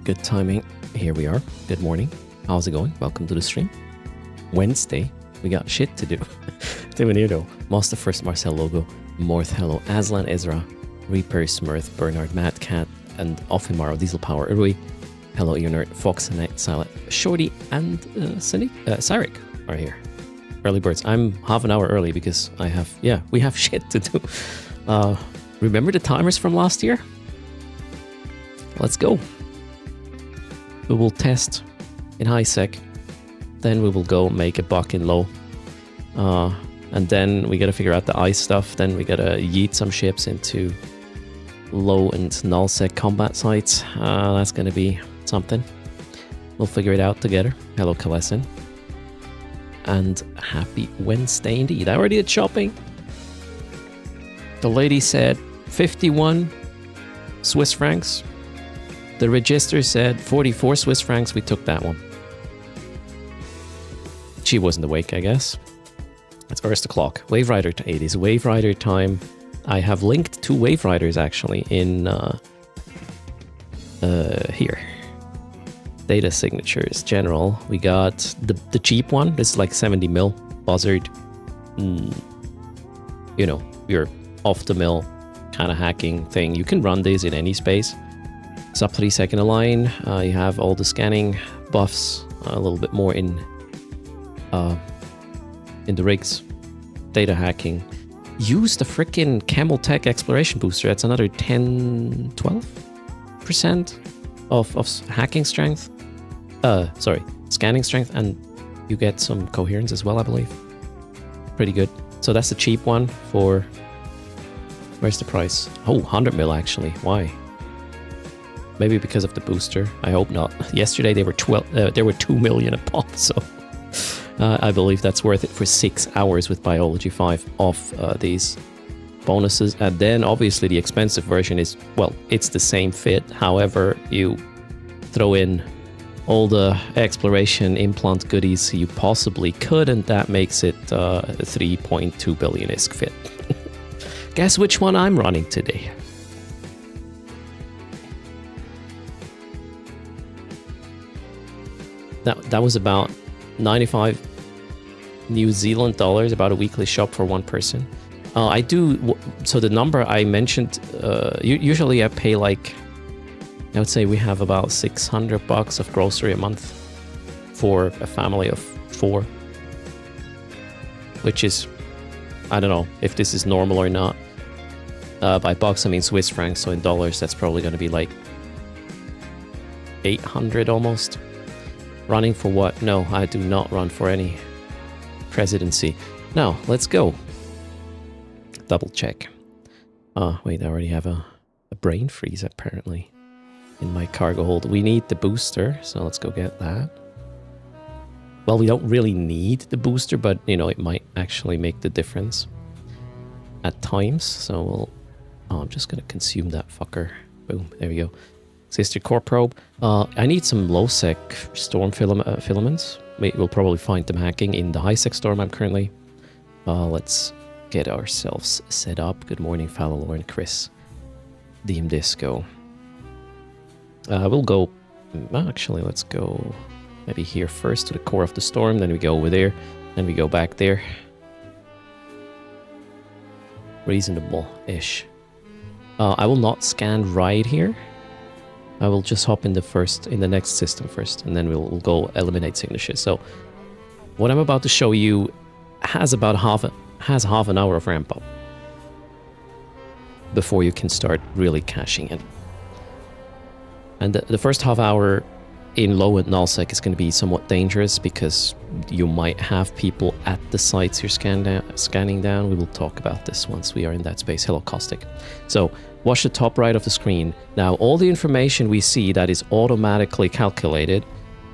Good timing. Here we are. Good morning. How's it going? Welcome to the stream. Wednesday. We got shit to do. Timonito, Master First, Marcel Logo, Morth, hello, Aslan, Ezra, Reaper, Smurth, Bernard, Mad Cat, and Offimaro, Diesel Power, Urui, hello, Unert, Fox, and Silent, Shorty, and Cyric are here. Early birds. I'm half an hour early because we have shit to do. Remember the timers from last year? Let's go. We will test in high sec. Then we will go make a buck in low. And then we gotta figure out the ice stuff. Then we gotta yeet some ships into low and null sec combat sites. That's gonna be something. We'll figure it out together. Hello, Kalesin. And happy Wednesday indeed. I already did shopping. The lady said 51 Swiss francs. The register said 44 Swiss francs. We took that one. She wasn't awake, I guess. It's erst o'clock. Wave Rider to 8 is Wave Rider time. I have linked two Wave Riders actually in here. Data signatures, general. We got the cheap one. This is like 70 mil buzzard. You know, your off the mill kind of hacking thing. You can run these in any space. Sub 3 second align. You have all the scanning buffs. A little bit more in the rigs. Data hacking. Use the frickin' Camel Tech exploration booster. That's another 10-12% of hacking strength. Scanning strength, and you get some coherence as well, I believe. Pretty good. So that's the cheap one for... Where's the price? Oh, 100 mil actually. Why? Maybe because of the booster. I hope not. Yesterday they were 2 million a pop, so I believe that's worth it for 6 hours with Biology 5 off these bonuses. And then obviously the expensive version is, well, it's the same fit. However, you throw in all the exploration implant goodies you possibly could, and that makes it 3.2 billion ISK fit. Guess which one I'm running today? That was about 95 New Zealand dollars, about a weekly shop for one person. I do, so the number I mentioned, usually I pay like, I would say we have about $600 of grocery a month for a family of 4. Which is, I don't know if this is normal or not. By bucks I mean Swiss francs, so in dollars that's probably going to be like 800 almost. Running for what? No, I do not run for any presidency. Now, let's go. Double check. Wait, I already have a brain freeze apparently in my cargo hold. We need the booster, so let's go get that. Well, we don't really need the booster, but you know, it might actually make the difference at times. So we'll... Oh, I'm just gonna consume that fucker. Boom, there we go. Sister Core Probe. I need some low-sec storm filaments. We'll probably find them hacking in the high-sec storm I'm currently. Let's get ourselves set up. Good morning, Falalor and Chris. Deem Disco. We'll go... Actually, let's go maybe here first to the core of the storm. Then we go over there. Then we go back there. Reasonable-ish. I will not scan right here. I will just hop in the next system first, and then we'll go eliminate signatures. So what I'm about to show you has about half an hour of ramp up before you can start really cashing in. And the first half hour in low and nullsec is going to be somewhat dangerous because you might have people at the sites you're scanning down. We will talk about this once we are in that space. Hello, Caustic. So watch the top right of the screen. Now, all the information we see that is automatically calculated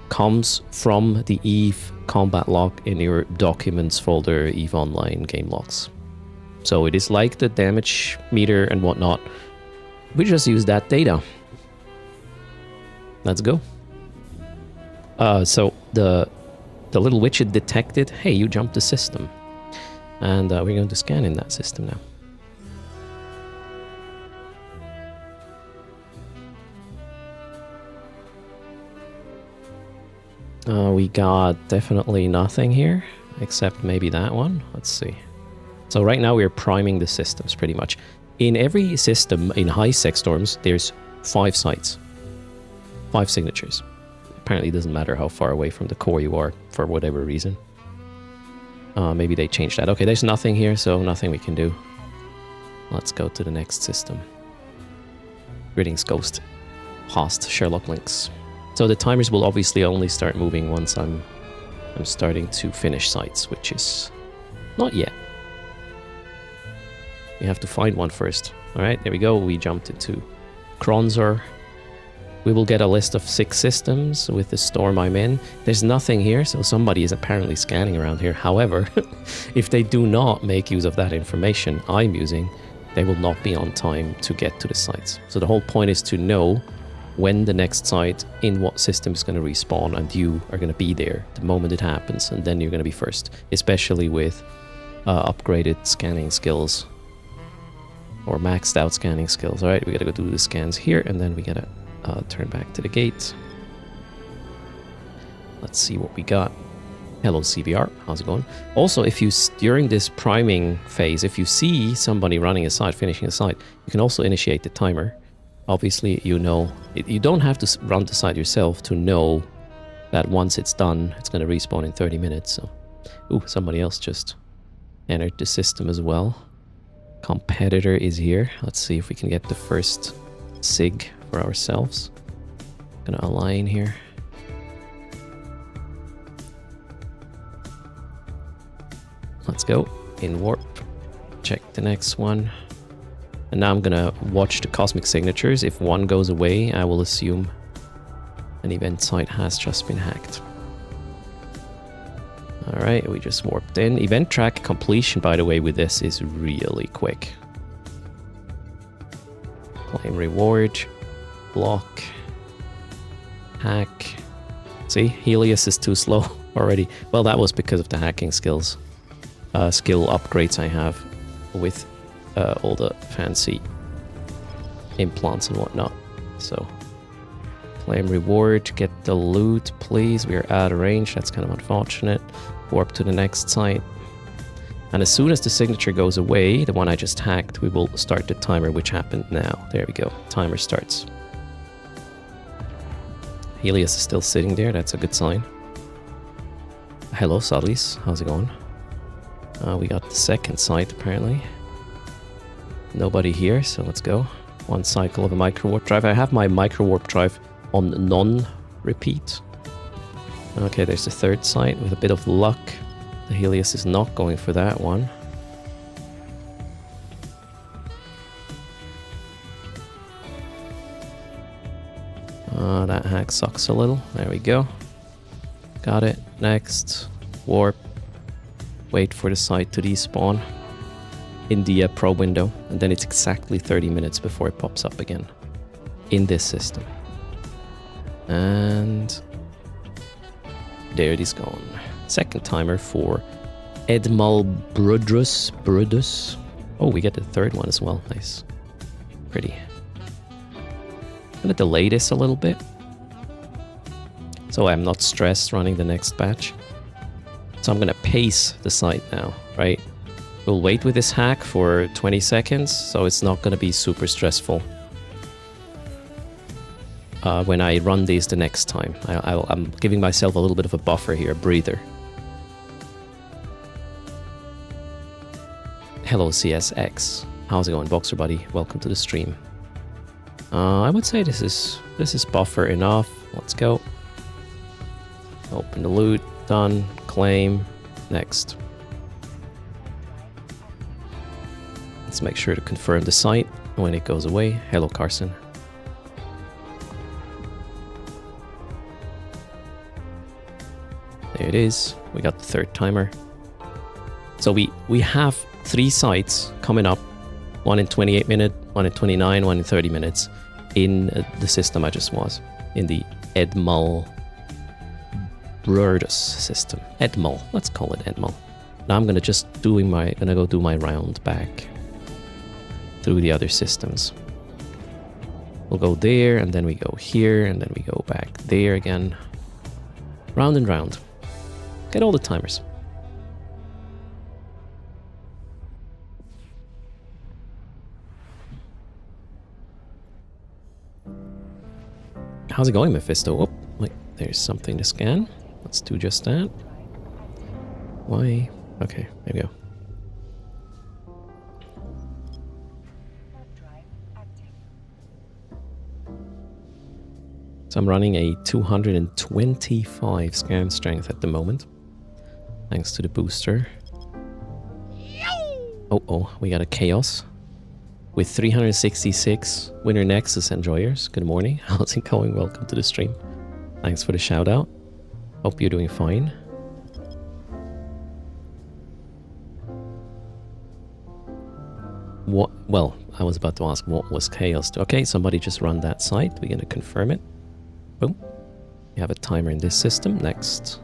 comes from the EVE combat log in your documents folder, EVE Online game logs. So it is like the damage meter and whatnot. We just use that data. Let's go. So the little widget detected, hey, you jumped the system. And we're going to scan in that system now. We got definitely nothing here, except maybe that one. Let's see. So right now we're priming the systems pretty much. In every system in high sec storms, there's 5 sites, 5 signatures. Apparently it doesn't matter how far away from the core you are for whatever reason. Maybe they changed that. Okay, there's nothing here, so nothing we can do. Let's go to the next system. Greetings, Ghost. Host Sherlock Links. So the timers will obviously only start moving once I'm starting to finish sites, which is not yet. You have to find one first. All right, there we go. We jumped into Kronzor. We will get a list of 6 systems with the storm I'm in. There's nothing here, so somebody is apparently scanning around here. However, if they do not make use of that information I'm using, they will not be on time to get to the sites. So the whole point is to know when the next site in what system is going to respawn, and you are going to be there the moment it happens, and then you're going to be first, especially with upgraded scanning skills or maxed out scanning skills. All right, we got to go do the scans here, and then we got to turn back to the gate. Let's see what we got. Hello CVR, how's it going? Also, if you, during this priming phase, if you see somebody running a site, finishing a site, you can also initiate the timer. Obviously, you know, you don't have to run the site yourself to know that once it's done, it's going to respawn in 30 minutes. So, ooh, somebody else just entered the system as well. Competitor is here. Let's see if we can get the first SIG for ourselves. Gonna align here. Let's go in warp. Check the next one. And now I'm gonna watch the cosmic signatures. If one goes away, I will assume an event site has just been hacked. Alright, we just warped in. Event track completion, by the way, with this is really quick. Claim reward. Block. Hack. See, Helios is too slow already. Well, that was because of the hacking skills. Skill upgrades I have with all the fancy implants and whatnot. So, claim reward, get the loot, please. We are out of range. That's kind of unfortunate. Warp to the next site. And as soon as the signature goes away, the one I just hacked, we will start the timer, which happened now. There we go. Timer starts. Helios is still sitting there. That's a good sign. Hello, Salis. How's it going? We got the second site, apparently. Nobody here, so let's go. One cycle of a micro warp drive. I have my micro warp drive on non-repeat. Okay, there's the third site. With a bit of luck, the Helios is not going for that one. That hack sucks a little. There we go. Got it. Next. Warp. Wait for the site to despawn in the probe window, and then it's exactly 30 minutes before it pops up again in this system. And there it is gone. Second timer for Edmal Brudus. Oh, we get the third one as well. Nice. Pretty. I'm gonna delay this a little bit, so I'm not stressed running the next batch. So I'm gonna pace the site now, right? We'll wait with this hack for 20 seconds, so it's not gonna be super stressful when I run these the next time. I'm giving myself a little bit of a buffer here, a breather. Hello CSX, how's it going, Boxer buddy? Welcome to the stream. I would say this is buffer enough. Let's go. Open the loot. Done. Claim. Next. Let's make sure to confirm the site when it goes away. Hello, Carson. There it is. We got the third timer. So we have 3 sites coming up. One in 28 minutes, one in 29, one in 30 minutes in the system I just was. In the Edmal Brudus system. Edmal. Let's call it Edmal. Now I'm gonna go do my round back through the other systems. We'll go there, and then we go here, and then we go back there again. Round and round. Get all the timers. How's it going, Mephisto? Oh, wait, there's something to scan. Let's do just that. Why? Okay, there we go. So I'm running a 225 scan strength at the moment, thanks to the booster. Oh, we got a chaos with 366 winner Nexus enjoyers. Good morning. How's it going? Welcome to the stream. Thanks for the shout out. Hope you're doing fine. What? Well, I was about to ask what was chaos. Okay, somebody just run that site. We're gonna confirm it. Boom. We have a timer in this system. Next.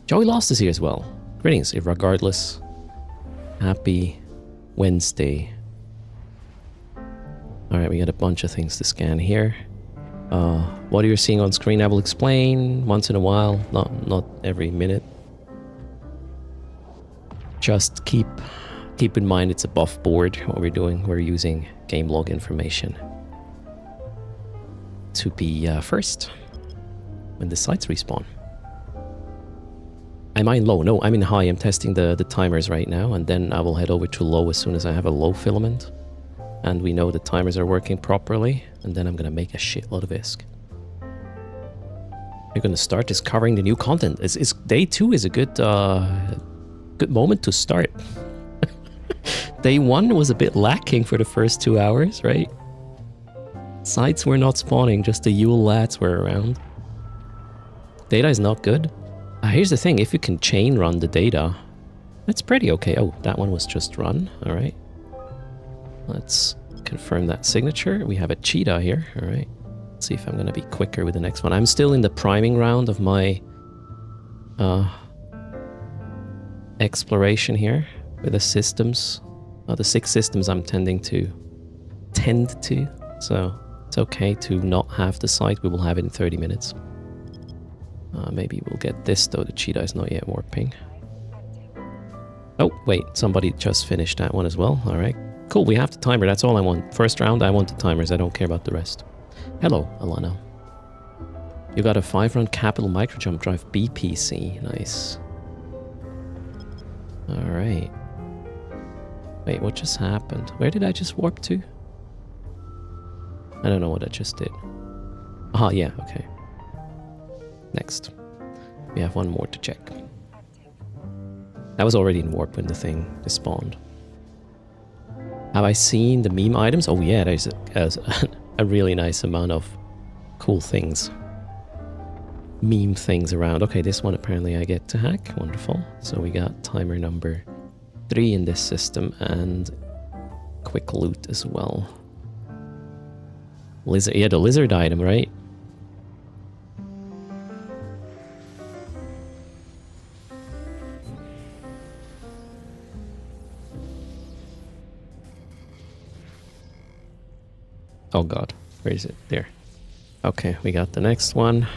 Joey Lost is here as well. Greetings, irregardless. Happy Wednesday. Alright, we got a bunch of things to scan here. What you're seeing on screen I will explain once in a while, not every minute. Just keep in mind it's a buff board, what we're doing. We're using game log information to be first when the sites respawn. Am I in low? No, I'm in high. I'm testing the timers right now, and then I will head over to low as soon as I have a low filament. And we know the timers are working properly, and then I'm gonna make a shitload of ISK. We're gonna start discovering the new content. It's day 2 is a good moment to start. Day 1 was a bit lacking for the first 2 hours, right? Sites were not spawning, just the Yule lads were around. Data is not good. Here's the thing, if you can chain run the data, that's pretty okay. Oh, that one was just run, alright. Let's confirm that signature. We have a cheetah here, alright. Let's see if I'm gonna be quicker with the next one. I'm still in the priming round of my exploration here with the systems. The 6 systems I'm tend to. So it's okay to not have the site. We will have it in 30 minutes. Maybe we'll get this though. The cheetah is not yet warping. Oh, wait. Somebody just finished that one as well. Alright. Cool, we have the timer. That's all I want. First round, I want the timers. I don't care about the rest. Hello, Alana. You got a 5-run Capital Microjump Drive BPC. Nice. Alright. Wait, what just happened? Where did I just warp to? I don't know what I just did. Ah, yeah, okay. Next. We have one more to check. I was already in warp when the thing spawned. Have I seen the meme items? Oh yeah, there's a really nice amount of cool things. Meme things around. Okay, this one apparently I get to hack. Wonderful. So we got timer number 3 in this system and quick loot as well. Lizard, yeah, the lizard item, right? Oh god, where is it? There. Okay, we got the next one.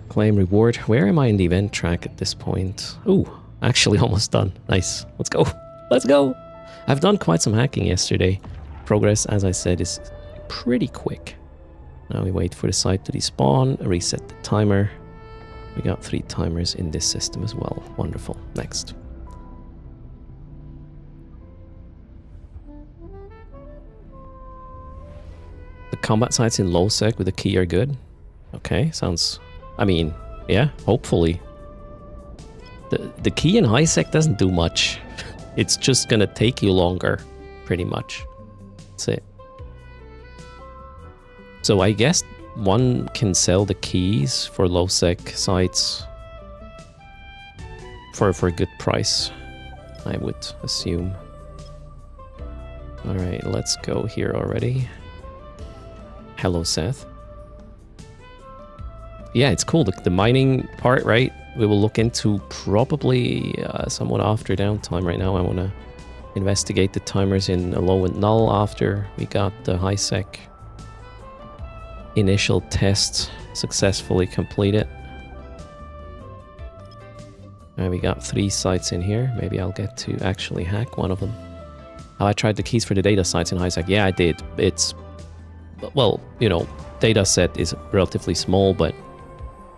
Claim reward. Where am I in the event track at this point? Ooh, actually almost done. Nice. Let's go. Let's go. I've done quite some hacking yesterday. Progress, as I said, is pretty quick. Now we wait for the site to despawn, reset the timer. We got 3 timers in this system as well. Wonderful. Next. The combat sites in low sec with the key are good. Okay, sounds... I mean, yeah, hopefully. The key in high sec doesn't do much. It's just gonna take you longer, pretty much. That's it. So I guess one can sell the keys for low sec sites for a good price, I would assume. Alright, let's go here already. Hello, Seth. Yeah, it's cool. The mining part, right? We will look into probably somewhat after downtime. Right now I want to investigate the timers in a low and null after we got the high sec initial test successfully completed. And we got 3 sites in here. Maybe I'll get to actually hack one of them. Oh, I tried the keys for the data sites in HiSec. Yeah, I did. It's, well, you know, data set is relatively small, but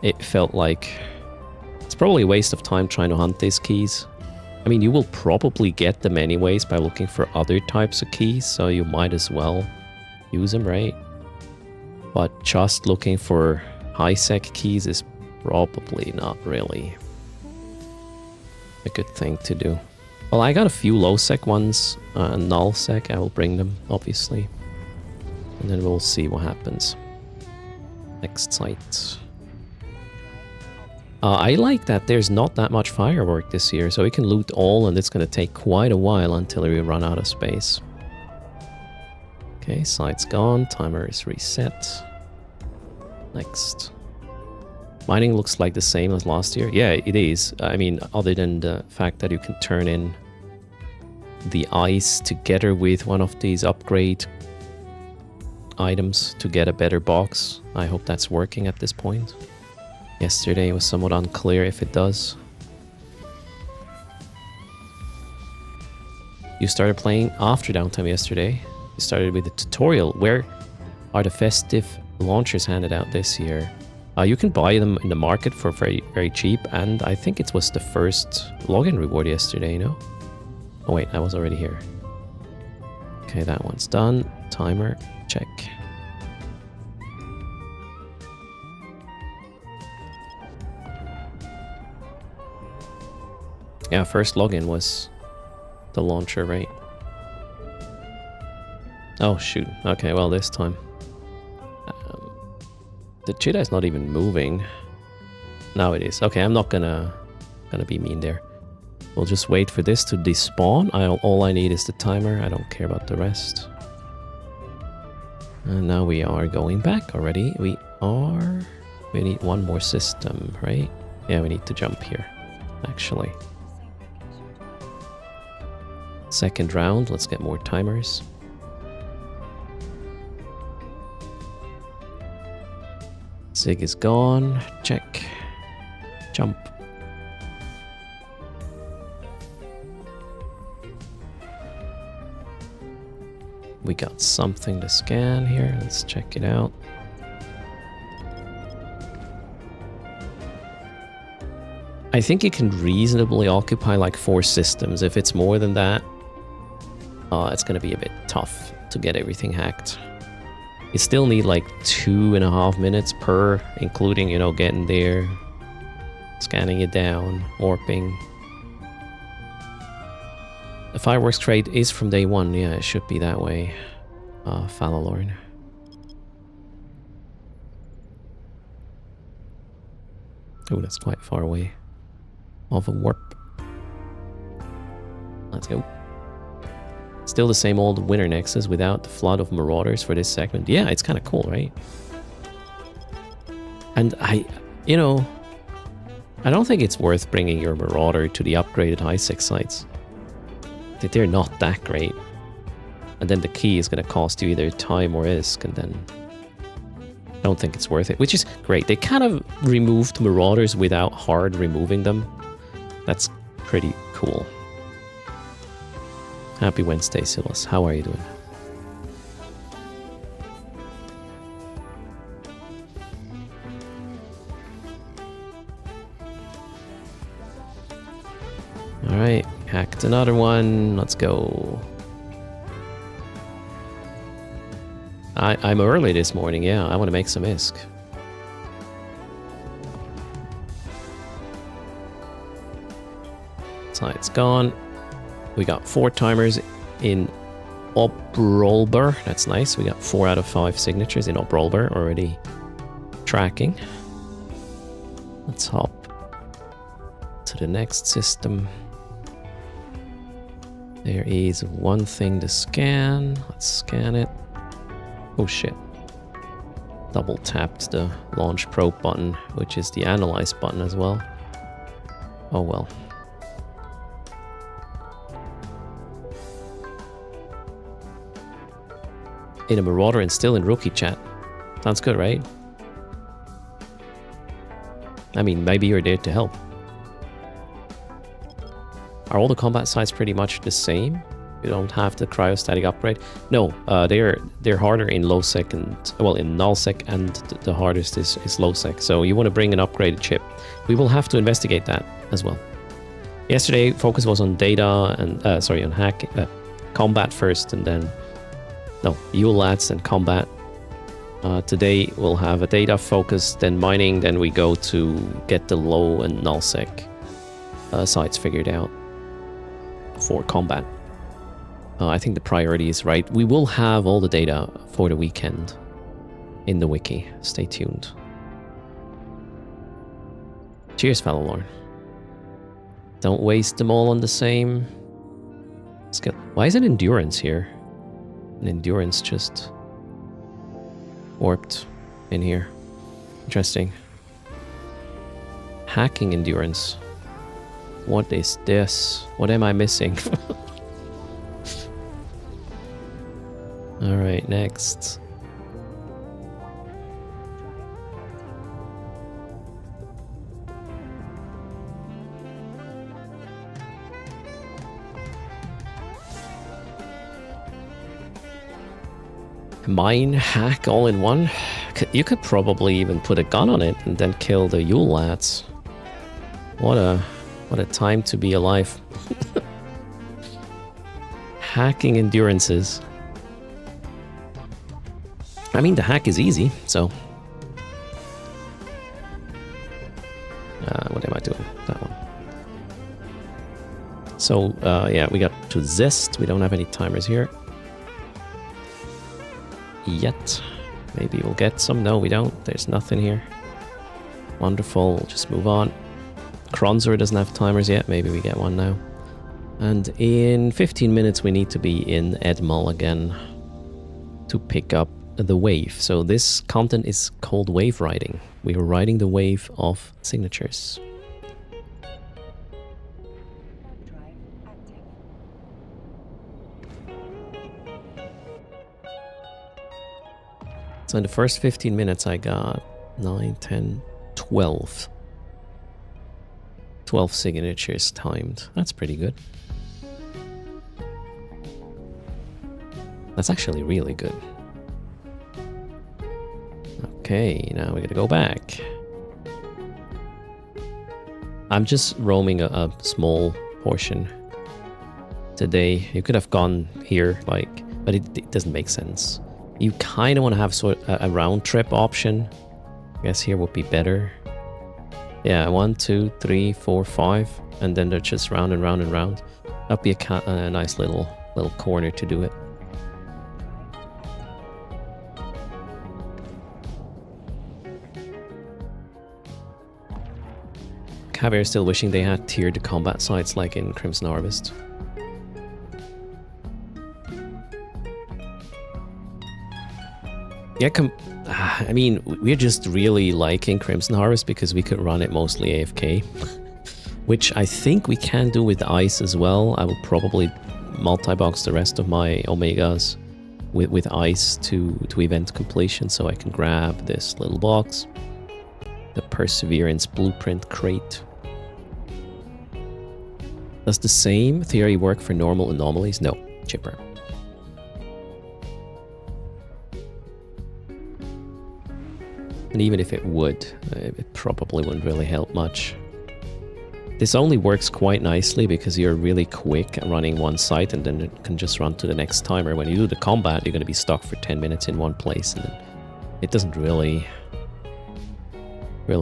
it felt like it's probably a waste of time trying to hunt these keys. I mean, you will probably get them anyways by looking for other types of keys, so you might as well use them, right? But just looking for HiSec keys is probably not really a good thing to do. Well, I got a few low-sec ones, null-sec, I will bring them, obviously. And then we'll see what happens. Next site. I like that there's not that much firework this year, so we can loot all, and it's going to take quite a while until we run out of space. Okay, site's gone, timer is reset. Next. Mining looks like the same as last year. Yeah, it is. I mean, other than the fact that you can turn in the ice together with one of these upgrade items to get a better box. I hope that's working at this point. Yesterday it was somewhat unclear if it does. You started playing after downtime yesterday. You started with the tutorial. Where are the festive launchers handed out this year? You can buy them in the market for very, very cheap, and I think it was the first login reward yesterday, you know? Oh wait, I was already here. Okay, that one's done. Timer, check. Yeah, first login was the launcher, right? Oh shoot, okay, well this time. The cheetah is not even moving. Now it is. Okay, I'm not gonna be mean there. We'll just wait for this to despawn. All I need is the timer. I don't care about the rest. And now we are going back already. We need one more system, right? Yeah, we need to jump here, actually. Second round, let's get more timers. Zig is gone. Check. Jump. We got something to scan here. Let's check it out. I think it can reasonably occupy like 4 systems. If it's more than that, it's going to be a bit tough to get everything hacked. You still need like 2.5 minutes per, including, you know, getting there, scanning it down, warping. The fireworks crate is from day 1. Yeah, it should be that way. Falalorn. Oh, that's quite far away. Of a warp. Let's go. Still the same old winter Nexus without the flood of marauders for this segment. Yeah, it's kind of cool, right? And you know, I don't think it's worth bringing your marauder to the upgraded HiSec sites. They're not that great. And then the key is going to cost you either time or ISK, and then I don't think it's worth it, which is great. They kind of removed marauders without hard removing them. That's pretty cool. Happy Wednesday, Silas. How are you doing? Alright, hacked another one. Let's go. I'm early this morning, yeah. I want to make some ISK. Side's gone. We got 4 timers in Obrolber. That's nice. We got 4 out of 5 signatures in Obrolber already tracking. Let's hop to the next system. There is one thing to scan. Let's scan it. Oh shit. Double tapped the launch probe button, which is the analyze button as well. Oh well. In a marauder and still in rookie chat. Sounds good, right? I mean, maybe you're there to help. Are all the combat sites pretty much the same? You don't have the cryostatic upgrade? No, they're harder in low sec and, well, in null sec, and the hardest is low sec. So you want to bring an upgraded chip. We will have to investigate that as well. Yesterday, focus was on data and, on hack, combat first, and then, no, ULATs and combat. Today we'll have a data focus, then mining, then we go to get the low and null sec sites figured out for combat. I think the priority is right. We will have all the data for the weekend in the wiki. Stay tuned. Cheers, fellow Lord. Don't waste them all on the same skill. Why is it endurance here? And endurance just warped in here. Interesting. Hacking endurance. What is this? What am I missing? Alright, next. Mine, hack, all in one. You could probably even put a gun on it and then kill the Yule lads. What a time to be alive. Hacking endurances. I mean, the hack is easy, so... what am I doing? That one. So, yeah, we got to Zest. We don't have any timers here. Yet. Maybe we'll get some. No, we don't. There's nothing here. Wonderful. We'll just move on. Kronzer doesn't have timers yet. Maybe we get one now. And in 15 minutes, we need to be in Edmal again to pick up the wave. So this content is called wave riding. We are riding the wave of signatures. So in the first 15 minutes I got 9, 10, 12. 12 signatures timed. That's pretty good. That's actually really good. Okay, now we gotta go back. I'm just roaming a small portion today. You could have gone here, like, but it doesn't make sense. You kind of want to have sort of a round trip option. I guess here would be better. Yeah, 1, 2, 3, 4, 5, and then they're just round and round and round. That'd be a nice little corner to do it. Caviar still wishing they had tiered the combat sites like in Crimson Harvest. Yeah, I mean, we're just really liking Crimson Harvest because we could run it mostly AFK. Which I think we can do with Ice as well. I will probably multi-box the rest of my Omegas with Ice to event completion so I can grab this little box. The Perseverance Blueprint Crate. Does the same theory work for normal anomalies? No, chipper. And even if it would, it probably wouldn't really help much. This only works quite nicely because you're really quick at running one site and then it can just run to the next timer. When you do the combat, you're going to be stuck for 10 minutes in one place and then it doesn't really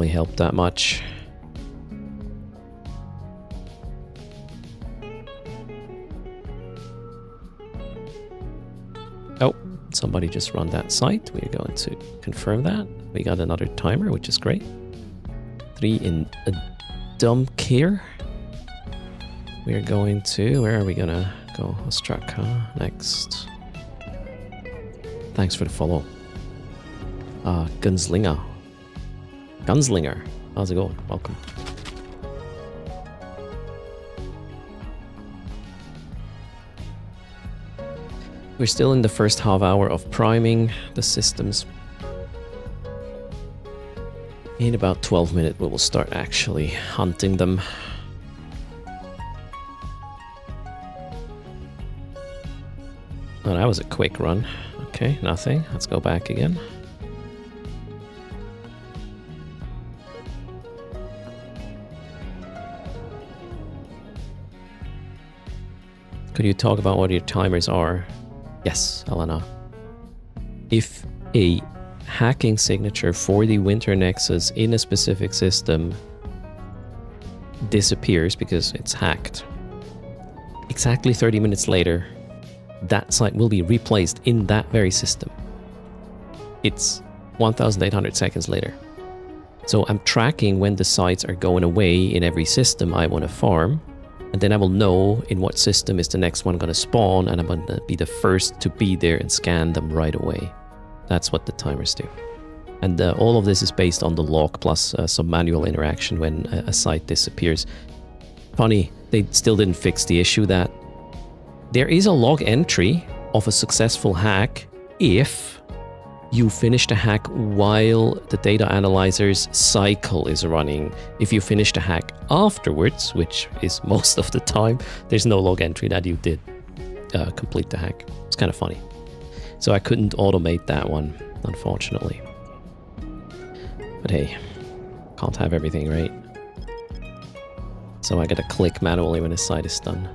help that much. Oh, somebody just run that site. We're going to confirm that. We got another timer, which is great. 3 in a dump here. We're going to... Where are we gonna go? Ostraka next. Thanks for the follow. Gunslinger. Gunslinger. How's it going? Welcome. We're still in the first half hour of priming the systems. In about 12 minutes we will start actually hunting them. Oh, that was a quick run. Okay, nothing. Let's go back again. Could you talk about what your timers are? Yes, Alana. If a hacking signature for the Winter Nexus in a specific system disappears because it's hacked, exactly 30 minutes later, that site will be replaced in that very system. It's 1,800 seconds later. So I'm tracking when the sites are going away in every system I want to farm, and then I will know in what system is the next one going to spawn, and I'm going to be the first to be there and scan them right away. That's what the timers do. And all of this is based on the log plus some manual interaction when a site disappears. Funny, they still didn't fix the issue that there is a log entry of a successful hack if you finish the hack while the data analyzer's cycle is running. If you finish the hack afterwards, which is most of the time, there's no log entry that you did complete the hack. It's kind of funny. So I couldn't automate that one, unfortunately. But hey, can't have everything, right? So I gotta click manually when a site is done.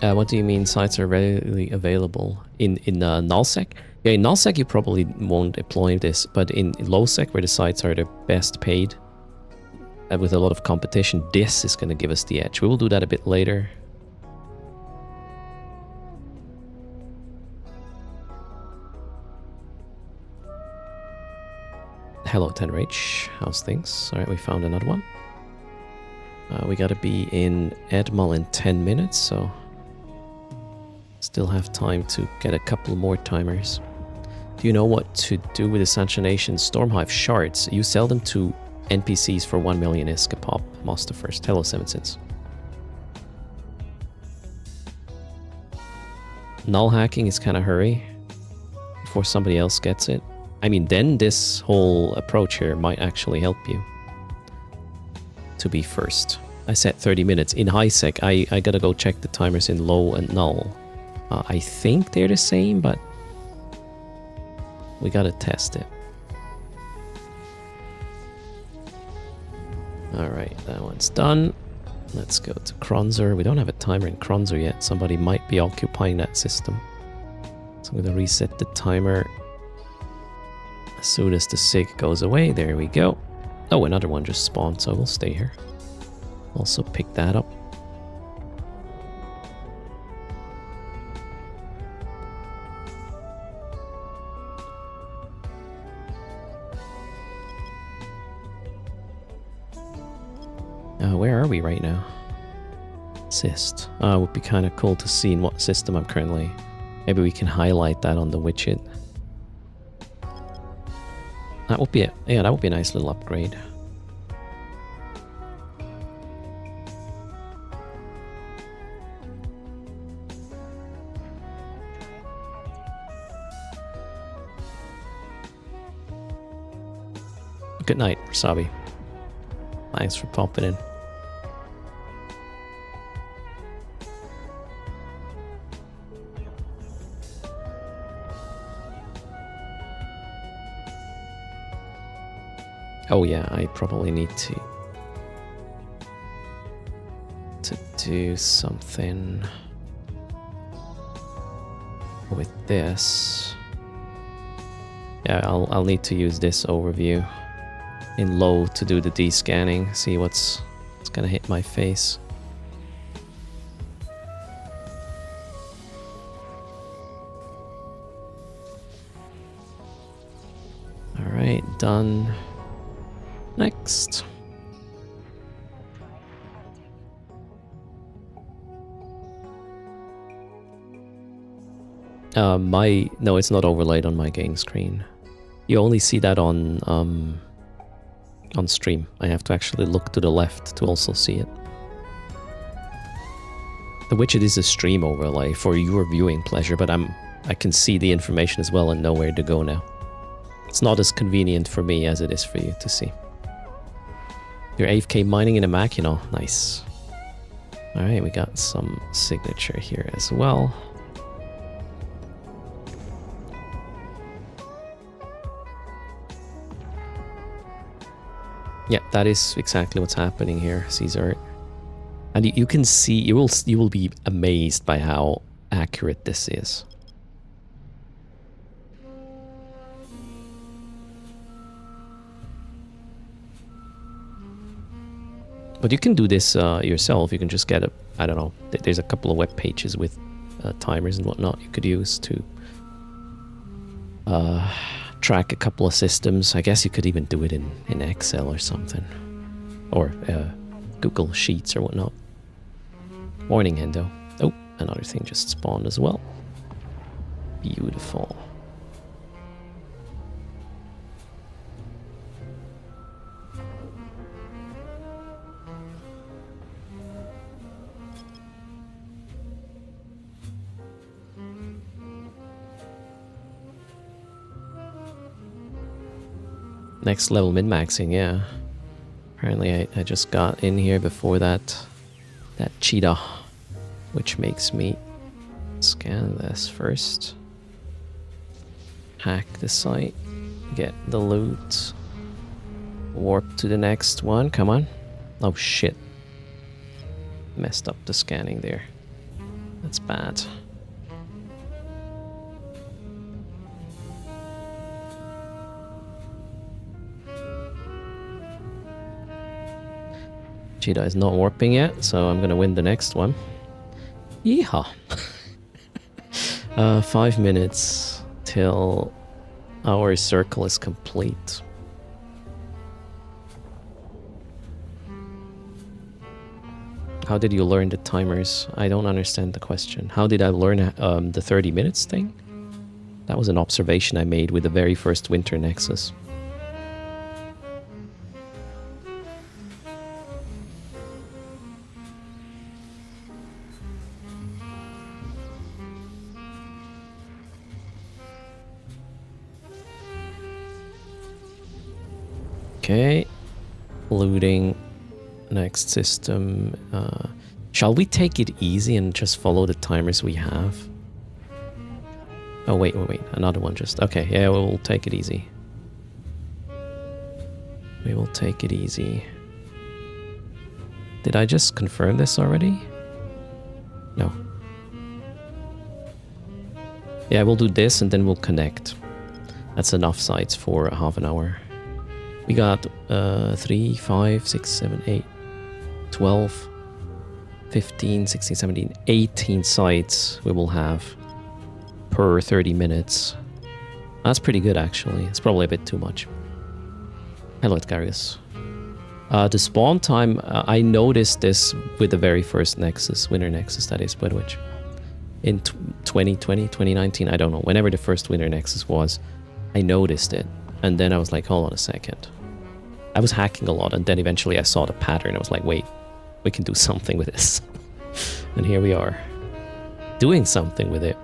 What do you mean sites are readily available? In nullsec? Yeah, in nullsec you probably won't deploy this, but in lowsec, where the sites are the best paid, with a lot of competition, this is going to give us the edge. We will do that a bit later. Hello, Tenrage. How's things? Alright, we found another one. We gotta be in Edmal in 10 minutes, so still have time to get a couple more timers. Do you know what to do with the Sanctionation Stormhive shards? You sell them to NPCs for 1 million Escapop. Master first. Hello, 7 cents. Null hacking is kind of hurry before somebody else gets it. I mean, then this whole approach here might actually help you to be first. I set 30 minutes. In high sec, I gotta go check the timers in low and null. I think they're the same, but we gotta test it. Alright, that one's done. Let's go to Kronzer. We don't have a timer in Kronzer yet. Somebody might be occupying that system. So I'm gonna reset the timer as soon as the SIG goes away. There we go. Oh, another one just spawned, so we'll stay here. Also pick that up. Where are we right now? Assist. It would be kind of cool to see in what system I'm currently. Maybe we can highlight that on the widget. That would be a, yeah, that would be a nice little upgrade. Good night, Rasabi. Thanks for popping in. Oh yeah, I probably need to do something with this. Yeah, I'll need to use this overview in low to do the descanning, see what's gonna hit my face. Alright, done. Next. No, it's not overlaid on my game screen. You only see that on stream. I have to actually look to the left to also see it. The widget is a stream overlay for your viewing pleasure, but I can see the information as well and know where to go now. It's not as convenient for me as it is for you to see. You're AFK mining in a Machina. Nice. Alright, we got some signature here as well. Yeah, that is exactly what's happening here, Caesar. And you can see, you will be amazed by how accurate this is. But you can do this yourself. You can just get a, I don't know, there's a couple of web pages with timers and whatnot you could use to track a couple of systems. I guess you could even do it in Excel or something. Or Google Sheets or whatnot. Morning, Hendo. Oh, another thing just spawned as well. Beautiful. Next level min-maxing, yeah. Apparently I just got in here before that cheetah, which makes me scan this first. Hack the site, get the loot, warp to the next one, come on. Oh shit. Messed up the scanning there. That's bad. Cheetah is not warping yet, so I'm gonna win the next one. Yeehaw! 5 minutes till our circle is complete. How did you learn the timers? I don't understand the question. How did I learn the 30 minutes thing? That was an observation I made with the very first Winter Nexus. Okay, looting, next system. Shall we take it easy and just follow the timers we have? Oh, wait, another one just... Okay, yeah, we'll take it easy. We will take it easy. Did I just confirm this already? No. Yeah, we'll do this and then we'll connect. That's enough sites for half an hour. We got 3, 5, 6, 7, 8, 12, 15, 16, 17, 18 sites we will have per 30 minutes. That's pretty good, actually. It's probably a bit too much. Hello, Edgarius. The spawn time, I noticed this with the very first Nexus, Winter Nexus, that is, by which in 2020, 2019, I don't know, whenever the first Winter Nexus was, I noticed it. And then I was like, hold on a second. I was hacking a lot, and then eventually I saw the pattern. I was like, wait, we can do something with this. And here we are, doing something with it.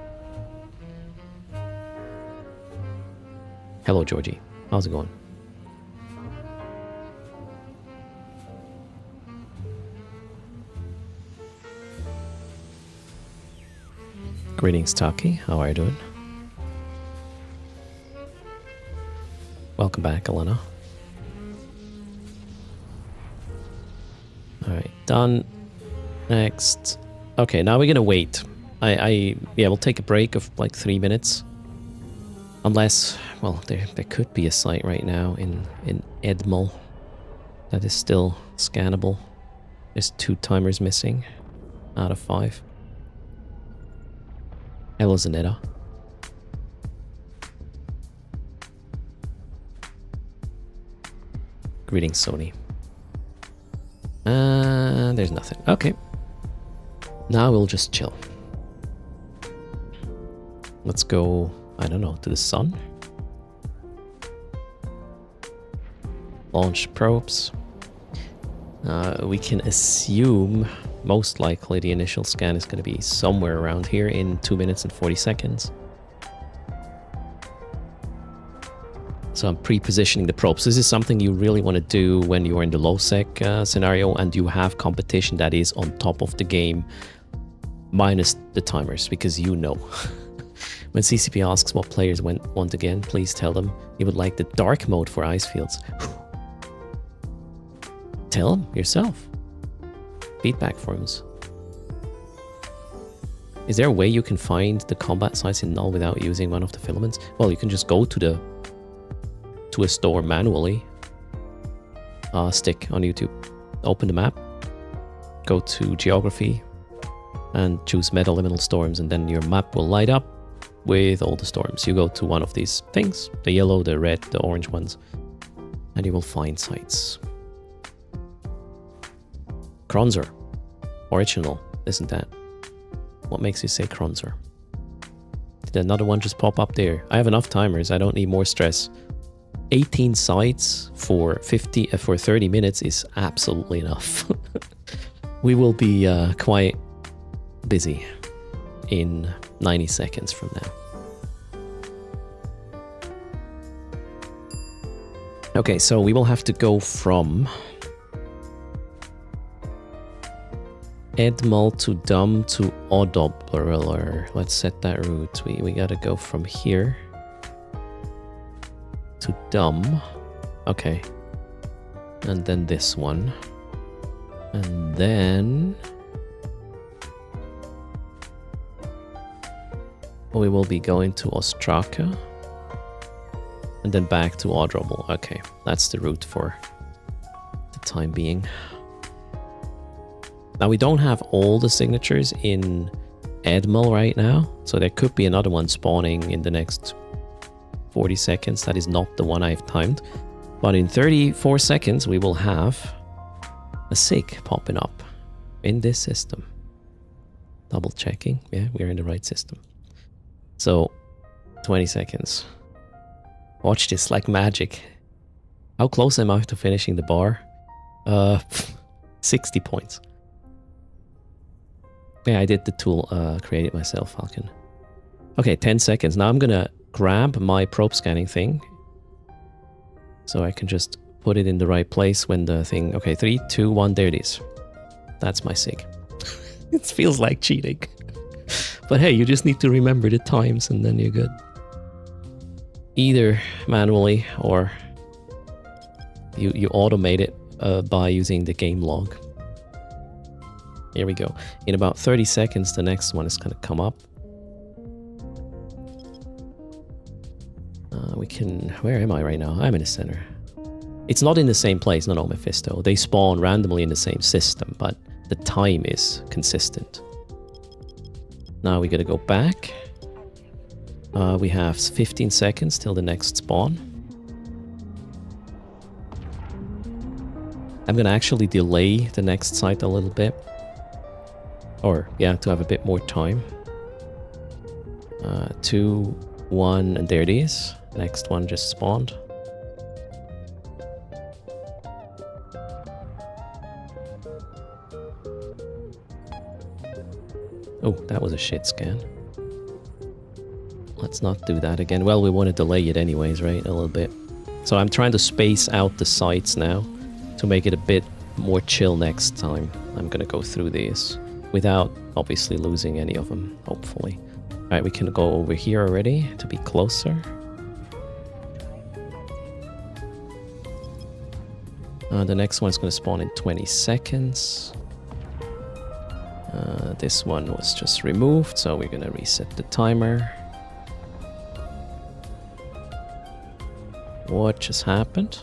Hello, Georgie. How's it going? Greetings, Taki. How are you doing? Welcome back, Elena. Alright, done. Next. Okay, now we're gonna wait. Yeah, we'll take a break of like 3 minutes. Unless, well, there could be a site right now in Edmel that is still scannable. There's 2 timers missing out of 5. Hello, Zanetta. Greetings, Sony. There's nothing. Okay. Now we'll just chill. Let's go, I don't know, to the sun. Launch probes. We can assume most likely the initial scan is going to be somewhere around here in 2 minutes and 40 seconds. So I'm pre-positioning the probes. This is something you really want to do when you're in the low sec scenario and you have competition that is on top of the game, minus the timers, because you know. When CCP asks what players want again, please tell them you would like the dark mode for ice fields. Tell them yourself. Feedback forms. Is there a way you can find the combat sites in Null without using one of the filaments? Well, you can just go to a store manually. Stick on YouTube. Open the map. Go to geography and choose metaliminal storms, and then your map will light up with all the storms. You go to one of these things, the yellow, the red, the orange ones, and you will find sites. Kronzer. Original, isn't that? What makes you say Kronzer? Did another one just pop up there? I have enough timers, I don't need more stress. 18 sites for 30 minutes is absolutely enough. We will be quite busy in 90 seconds from now. Okay, so we will have to go from Edmal to Dum to Odobler. Let's set that route. We gotta go from here to Dum. Okay. And then this one. And then we will be going to Ostraka. And then back to Odrobel. Okay, that's the route for the time being. Now we don't have all the signatures in Edmal right now, so there could be another one spawning in the next 40 seconds. That is not the one I've timed. But in 34 seconds we will have a SIG popping up in this system. Double checking. Yeah, we're in the right system. So 20 seconds. Watch this like magic. How close am I to finishing the bar? 60 points. Yeah, I did the tool, create it myself, Falcon. Okay, 10 seconds. Now I'm gonna grab my probe scanning thing. So I can just put it in the right place when the thing... Okay, 3, 2, 1, there it is. That's my SIG. It feels like cheating. But hey, you just need to remember the times and then you're good. Either manually or you automate it by using the game log. Here we go. In about 30 seconds, the next one is going to come up. We can... Where am I right now? I'm in the center. It's not in the same place, no, Mephisto. They spawn randomly in the same system, but the time is consistent. Now we got to go back. We have 15 seconds till the next spawn. I'm going to actually delay the next site a little bit. Or, yeah, to have a bit more time. 2, 1, and there it is. Next one just spawned. Oh, that was a shit scan. Let's not do that again. Well, we want to delay it anyways, right? A little bit. So I'm trying to space out the sites now to make it a bit more chill next time. I'm going to go through these without obviously losing any of them, hopefully. Alright, we can go over here already to be closer. The next one is going to spawn in 20 seconds. This one was just removed, so we're going to reset the timer. What just happened?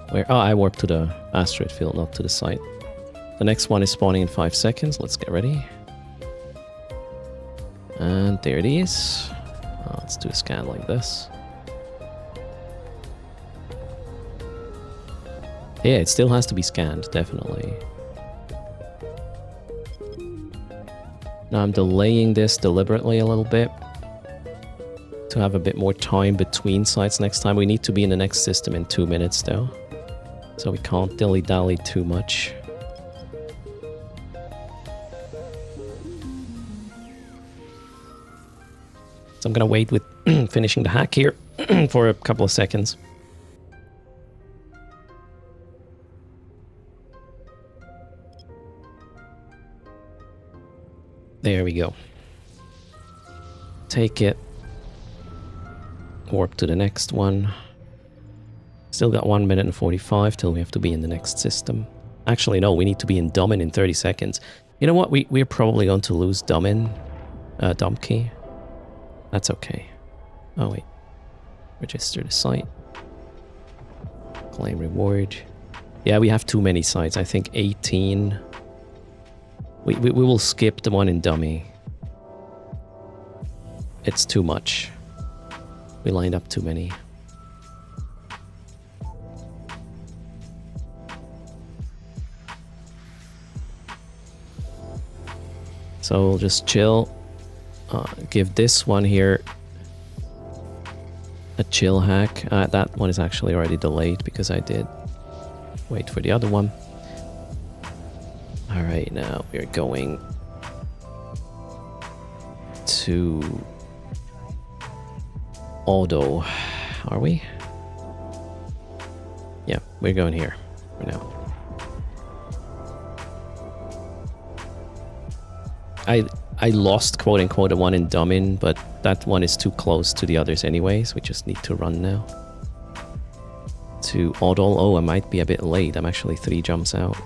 Where? Oh, I warped to the asteroid field, not to the site. The next one is spawning in 5 seconds. Let's get ready. And there it is. Let's do a scan like this. Yeah, it still has to be scanned, definitely. Now I'm delaying this deliberately a little bit to have a bit more time between sites next time. We need to be in the next system in 2 minutes though, so we can't dilly-dally too much. So I'm gonna wait with finishing the hack here for a couple of seconds. There we go. Take it. Warp to the next one. Still got 1 minute and 45 till we have to be in the next system. Actually, no, we need to be in Domin in 30 seconds. You know what? We're probably going to lose Domin. Dom key. That's okay. Oh, wait. Register the site. Claim reward. Yeah, we have too many sites. I think 18. We will skip the one in dummy. It's too much. We lined up too many. So we'll just chill. Give this one here a chill hack. That one is actually already delayed because I did wait for the other one. Alright, now we're going to auto. Are we? Yeah, we're going here for now. I lost quote unquote a one in Domin, but that one is too close to the others anyways. We just need to run now. To auto. Oh, I might be a bit late. I'm actually 3 jumps out.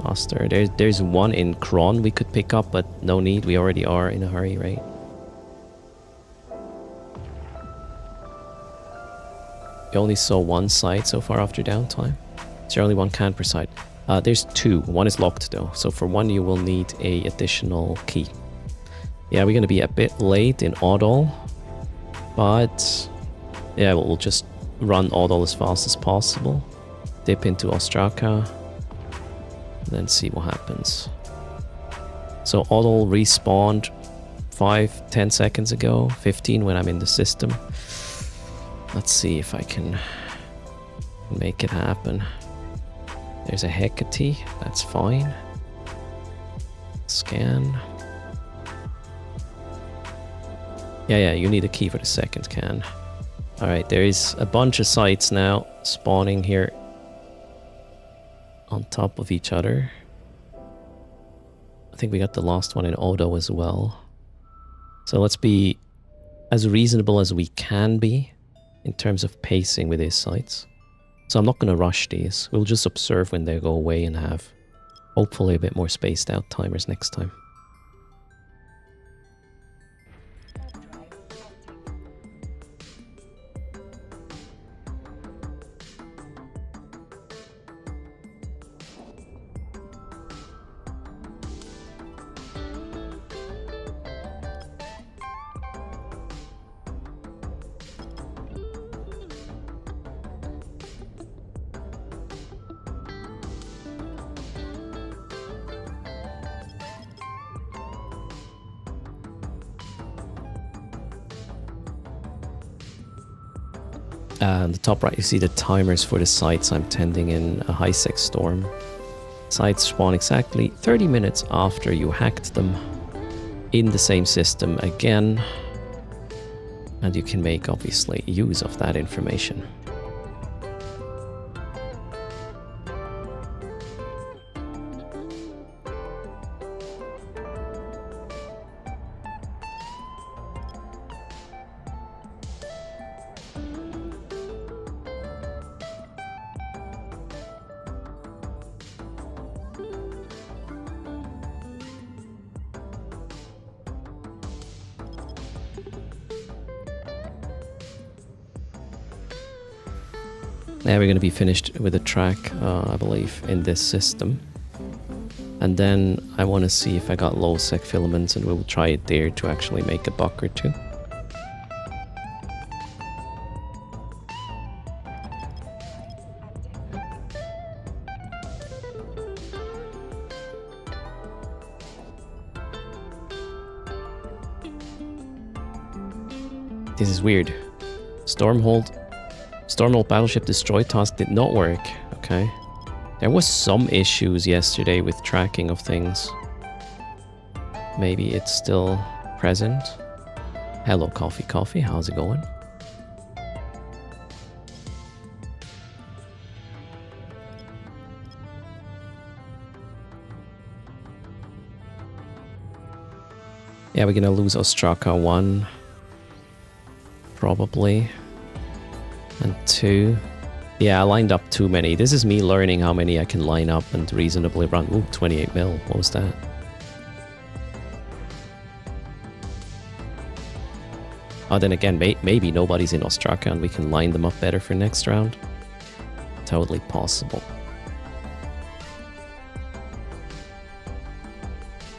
Faster. There's one in Kron we could pick up, but no need. We already are in a hurry, right? We only saw one site so far after downtime. Is there only one can per site? There's 2. One is locked though, so for one you will need a additional key. Yeah, we're gonna be a bit late in auto, but yeah, we'll just run auto as fast as possible. Dip into Ostraka, then see what happens. So auto respawned 5-10 seconds ago, 15 when I'm in the system. Let's see if I can make it happen. There's a Hecate, that's fine. Scan. Yeah, you need a key for the second can. Alright, there is a bunch of sites now spawning here on top of each other. I think we got the last one in auto as well. So let's be as reasonable as we can be in terms of pacing with these sites. So I'm not going to rush these. We'll just observe when they go away and have hopefully a bit more spaced out timers next time. On the top right, you see the timers for the sites I'm tending in a high-sec storm. Sites spawn exactly 30 minutes after you hacked them in the same system again. And you can make, obviously, use of that information. Now we're going to be finished with a track, I believe, in this system. And then I want to see if I got low sec filaments, and we'll try it there to actually make a buck or two. This is weird. Stormhold battleship destroy task did not work. Okay. There was some issues yesterday with tracking of things. Maybe it's still present. Hello, Coffee Coffee. How's it going? Yeah, we're gonna lose Ostraka 1. Probably. And 2. Yeah, I lined up too many. This is me learning how many I can line up and reasonably run. Ooh, 28 mil. What was that? Oh, then again, maybe nobody's in Ostraka and we can line them up better for next round. Totally possible.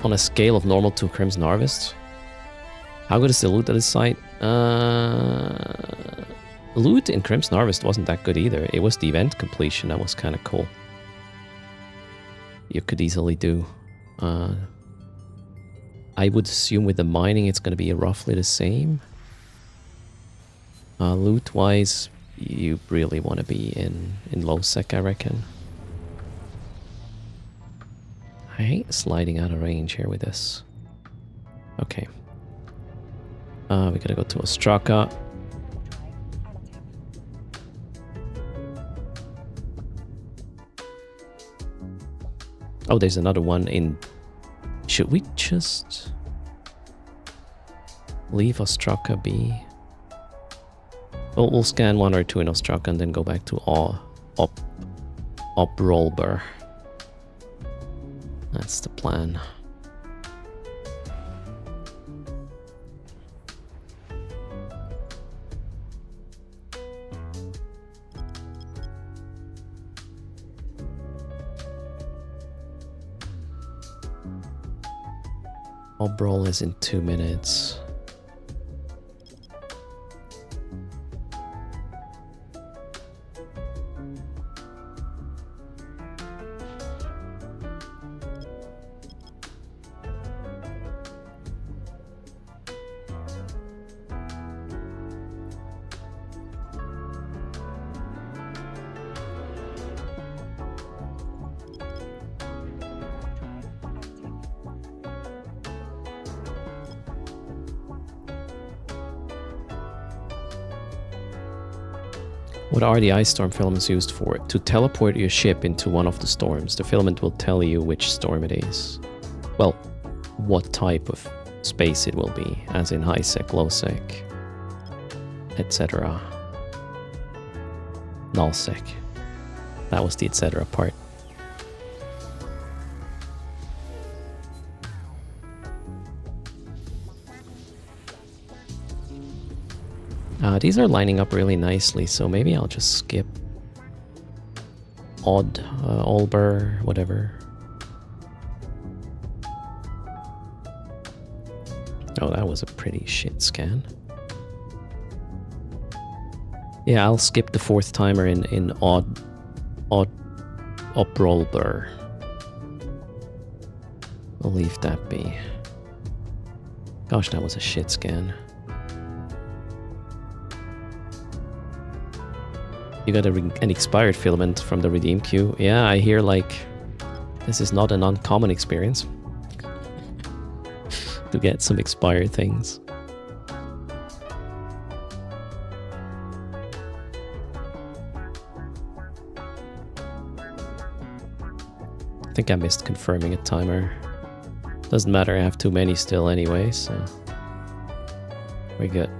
On a scale of normal to Crimson Harvest, how good is the loot at this site? Loot in Crimson Harvest wasn't that good either. It was the event completion that was kind of cool. You could easily do. I would assume with the mining it's going to be roughly the same. Loot-wise, you really want to be in low sec, I reckon. I hate sliding out of range here with this. Okay. We gotta go to Ostraka. Oh, there's another one in... Should we just... leave Ostraka be? We'll scan 1 or 2 in Ostraka and then go back to Obrolber. That's the plan. Obrol is in 2 minutes. What are the ice storm filaments used for? To teleport your ship into one of the storms. The filament will tell you which storm it is. Well, what type of space it will be, as in high sec, low sec, etc. Null sec. That was the etc. part. These are lining up really nicely, so maybe I'll just skip Olber, whatever. Oh, that was a pretty shit scan. Yeah, I'll skip the 4th timer in Obrolber. I'll leave that be. Gosh, that was a shit scan. You got an expired filament from the redeem queue. Yeah, I hear like this is not an uncommon experience to get some expired things. I think I missed confirming a timer. Doesn't matter, I have too many still anyway, so we're good.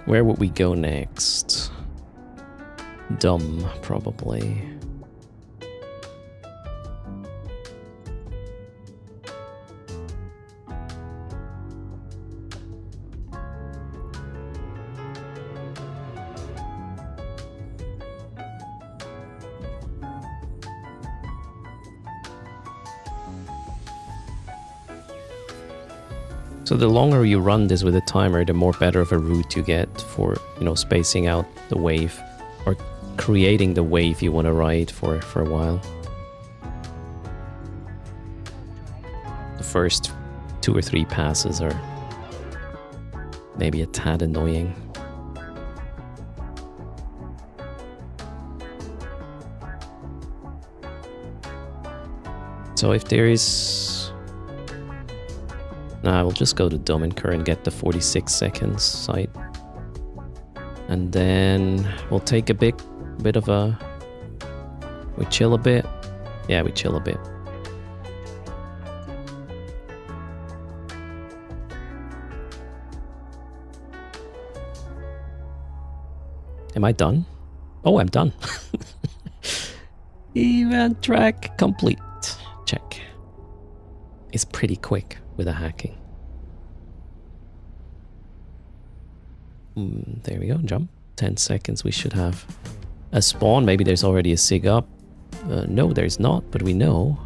Where would we go next? Dumb, probably. So the longer you run this with a timer, the more better of a route you get for, you know, spacing out the wave or creating the wave you want to ride for a while. The first 2 or 3 passes are maybe a tad annoying. So if there is... Nah, we'll just go to dumb incur and get the 46 seconds site. And then we'll take a bit of a... We chill a bit. Yeah, we chill a bit. Am I done? Oh, I'm done. Event track complete. Check. It's pretty quick with the hacking. There we go, jump. 10 seconds, we should have a spawn. Maybe there's already a sig up. No, there's not, but we know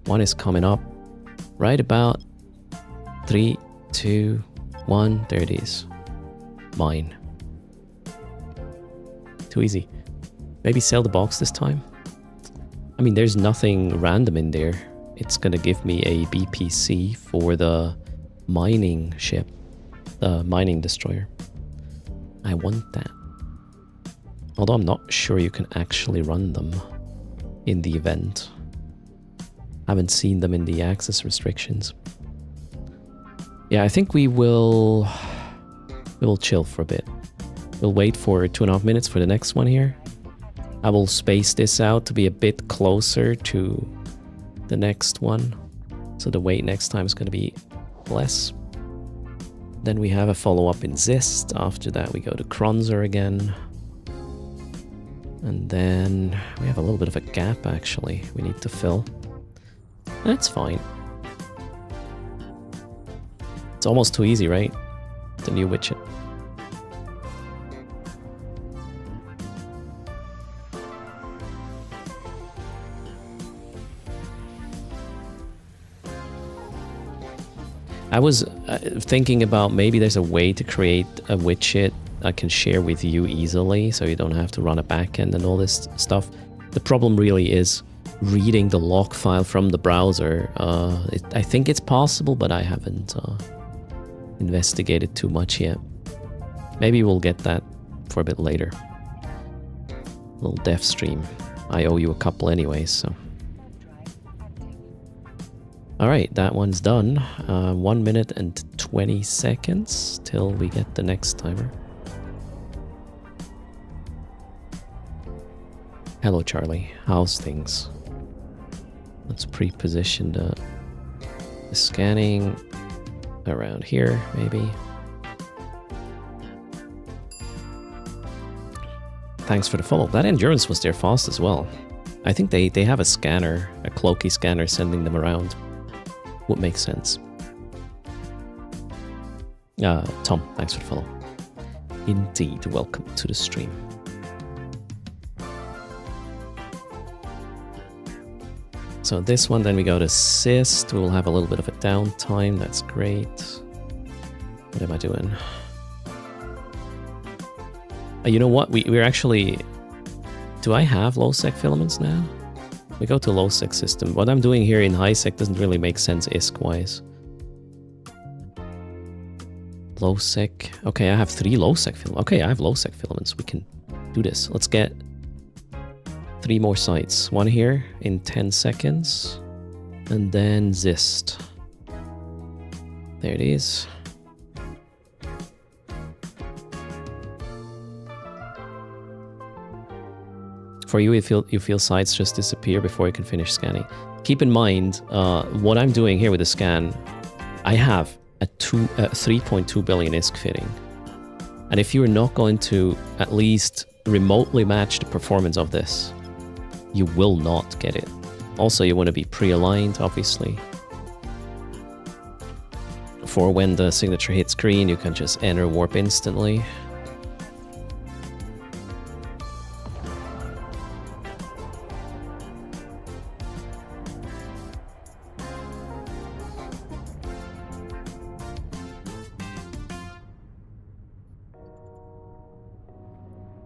one is coming up right about 3, 2, 1. There it is. Mine. Too easy. Maybe sell the box this time. I mean, there's nothing random in there. It's gonna give me a BPC for the mining ship, the mining destroyer. I want that. Although I'm not sure you can actually run them in the event. Haven't seen them in the access restrictions. Yeah, I think we will chill for a bit. We'll wait for 2.5 minutes for the next one here. I will space this out to be a bit closer to the next one. So the wait next time is going to be less. Then we have a follow-up in Zist. After that we go to Kronzer again. And then we have a little bit of a gap actually we need to fill. That's fine. It's almost too easy, right? The new widget. I was thinking about maybe there's a way to create a widget I can share with you easily so you don't have to run a backend and all this stuff. The problem really is reading the log file from the browser. I think it's possible, but I haven't investigated too much yet. Maybe we'll get that for a bit later. Little dev stream. I owe you a couple anyways, so. Alright, that one's done. 1 minute and 20 seconds till we get the next timer. Hello Charlie, how's things? Let's pre-position the scanning around here, maybe. Thanks for the follow. That endurance was there fast as well. I think they have a scanner, a cloaky scanner sending them around. Would make sense. Tom, thanks for the follow. Indeed, welcome to the stream. So this one, then we go to Syst. We'll have a little bit of a downtime. That's great. What am I doing? You know what? We're actually... Do I have low-sec filaments now? We go to low-sec system. What I'm doing here in high-sec doesn't really make sense ISK-wise. Low-sec. Okay, I have 3 low-sec filaments. Okay, I have low-sec filaments. We can do this. Let's get 3 more sites. One here in 10 seconds. And then Zist. There it is. For you, you feel sites just disappear before you can finish scanning. Keep in mind, what I'm doing here with the scan, I have a 3.2 billion ISK fitting. And if you're not going to at least remotely match the performance of this, you will not get it. Also, you want to be pre-aligned, obviously. For when the signature hits green, you can just enter warp instantly.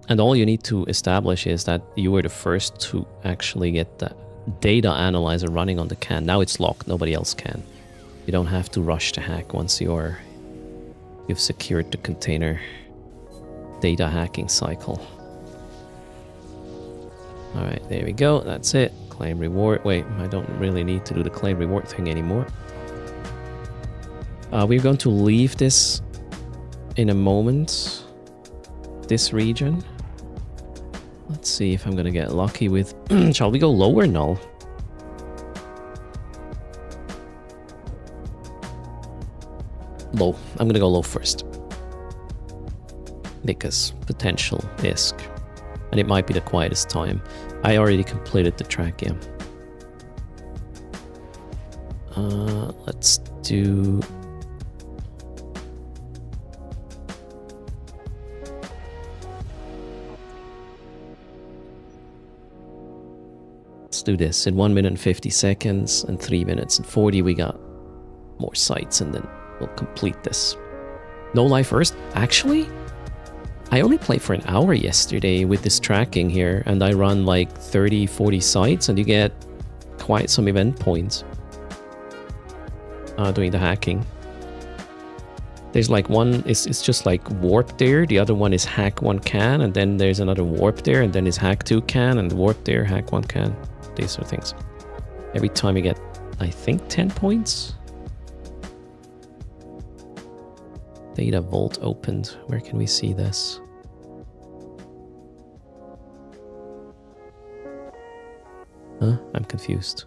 And all you need to establish is that you were the first to actually get the data analyzer running on the CAN. Now it's locked, nobody else can. You don't have to rush to hack once you've secured the container data hacking cycle. Alright, there we go, that's it. Claim reward. Wait, I don't really need to do the claim reward thing anymore. We're going to leave this in a moment. This region. Let's see if I'm gonna get lucky with... Shall we go low or null? Low. I'm gonna go low first. Because potential ISK. And it might be the quietest time. I already completed the track, yeah. Let's do... Let's do this. In 1 minute and 50 seconds and 3 minutes and 40 we got more sites and then we'll complete this. No life first? Actually, I only played for an hour yesterday with this tracking here and I run like 30-40 sites and you get quite some event points doing the hacking. There's like one, it's just like warp there, the other one is hack 1 can, and then there's another warp there, and then is hack 2 can, and warp there, hack 1 can. These sort of things. Every time you get, I think, 10 points. Data vault opened. Where can we see this? Huh? I'm confused.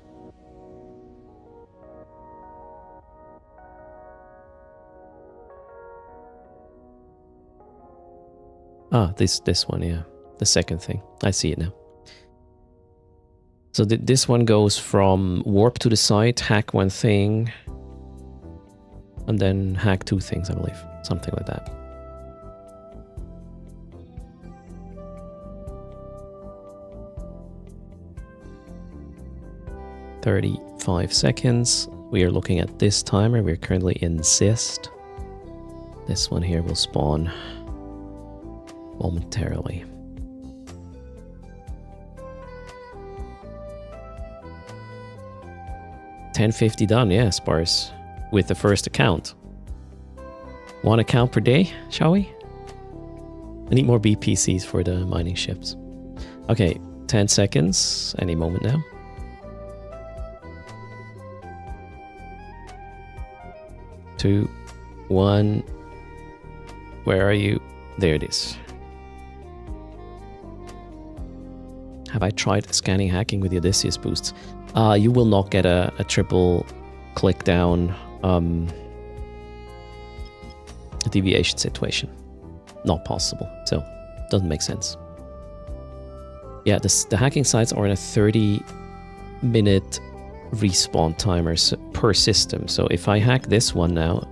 Ah, this one, yeah. The second thing. I see it now. So this one goes from warp to the site, hack 1 thing, and then hack 2 things, I believe. Something like that. "35 seconds. We are looking at this timer. We're currently in Zist. This one here will spawn momentarily. $10.50 done, yeah, sparse. With the first account. 1 account per day, shall we? I need more BPCs for the mining ships. Okay, 10 seconds, any moment now. Two, 1. Where are you? There it is. Have I tried scanning hacking with the Odysseus boosts? You will not get a triple click down deviation situation. Not possible. So, doesn't make sense. Yeah, the hacking sites are on a 30-minute respawn timer per system. So if I hack this one now,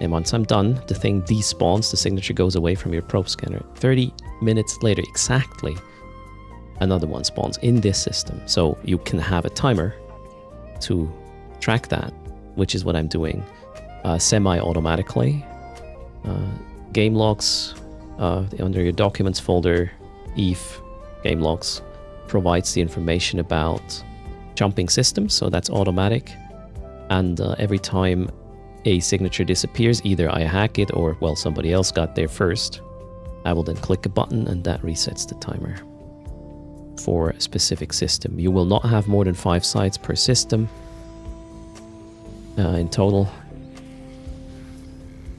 and once I'm done, the thing despawns, the signature goes away from your probe scanner. 30 minutes later, exactly, another one spawns in this system. So you can have a timer to track that, which is what I'm doing semi-automatically. Game logs, under your documents folder, EVE game logs provides the information about jumping systems, so that's automatic. And every time a signature disappears, either I hack it or, well, somebody else got there first, I will then click a button and that resets the timer for a specific system. You will not have more than 5 sites per system in total.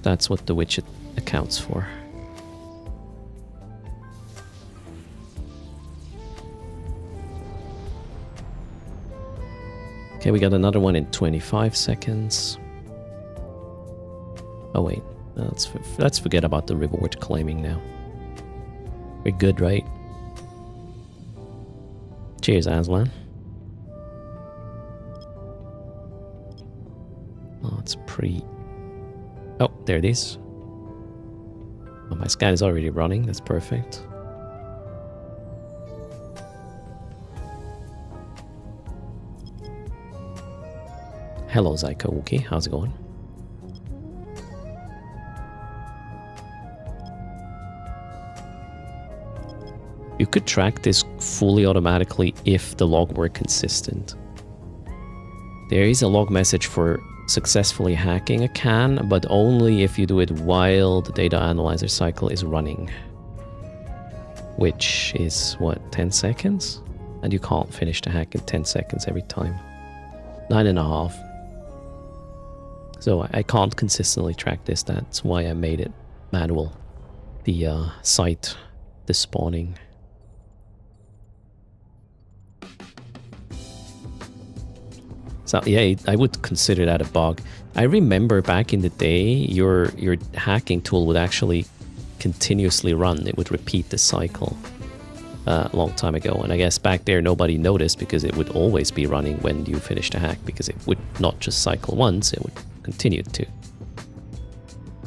That's what the widget accounts for. Okay, we got another one in 25 seconds. Oh wait, let's forget about the reward claiming now. We're good, right? Cheers, Aslan. Oh, it's pre... Oh, there it is. Oh, my scan is already running, that's perfect. Hello, Zyko-Wookie, how's it going? could track this fully automatically if the log were consistent. There is a log message for successfully hacking a can, but only if you do it while the data analyzer cycle is running. Which is, what, 10 seconds? And you can't finish the hack in 10 seconds every time. 9.5. So I can't consistently track this, that's why I made it manual. The site, the spawning. So yeah, I would consider that a bug. I remember back in the day, your hacking tool would actually continuously run. It would repeat the cycle a long time ago. And I guess back there nobody noticed because it would always be running when you finished a hack, because it would not just cycle once, it would continue to.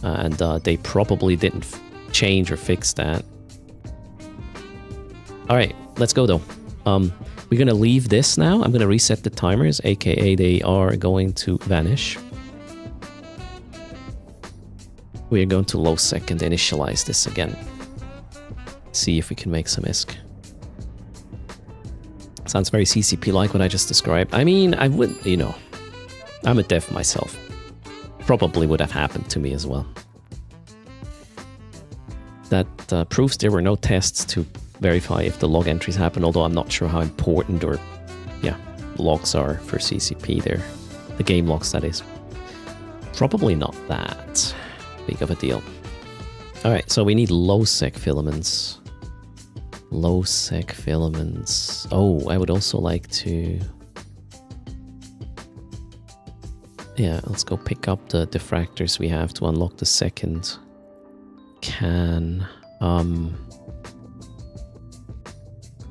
And they probably didn't change or fix that. Alright, let's go though. We're gonna leave this now. I'm gonna reset the timers, aka they are going to vanish. We are going to low sec and initialize this again. See if we can make some ISK. Sounds very CCP-like what I just described. I mean, I would, you know, I'm a dev myself. Probably would have happened to me as well. That proves there were no tests to verify if the log entries happen, although I'm not sure how important or, yeah, logs are for CCP there. The game logs, that is. Probably not that big of a deal. Alright, so we need low sec filaments. Low sec filaments. Oh, I would also like to... Yeah, let's go pick up the diffractors we have to unlock the second can.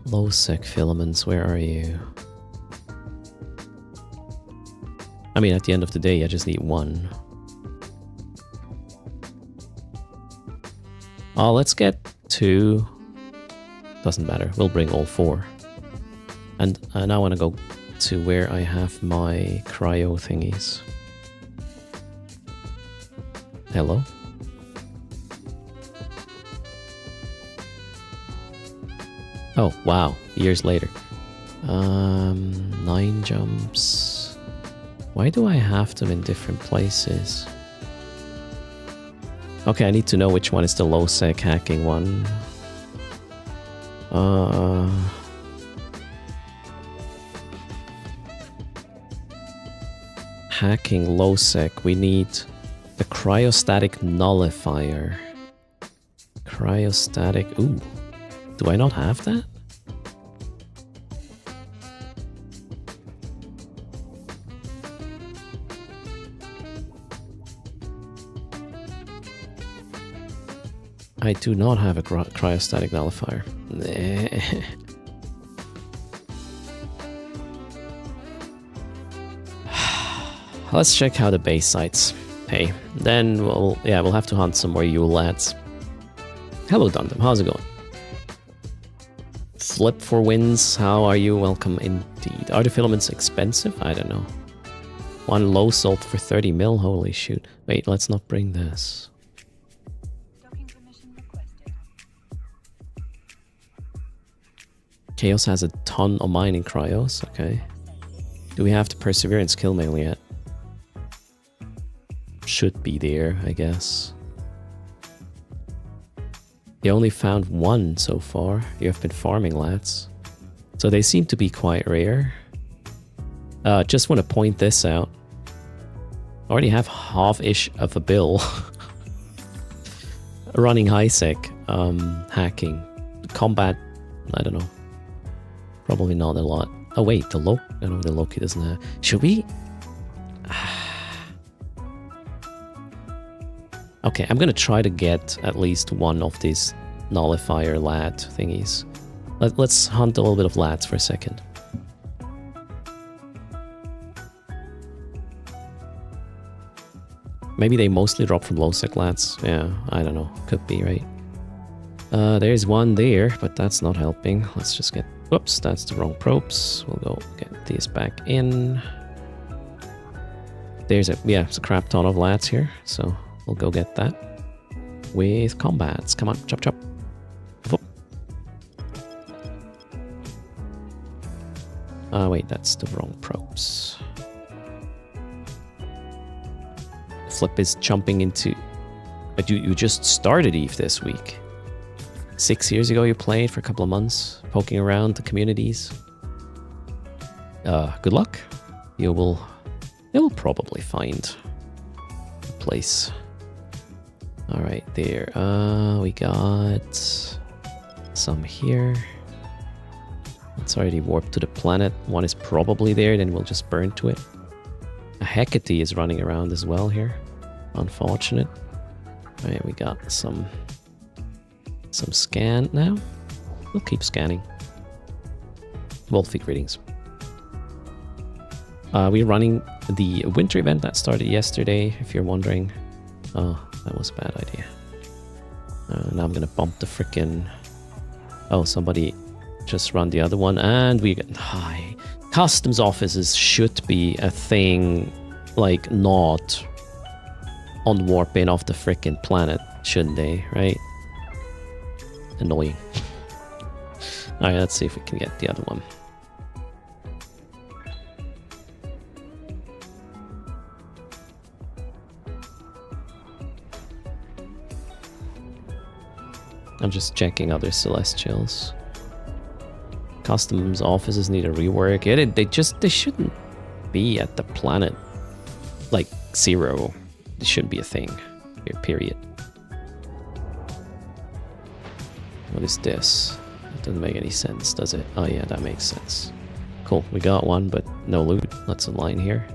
Low sec filaments, where are you? I mean, at the end of the day, I just need one. Oh, let's get two. Doesn't matter, we'll bring all four. And I now want to go to where I have my cryo thingies. Hello? Oh, wow. Years later. 9 jumps. Why do I have them in different places? Okay, I need to know which one is the low sec hacking one. Hacking low sec. We need the cryostatic nullifier. Cryostatic. Ooh. Do I not have that? I do not have a cryostatic nullifier. Let's check how the base sites pay. Then we'll have to hunt some more Yule lads. Hello Dundam, how's it going? Flip for wins, how are you? Welcome indeed. Are the filaments expensive? I don't know. One low salt for 30 mil, holy shoot. Wait, let's not bring this. Chaos has a ton of mining cryos, okay. Do we have the Perseverance kill mail yet? Should be there, I guess. You only found one so far. You have been farming, lads. So they seem to be quite rare. Just want to point this out. I already have half-ish of a bill. Running high sec, hacking. Combat, I don't know. Probably not a lot. Oh wait, the Loki. I know the Loki doesn't have. Should we? Okay, I'm gonna try to get at least one of these nullifier lad thingies. Let's hunt a little bit of lads for a second. Maybe they mostly drop from low sec lads. Yeah, I don't know. Could be, right? There's one there, but that's not helping. Let's just get... Whoops, that's the wrong probes. We'll go get these back in. There's it's a crap ton of lads here, so we'll go get that. With combats. Come on, chop chop. Whoop. Wait, that's the wrong probes. Flip is jumping into... But you just started EVE this week. 6 years ago you played for a couple of months, poking around the communities. Good luck. You'll probably find a place. Alright, there. We got some here. It's already warped to the planet. One is probably there, then we'll just burn to it. A Hecate is running around as well here. Unfortunate. Alright, we got some scan now. We'll keep scanning. Wolfie, greetings. We're running the winter event that started yesterday, if you're wondering. Oh, that was a bad idea. Now I'm gonna bump the frickin'... Oh, somebody just run the other one, and we get... Hi. Customs offices should be a thing, like, not on warping off the frickin' planet, shouldn't they, right? Annoying. Alright, let's see if we can get the other one. I'm just checking other Celestials. Customs offices need a rework. Yeah, they shouldn't be at the planet like 0. This shouldn't be a thing. Here, period. What is this? That doesn't make any sense, does it? Oh yeah, that makes sense. Cool, we got one, but no loot. Let's align here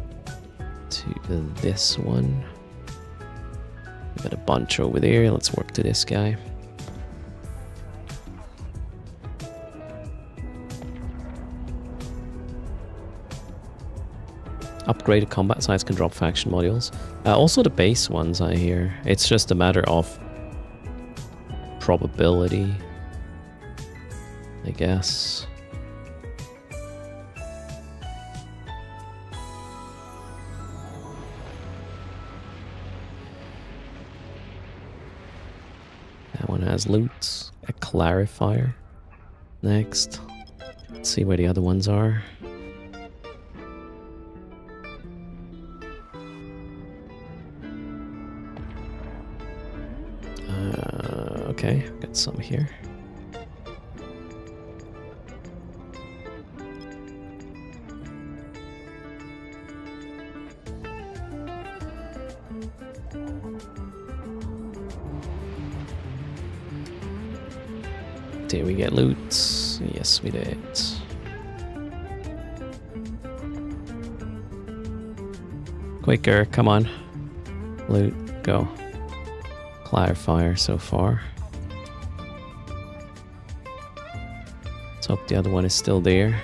to this one. We got a bunch over there. Let's work to this guy. Upgraded combat sites can drop faction modules. Also the base ones, I hear. It's just a matter of probability, I guess. That one has loot. A clarifier. Next. Let's see where the other ones are. Okay, got some here. Did we get loot? Yes, we did. Quicker, come on. Loot, go. Clarifier so far. Let's hope the other one is still there.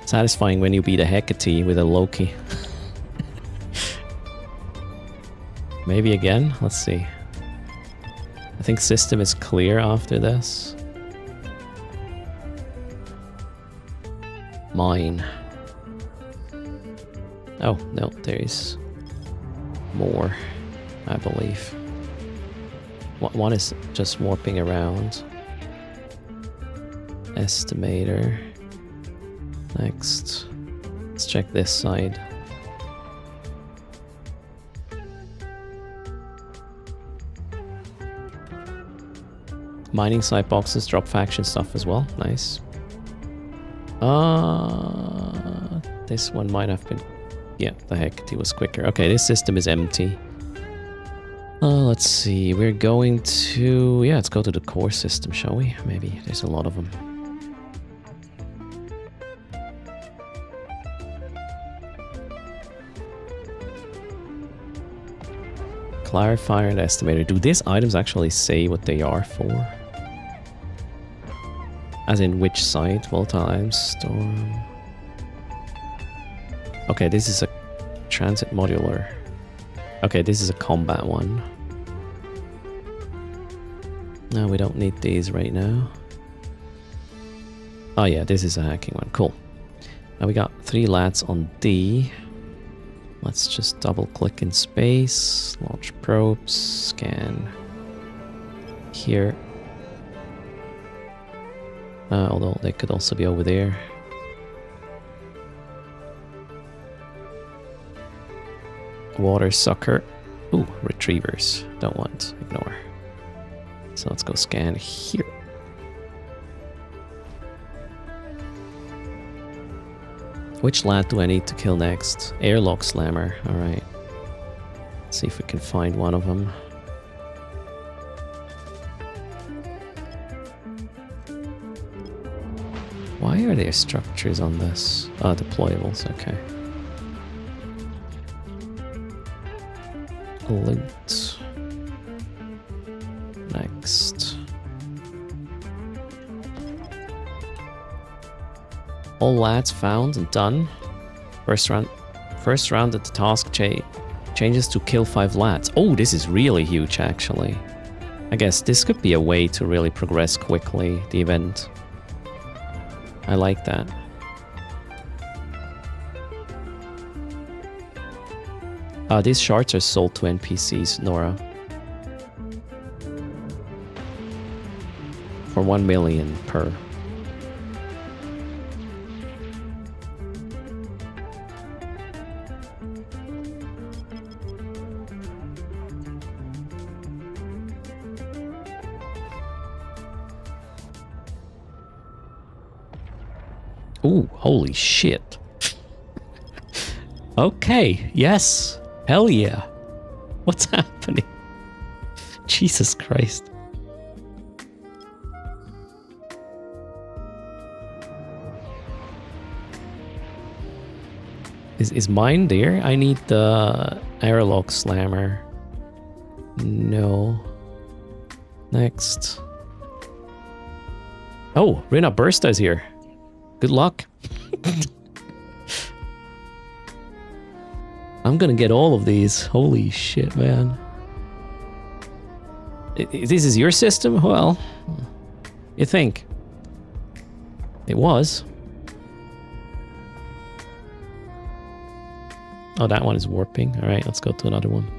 Satisfying when you beat a Hecate with a Loki. Maybe again? Let's see. I think system is clear after this. Mine. Oh, no, there's more, I believe. One is just warping around. Estimator. Next. Let's check this side. Mining site boxes drop faction stuff as well. Nice. This one might have been... Yeah, the heck, it was quicker. Okay, this system is empty. Let's see. We're going to... Yeah, let's go to the core system, shall we? Maybe. There's a lot of them. Clarifier and estimator. Do these items actually say what they are for? As in which site? Volatile items, storm. Okay, this is a transit modular. Okay, this is a combat one. No, we don't need these right now. Oh yeah, this is a hacking one. Cool. Now we got 3 lats on D. Let's just double click in space, launch probes, scan here. Although they could also be over there. Water sucker. Ooh, retrievers. Don't want. Ignore. So let's go scan here. Which lad do I need to kill next? Airlock slammer. Alright. See if we can find one of them. Why are there structures on this? Oh, deployables, okay. Loot. Next. All lads found and done. First round at the task changes to kill 5 lads. Oh, this is really huge actually. I guess this could be a way to really progress quickly, the event. I like that. These shards are sold to NPCs, Nora. For 1 million per. Ooh, holy shit. Okay, yes. Hell yeah. What's happening? Jesus Christ. Is mine there? I need the airlock slammer. No. Next. Oh, Rina Bursta is here. Good luck. I'm gonna get all of these. Holy shit, man. This is your system? Well, you think. It was. Oh, that one is warping. Alright, let's go to another one.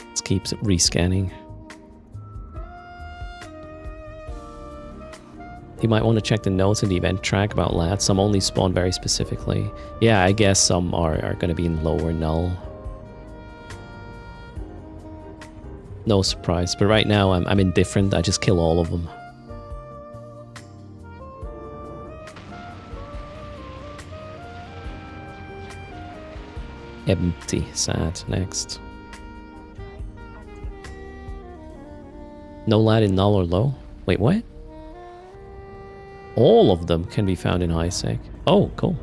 Let's keep rescanning. You might want to check the notes in the event track about lads. Some only spawn very specifically. Yeah, I guess some are going to be in lower null. No surprise. But right now I'm indifferent. I just kill all of them. Empty. Sad. Next. No lad in null or low? Wait, what? All of them can be found in high sec. Oh, cool.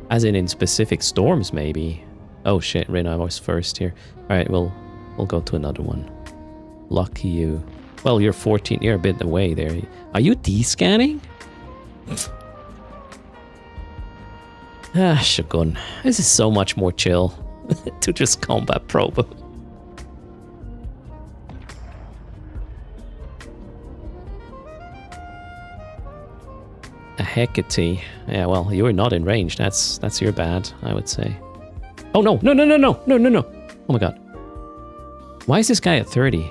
As in specific storms, maybe. Oh shit, Rina was first here. Alright, we'll go to another one. Lucky you. Well, you're 14, you're a bit away there. Are you D-scanning? Ah, Shogun. This is so much more chill to just combat probe. A Hecate. Yeah, well, you're not in range. That's your bad, I would say. Oh no, no, no, no, no, no, no, no. Oh my god. Why is this guy at 30?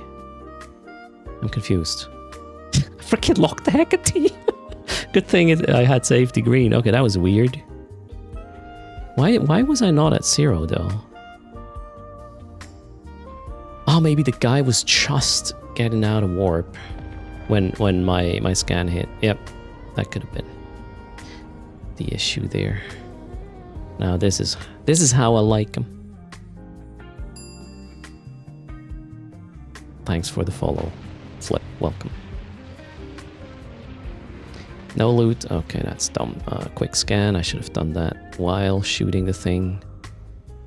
I'm confused. I freaking locked the Hecate. Good thing I had safety green. Okay, that was weird. Why was I not at 0 though? Oh, maybe the guy was just getting out of warp when my scan hit. Yep, that could have been the issue there. Now this is how I like him. Thanks for the follow. Flip, welcome. No loot. Okay, that's dumb. Quick scan. I should have done that while shooting the thing.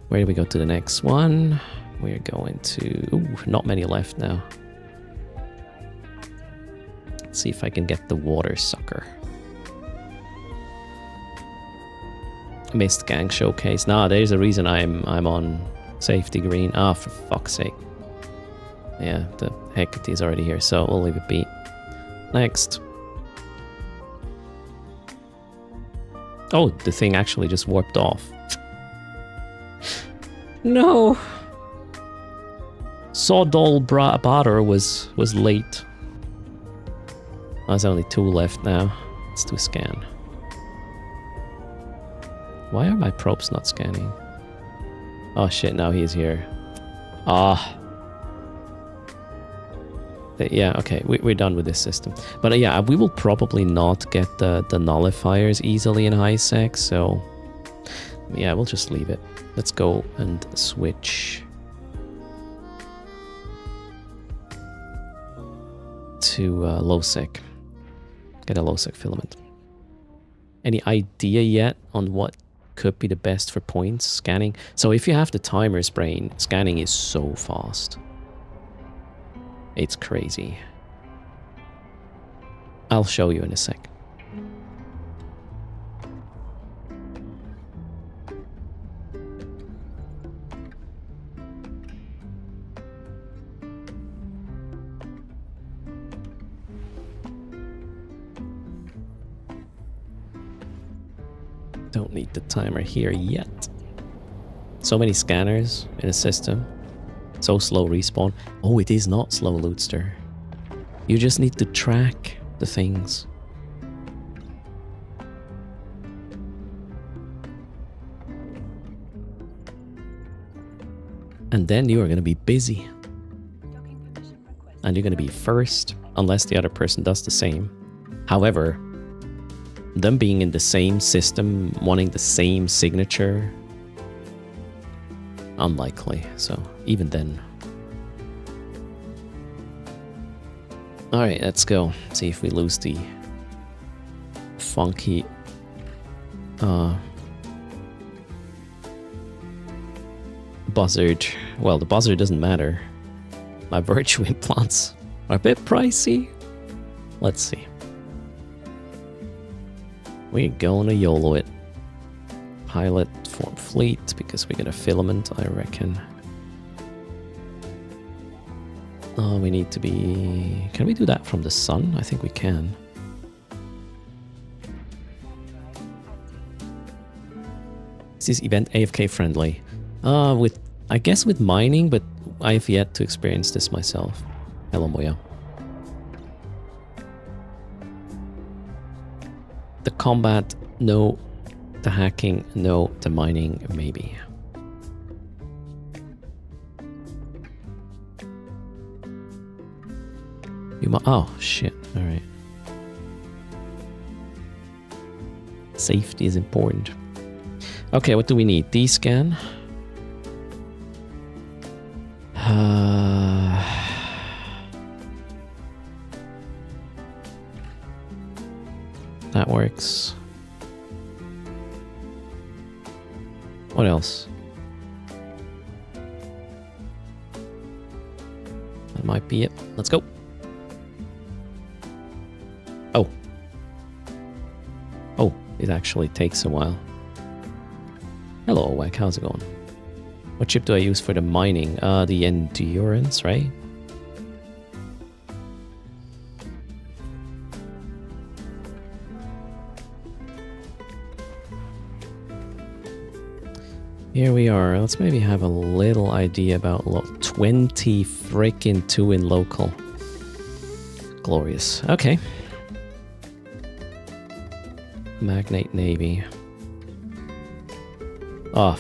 Where do we go to the next one? We're going to... Ooh, not many left now. Let's see if I can get the water sucker. Missed gang showcase. Nah, there's a reason I'm on safety green. Ah, for fuck's sake. Yeah, the Hecate is already here, so we'll leave it be. Next. Oh, the thing actually just warped off. No. Sawdoll Batter was late. There's only 2 left now. Let's do a scan. Why are my probes not scanning? Oh shit, now he's here. Ah. Yeah, okay, we're done with this system. But yeah, we will probably not get the nullifiers easily in high sec, so yeah, we'll just leave it. Let's go and switch to low sec. Get a low sec filament. Any idea yet on what could be the best for points scanning? So if you have the timer's brain, scanning is so fast. It's crazy. I'll show you in a sec. Don't need the timer here yet. So many scanners in a system. So slow respawn. Oh, it is not slow, Lootster. You just need to track the things. And then you are going to be busy. And you're going to be first, unless the other person does the same. However, them being in the same system, wanting the same signature, unlikely. So even then. Alright, let's go. See if we lose the funky buzzard. Well, the buzzard doesn't matter. My virtue implants are a bit pricey. Let's see. We're gonna YOLO it. Pilot form fleet because we're gonna filament, I reckon. Oh, we need to be... Can we do that from the sun? I think we can. Is this event AFK friendly? I guess with mining, but I've yet to experience this myself. Hello, Moya. The combat, no. The hacking, no. The mining, maybe. Oh, shit. Alright. Safety is important. Okay, what do we need? D-scan. That works. What else? That might be it. Let's go. Oh. Oh, it actually takes a while. Hello, Wack. How's it going? What chip do I use for the mining? The endurance, right? Here we are. Let's maybe have a little idea about 20 freaking 2 in local. Glorious. Okay. Magnate Navy. Oh,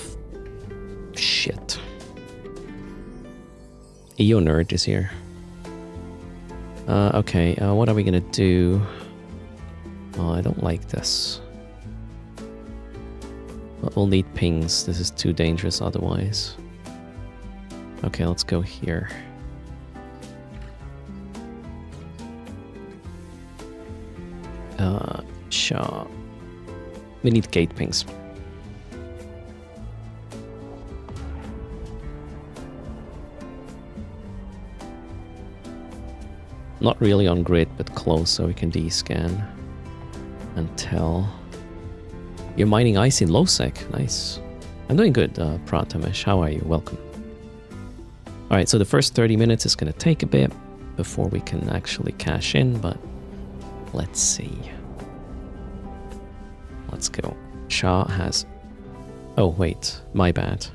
shit. EO Nerd is here. Okay, what are we gonna do? Oh, I don't like this. But we'll need pings. This is too dangerous otherwise. Okay, let's go here. Sure. We need gate pings. Not really on grid, but close, so we can D-scan and tell. You're mining ice in low sec. Nice. I'm doing good, Pratamesh. How are you? Welcome. Alright, so the first 30 minutes is going to take a bit before we can actually cash in, but let's see. Let's go. Shah has... Oh, wait. My bad.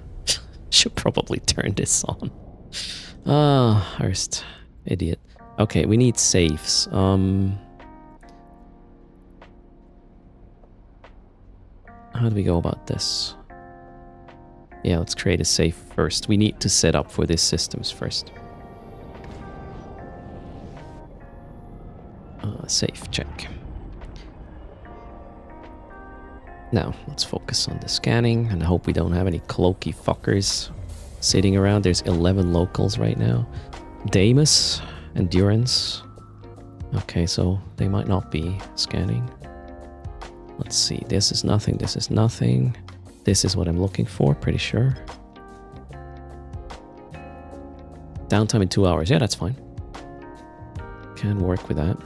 Should probably turn this on. Erst. Idiot. Okay, we need safes. How do we go about this? Yeah, let's create a safe first. We need to set up for these systems first. Safe, check. Now, let's focus on the scanning and hope we don't have any cloaky fuckers sitting around. There's 11 locals right now. Damus, Endurance. Okay, so they might not be scanning. Let's see, this is nothing, this is nothing. This is what I'm looking for, pretty sure. Downtime in 2 hours, yeah, that's fine. Can work with that.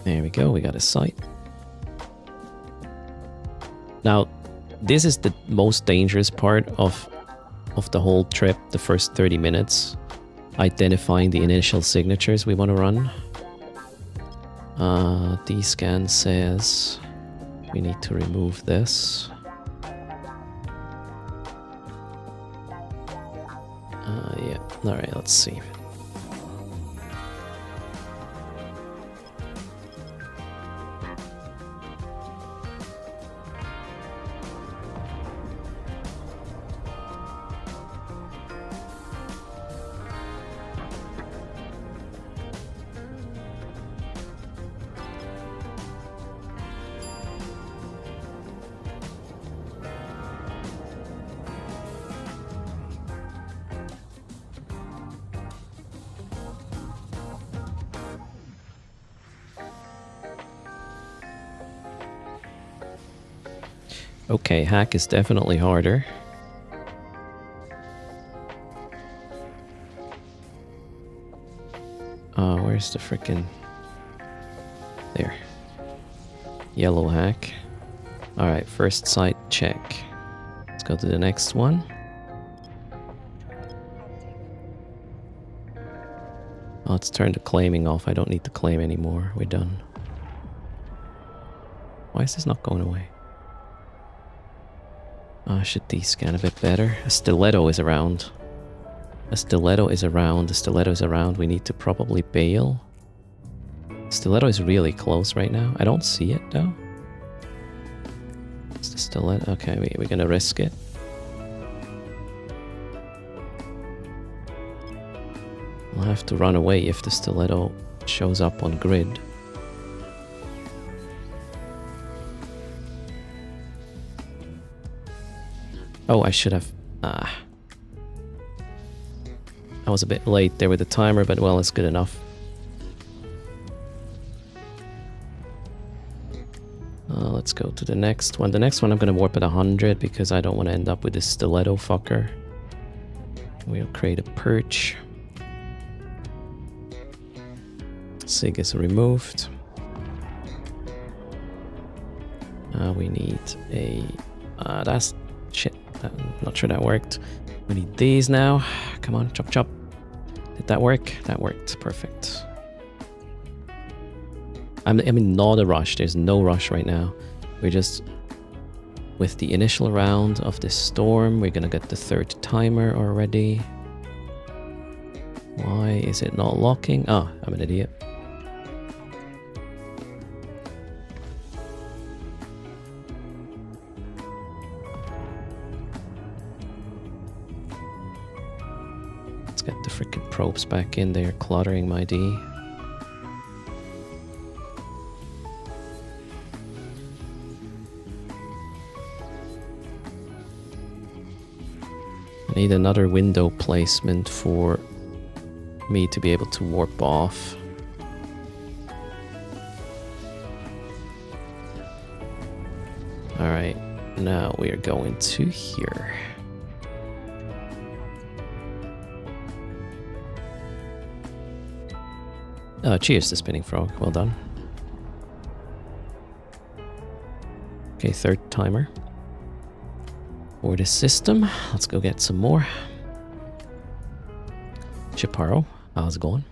There we go, we got a site. Now, this is the most dangerous part of the whole trip, the first 30 minutes. Identifying the initial signatures we want to run. D-scan says we need to remove this. Yeah, alright, let's see. Okay, hack is definitely harder. Where's the frickin'... There. Yellow hack. Alright, first site check. Let's go to the next one. Oh, let's turn the claiming off. I don't need to claim anymore. We're done. Why is this not going away? I should de-scan a bit better. A stiletto is around. A stiletto is around. A stiletto is around. We need to probably bail. Stiletto is really close right now. I don't see it though. It's the stiletto. Okay, we're gonna risk it. I'll have to run away if the stiletto shows up on grid. Oh, I should have... I was a bit late there with the timer, but well, it's good enough. Let's go to the next one. The next one I'm going to warp at 100 because I don't want to end up with this stiletto fucker. We'll create a perch. Sig is removed. We need a... that's... shit. I'm not sure that worked. We need these now. Come on, chop chop. Did that work? That worked. Perfect. I'm in not a rush. There's no rush right now. We're just... with the initial round of this storm, we're gonna get the third timer already. Why is it not locking? Ah, I'm an idiot. Let's get the freaking probes back in there, cluttering my D. I need another window placement for me to be able to warp off. Alright, now we are going to here. Cheers to Spinning Frog, well done. Okay, third timer. For this system, let's go get some more. Chaparro, how's it going?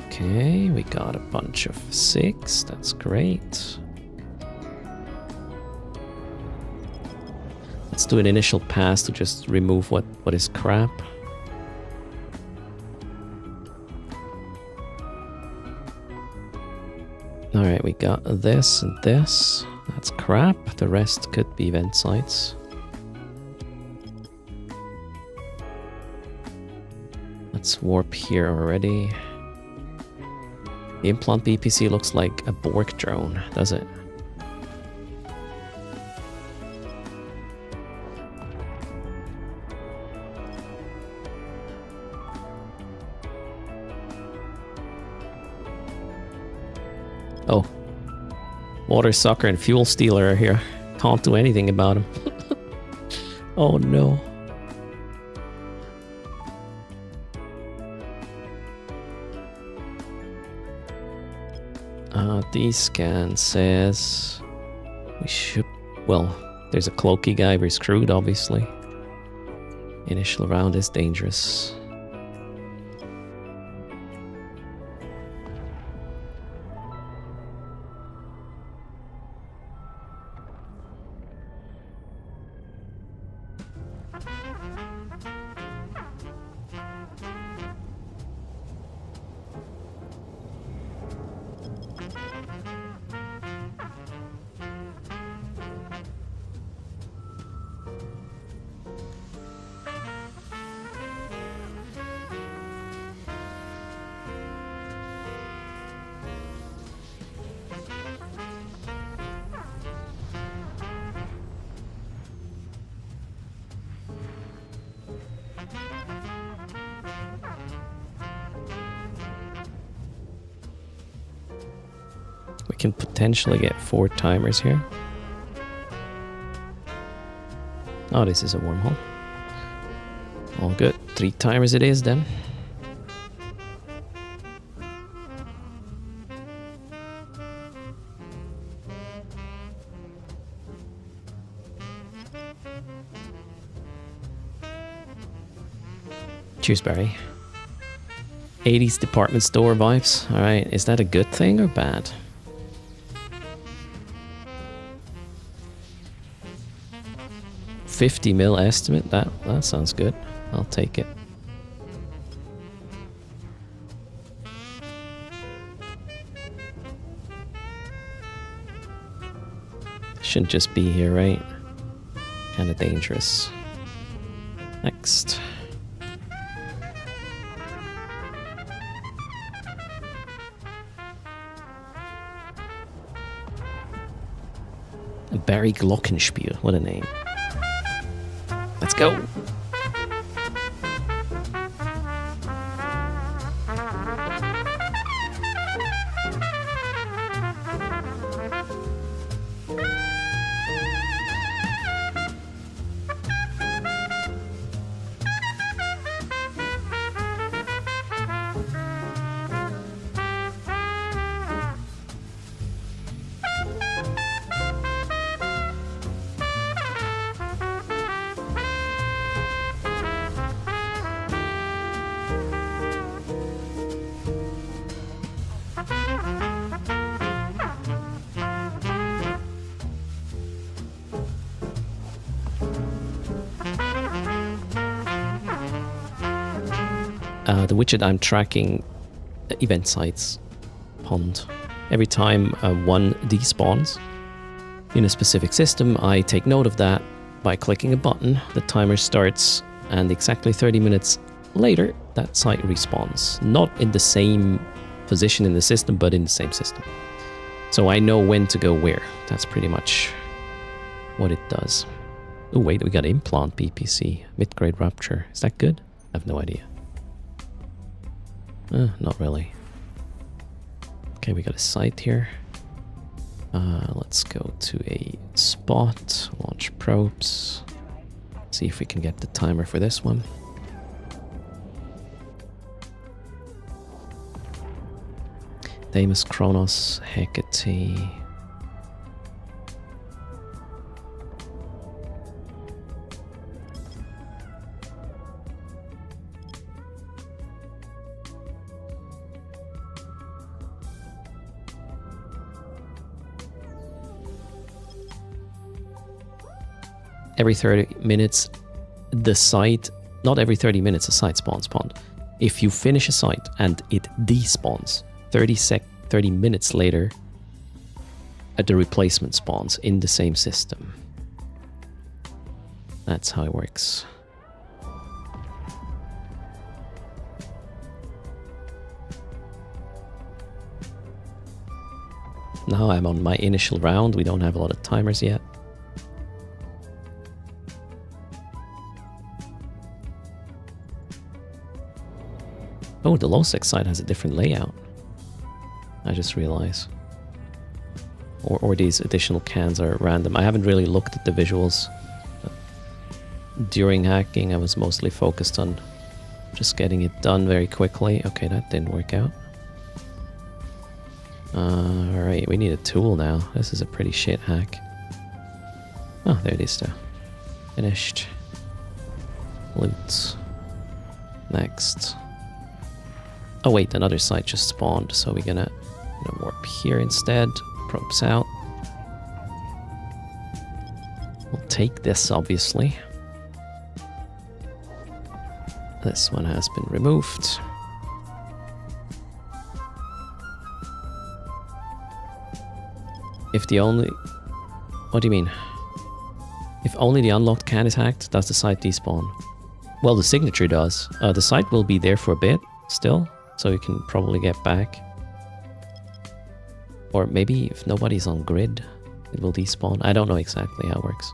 Okay, we got a bunch of 6, that's great. Let's do an initial pass to just remove what is crap. Alright, we got this and this. That's crap. The rest could be vent sites. Let's warp here already. The implant BPC looks like a Borg drone, does it? Oh. Water sucker and fuel stealer are here. Can't do anything about him. Oh no. D-scan says we should... Well, there's a cloaky guy. We're screwed, obviously. Initial round is dangerous. We can potentially get 4 timers here. Oh, this is a wormhole. All good. 3 timers it is then. Cheers, Barry. 80s department store vibes. Alright, is that a good thing or bad? $50 mil estimate? That sounds good. I'll take it. Shouldn't just be here, right? Kinda dangerous. Next. Barry Glockenspiel, what a name. Let's go. The widget I'm tracking event sites pond. Every time one despawns in a specific system, I take note of that by clicking a button. The timer starts, and exactly 30 minutes later, that site respawns. Not in the same position in the system, but in the same system. So I know when to go where. That's pretty much what it does. Oh wait, we got implant BPC, mid-grade rupture. Is that good? I have no idea. Not really. Okay, we got a site here. Let's go to a spot, launch probes. See if we can get the timer for this one. Deimos, Kronos, Hecate. Every 30 minutes, the site, not every 30 minutes a site spawns pond. If you finish a site and it despawns, 30 minutes later, the replacement spawns in the same system. That's how it works. Now I'm on my initial round. We don't have a lot of timers yet. Oh, the low sec side has a different layout. I just realized. Or these additional cans are random. I haven't really looked at the visuals. During hacking, I was mostly focused on just getting it done very quickly. Okay, that didn't work out. Alright, we need a tool now. This is a pretty shit hack. Oh, there it is though. Finished. Loot. Next. Oh wait, another site just spawned, so we're gonna warp here instead. Probes out. We'll take this, obviously. This one has been removed. If the only... What do you mean? If only the unlocked can is hacked, does the site despawn? Well, the signature does. The site will be there for a bit, still, so you can probably get back. Or maybe if nobody's on grid, it will despawn. I don't know exactly how it works.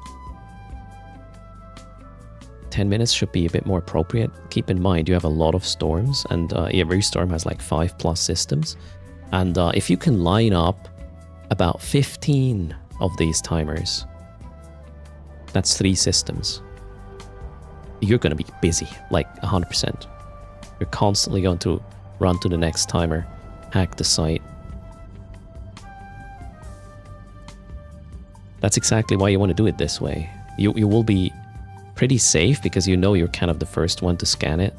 10 minutes should be a bit more appropriate. Keep in mind, you have a lot of storms, and every storm has like 5+ systems. And if you can line up about 15 of these timers, that's 3 systems. You're going to be busy, like 100%. You're constantly going to run to the next timer, hack the site. That's exactly why you want to do it this way. You will be pretty safe because you know you're kind of the first one to scan it.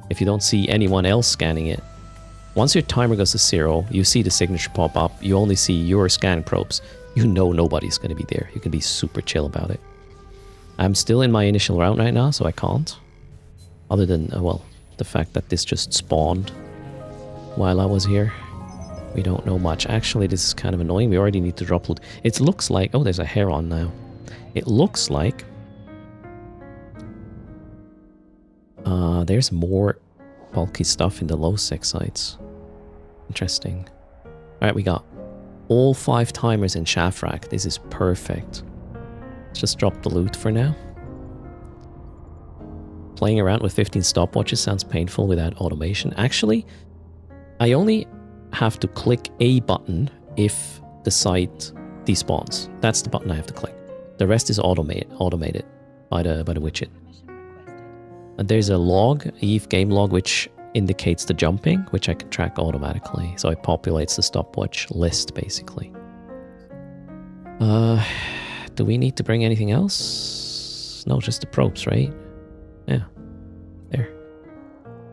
If you don't see anyone else scanning it, once your timer goes to 0, you see the signature pop up, you only see your scan probes. You know nobody's going to be there. You can be super chill about it. I'm still in my initial round right now, so I can't. Other than, well, the fact that this just spawned while I was here. We don't know much. Actually, this is kind of annoying. We already need to drop loot. It looks like... Oh, there's a heron now. It looks like... there's more bulky stuff in the low sec sites. Interesting. Alright, we got all 5 timers in Shafrak. This is perfect. Let's just drop the loot for now. Playing around with 15 stopwatches sounds painful without automation. Actually, I only have to click a button if the site despawns. That's the button I have to click. The rest is automated by the widget. And there's a log, Eve game log, which indicates the jumping, which I can track automatically. So it populates the stopwatch list, basically. Do we need to bring anything else? No, just the probes, right? Yeah. There.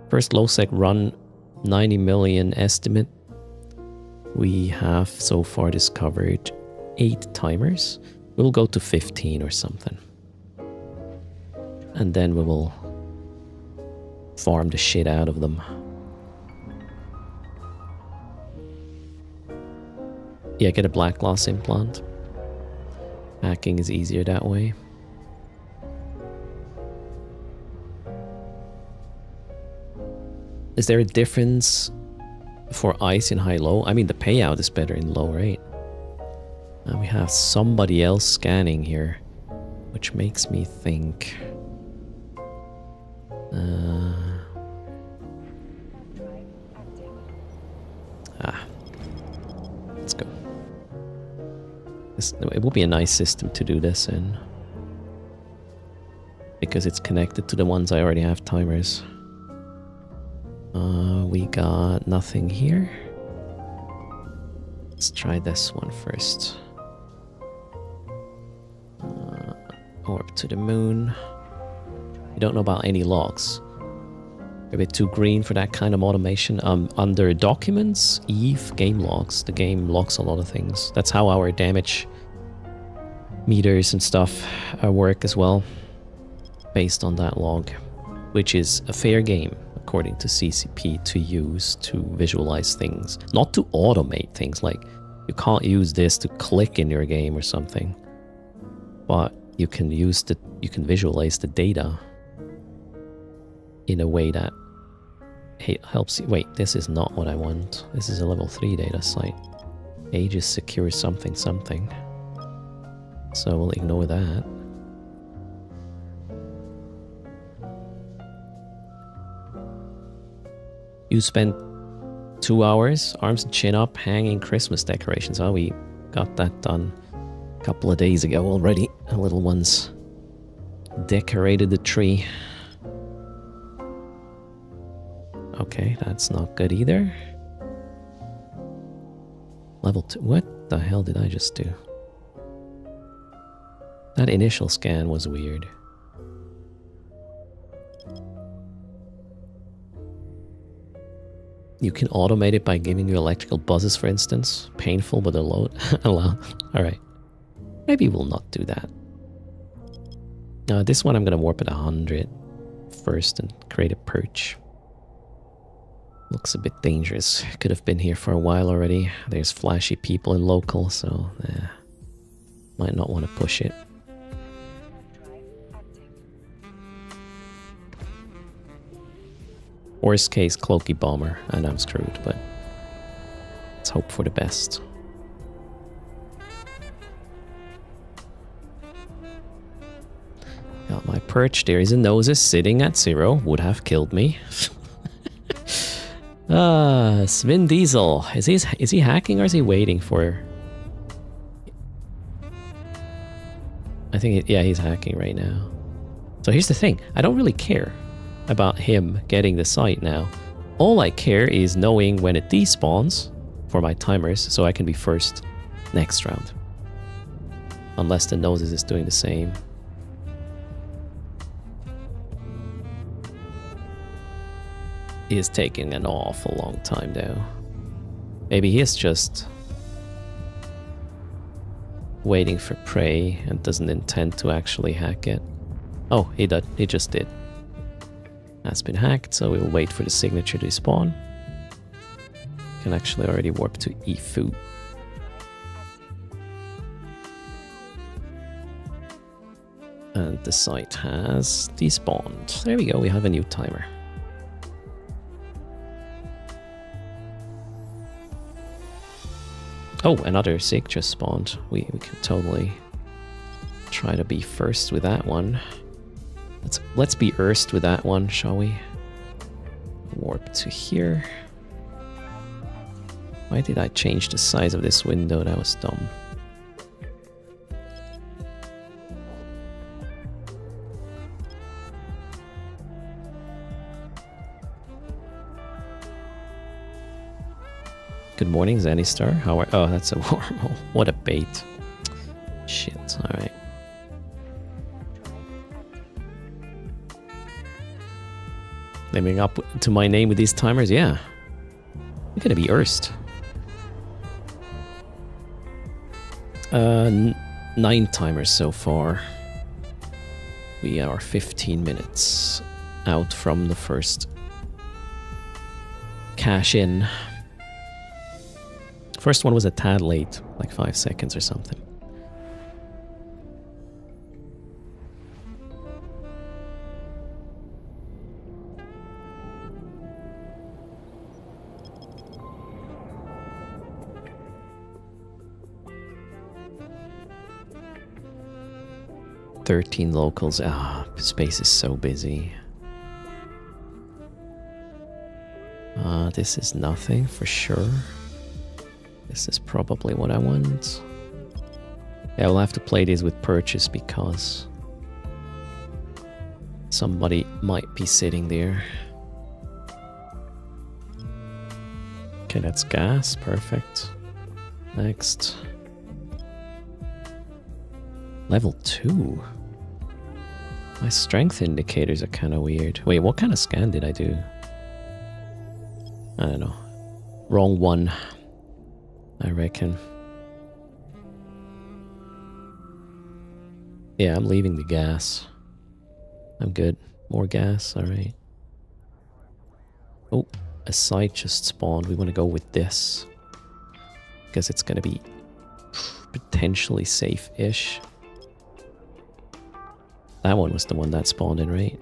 First low sec run, 90 million estimate. We have so far discovered 8 timers. We'll go to 15 or something. And then we will farm the shit out of them. Yeah, get a black glass implant. Hacking is easier that way. Is there a difference for ice in high-low? I mean, the payout is better in low, right? And we have somebody else scanning here, which makes me think... Let's go. It will be a nice system to do this in. Because it's connected to the ones I already have timers. We got nothing here. Let's try this one first. Orb to the moon. We don't know about any logs. A bit too green for that kind of automation. Under documents, Eve game logs. The game logs a lot of things. That's how our damage meters and stuff work as well. Based on that log. Which is a fair game, according to CCP, to use to visualize things. Not to automate things. Like, You can't use this to click in your game or something. But you can visualize the data in a way that helps you. Wait, this is not what I want. This is a level 3 data site. Aegis secures something. So we'll ignore that. You spent 2 hours, arms and chin up, hanging Christmas decorations. Oh, we got that done a couple of days ago already. The little ones decorated the tree. Okay, that's not good either. Level 2. What the hell did I just do? That initial scan was weird. You can automate it by giving you electrical buzzes, for instance. Painful, but allowed. Alright. Maybe we'll not do that. This one I'm going to warp at 100 first and create a perch. Looks a bit dangerous. Could have been here for a while already. There's flashy people in local, so might not want to push it. Worst case, Cloaky Bomber, and I'm screwed, but let's hope for the best. Got my perch. There is a Noses sitting at 0. Would have killed me. Svin Diesel. Is he hacking or is he waiting for... I think, yeah, he's hacking right now. So here's the thing. I don't really care about him getting the site now. All I care is knowing when it despawns for my timers so I can be first next round. Unless the Noses is doing the same. He is taking an awful long time though. Maybe he is just waiting for prey and doesn't intend to actually hack it. Oh, he did. He just did. That's been hacked, so we will wait for the signature to spawn. Can actually already warp to Ifu. And the site has despawned. There we go, we have a new timer. Oh, another SIG just spawned. We can totally try to be first with that one. Let's be erst with that one, shall we? Warp to here. Why did I change the size of this window? That was dumb. Good morning, Zenistar. How are... Oh, that's a wormhole. What a bait. Shit, alright. Living up to my name with these timers? Yeah. We're gonna be erst. 9 timers so far. We are 15 minutes out from the first cash in. First one was a tad late, like 5 seconds or something. "13 locals." Ah, space is so busy. This is nothing for sure. This is probably what I want. Yeah, we'll have to play this with purchase because somebody might be sitting there. Okay, that's gas. Perfect. Next. Level 2. My strength indicators are kind of weird. Wait, what kind of scan did I do? I don't know. Wrong one, I reckon. Yeah, I'm leaving the gas. I'm good. More gas, alright. Oh, a site just spawned. We want to go with this. because it's going to be potentially safe-ish. That one was the one that spawned in, right?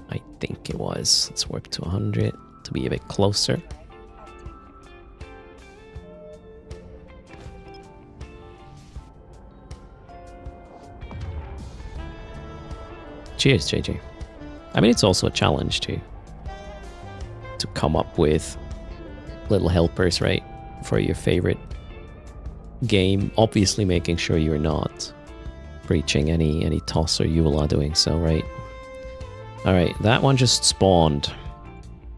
I think it was. Let's warp to 100 to be a bit closer. Cheers, JJ. I mean, it's also a challenge to come up with little helpers, right, for your favorite game. Obviously, making sure you're not breaching any toss or you are doing so, right? All right, that one just spawned,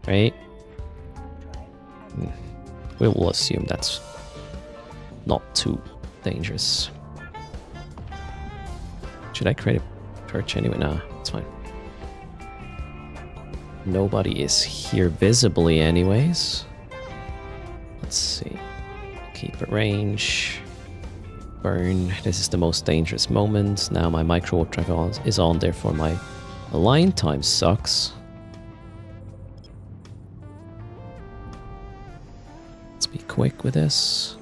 right? We'll assume that's not too dangerous. Should I create a perch anyway? Nah, it's fine. Nobody is here visibly anyways. Let's see. Keep it range. Burn. This is the most dangerous moment. Now my micro warp drive is on, therefore my align time sucks. Let's be quick with this.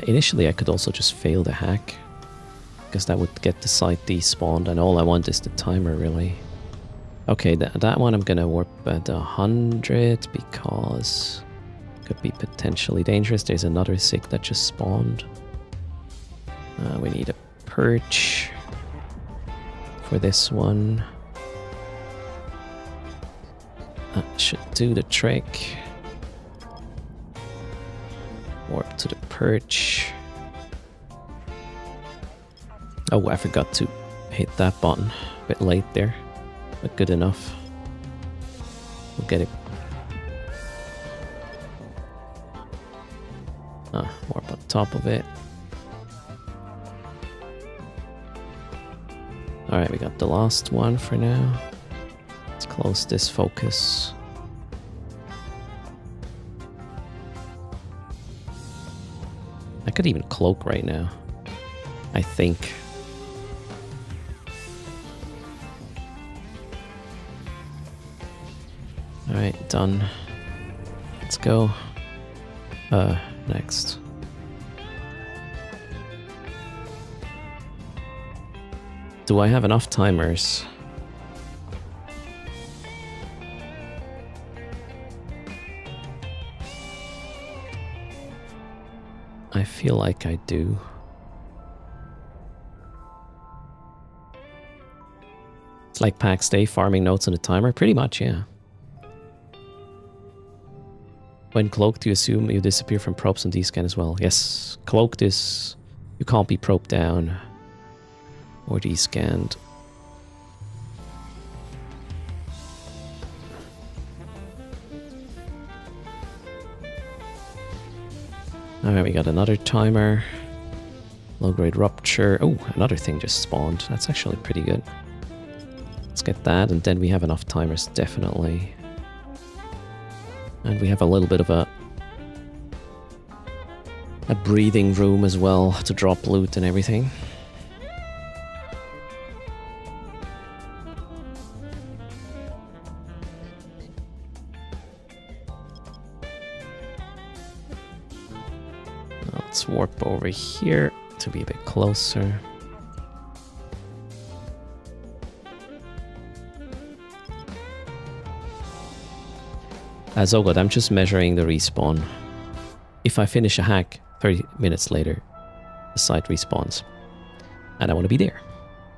Initially I could also just fail the hack, because that would get the site despawned, and all I want is the timer, really. Okay, that one I'm gonna warp at 100 because it could be potentially dangerous. There's another SIG that just spawned. We need a perch for this one. That should do the trick. Warp to the perch. Oh, I forgot to hit that button. A bit late there, but good enough. We'll get it. Warp on top of it. Alright, we got the last one for now. Let's close this focus. I could even cloak right now, I think. Alright, done. Let's go. Next. Do I have enough timers? I feel like I do. It's like pack stay farming notes on a timer? Pretty much, yeah. When cloaked, you assume you disappear from probes and descan as well. Yes, cloaked is... you can't be probed down or descanned. Alright, we got another timer. Low-grade rupture. Oh, another thing just spawned. That's actually pretty good. Let's get that, and then we have enough timers, definitely. And we have a little bit of a breathing room as well to drop loot and everything. Let's warp over here to be a bit closer. Oh god, I'm just measuring the respawn. If I finish a hack, 30 minutes later, the site respawns. And I want to be there.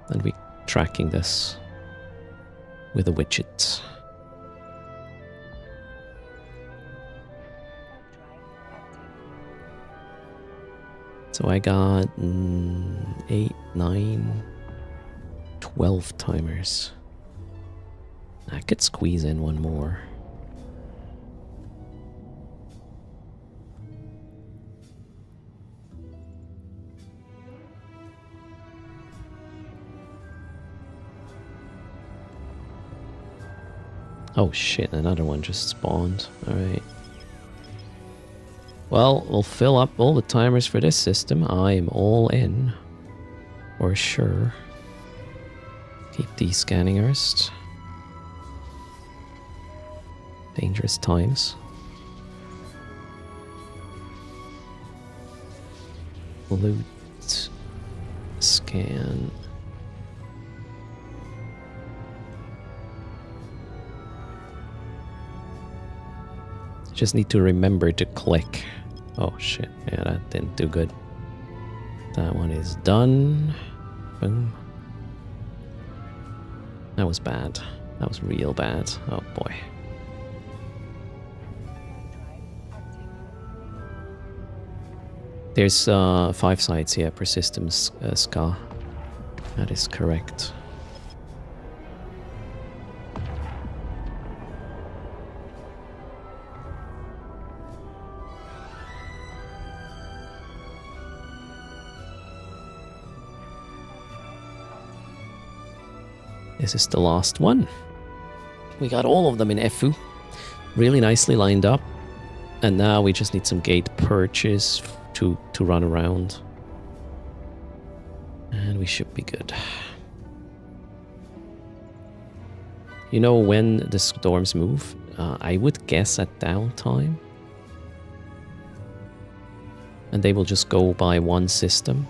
And we're tracking this with a widget. So I got 8, 9, 12 timers. I could squeeze in one more. Oh shit, another one just spawned. Alright. Well, we'll fill up all the timers for this system. I'm all in. For sure. Keep de-scanning erst. Dangerous times. Loot. Scan. Just need to remember to click. Oh shit, yeah, that didn't do good. That one is done. Boom. That was bad. That was real bad. Oh boy. There's 5 sites here per system, Ska. That is correct. This is the last one. We got all of them in Efu. Really nicely lined up. And now we just need some gate purchase to run around. And we should be good. You know when the storms move? I would guess at downtime. And they will just go by one system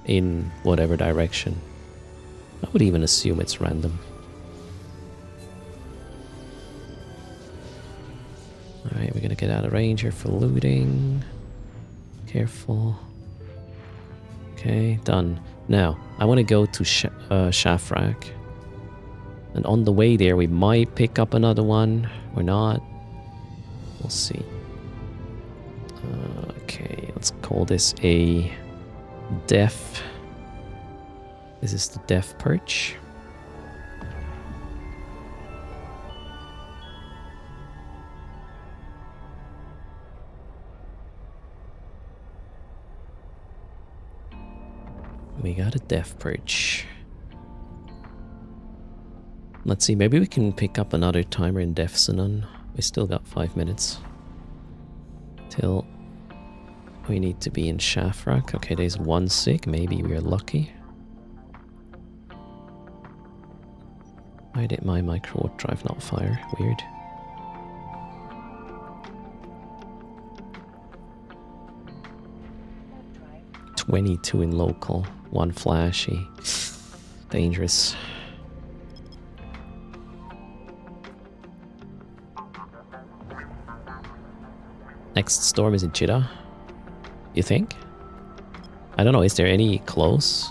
in whatever direction. I would even assume it's random. Alright, we're gonna get out of range here for looting. Careful. Okay, done. Now, I want to go to Shafrak. And on the way there, we might pick up another one or not. We'll see. Okay, let's call this a def. This is the def perch. We got a def perch. Let's see, maybe we can pick up another timer in Def Sanon. We still got 5 minutes till we need to be in Shafrak. Okay, there's 1 sig. Maybe we are lucky. Why did my micro warp drive not fire? Weird. $22 in local. 1 flashy. Dangerous. Next storm is in Jeddah. You think? I don't know, is there any close?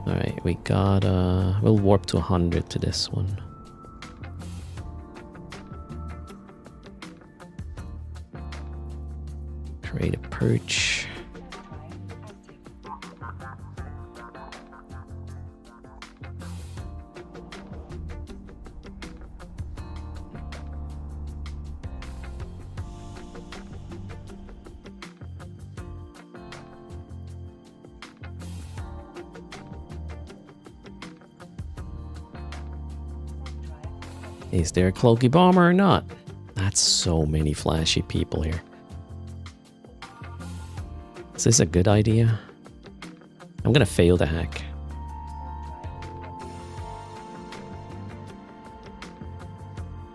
Alright, we got we'll warp to 100 to this one. Create a perch. Is there a cloaky bomber or not? That's so many flashy people here. Is this a good idea? I'm gonna fail the hack.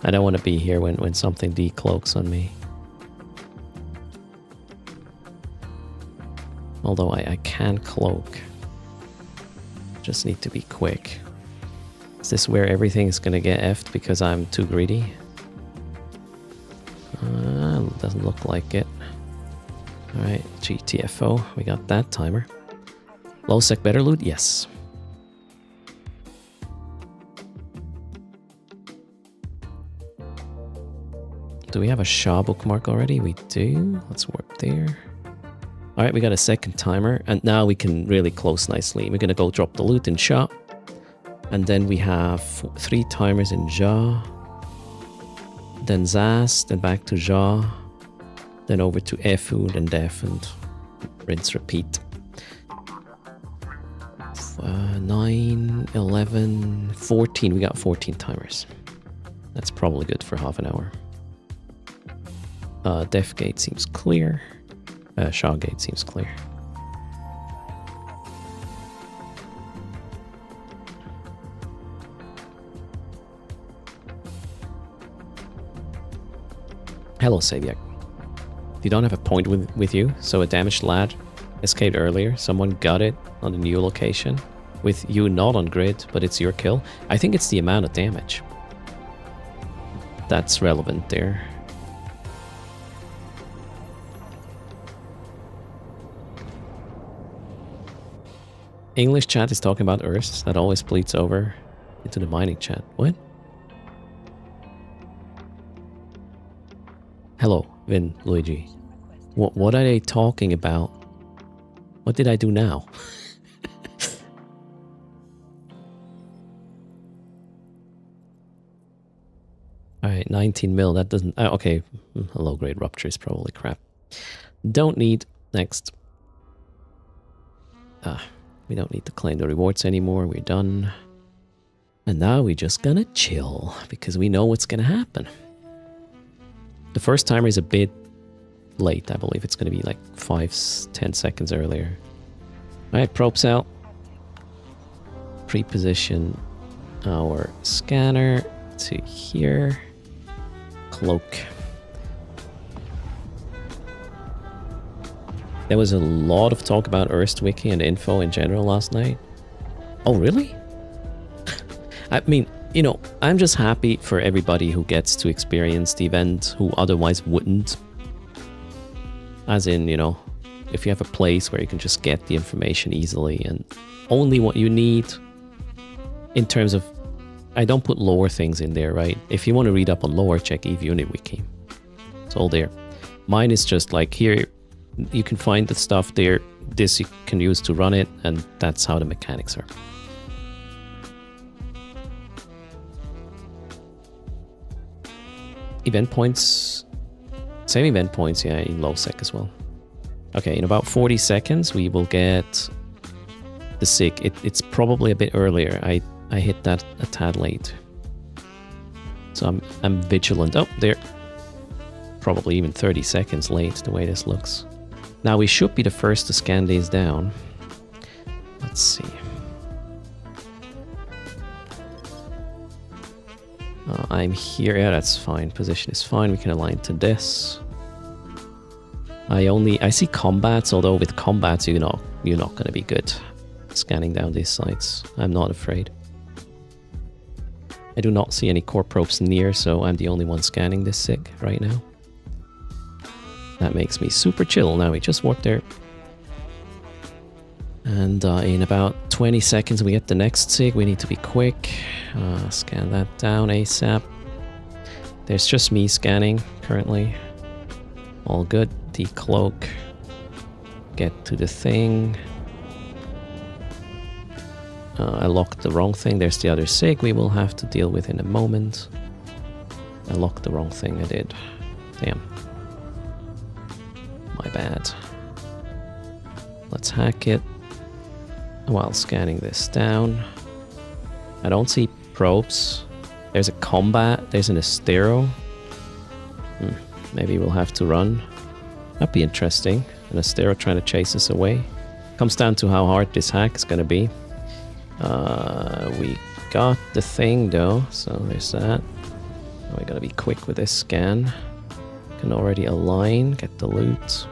I don't want to be here when something decloaks on me. Although I can cloak. Just need to be quick. Is this where everything's gonna get effed because I'm too greedy? Doesn't look like it. Alright, GTFO, we got that timer. Low sec better loot? Yes. Do we have a Shah bookmark already? We do. Let's warp there. Alright, we got a second timer, and now we can really close nicely. We're gonna go drop the loot in Shah. And then we have 3 timers in Ja. Then Zaz, then back to Ja. Then over to Efu, then Def, and rinse, repeat. 9, 11, 14. We got 14 timers. That's probably good for half an hour. Def gate seems clear. Shah gate seems clear. Hello, Saviak. You don't have a point with you, so a damaged lad escaped earlier. Someone got it on the new location. With you not on grid, but it's your kill. I think it's the amount of damage that's relevant there. English chat is talking about erst. That always bleeds over into the mining chat. What? Hello, Vin, Luigi. What are they talking about? What did I do now? Alright, 19 mil. That doesn't... Oh, okay, a low-grade rupture is probably crap. Don't need... Next. We don't need to claim the rewards anymore. We're done. And now we're just gonna chill, because we know what's gonna happen. The first timer is a bit late, I believe. It's gonna be like 5-10 seconds earlier. Alright, probes out. Pre-position our scanner to here. Cloak. There was a lot of talk about erst wiki and info in general last night. Oh, really? I mean, you know, I'm just happy for everybody who gets to experience the event who otherwise wouldn't. As in, you know, if you have a place where you can just get the information easily and only what you need in terms of... I don't put lore things in there, right? If you want to read up on lore, check Eve Unit Wiki. It's all there. Mine is just like, here, you can find the stuff there. This you can use to run it, and that's how the mechanics are. Event points... Same event points, yeah, in low sec as well. Okay, in about 40 seconds, we will get the SIG. It's probably a bit earlier. I hit that a tad late. So I'm vigilant. Oh, there. Probably even 30 seconds late, the way this looks. Now, we should be the first to scan these down. Let's see. I'm here. Yeah, that's fine. Position is fine. We can align to this. I see combats, although with combats, you're not going to be good scanning down these sites. I'm not afraid. I do not see any core probes near, so I'm the only one scanning this SIG right now. That makes me super chill. Now we just warp there. And in about 20 seconds we get the next SIG. We need to be quick. Scan that down ASAP. There's just me scanning currently. All good. Decloak. Get to the thing. I locked the wrong thing. There's the other SIG we will have to deal with in a moment. I locked the wrong thing, I did. Damn. My bad. Let's hack it while scanning this down. I don't see probes. There's a combat. There's an Astero. Maybe we'll have to run. That'd be interesting. An Astero trying to chase us away. Comes down to how hard this hack is going to be. We got the thing though, so there's that. We gotta be quick with this scan. Can already align, get the loot.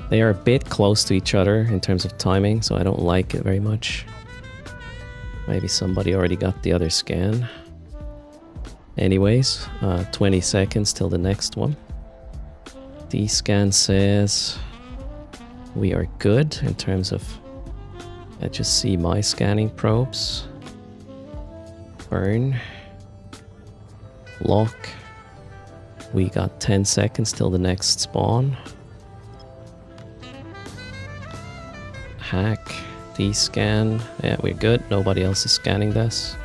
They are a bit close to each other in terms of timing, so I don't like it very much. Maybe somebody already got the other scan. Anyways, 20 seconds till the next one. The scan says we are good in terms of... I just see my scanning probes. Burn. Lock. We got 10 seconds till the next spawn. Hack. Descan. Yeah, we're good. Nobody else is scanning this.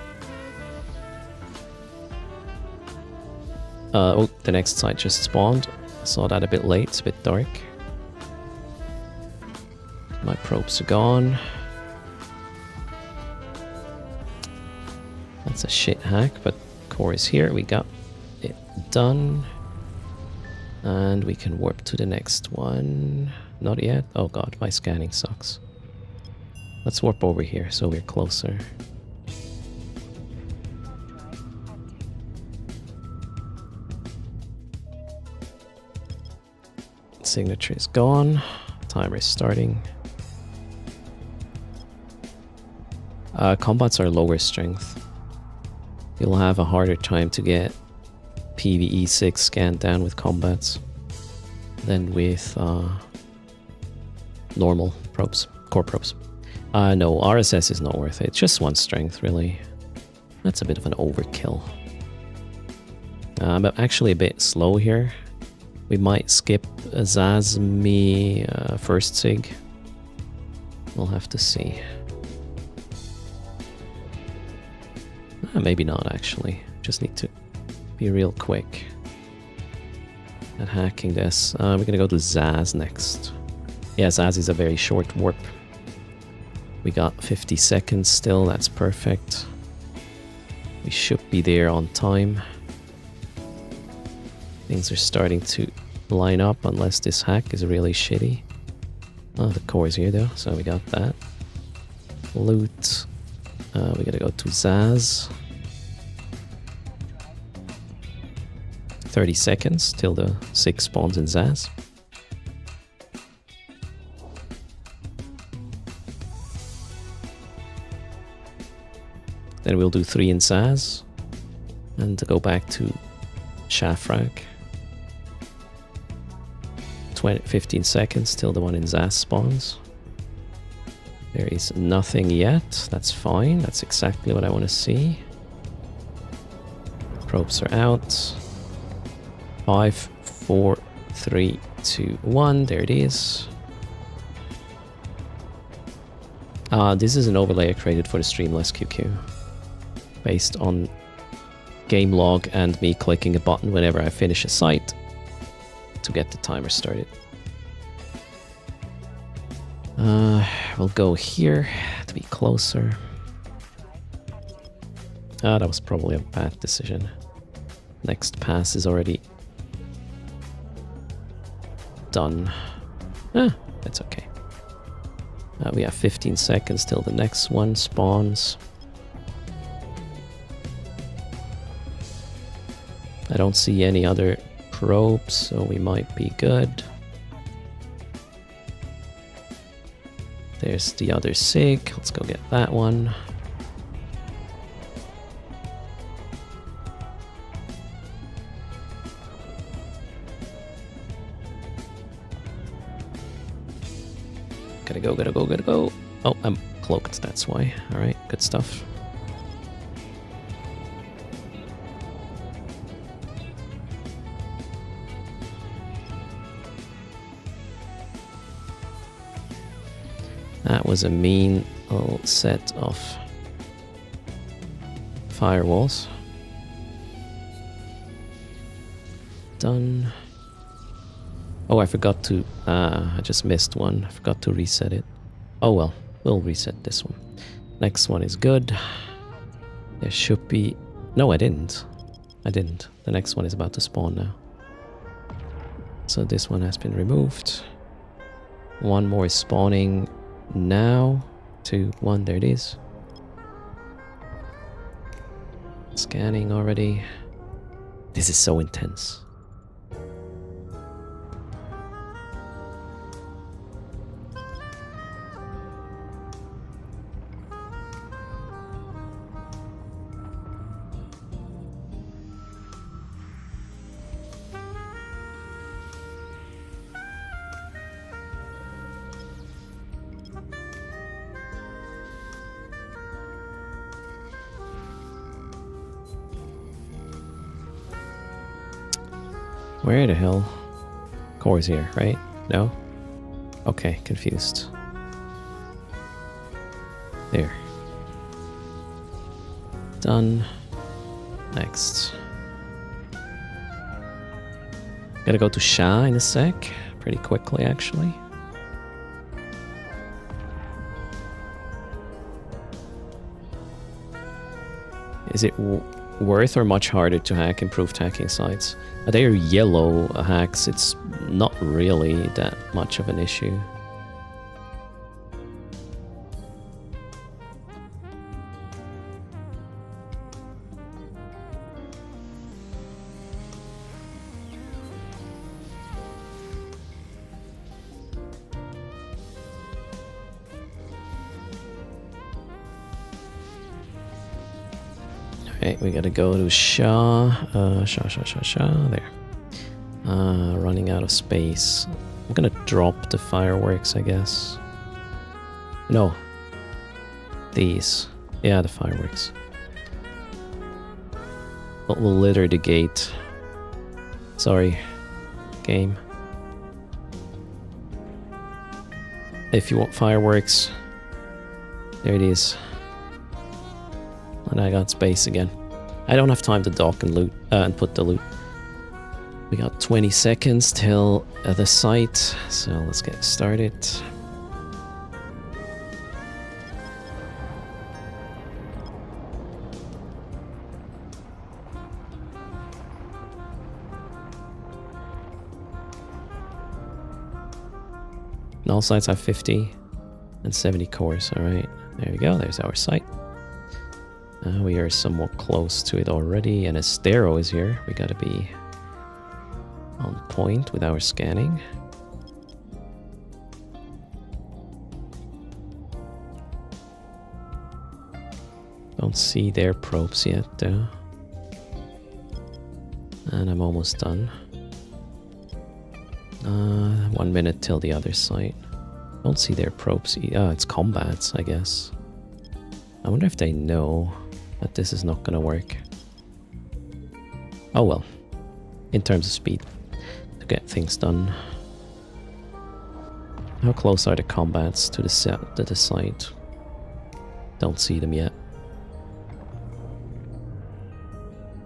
Oh, the next site just spawned. I saw that a bit late. It's a bit dark. My probes are gone. That's a shit hack, but core is here. We got it done. And we can warp to the next one. Not yet. Oh god, my scanning sucks. Let's warp over here so we're closer. Signature is gone. Timer is starting. Combats are lower strength. You'll have a harder time to get PvE 6 scanned down with combats than with normal probes, core probes. No, RSS is not worth it. It's just one strength, really. That's a bit of an overkill. I'm actually a bit slow here. We might skip Zazmi first sig. We'll have to see. Maybe not, actually. Just need to be real quick at hacking this. We're gonna go to Zaz next. Yeah, Zaz is a very short warp. We got 50 seconds still, that's perfect. We should be there on time. Things are starting to line up unless this hack is really shitty. Oh, the core is here though, so we got that. Loot. We gotta go to Zaz. 30 seconds till the 6 spawns in Zaz. Then we'll do 3 in Zaz. And go back to Shafrak. 15 seconds till the one in Zaz spawns. There is nothing yet. That's fine. That's exactly what I want to see. Probes are out. 5, 4, 3, 2, 1. There it is. This is an overlay I created for the Streamless QQ. Based on game log and me clicking a button whenever I finish a site to get the timer started. We'll go here to be closer. That was probably a bad decision. Next pass is already done. That's okay. We have 15 seconds till the next one spawns. I don't see any other probes, so we might be good. There's the other SIG. Let's go get that one. Gotta go, gotta go, gotta go. Oh, I'm cloaked, that's why. Alright, good stuff. That was a mean little set of firewalls. Done. Oh, I forgot to... I just missed one. I forgot to reset it. Oh well, we'll reset this one. Next one is good. There should be... No, I didn't. I didn't. The next one is about to spawn now. So this one has been removed. One more is spawning now. 2, 1, there it is. Scanning already. This is so intense. Where the hell? Core is here, right? No? Okay, confused. There. Done. Next. Gotta go to Sha in a sec. Pretty quickly, actually. Is it worth or much harder to hack improved hacking sites? They are yellow hacks. It's not really that much of an issue. Okay, we gotta go to Shah. Shah. There. Running out of space. I'm gonna drop the fireworks, I guess. No. These. Yeah, the fireworks. But we'll litter the gate. Sorry, game. If you want fireworks, there it is. And I got space again. I don't have time to dock and loot and put the loot. We got 20 seconds till the site, so let's get started. And all sites have 50 and 70 cores. All right, there we go. There's our site. We are somewhat close to it already, and Estero is here. We gotta be on point with our scanning. Don't see their probes yet, though. And I'm almost done. 1 minute till the other site. Don't see their probes. It's combats, I guess. I wonder if they know that this is not gonna work. Oh well. In terms of speed, to get things done. How close are the combats to the site? Don't see them yet.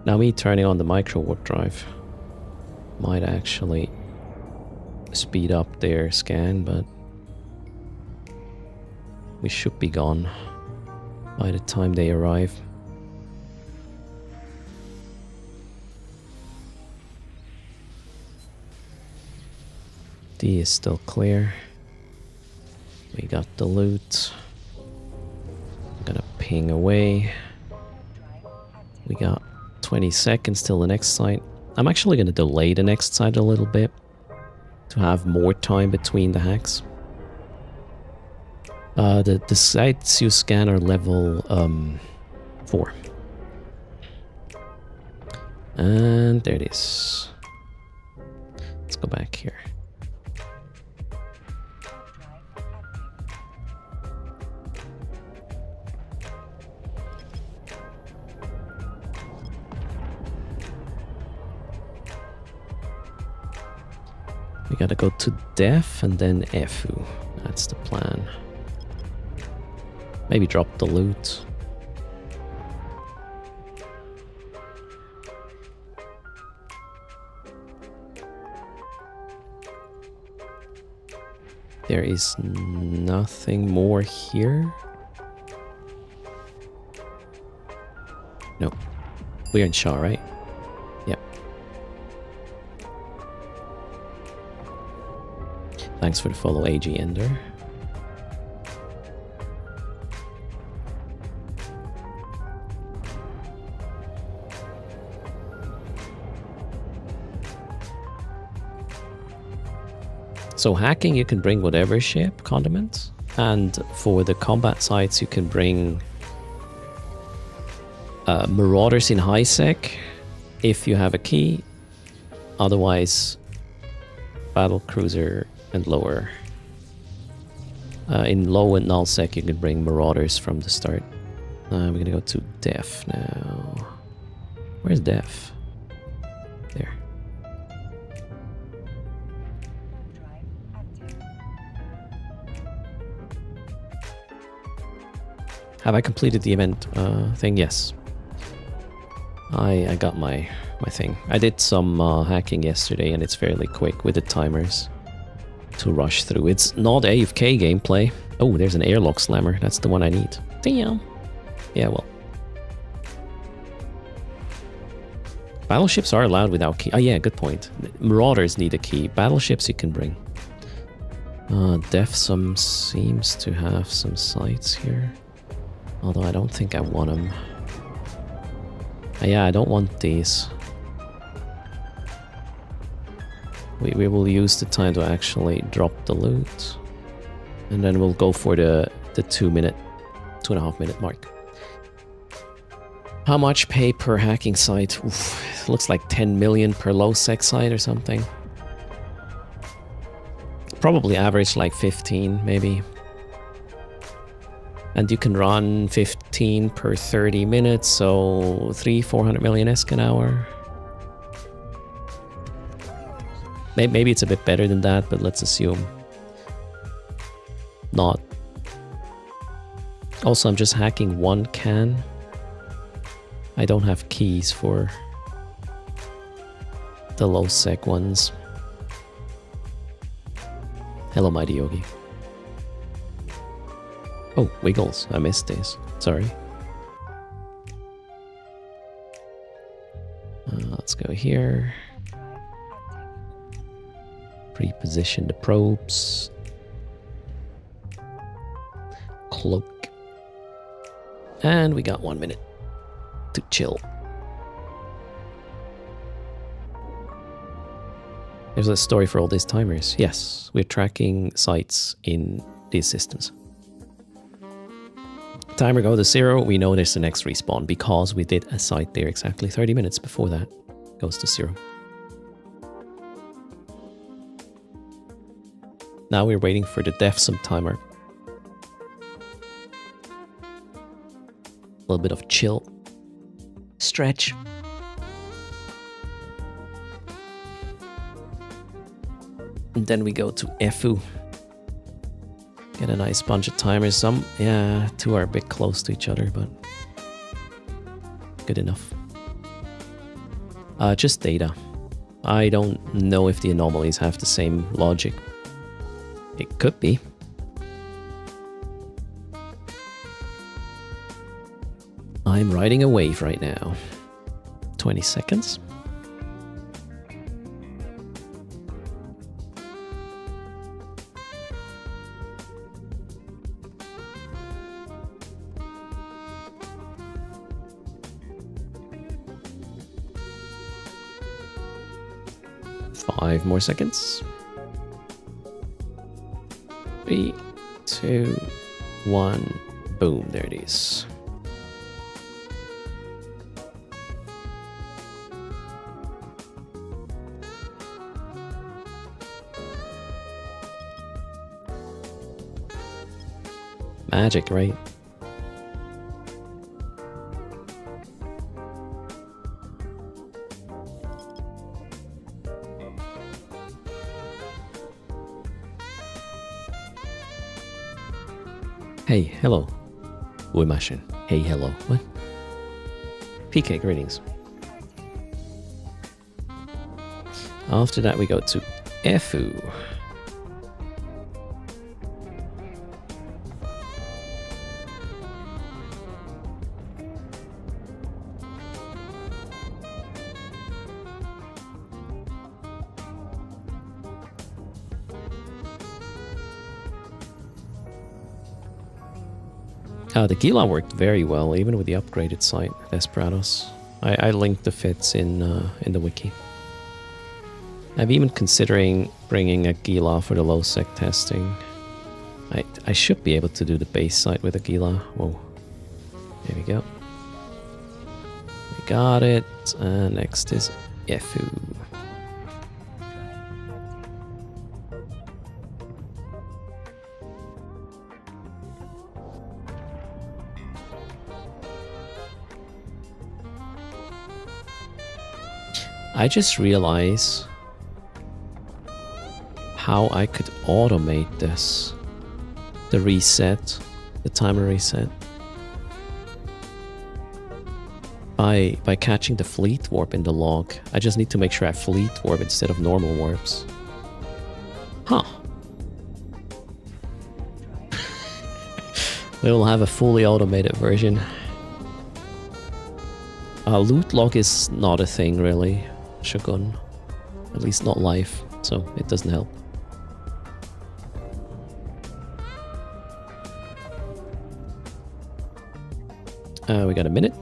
Now me turning on the micro warp drive might actually speed up their scan, but we should be gone by the time they arrive. D is still clear. We got the loot. I'm gonna ping away. We got 20 seconds till the next site. I'm actually gonna delay the next site a little bit to have more time between the hacks. The sites you scan are level 4. And there it is. Let's go back here. We gotta go to Def and then Efu. That's the plan. Maybe drop the loot. There is nothing more here. No. We're in Shaw, right? Yep. Thanks for the follow, AG Ender. So hacking, you can bring whatever ship, condiments, and for the combat sites, you can bring Marauders in high sec if you have a key. Otherwise, battle cruiser and lower. In low and null sec, you can bring Marauders from the start. We're gonna go to Def now. Where's Def? There. Have I completed the event thing? Yes. I got my thing. I did some hacking yesterday, and it's fairly quick with the timers to rush through. It's not AFK gameplay. Oh, there's an airlock slammer. That's the one I need. Damn. Yeah, well. Battleships are allowed without key. Oh yeah, good point. Marauders need a key. Battleships you can bring. Def seems to have some sites here. Although I don't think I want them. Yeah, I don't want these. We will use the time to actually drop the loot. And then we'll go for the 2.5 minute mark. How much pay per hacking site? Oof, looks like 10 million per low sec site or something. Probably average like 15 maybe. And you can run 15 per 30 minutes, so 400 million ESC an hour. Maybe it's a bit better than that, but let's assume not. Also, I'm just hacking one can. I don't have keys for the low sec ones. Hello, Mighty Yogi. Oh, Wiggles. I missed this. Sorry. Let's go here. Pre-position the probes. Cloak. And we got 1 minute to chill. There's a story for all these timers. Yes, we're tracking sites in these systems. Timer goes to 0, we know there's the next respawn because we did a site there exactly 30 minutes before that goes to 0. Now we're waiting for the deathsum timer. A little bit of chill. Stretch. And then we go to EFU. Get a nice bunch of timers. Some, yeah, two are a bit close to each other, but good enough. Just data. I don't know if the anomalies have the same logic. It could be. I'm riding a wave right now. 20 seconds. Five more seconds. 3, 2, 1. Boom, there it is. Magic, right? Hey, hello. Uemashin. Hey, hello. What? PK, greetings. After that, we go to EFU. The Gila worked very well, even with the upgraded site, Desperados. I linked the fits in the wiki. I'm even considering bringing a Gila for the low sec testing. I should be able to do the base site with a Gila. Whoa. There we go. We got it. Next is EFU. I just realized how I could automate this. The reset, the timer reset. By catching the fleet warp in the log. I just need to make sure I fleet warp instead of normal warps. Huh. We'll have a fully automated version. Loot log is not a thing really. Shogun. At least not live, so it doesn't help. We got a minute.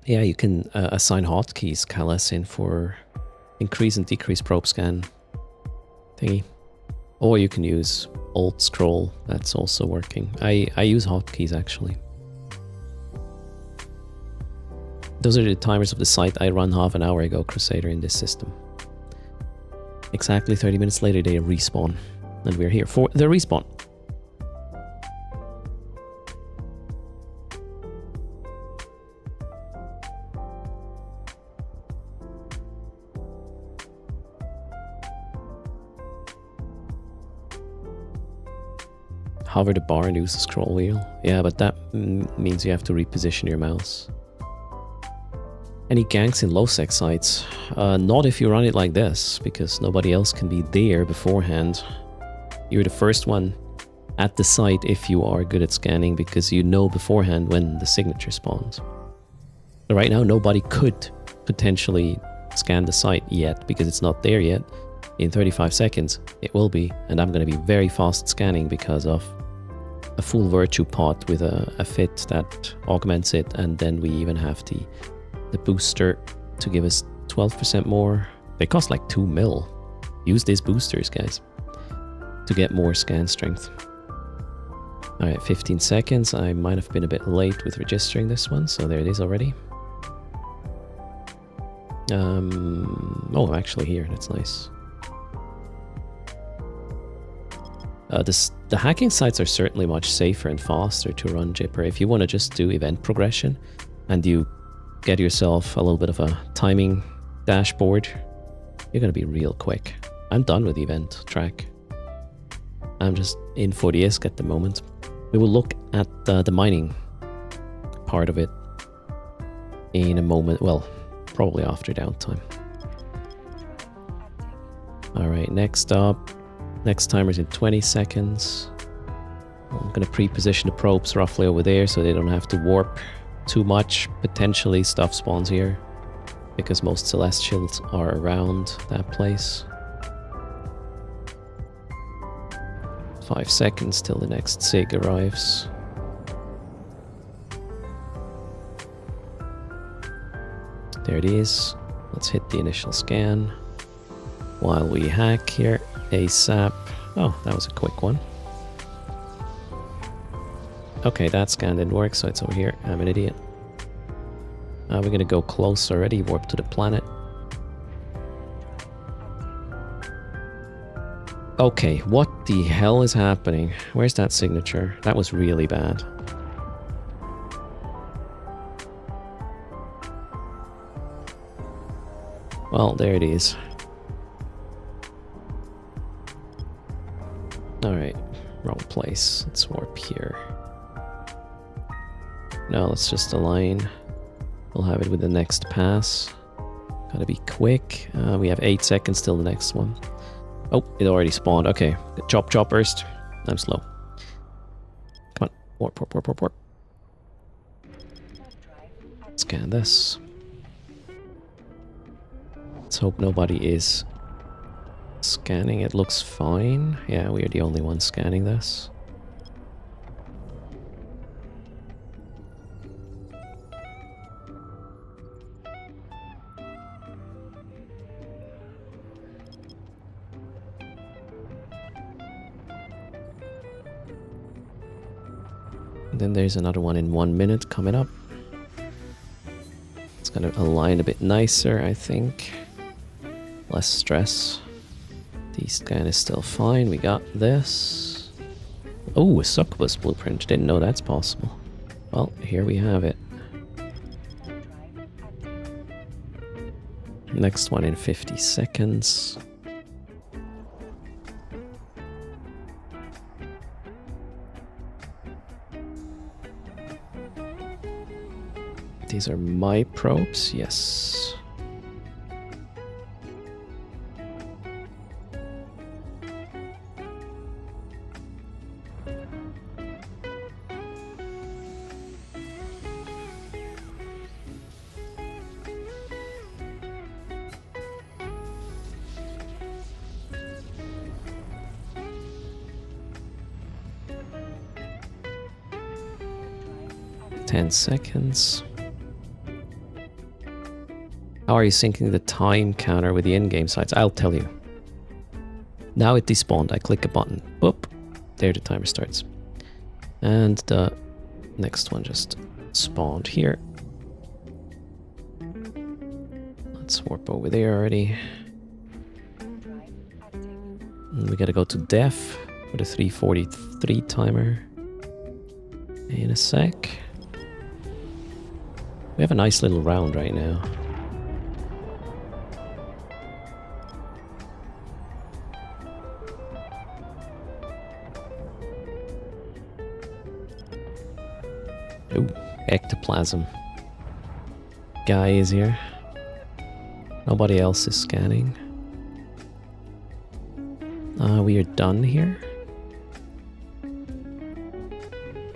Yeah, you can assign hotkeys, Kalesin, for increase and decrease probe scan thingy. Or you can use Alt Scroll, that's also working. I use hotkeys actually. Those are the timers of the site I run half an hour ago, Crusader, in this system. Exactly 30 minutes later they respawn. And we're here for the respawn. Hover the bar and use the scroll wheel. Yeah, but that means you have to reposition your mouse. Any ganks in low sec sites? Not if you run it like this, because nobody else can be there beforehand. You're the first one at the site if you are good at scanning, because you know beforehand when the signature spawns. So right now nobody could potentially scan the site yet, because it's not there yet. In 35 seconds it will be, and I'm going to be very fast scanning because of a full virtue pot with a fit that augments it, and then we even have the booster to give us 12% more. They cost like 2 mil. Use these boosters, guys, to get more scan strength. Alright, 15 seconds. I might have been a bit late with registering this one, so there it is already. Oh, I'm actually here. That's nice. The hacking sites are certainly much safer and faster to run Jipper. If you want to just do event progression and you get yourself a little bit of a timing dashboard, you're going to be real quick. I'm done with the event track. I'm just in for the ISK at the moment. We will look at the mining part of it in a moment. Well, probably after downtime. Alright, next up. Next timer's in 20 seconds. I'm going to pre-position the probes roughly over there so they don't have to warp too much. Potentially stuff spawns here because most Celestials are around that place. 5 seconds till the next SIG arrives. There it is. Let's hit the initial scan while we hack here ASAP. Oh, that was a quick one. Okay, that scan didn't work, so it's over here. I'm an idiot. We're gonna go close already, warp to the planet. Okay, what the hell is happening? Where's that signature? That was really bad. Well, there it is. Alright, wrong place. Let's warp here. No, let's just align. We'll have it with the next pass. Gotta be quick. We have 8 seconds till the next one. Oh, it already spawned. Okay, chop, chop, erst. I'm slow. Come on, warp, warp, warp, warp, warp. Scan this. Let's hope nobody is scanning. It looks fine. Yeah, we are the only ones scanning this. Then there's another one in 1 minute coming up. It's gonna align a bit nicer, I think. Less stress. The scan is still fine. We got this. Oh, a succubus blueprint. Didn't know that's possible. Well, here we have it. Next one in 50 seconds. These are my probes, yes. Ten seconds. How are you syncing the time counter with the in-game sites? I'll tell you. Now it despawned. I click a button. Boop. There the timer starts. And the next one just spawned here. Let's warp over there already. And we gotta go to def for the 343 timer in a sec. We have a nice little round right now. Ooh, ectoplasm. Guy is here. Nobody else is scanning. We are done here.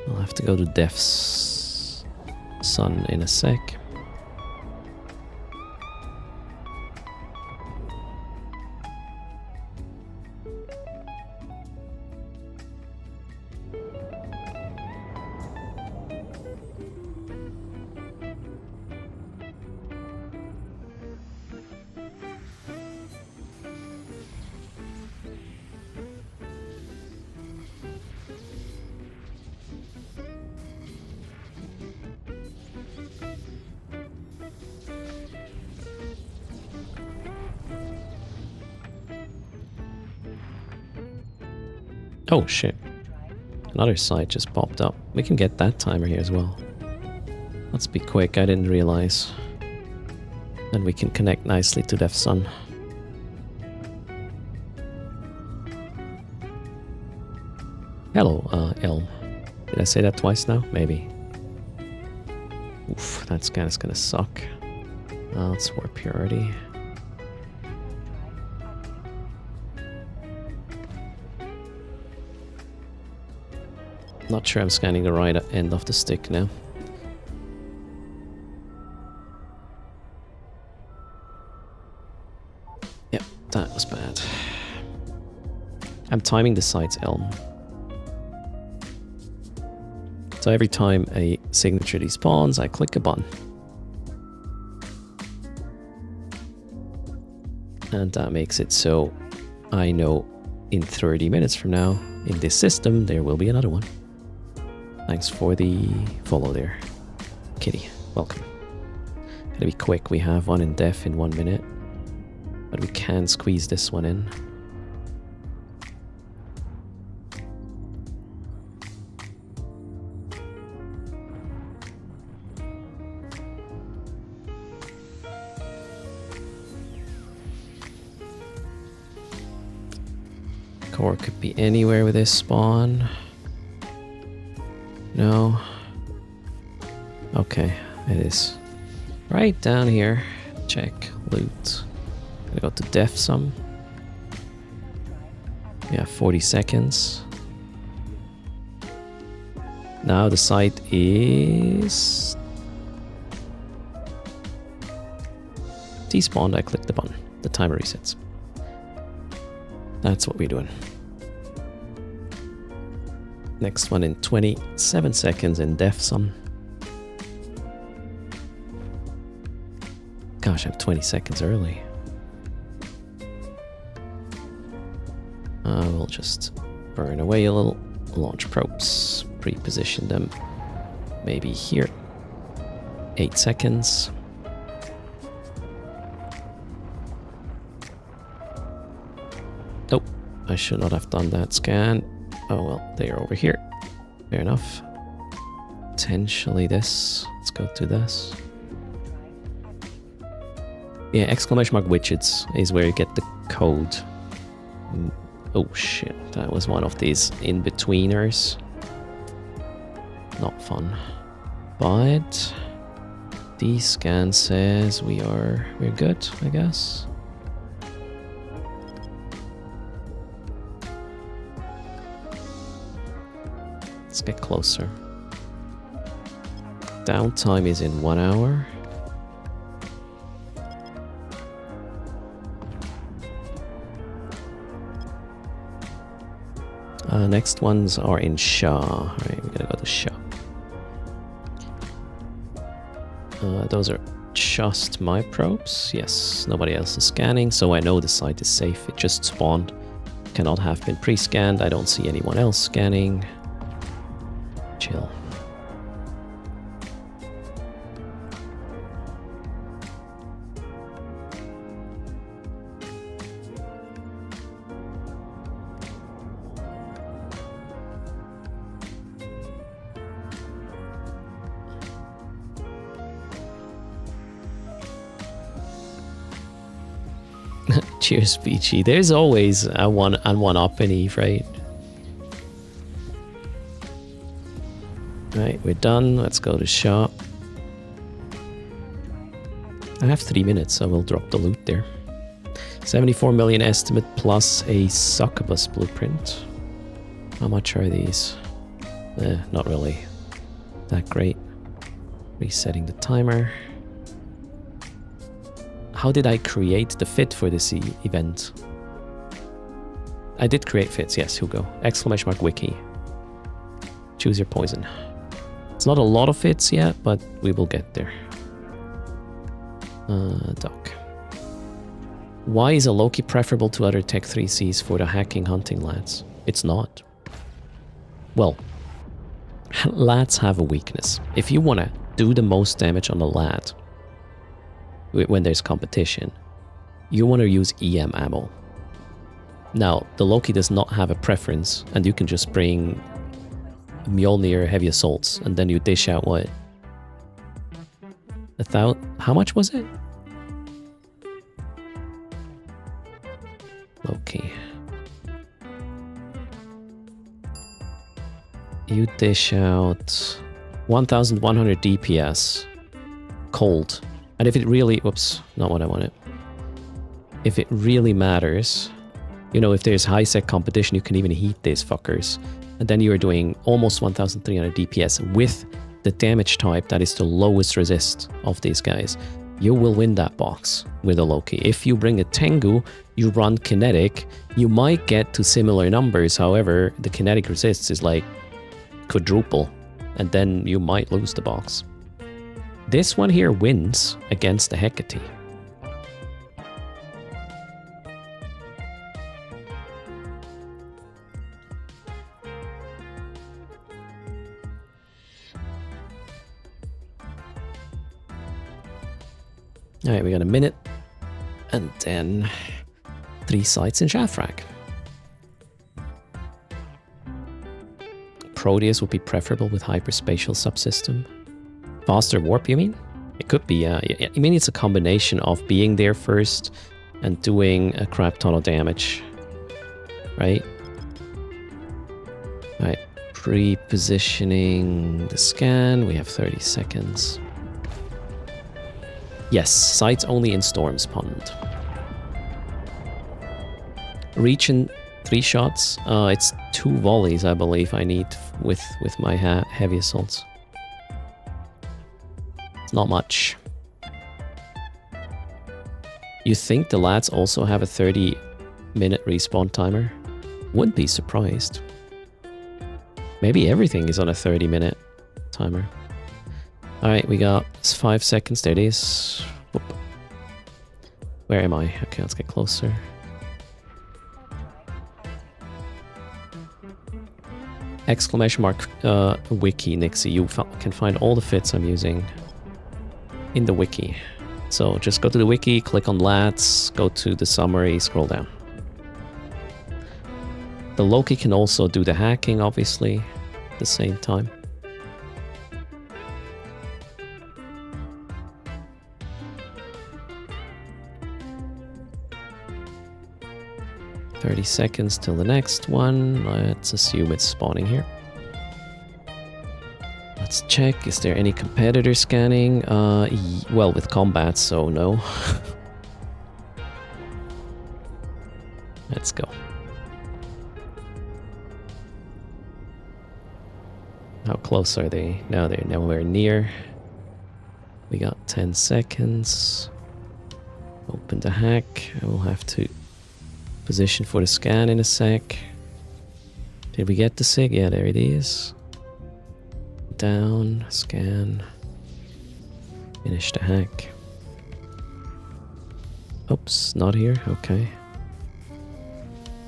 I'll have to go to Def's Sun in a sec. Oh shit. Another site just popped up. We can get that timer here as well. Let's be quick, I didn't realize. Then we can connect nicely to Def Sun. Hello, Elm. Did I say that twice now? Maybe. Oof, that scan is gonna suck. Let's warp here already. Not sure I'm scanning the right end of the stick now. Yep, that was bad. I'm timing the sites, Elm. So every time a signature despawns, I click a button. And that makes it so I know in 30 minutes from now, in this system, there will be another one. Thanks for the follow there, Kitty. Welcome. Gotta be quick. We have one in def in 1 minute, but we can squeeze this one in. Core could be anywhere with this spawn. No. Okay, it is. Right down here. Check. Loot. Gonna go to def some. Yeah, 40 seconds. Now the site is despawned. I click the button. The timer resets. That's what we're doing. Next one in 27 seconds in def some. Gosh, I'm 20 seconds early. We'll just burn away a little. Launch probes. Pre-position them. Maybe here. 8 seconds. Nope. I should not have done that scan. Oh well, they are over here. Fair enough. Potentially this. Let's go to this. Yeah, exclamation mark widgets is where you get the code. Oh shit, that was one of these in-betweeners. Not fun. But the scan says we're good, I guess. Let's get closer. Downtime is in 1 hour. Next ones are in Shah. Alright, we're gonna go to Shah. Those are just my probes. Yes, nobody else is scanning, so I know the site is safe. It just spawned. Cannot have been pre-scanned. I don't see anyone else scanning. Chill. Cheers, Peachy. There's always a one up in Eve, right? Right, we're done. Let's go to shop. I have 3 minutes, so we'll drop the loot there. 74 million estimate plus a succubus blueprint. How much are these? Not really that great. Resetting the timer. How did I create the fit for this event? I did create fits, yes, Hugo. Exclamation mark wiki. Choose your poison. It's not a lot of fits yet, but we will get there. Doc. Why is a Loki preferable to other Tech 3Cs for the hacking hunting lads? It's not. Well, lads have a weakness. If you want to do the most damage on a lad, when there's competition, you want to use EM ammo. Now, the Loki does not have a preference, and you can just bring Mjolnir heavy assaults, and then you dish out what? How much was it? Loki. You dish out 1100 DPS. Cold. And if it really, whoops, not what I wanted. If it really matters, you know, if there's high sec competition, you can even heat these fuckers. And then you're doing almost 1300 DPS with the damage type that is the lowest resist of these guys. You will win that box with a Loki. If you bring a Tengu, you run kinetic, you might get to similar numbers. However, the kinetic resist is like quadruple, and then you might lose the box. This one here wins against the Hecate. Alright, we got a minute. And then 3 sites in Shafrak. Proteus would be preferable with hyperspatial subsystem. Faster warp, you mean? It could be, I mean, it's a combination of being there first and doing a crap ton of damage. Right? Alright, pre-positioning the scan. We have 30 seconds. Yes, sites only in Storm's Pond. Reach in 3 shots. It's 2 volleys, I believe, I need with my heavy assaults. It's not much. You think the lads also have a 30-minute respawn timer? Wouldn't be surprised. Maybe everything is on a 30-minute timer. Alright, we got 5 seconds. There it is. Whoop. Where am I? Okay, let's get closer. Exclamation mark wiki, Nixie. You can find all the fits I'm using in the wiki. So just go to the wiki, click on lads, go to the summary, scroll down. The Loki can also do the hacking, obviously, at the same time. "30 seconds till the next one." Let's assume it's spawning here. Let's check. Is there any competitor scanning? Well, with combat, so no. Let's go. How close are they? No, they're nowhere near. We got 10 seconds. Open the hack. I will have to position for the scan in a sec. Did we get the sig? Yeah, there it is. Down, scan, finish the hack. Oops, not here. Okay.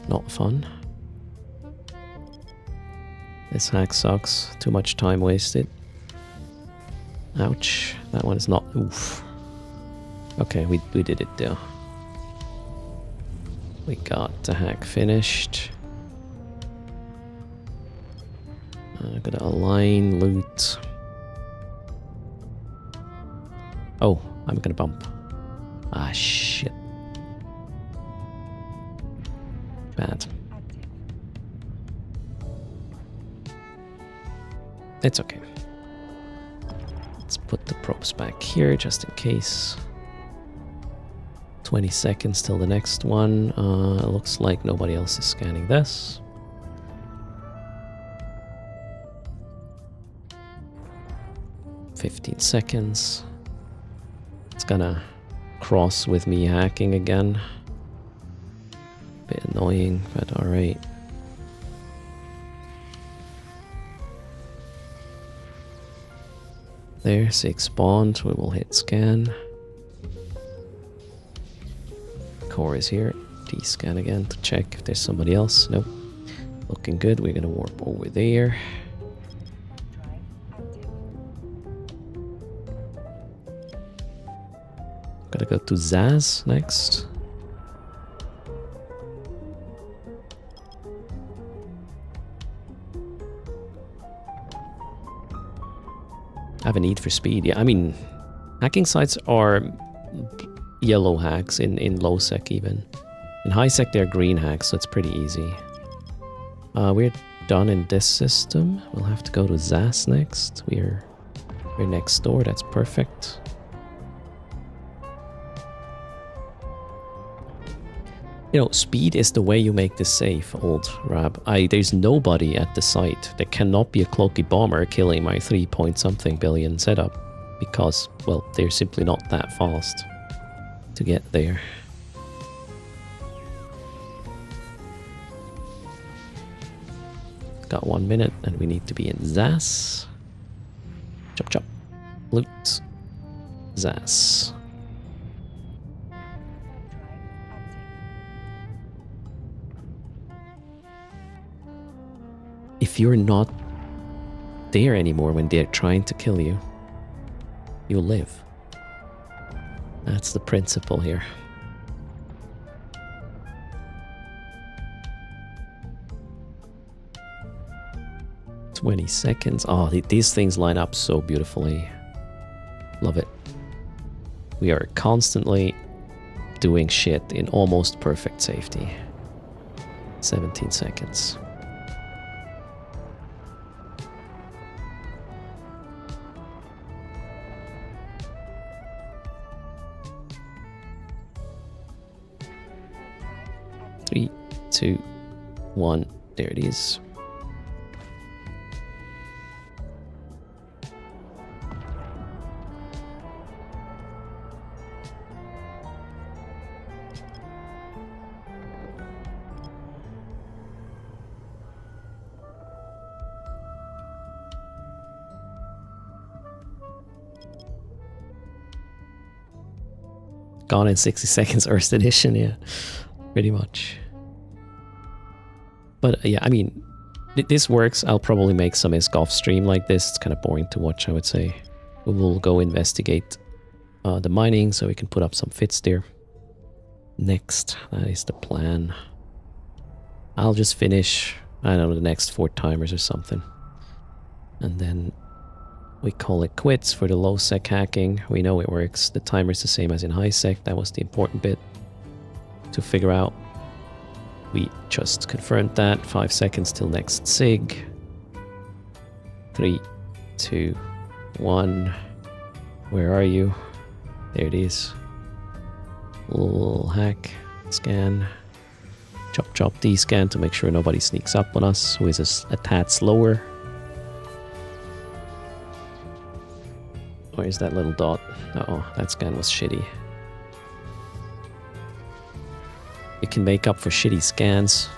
Not fun. This hack sucks. Too much time wasted. Ouch. That one is not... Oof. Okay, we did it though. We got the hack finished. Gotta align, loot. Oh, I'm gonna bump. Ah, shit. Bad. It's okay. Let's put the probes back here just in case. 20 seconds till the next one. Looks like nobody else is scanning this. $15 seconds. It's gonna cross with me hacking again. Bit annoying, but alright. There, 6 spawned. We will hit scan. Core is here. D-scan again to check if there's somebody else. Nope. Looking good. We're gonna warp over there. Gotta go to Zaz next. I have a need for speed. Yeah, I mean, hacking sites are yellow hacks in low sec even. In high sec they're green hacks, so it's pretty easy. We're done in this system. We'll have to go to Zaz next. We're next door. That's perfect. You know, speed is the way you make this safe, old Rab. There's nobody at the site. There cannot be a cloaky bomber killing my 3-point-something billion setup. Because, well, they're simply not that fast to get there. Got 1 minute and we need to be in Zaz. Chop chop. Loot. Zaz. If you're not there anymore when they're trying to kill you, you'll live. That's the principle here. "20 seconds. Oh, these things line up so beautifully. Love it. We are constantly doing shit in almost perfect safety. 17 seconds. Three, 2, 1. There it is. Gone in 60 seconds, Erst edition, yeah. Pretty much. But yeah, I mean, this works. I'll probably make some ISK off stream like this. It's kind of boring to watch, I would say. We will go investigate the mining so we can put up some fits there. Next, that is the plan. I'll just finish, I don't know, the next 4 timers or something. And then we call it quits for the low sec hacking. We know it works. The timer's the same as in high sec. That was the important bit to figure out. We just confirmed that. 5 seconds till next SIG. 3, 2, 1. Where are you? There it is. Little hack. Scan. Chop chop D-scan to make sure nobody sneaks up on us who is a tad slower. Where's that little dot? Uh-oh, that scan was shitty. You can make up for shitty scans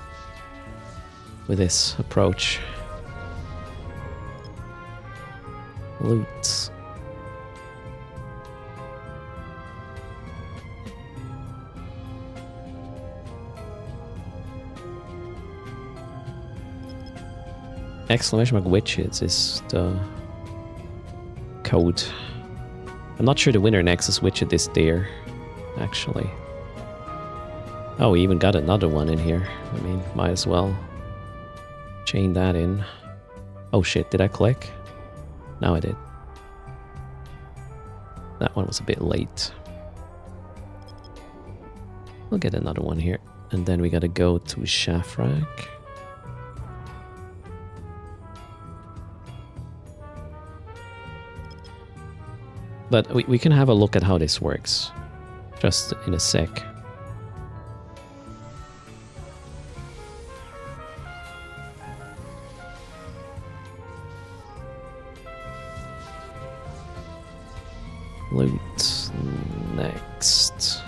with this approach. Loot. exclamation mark witches is the code. I'm not sure the winner Nexus widget is there, actually. Oh, we even got another one in here. I mean, might as well chain that in. Oh shit, did I click? No, I did. That one was a bit late. We'll get another one here. And then we gotta go to Shafrak. But we can have a look at how this works. Just in a sec. Loot next.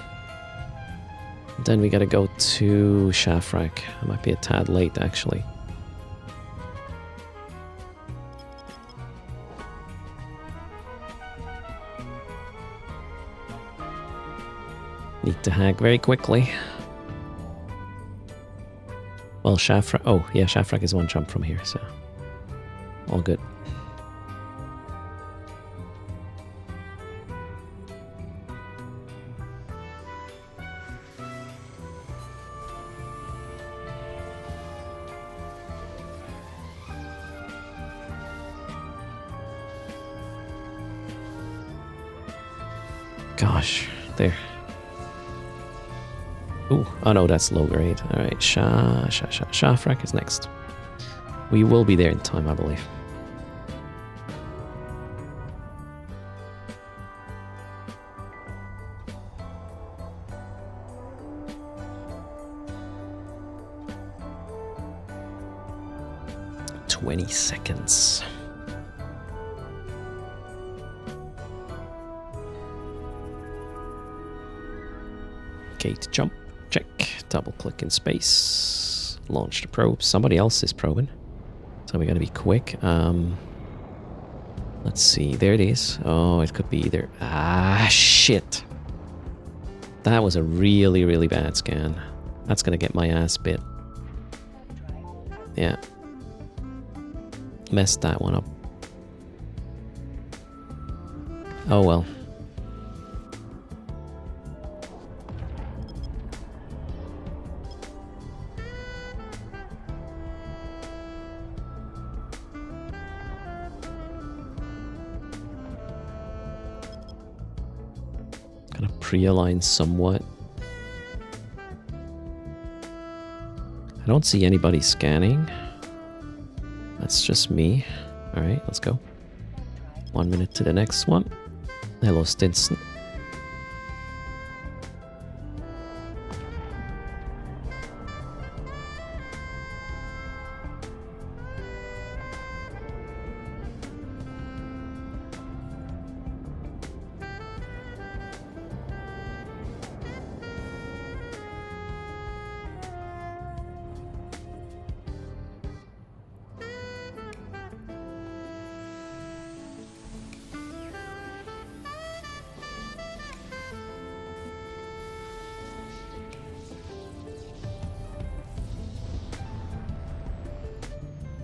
Then we gotta go to Shafrak. I might be a tad late actually. Need to hack very quickly. Well, Shafrak. Oh, yeah, Shafrak is one jump from here, so all good. Gosh, there. Ooh, oh no, that's low grade. Alright, Shafrak is next. We will be there in time, I believe. "20 seconds. Gate jump, check, double click in space, launch the probe. Somebody else is probing, so we gotta be quick. Let's see, there it is. Oh, it could be either. Ah, shit. That was a really, really bad scan. That's gonna get my ass bit. Yeah. Messed that one up. Oh well. Kind of pre-align somewhat. I don't see anybody scanning. That's just me. Alright, let's go. 1 minute to the next one. Hello, Stinson.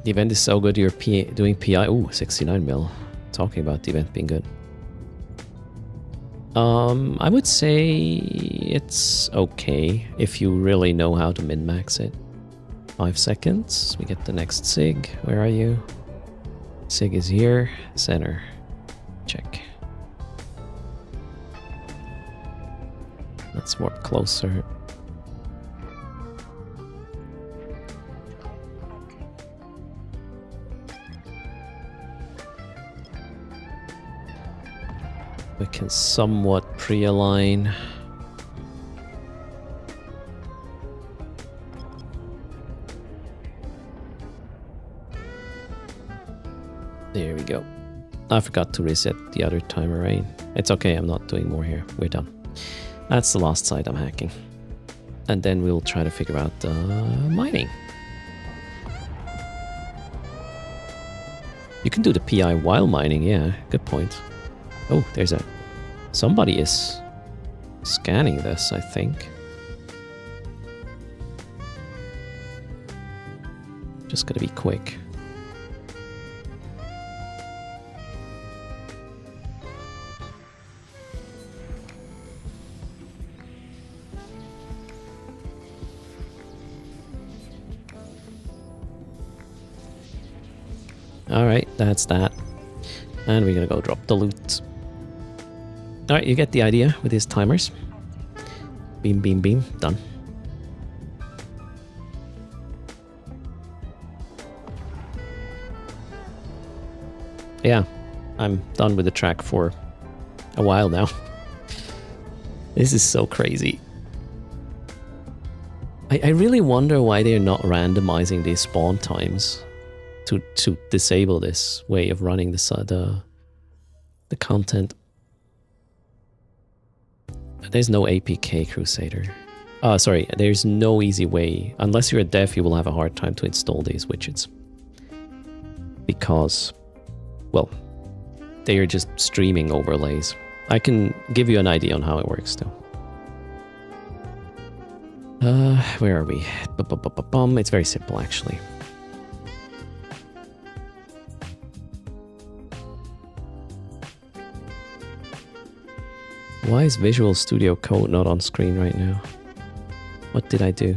The event is so good, you're doing PI. Ooh, 69 mil. Talking about the event being good. I would say it's okay if you really know how to min-max it. 5 seconds. We get the next SIG. Where are you? SIG is here. Center. Check. Let's warp closer. We can somewhat pre-align. There we go. I forgot to reset the other timer, right? It's okay, I'm not doing more here. We're done. That's the last site I'm hacking. And then we'll try to figure out mining. You can do the PI while mining, yeah, good point. Oh, there's a... Somebody is scanning this, I think. Just gotta be quick. Alright, that's that. And we're gonna go drop the loot. Alright, you get the idea with these timers. Beam, beam, beam. Done. Yeah, I'm done with the track for a while now. This is so crazy. I really wonder why they're not randomizing these spawn times to disable this way of running the content. There's no APK Crusader. Oh, sorry, there's no easy way. Unless you're a dev, you will have a hard time to install these widgets. Because, well, they are just streaming overlays. I can give you an idea on how it works, though. Where are we? It's very simple, actually. Why is Visual Studio Code not on screen right now? What did I do?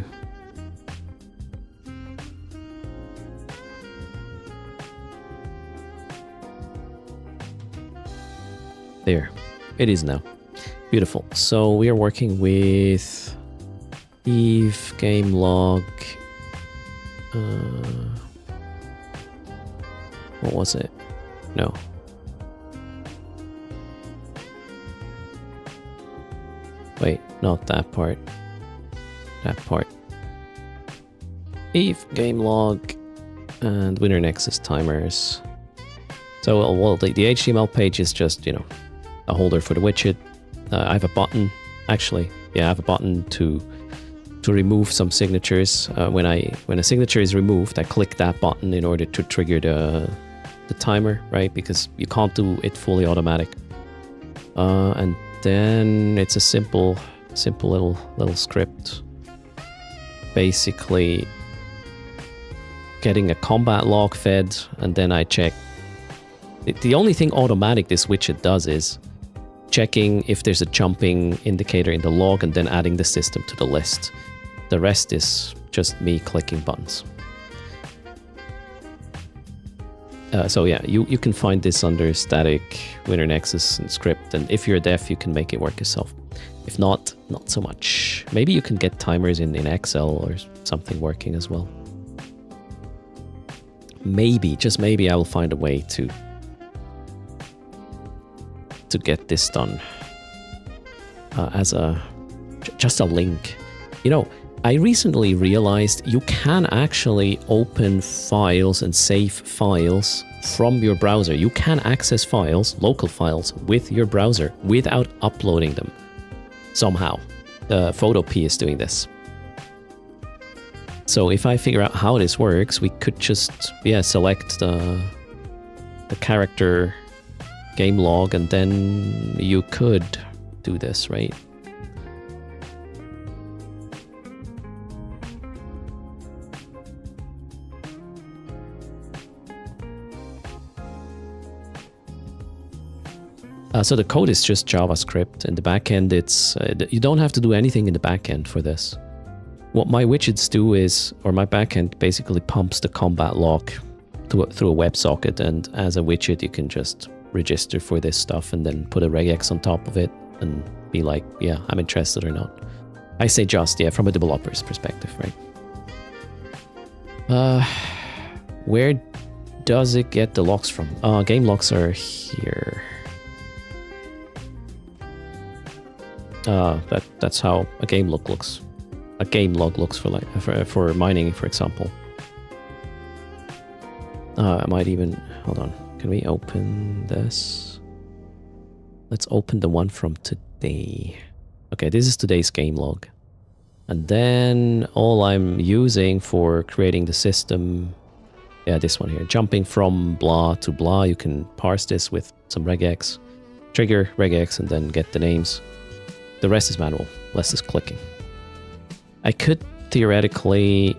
There. It is now. Beautiful. So we are working with Eve, game log. What was it? No. Wait, not that part. That part. Eve, game log, and winner Nexus timers. So, well, the HTML page is just, you know, a holder for the widget. I have a button, actually. Yeah, I have a button to remove some signatures. When a signature is removed, I click that button in order to trigger the timer, right? Because you can't do it fully automatic. And then it's a simple little script. Basically, getting a combat log fed, and then I check. The only thing automatic this widget does is checking if there's a jumping indicator in the log and then adding the system to the list. The rest is just me clicking buttons. So yeah, you can find this under static, winner Nexus, and script, and if you're a dev, you can make it work yourself. If not, not so much. Maybe you can get timers in Excel or something working as well. Maybe, just maybe, I will find a way to get this done as just a link. You know, I recently realized you can actually open files and save files from your browser. You can access files, local files, with your browser without uploading them somehow. Photop is doing this. So if I figure out how this works, we could just, yeah, select the character game log, and then you could do this, right? So the code is just JavaScript. In the backend, it's you don't have to do anything in the backend for this. What my widgets do is, or my backend basically pumps the combat log through a WebSocket, and as a widget, you can just register for this stuff and then put a regex on top of it and be like, yeah, I'm interested or not. I say just, yeah, from a developer's perspective, right? Where does it get the logs from? Game logs are here. That's how a game log looks. A game log looks for mining, for example. I might even, hold on. Can we open this? Let's open the one from today. Okay, this is today's game log. And then all I'm using for creating the system, yeah, this one here. Jumping from blah to blah, you can parse this with some regex. Trigger, regex, and then get the names. The rest is manual, less is clicking. I could theoretically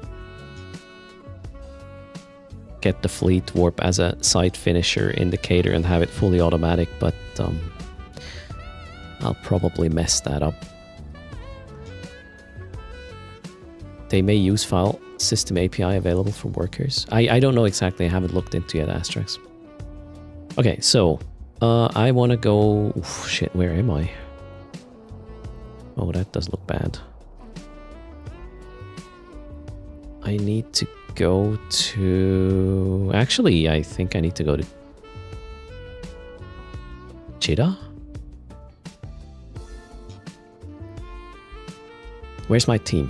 get the fleet warp as a site finisher indicator and have it fully automatic, but I'll probably mess that up. They may use file system API available for workers. I don't know exactly. I haven't looked into it, Asterix. Okay, so I want to go... Oof, shit, where am I? Oh, that does look bad. I need to go to... Actually, I think I need to go to... Jeddah? Where's my team?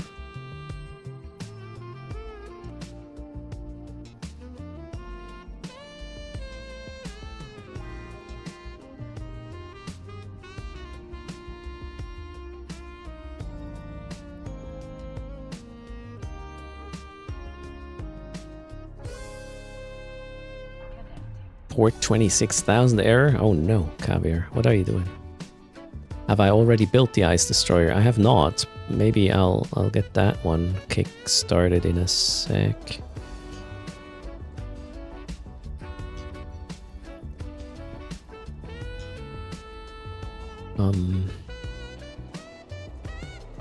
Port 26,000 error? Oh no, Caviar. What are you doing? Have I already built the Ice Destroyer? I have not. Maybe I'll get that one kick-started in a sec.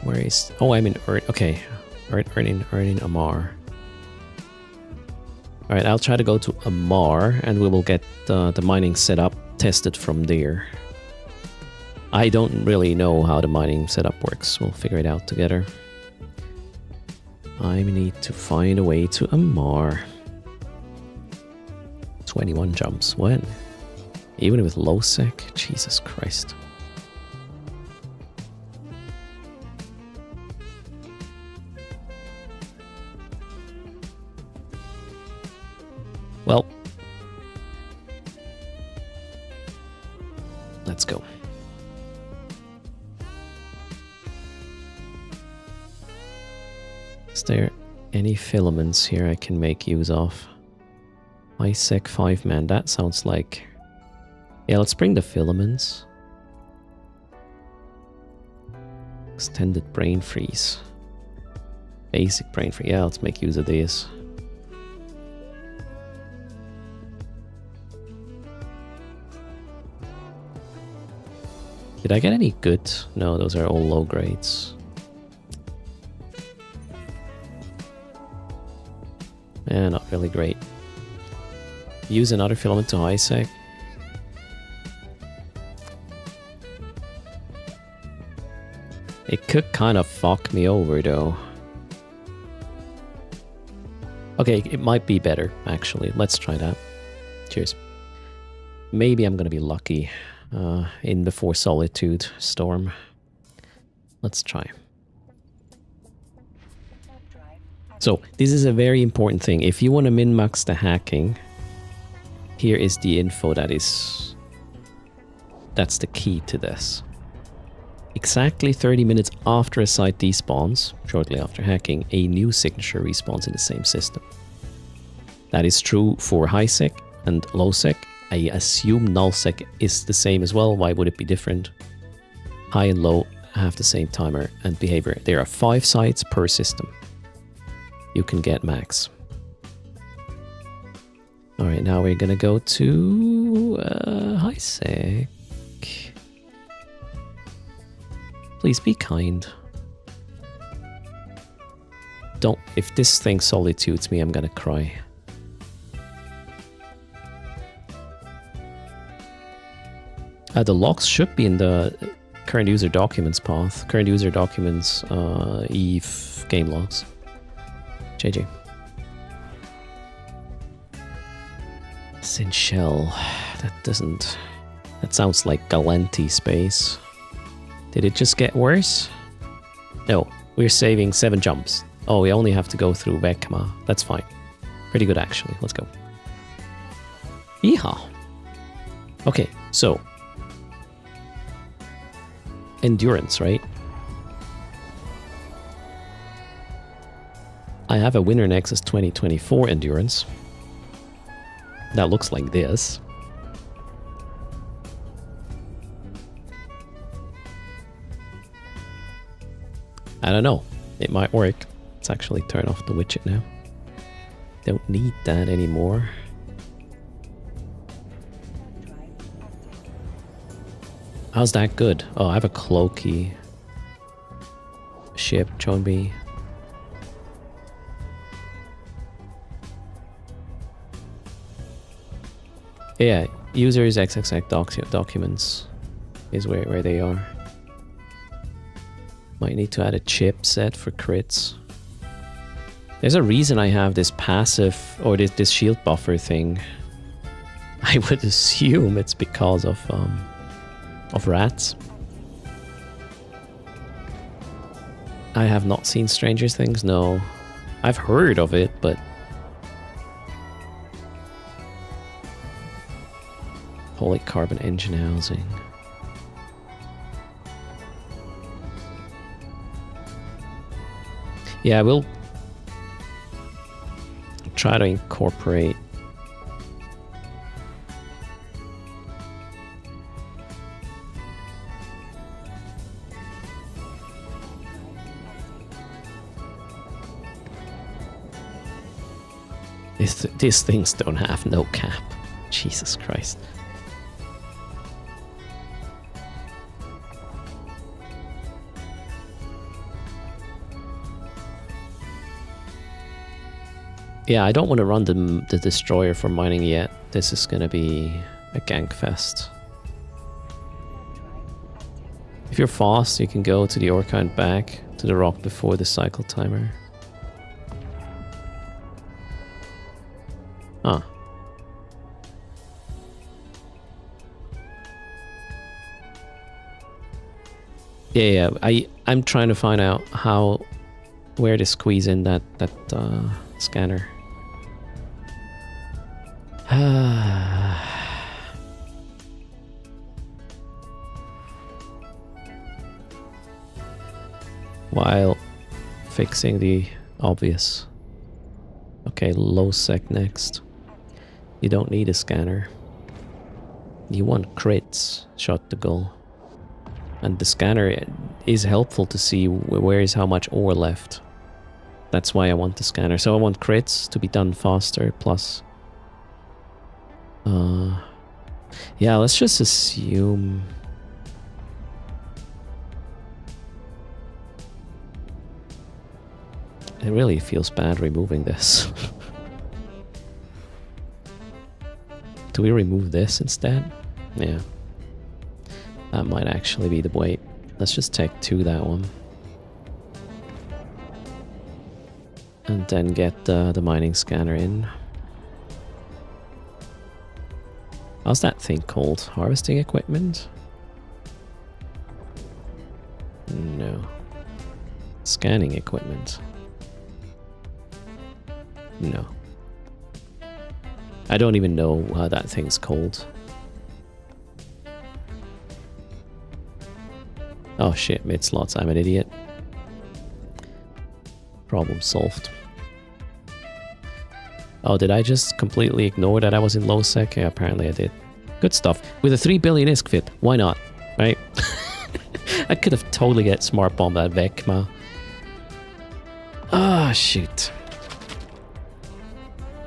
Where is... Oh, I'm in... Okay. Earning Amar. Alright, I'll try to go to Amar, and we will get the mining setup tested from there. I don't really know how the mining setup works. We'll figure it out together. I need to find a way to Amar. 21 jumps. When? Even with low sec? Jesus Christ. Well, let's go. Is there any filaments here I can make use of? ISEC 5-man, that sounds like... Yeah, let's bring the filaments. Extended brain freeze. Basic brain freeze. Yeah, let's make use of these. Did I get any good? No, those are all low grades. Yeah, not really great. Use another filament to high sec. It could kind of fuck me over though. Okay, it might be better actually. Let's try that. Cheers. Maybe I'm gonna be lucky. In Before Solitude Storm. Let's try. So, this is a very important thing. If you want to min-max the hacking, here is the info that's the key to this. Exactly 30 minutes after a site despawns, shortly after hacking, a new signature respawns in the same system. That is true for high sec and low sec. I assume nullsec is the same as well. Why would it be different? High and low have the same timer and behavior. There are 5 sites per system. You can get max. Alright, now we're gonna go to high sec. Please be kind. Don't... If this thing solitudes me, I'm gonna cry. The logs should be in the current user documents path. Current user documents, Eve game logs. JJ. Sin Shell. That doesn't... That sounds like Galanti space. Did it just get worse? No, we're saving 7 jumps. Oh, we only have to go through Vecma. That's fine. Pretty good actually. Let's go. Yeehaw. Okay, so... Endurance, right? I have a Winter Nexus 2024 Endurance. That looks like this. I don't know. It might work. Let's actually turn off the widget now. Don't need that anymore. How's that good? Oh, I have a cloaky ship, John B. Yeah, users XXX documents is where they are. Might need to add a chipset for crits. There's a reason I have this passive, or this shield buffer thing. I would assume it's because of rats. I have not seen Stranger Things, no. I've heard of it, but... Polycarbon engine housing. Yeah, we'll try to incorporate these things don't have no cap. Jesus Christ. Yeah, I don't want to run the destroyer for mining yet. This is gonna be a gank fest. If you're fast, you can go to the Orca and back to the rock before the cycle timer. Huh. Yeah, I'm trying to find out where to squeeze in that scanner. While fixing the obvious. Okay, low sec next. You don't need a scanner. You want crits, shot to goal. And the scanner is helpful to see where is how much ore left. That's why I want the scanner. So I want crits to be done faster, plus... yeah, let's just assume... It really feels bad removing this. Do we remove this instead? Yeah. That might actually be the way. Let's just take 2 that one. And then get the mining scanner in. How's that thing called? Harvesting equipment? No. Scanning equipment? No. I don't even know how that thing's called. Oh shit, mid slots, I'm an idiot. Problem solved. Oh, did I just completely ignore that I was in low sec? Yeah, apparently I did. Good stuff. With a 3 billion ISK fit, why not? Right? I could have totally get smart bombed that Vecma. Ah, shoot.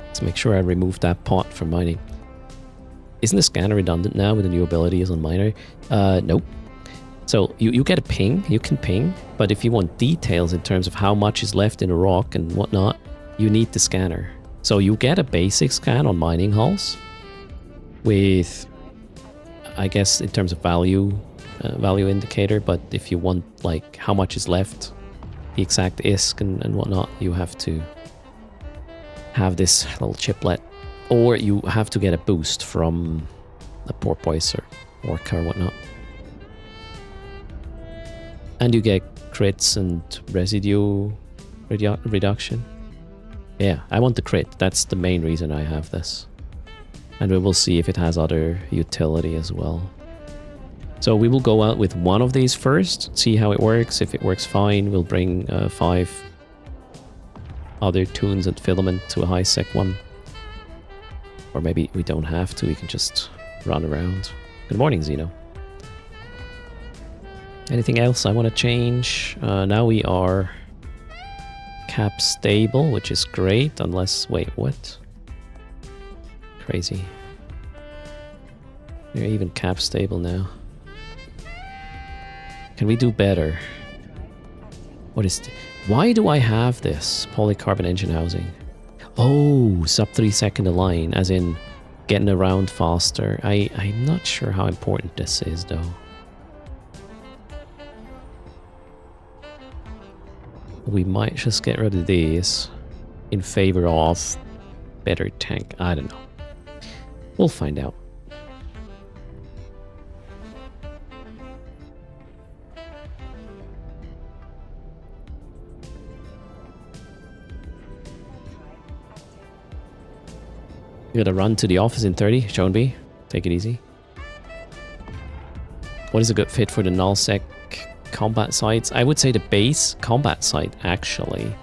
Let's make sure I remove that pot from mining. Isn't the scanner redundant now with the new abilities on miner? Nope. So you get a ping, you can ping, but if you want details in terms of how much is left in a rock and whatnot, you need the scanner. So you get a basic scan on mining hulls with, I guess, in terms of value indicator, but if you want like how much is left, the exact ISK and whatnot, you have to have this little chiplet, or you have to get a boost from a porpoise or orca or whatnot. And you get crits and residue reduction. Yeah, I want the crit. That's the main reason I have this. And we will see if it has other utility as well. So we will go out with one of these first, see how it works. If it works fine, we'll bring 5 other tunes and filament to a high sec one. Or maybe we don't have to, we can just run around. Good morning, Zeno. Anything else I want to change? Now we are cap stable, which is great, unless... Wait, what? Crazy. We're even cap stable now. Can we do better? What is... Why do I have this polycarbon engine housing? Oh, sub 3 second align, as in getting around faster. I'm not sure how important this is, though. We might just get rid of these in favor of better tank. I don't know. We'll find out. You gotta run to the office in 30, Sean B. Take it easy. What is a good fit for the nullsec combat sites? I would say the base combat site, actually.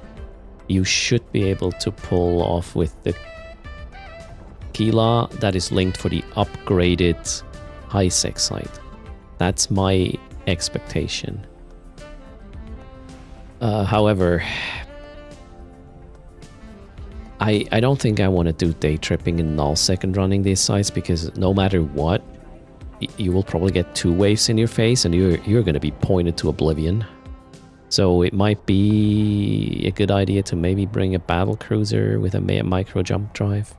You should be able to pull off with the Kila that is linked for the upgraded high-sec site. That's my expectation. However, I don't think I want to do day tripping in nullsec and running these sites, because no matter what, you will probably get 2 waves in your face and you're going to be pointed to oblivion. So it might be a good idea to maybe bring a battle cruiser with a micro jump drive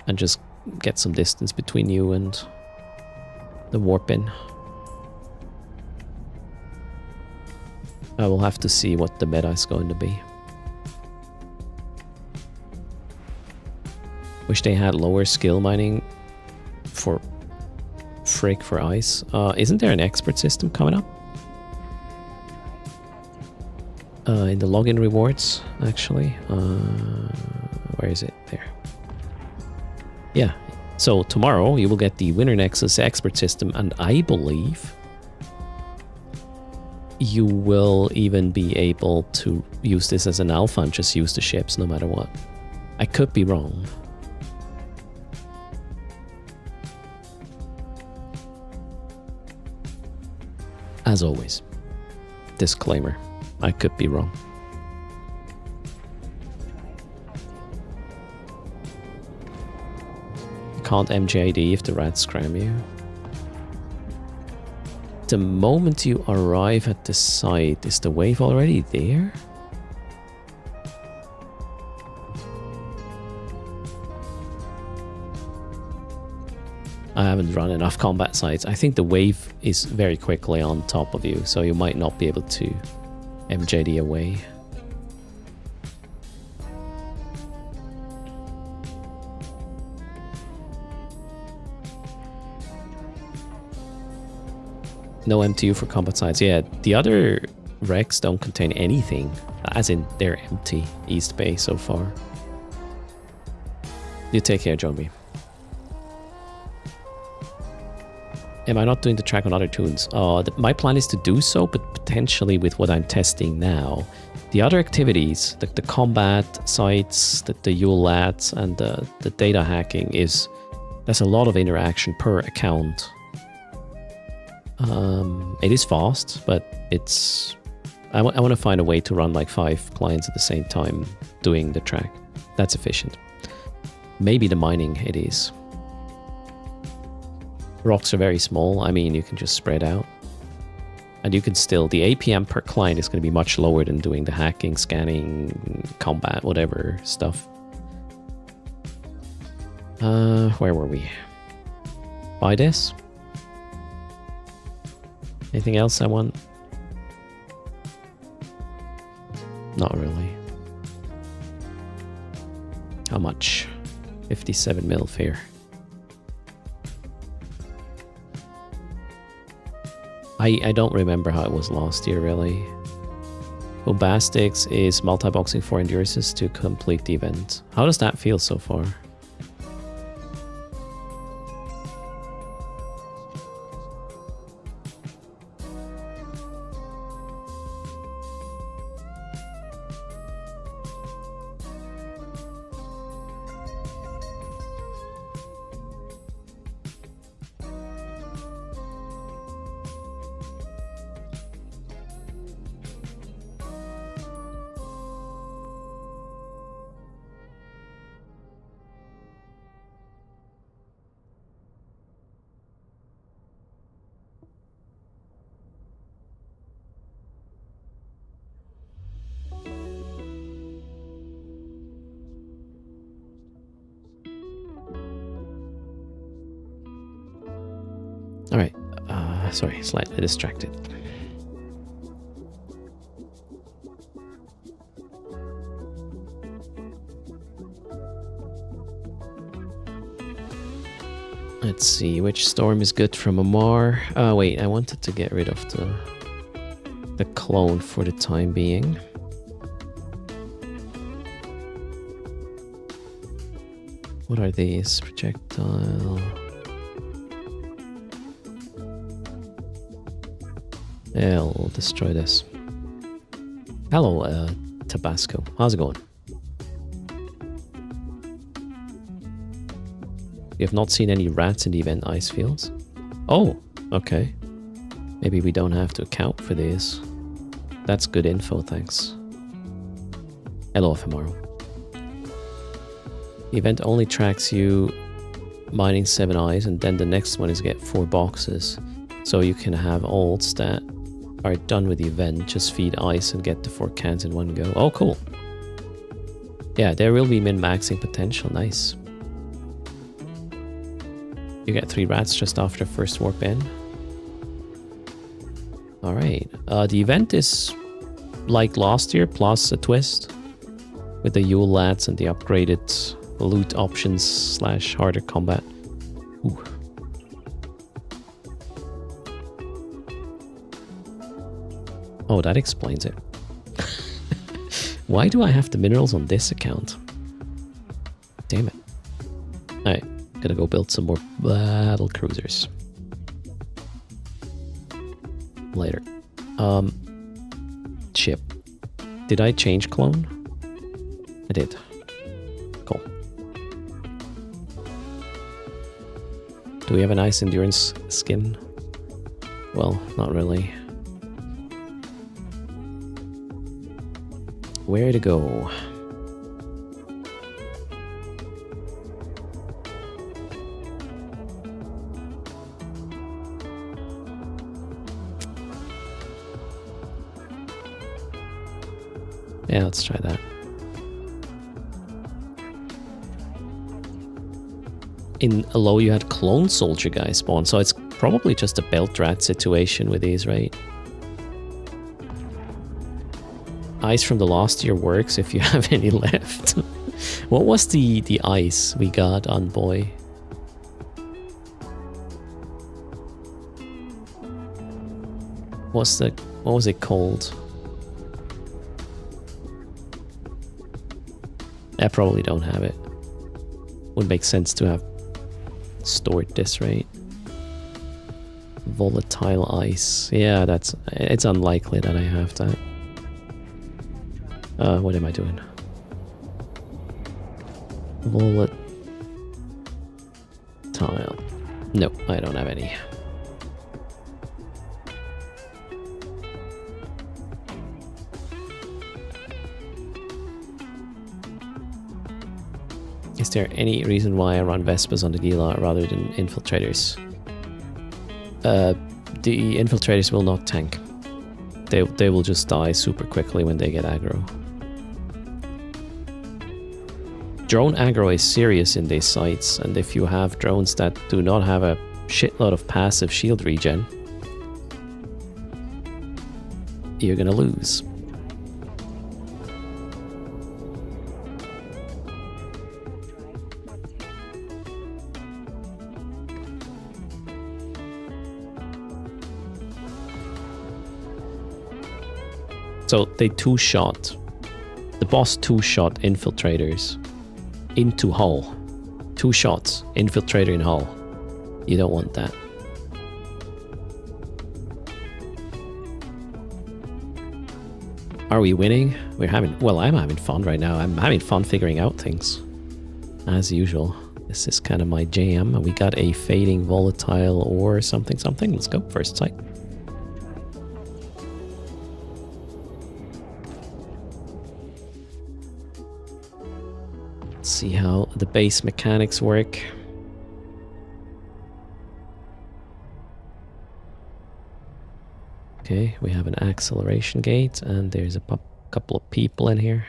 and just get some distance between you and the warp-in. I will have to see what the meta is going to be. Wish they had lower skill mining for Frick for ice. Isn't there an expert system coming up? In the login rewards, actually. Where is it? There. Yeah. So tomorrow you will get the Winter Nexus expert system, and I believe you will even be able to use this as an alpha and just use the ships no matter what. I could be wrong. As always, disclaimer, I could be wrong. You can't MJD if the rats scram you. The moment you arrive at the site, is the wave already there? I haven't run enough combat sites. I think the wave is very quickly on top of you, so you might not be able to MJD away. No MTU for combat sites. Yeah, the other wrecks don't contain anything, as in they're empty. East Bay so far. You take care, John B. Am I not doing the track on other tunes? My plan is to do so, but potentially with what I'm testing now. The other activities, the combat sites, the Yule Lats, and the data hacking there's a lot of interaction per account. It is fast, but I want to find a way to run like 5 clients at the same time doing the track. That's efficient. Maybe the mining it is. Rocks are very small. I mean, you can just spread out. And you can still, the APM per client is going to be much lower than doing the hacking, scanning, combat, whatever stuff. Where were we? Buy this? Anything else I want? Not really. How much? 57 mil fair. I don't remember how it was last year, really. Bombastics is multi-boxing 4 endurances to complete the event. How does that feel so far? Alright, sorry, slightly distracted. Let's see, which storm is good from Amar? Wait, I wanted to get rid of the clone for the time being. What are these? Projectile. Yeah, I'll destroy this. Hello, Tabasco. How's it going? You have not seen any rats in the event ice fields? Oh, okay. Maybe we don't have to account for these. That's good info, thanks. Hello, Ephemeral. The event only tracks you mining 7 eyes, and then the next one is get 4 boxes. So you can have alts that are done with the event, just feed ice and get the 4 cans in one go. Oh, cool. Yeah, there will be min-maxing potential. Nice. You get 3 rats just after first warp in. Alright. The event is like last year, plus a twist. With the Yule Lads and the upgraded loot options / harder combat. Ooh. Oh, that explains it. Why do I have the minerals on this account? Damn it. Alright, gotta go build some more battle cruisers. Later. Ship. Did I change clone? I did. Cool. Do we have a nice endurance skin? Well, not really. Where to go? Yeah, let's try that. In Alo, you had clone soldier guys spawn, so it's probably just a belt rat situation with these, right? Ice from the last year works if you have any left. What was the ice we got on Boy? What was it called? I probably don't have it. Would make sense to have stored this, right? Volatile ice. Yeah, it's unlikely that I have that. What am I doing? Volatile. No, I don't have any. Is there any reason why I run Vespas on the Gila rather than Infiltrators? The Infiltrators will not tank. They will just die super quickly when they get aggro. Drone aggro is serious in these sites, and if you have drones that do not have a shitload of passive shield regen, you're gonna lose. So they two-shot. The boss two-shot Infiltrators into hull. 2 shots, Infiltrator in hull. You don't want that. Are we winning? Well, I'm having fun right now. I'm having fun figuring out things. As usual. This is kind of my jam. We got a fading volatile or something. Let's go, first sight. See how the base mechanics work. Okay, we have an acceleration gate and there's a couple of people in here.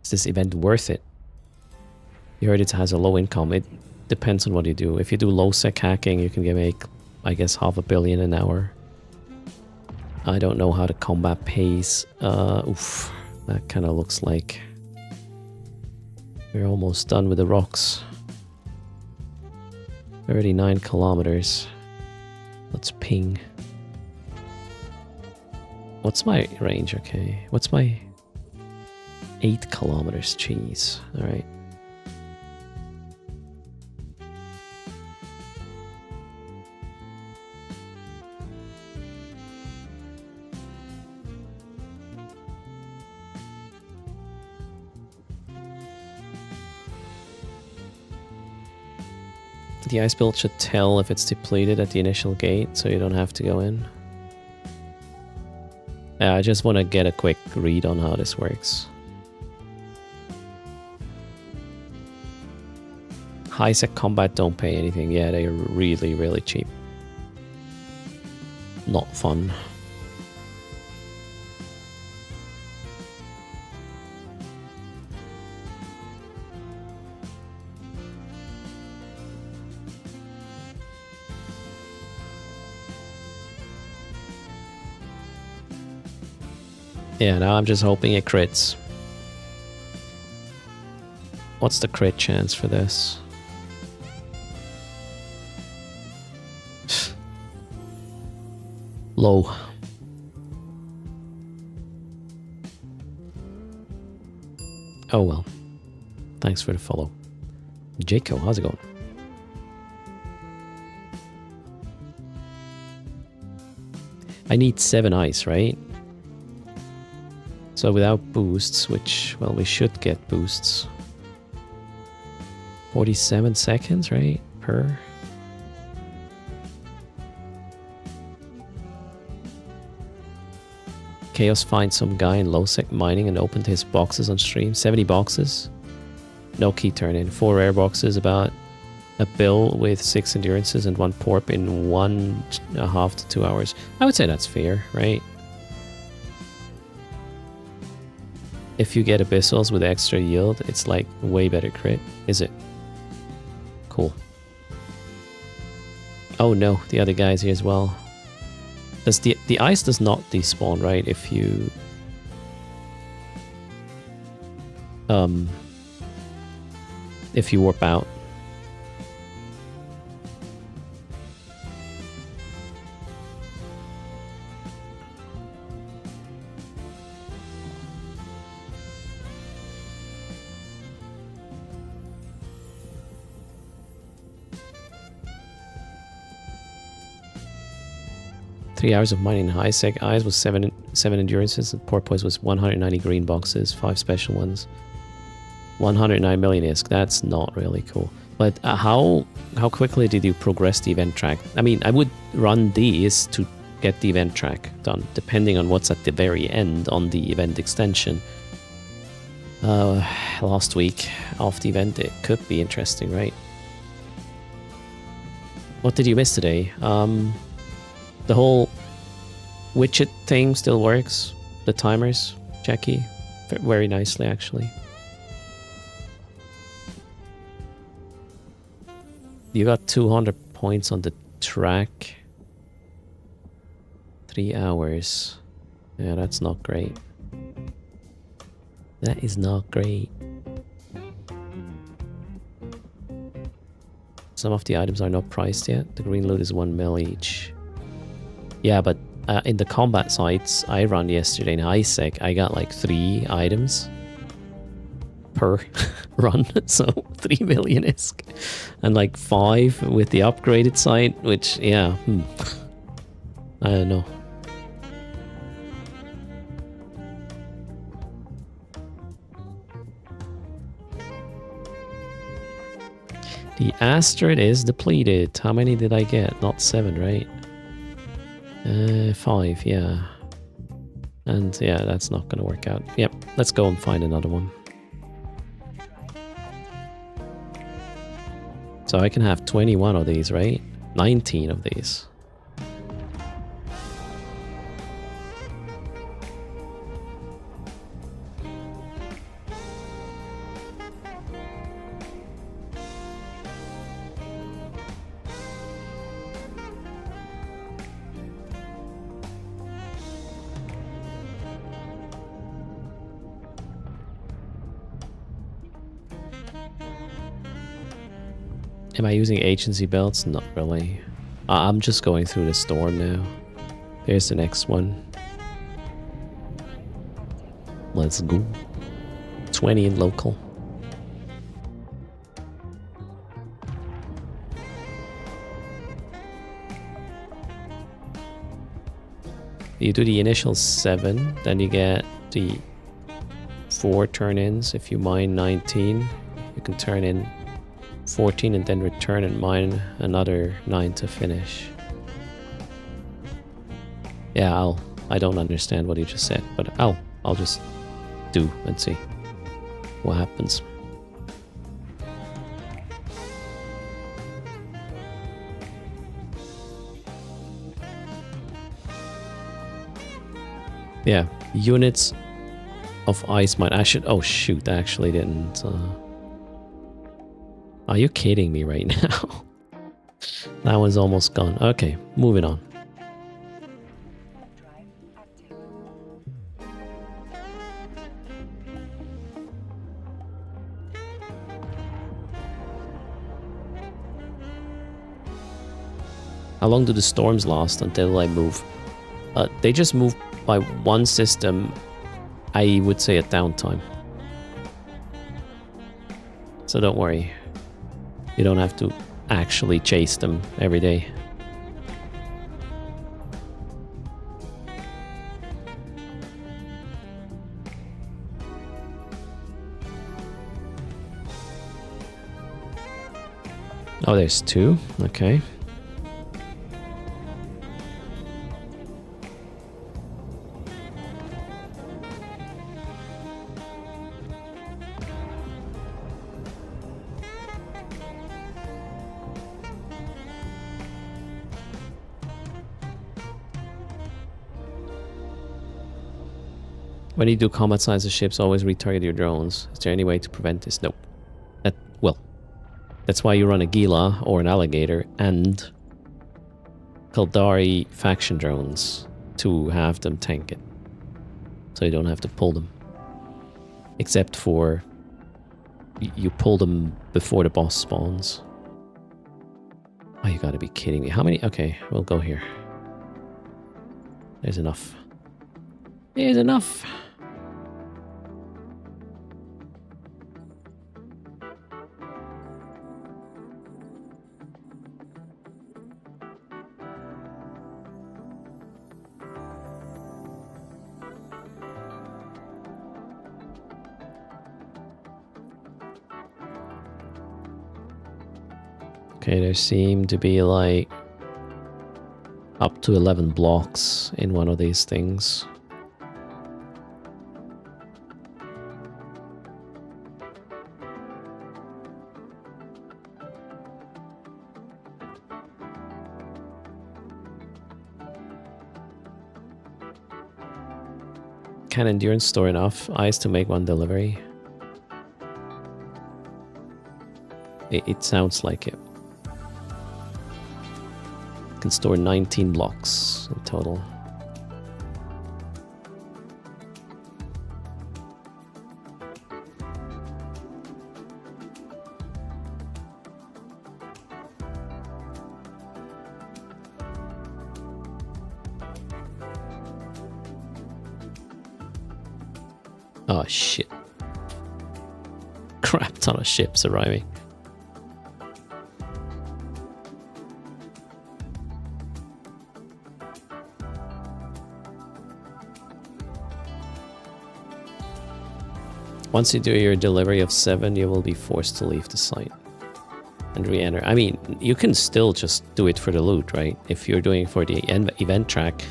Is this event worth it? You heard it has a low income. depends on what you do. If you do low sec hacking, you can make, I guess, $500 million an hour. I don't know how the combat pays. Oof, that kind of looks like we're almost done with the rocks. 39 kilometers. Let's ping. What's my range? Okay. What's my 8 kilometers? Jeez. All right. The ice build should tell if it's depleted at the initial gate, so you don't have to go in. Yeah, I just want to get a quick read on how this works. High sec combat don't pay anything. Yeah, they're really, really cheap. Not fun. Yeah, now I'm just hoping it crits. What's the crit chance for this? Low. Oh well. Thanks for the follow. Jaco, how's it going? I need 7 ice, right? So without boosts, which, well, we should get boosts. 47 seconds, right? Per. Chaos finds some guy in low sec mining and opened his boxes on stream. 70 boxes. No key turn in. 4 rare boxes, about a bill with 6 endurances and 1 porp in 1.5 to 2 hours. I would say that's fair, right? If you get abyssals with extra yield, it's like way better crit. Is it? Cool. Oh no, the other guy's here as well. Does the ice does not despawn, right? If you warp out. Three hours of mining high sec. Eyes was 7 endurances. And porpoise was 190 green boxes, 5 special ones. 109 million ISK. That's not really cool. But how quickly did you progress the event track? I mean, I would run these to get the event track done, depending on what's at the very end on the event extension. Last week of the event, it could be interesting, right? What did you miss today? The whole widget thing still works. The timers, Jackie, very nicely actually. You got 200 points on the track. 3 hours. Yeah, that's not great. That is not great. Some of the items are not priced yet. The green loot is 1 mil each. Yeah, but in the combat sites I ran yesterday in high sec, I got like 3 items per run, so 3 million ISK. And like 5 with the upgraded site, which, yeah, I don't know. The asteroid is depleted. How many did I get? Not 7, right? 5, yeah. And yeah, that's not gonna work out. Yep, let's go and find another one. So I can have 21 of these, right? 19 of these. Am I using agency belts? Not really. I'm just going through the storm now. There's the next one. Let's go. 20 in local. You do the initial 7, then you get the 4 turn-ins. If you mine 19, you can turn in 14 and then return and mine another 9 to finish. Yeah, I don't understand what you just said, but I'll just do and see what happens. Yeah, units of ice mine. I should. Oh shoot! I actually didn't. Are you kidding me right now? That one's almost gone. Okay, moving on. How long do the storms last until I move? They just move by one system, I would say at downtime. So don't worry. You don't have to actually chase them every day. Oh, there's 2. Okay. When you do combat size of ships, always retarget your drones. Is there any way to prevent this? Nope. Well, that's why you run a Gila or an Alligator and Kaldari faction drones to have them tank it. So you don't have to pull them. Except for you pull them before the boss spawns. Oh, you gotta be kidding me. How many? Okay, we'll go here. There's enough. There's enough. Okay, there seem to be like up to 11 blocks in one of these things. Can endurance store enough ice to make one delivery? It sounds like it. Can store 19 blocks in total. Oh shit. Crap ton of ships arriving. Once you do your delivery of 7, you will be forced to leave the site and re-enter. I mean, you can still just do it for the loot, right? If you're doing it for the event track,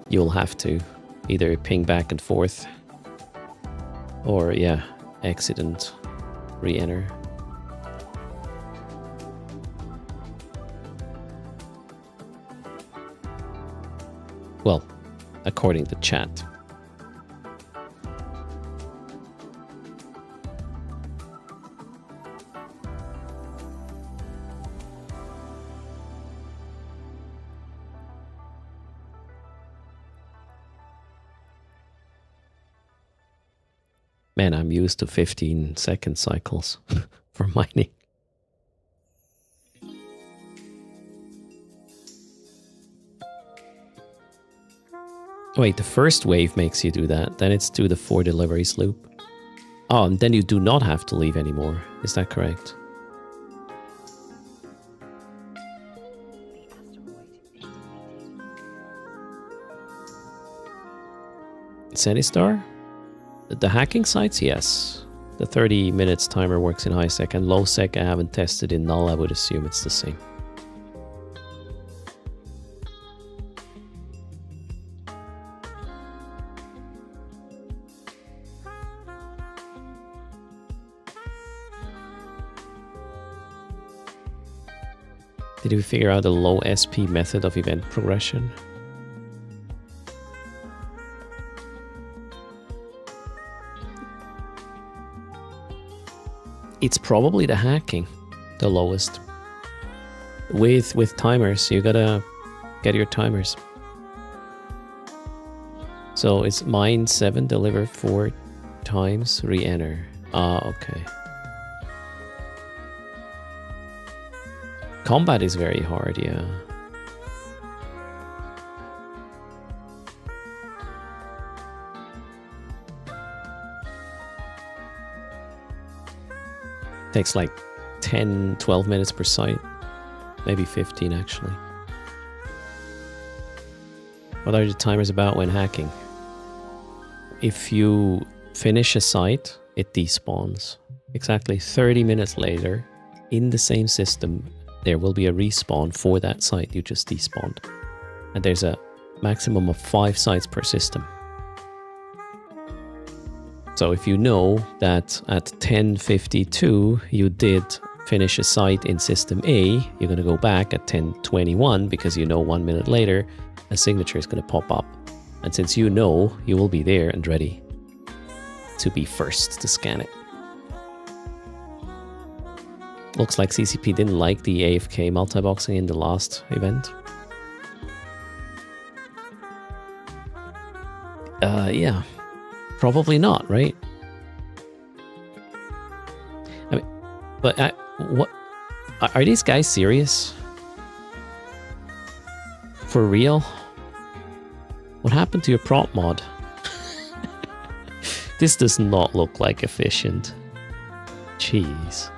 you'll have to either ping back and forth or, yeah, exit and re-enter. Well, according to chat. Man, I'm used to 15-second cycles for mining. Wait, the first wave makes you do that. Then it's do the 4 deliveries loop. Oh, and then you do not have to leave anymore. Is that correct? Zenistar? The hacking sites? Yes. The 30 minutes timer works in high sec, and low sec I haven't tested in null. I would assume it's the same. Did we figure out the low SP method of event progression? It's probably the hacking, the lowest. With timers, you gotta get your timers. So it's mine 7, deliver 4 times, re-enter. Ah, okay. Combat is very hard, yeah. Takes like 10, 12 minutes per site. Maybe 15 actually. What are the timers about when hacking? If you finish a site, it despawns. Exactly 30 minutes later, in the same system, there will be a respawn for that site you just despawned. And there's a maximum of 5 sites per system. So if you know that at 10:52 you did finish a site in system A, you're going to go back at 10:21 because you know 1 minute later a signature is going to pop up. And since you know, you will be there and ready to be first to scan it. Looks like CCP didn't like the AFK multiboxing in the last event. Yeah. Probably not, right? I mean, but what are these guys serious? For real? What happened to your prompt mod? This does not look like efficient. Jeez.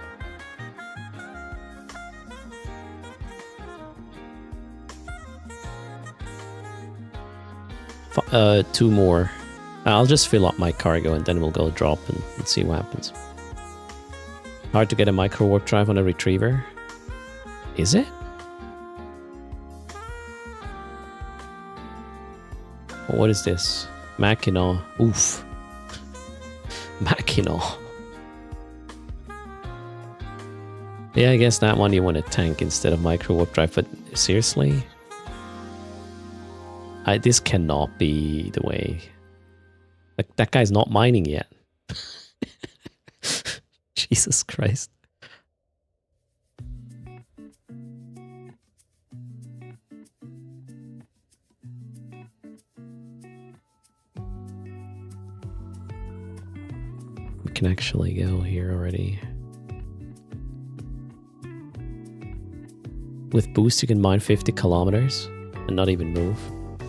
Two more. I'll just fill up my cargo and then we'll go drop and see what happens. Hard to get a micro warp drive on a retriever. Is it? What is this? Mackinac. Oof. Mackinac. Yeah, I guess that one you want a tank instead of micro warp drive, but seriously? This cannot be the way. Like, that guy's not mining yet. Jesus Christ. We can actually go here already. With boost, you can mine 50 kilometers and not even move.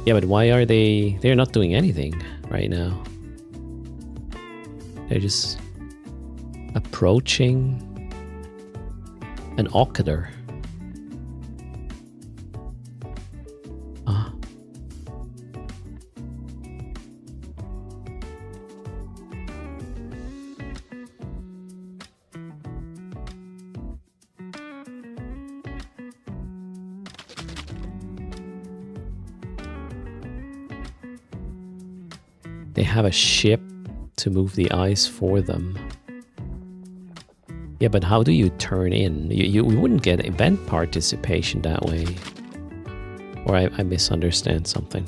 Yeah, but why are they... They're not doing anything right now. They're just approaching an Occator. Ah. They have a ship to move the ice for them. Yeah, but how do you turn in? You wouldn't get event participation that way. Or I misunderstand something.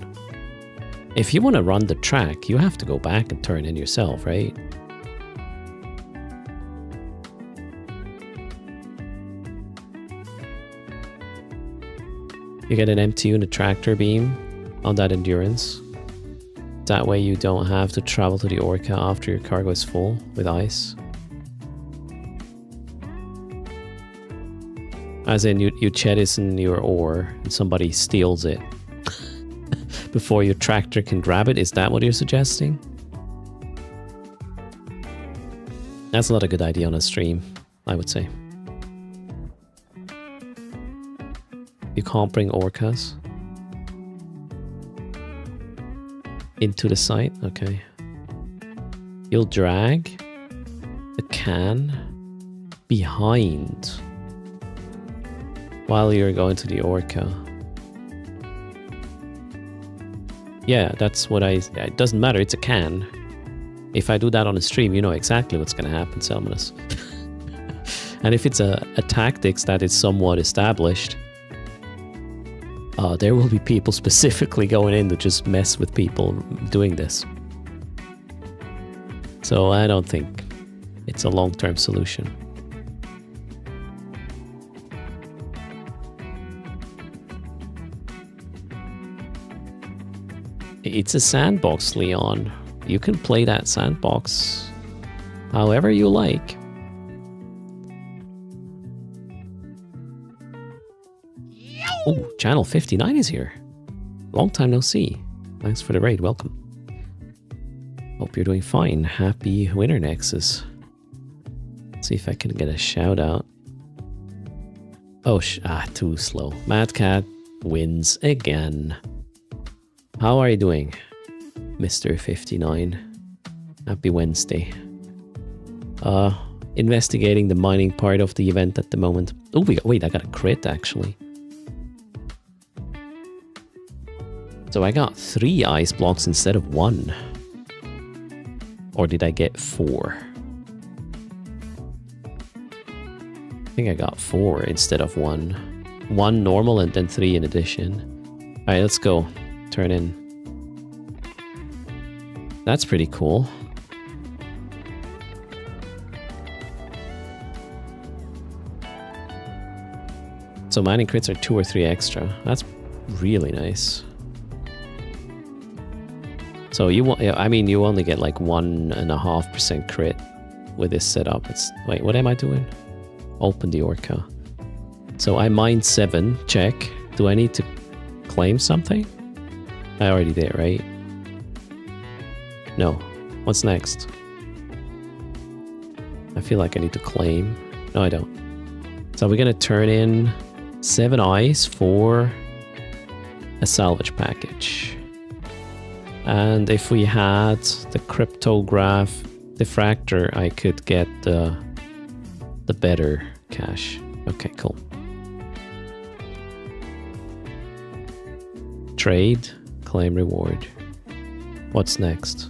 If you want to run the track, you have to go back and turn in yourself, right? You get an MTU and a tractor beam on that endurance. That way you don't have to travel to the Orca after your cargo is full with ice. As in you jettison your ore and somebody steals it. before your tractor can grab it. Is that what you're suggesting? That's not a good idea on a stream, I would say. You can't bring orcas into the site? Okay. You'll drag the can behind while you're going to the orca. Yeah, that's what it doesn't matter, it's a can. If I do that on a stream, you know exactly what's going to happen, Selmanus. And if it's a tactics that is somewhat established, there will be people specifically going in to just mess with people doing this. So I don't think it's a long-term solution. It's a sandbox, Leon. You can play that sandbox however you like. Oh, Channel 59 is here. Long time no see. Thanks for the raid. Welcome. Hope you're doing fine. Happy winter, Nexus. Let's see if I can get a shout out. Oh, too slow. Mad Cat wins again. How are you doing, Mr. 59? Happy Wednesday. Investigating the mining part of the event at the moment. Oh, wait, I got a crit actually. So I got 3 ice blocks instead of 1. Or did I get 4? I think I got 4 instead of 1. 1 normal and then 3 in addition. Alright, let's go. Turn in. That's pretty cool. So mining crits are 2 or 3 extra. That's really nice. So you want, I mean, you only get like 1.5% crit with this setup. Wait, what am I doing? Open the orca. So I mined 7, check. Do I need to claim something? I already did, right? No. What's next? I feel like I need to claim. No, I don't. So we're gonna turn in 7 ice for a salvage package. And if we had the cryptograph diffractor, I could get the better cash. Okay, cool. Trade, claim reward. What's next?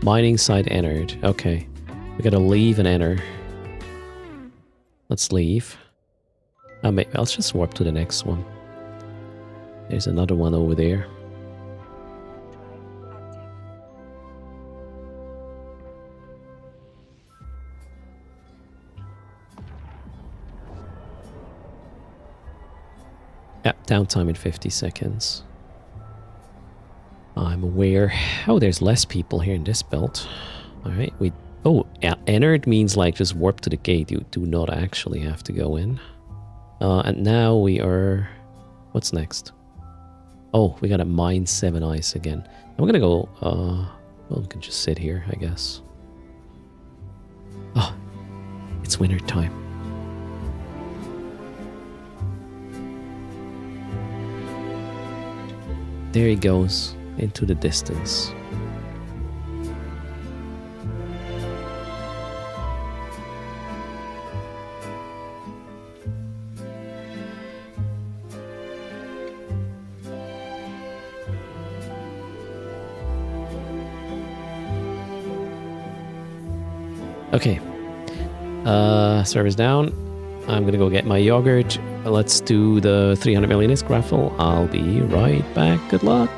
Mining site entered. Okay, we gotta leave and enter. Let's leave. I'll just warp to the next one. There's another one over there. Yeah, downtime in 50 seconds. I'm aware. Oh, there's less people here in this belt. Alright, entered means like just warp to the gate. You do not actually have to go in. And now we are... What's next? Oh, we gotta mine 7 ice again. I'm gonna go... well, we can just sit here, I guess. Oh, it's winter time. There he goes, into the distance. Okay. Server's down. I'm gonna go get my yogurt. Let's do the 300 million ISK raffle. I'll be right back. Good luck.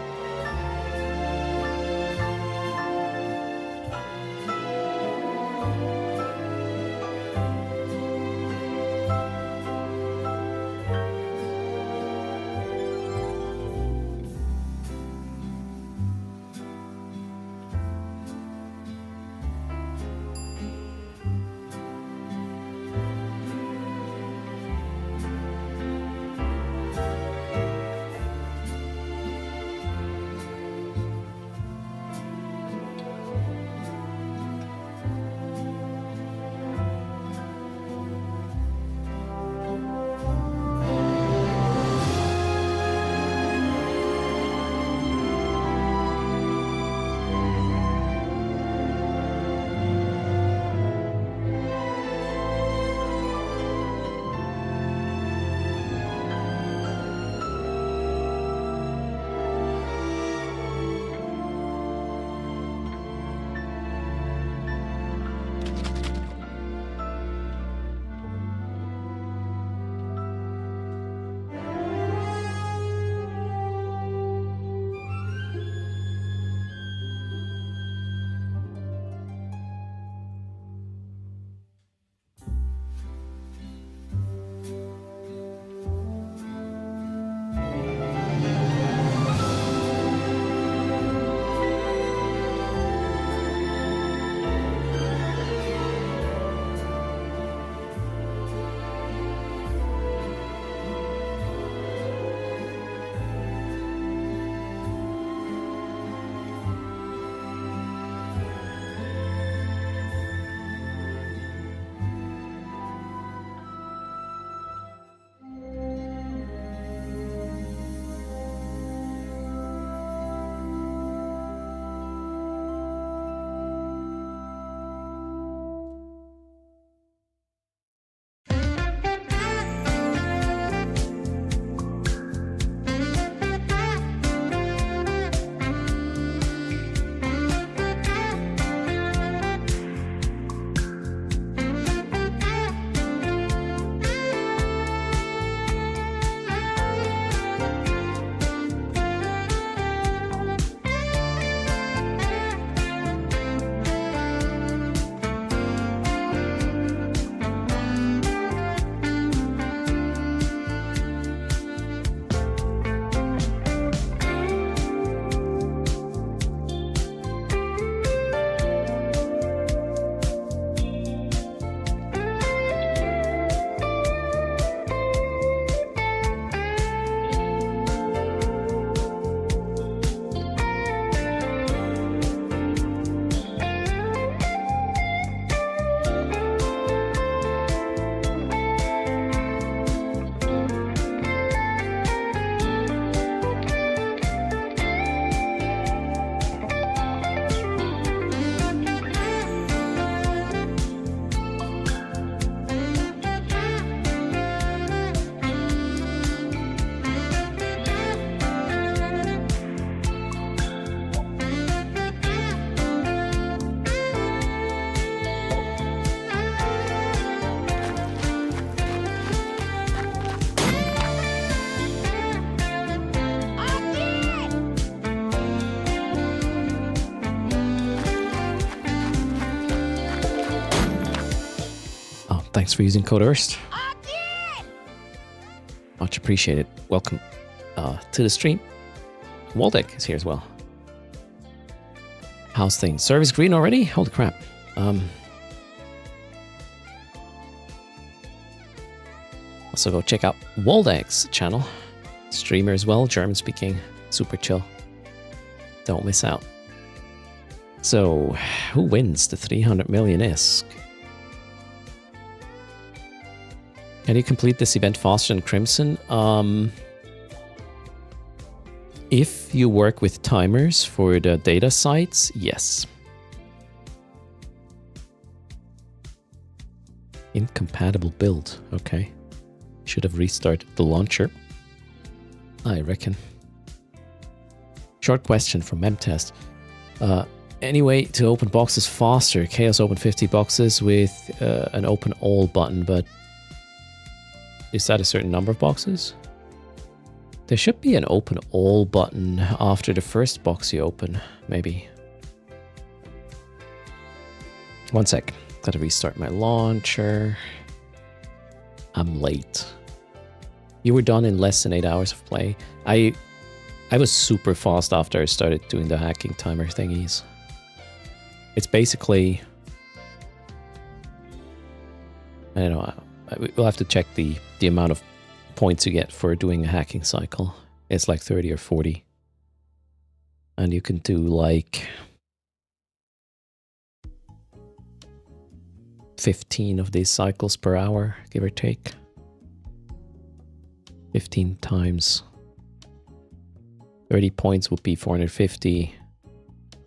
Thanks for using code erst. Much appreciated. Welcome to the stream. Waldeck is here as well. How's things? Service green already? Holy crap. Also go check out Waldeck's channel. Streamer as well, German speaking, super chill. Don't miss out. So, who wins the 300 million ISK? Can you complete this event faster than Crimson? If you work with timers for the data sites, yes. Incompatible build, okay. Should have restarted the launcher, I reckon. Short question from MemTest. Any way to open boxes faster? Chaos opened 50 boxes with an open all button, but is that a certain number of boxes? There should be an open all button after the first box you open, maybe. One sec. Gotta restart my launcher. I'm late. You were done in less than 8 hours of play. I was super fast after I started doing the hacking timer thingies. It's basically... I don't know. We'll have to check the amount of points you get for doing a hacking cycle. It's like 30 or 40. And you can do like 15 of these cycles per hour, give or take. 15 times 30 points would be 450.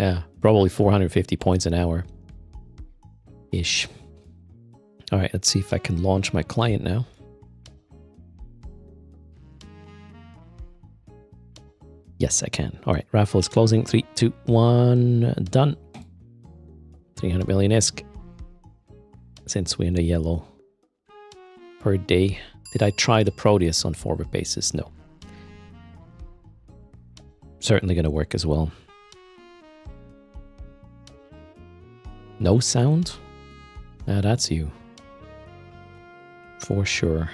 Yeah, probably 450 points an hour. Ish. Alright, let's see if I can launch my client now. Yes, I can. Alright, raffle is closing. 3, 2, 1, done. 300 million ISK. Since we're in the yellow. Per day. Did I try the Proteus on forward basis? No. Certainly gonna work as well. No sound? That's you. For sure.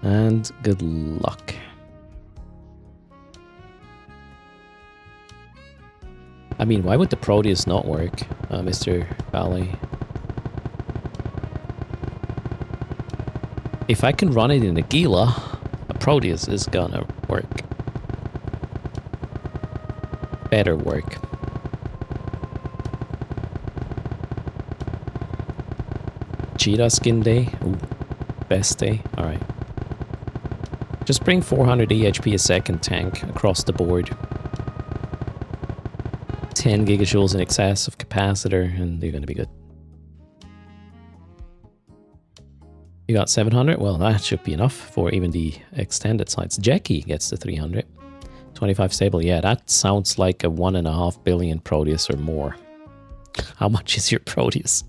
And good luck. I mean, why would the Proteus not work, Mr. Valley? If I can run it in a Gila, a Proteus is gonna work. Better work. Cheetah skin day? Ooh, best day? Alright. Just bring 400 EHP a second tank across the board. 10 gigajoules in excess of capacitor, and you're going to be good. You got 700? Well, that should be enough for even the extended sites. Jackie gets the 300. 25 stable. Yeah, that sounds like a 1.5 billion Proteus or more. How much is your Proteus?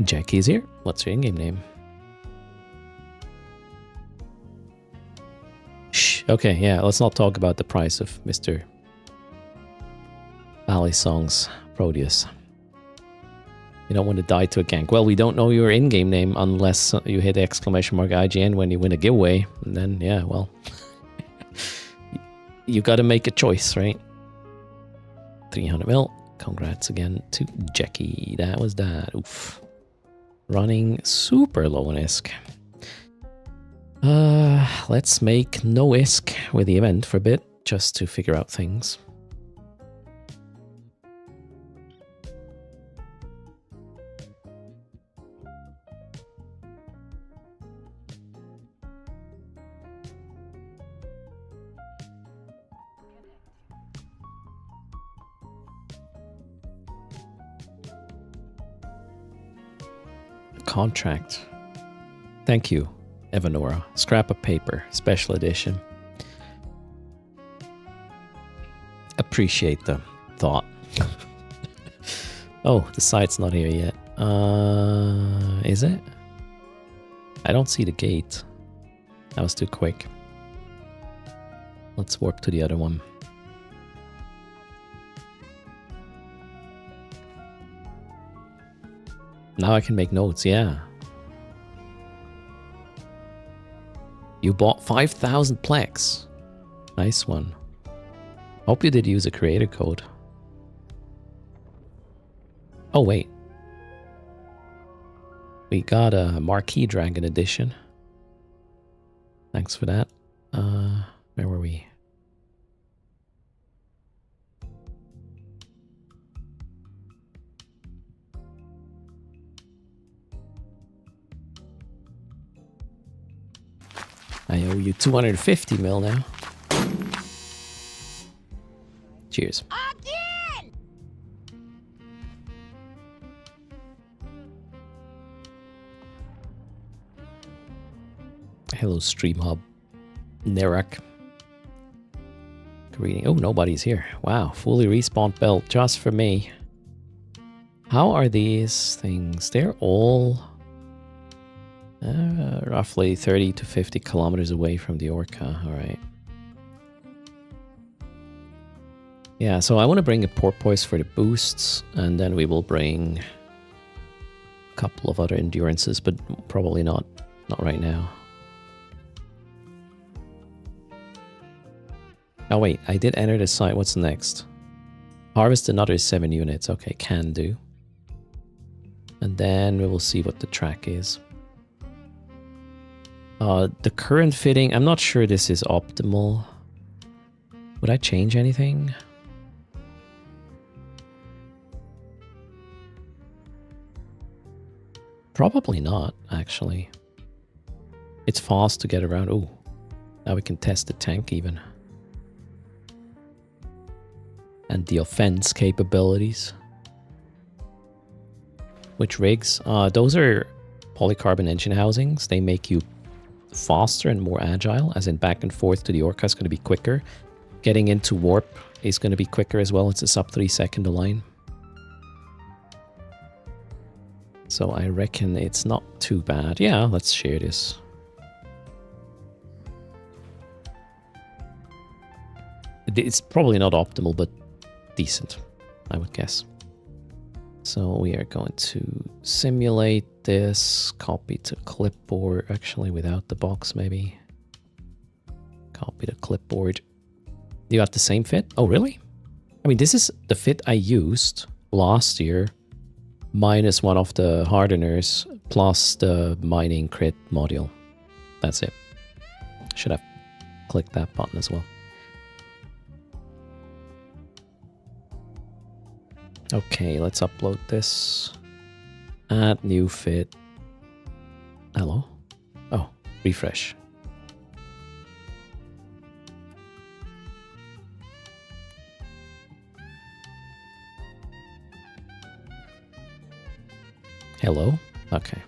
Jackie's here. What's your in-game name? Shh. Okay, yeah, let's not talk about the price of Mr. Valley Song's Proteus. You don't want to die to a gank. Well, we don't know your in-game name unless you hit exclamation mark IGN when you win a giveaway. And then, yeah, well... you gotta make a choice, right? 300 mil. Congrats again to Jackie. That was that. Oof. Running super low on ISK. Let's make no ISK with the event for a bit, just to figure out things. Contract. Thank you, Evanora. Scrap of paper, special edition. Appreciate the thought. Oh, the site's not here yet. Is it? I don't see the gate. That was too quick. Let's warp to the other one. Now I can make notes, yeah. You bought 5,000 plex. Nice one. Hope you did use a creator code. Oh, wait. We got a Marquee Dragon edition. Thanks for that. Where were we? I owe you 250 mil now. Cheers. Again! Hello, Stream Hub. Nerak. Greeting. Oh, nobody's here. Wow, fully respawned belt just for me. How are these things? They're all roughly 30 to 50 kilometers away from the Orca. All right. Yeah, so I want to bring a porpoise for the boosts, and then we will bring a couple of other endurances, but probably not right now. Oh wait, I did enter the site. What's next? Harvest another 7 units. Okay, can do. And then we will see what the track is. The current fitting, I'm not sure this is optimal. Would I change anything? Probably not, actually. It's fast to get around. Oh, now we can test the tank even. And the offense capabilities. Which rigs? Those are polycarbon engine housings. They make you faster and more agile, as in back and forth to the Orca is going to be quicker. Getting into warp is going to be quicker as well. It's a sub 3 second align. So I reckon it's not too bad. Yeah, let's share this. It's probably not optimal, but decent, I would guess. So we are going to simulate this, copy to clipboard, actually without the box maybe. Copy to clipboard. You got the same fit? Oh, really? I mean, this is the fit I used last year, minus one of the hardeners, plus the mining crit module. That's it. Should have clicked that button as well. Okay, let's upload this. Add new fit. Hello? Oh, refresh. Hello? Okay.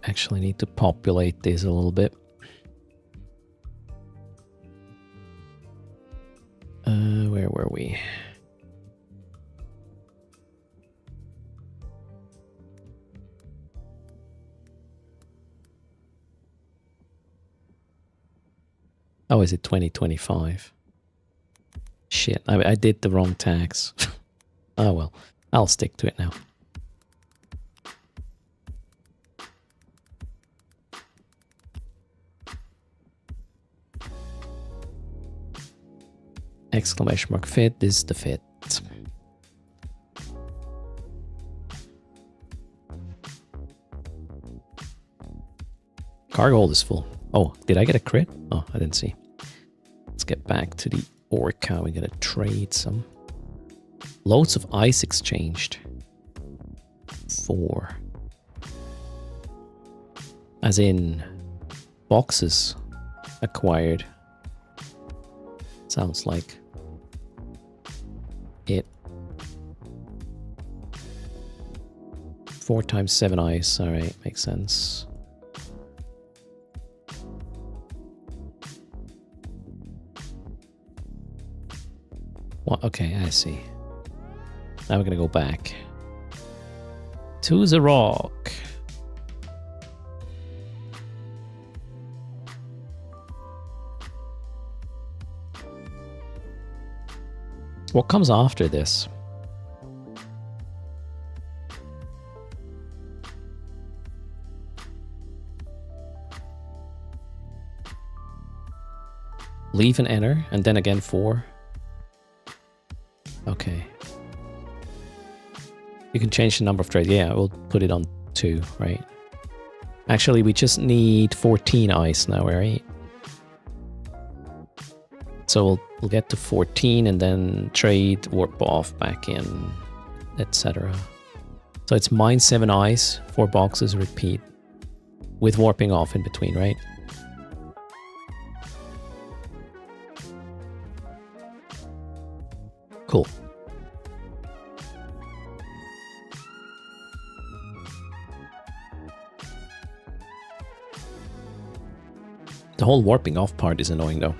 Actually need to populate this a little bit. Where were we? Oh, is it 2025? Shit, I did the wrong tags. Oh well, I'll stick to it now. Exclamation mark fit, this is the fit. Cargo hold is full. Oh, did I get a crit? Oh, I didn't see. Let's get back to the Orca. We're gonna trade some. Loads of ice exchanged. 4. As in boxes acquired. Sounds like it. 4 times 7 ice. All right, makes sense. What? Okay, I see. Now we're gonna go back to the rock. What comes after this? Leave and enter, and then again 4. Okay. You can change the number of trades. Yeah, we'll put it on 2, right? Actually, we just need 14 ice now, right? So we'll get to 14 and then trade, warp off, back in, etc. So it's -7 ice, 4 boxes, repeat. With warping off in between, right? Cool. The whole warping off part is annoying though.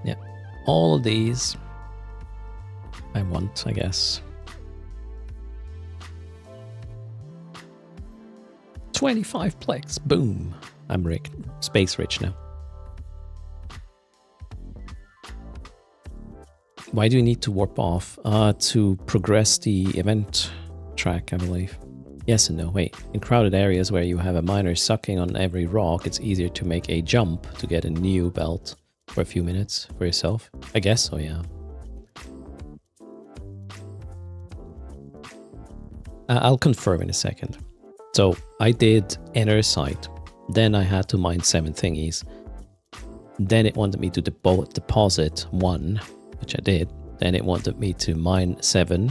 Yeah, all of these I want, I guess. 25 plex, boom. I'm rich, space rich now. Why do you need to warp off? To progress the event track, I believe. Yes and no, wait. In crowded areas where you have a miner sucking on every rock, it's easier to make a jump to get a new belt for a few minutes for yourself. I guess so, yeah. I'll confirm in a second. So I did enter site, then I had to mine 7 thingies. Then it wanted me to deposit 1, which I did. Then it wanted me to mine 7.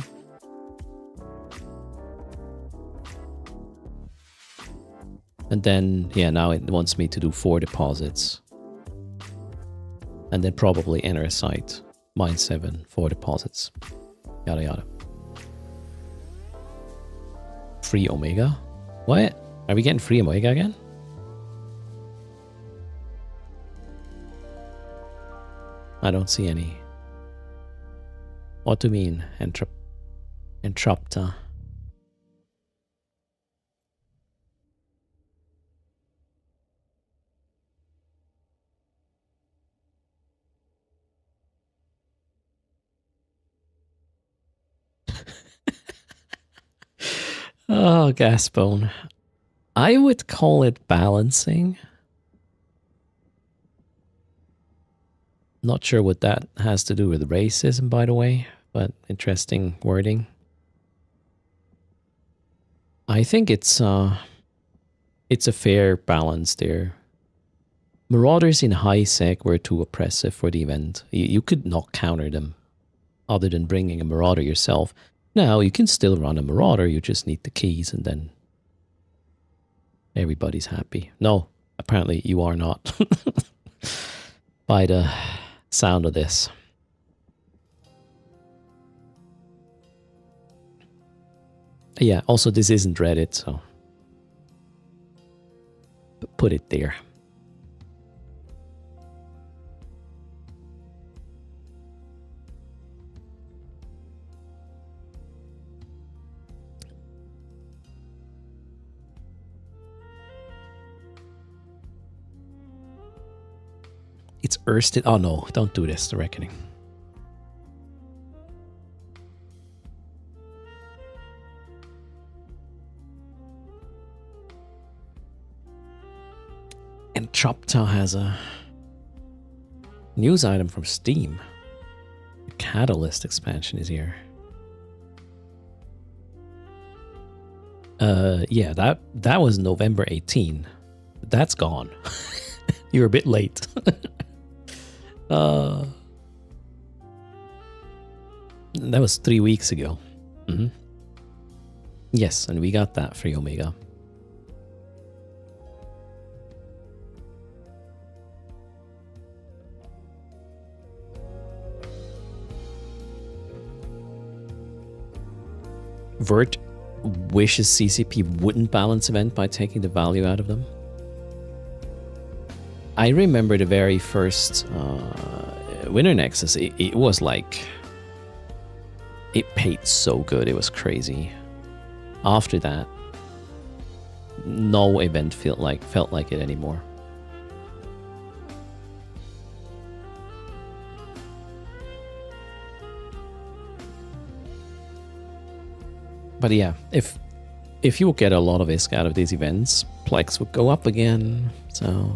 And then, yeah, now it wants me to do 4 deposits. And then probably enter a site, mine 7, 4 deposits, yada yada. Free Omega? What? Are we getting free Omega again? I don't see any. What do you mean, Entropta? Oh, Gasbone. I would call it balancing. Not sure what that has to do with racism, by the way, but interesting wording. I think it's a fair balance there. Marauders in high sec were too oppressive for the event. You could not counter them other than bringing a Marauder yourself. Now, you can still run a Marauder, you just need the keys and then everybody's happy. No, apparently you are not. By the sound of this. Yeah, also this isn't Reddit, so put it there. It's erst. Oh no, don't do this, the Reckoning. And Chopta has a news item from Steam. The Catalyst expansion is here. Yeah, that was November 18. That's gone. You're a bit late. That was 3 weeks ago. Yes, and we got that free Omega. Vert wishes CCP wouldn't balance event by taking the value out of them. I remember the very first Winter Nexus. It was like, it paid so good, it was crazy. After that, no event felt like it anymore. But yeah, if you get a lot of ISK out of these events, Plex would go up again. So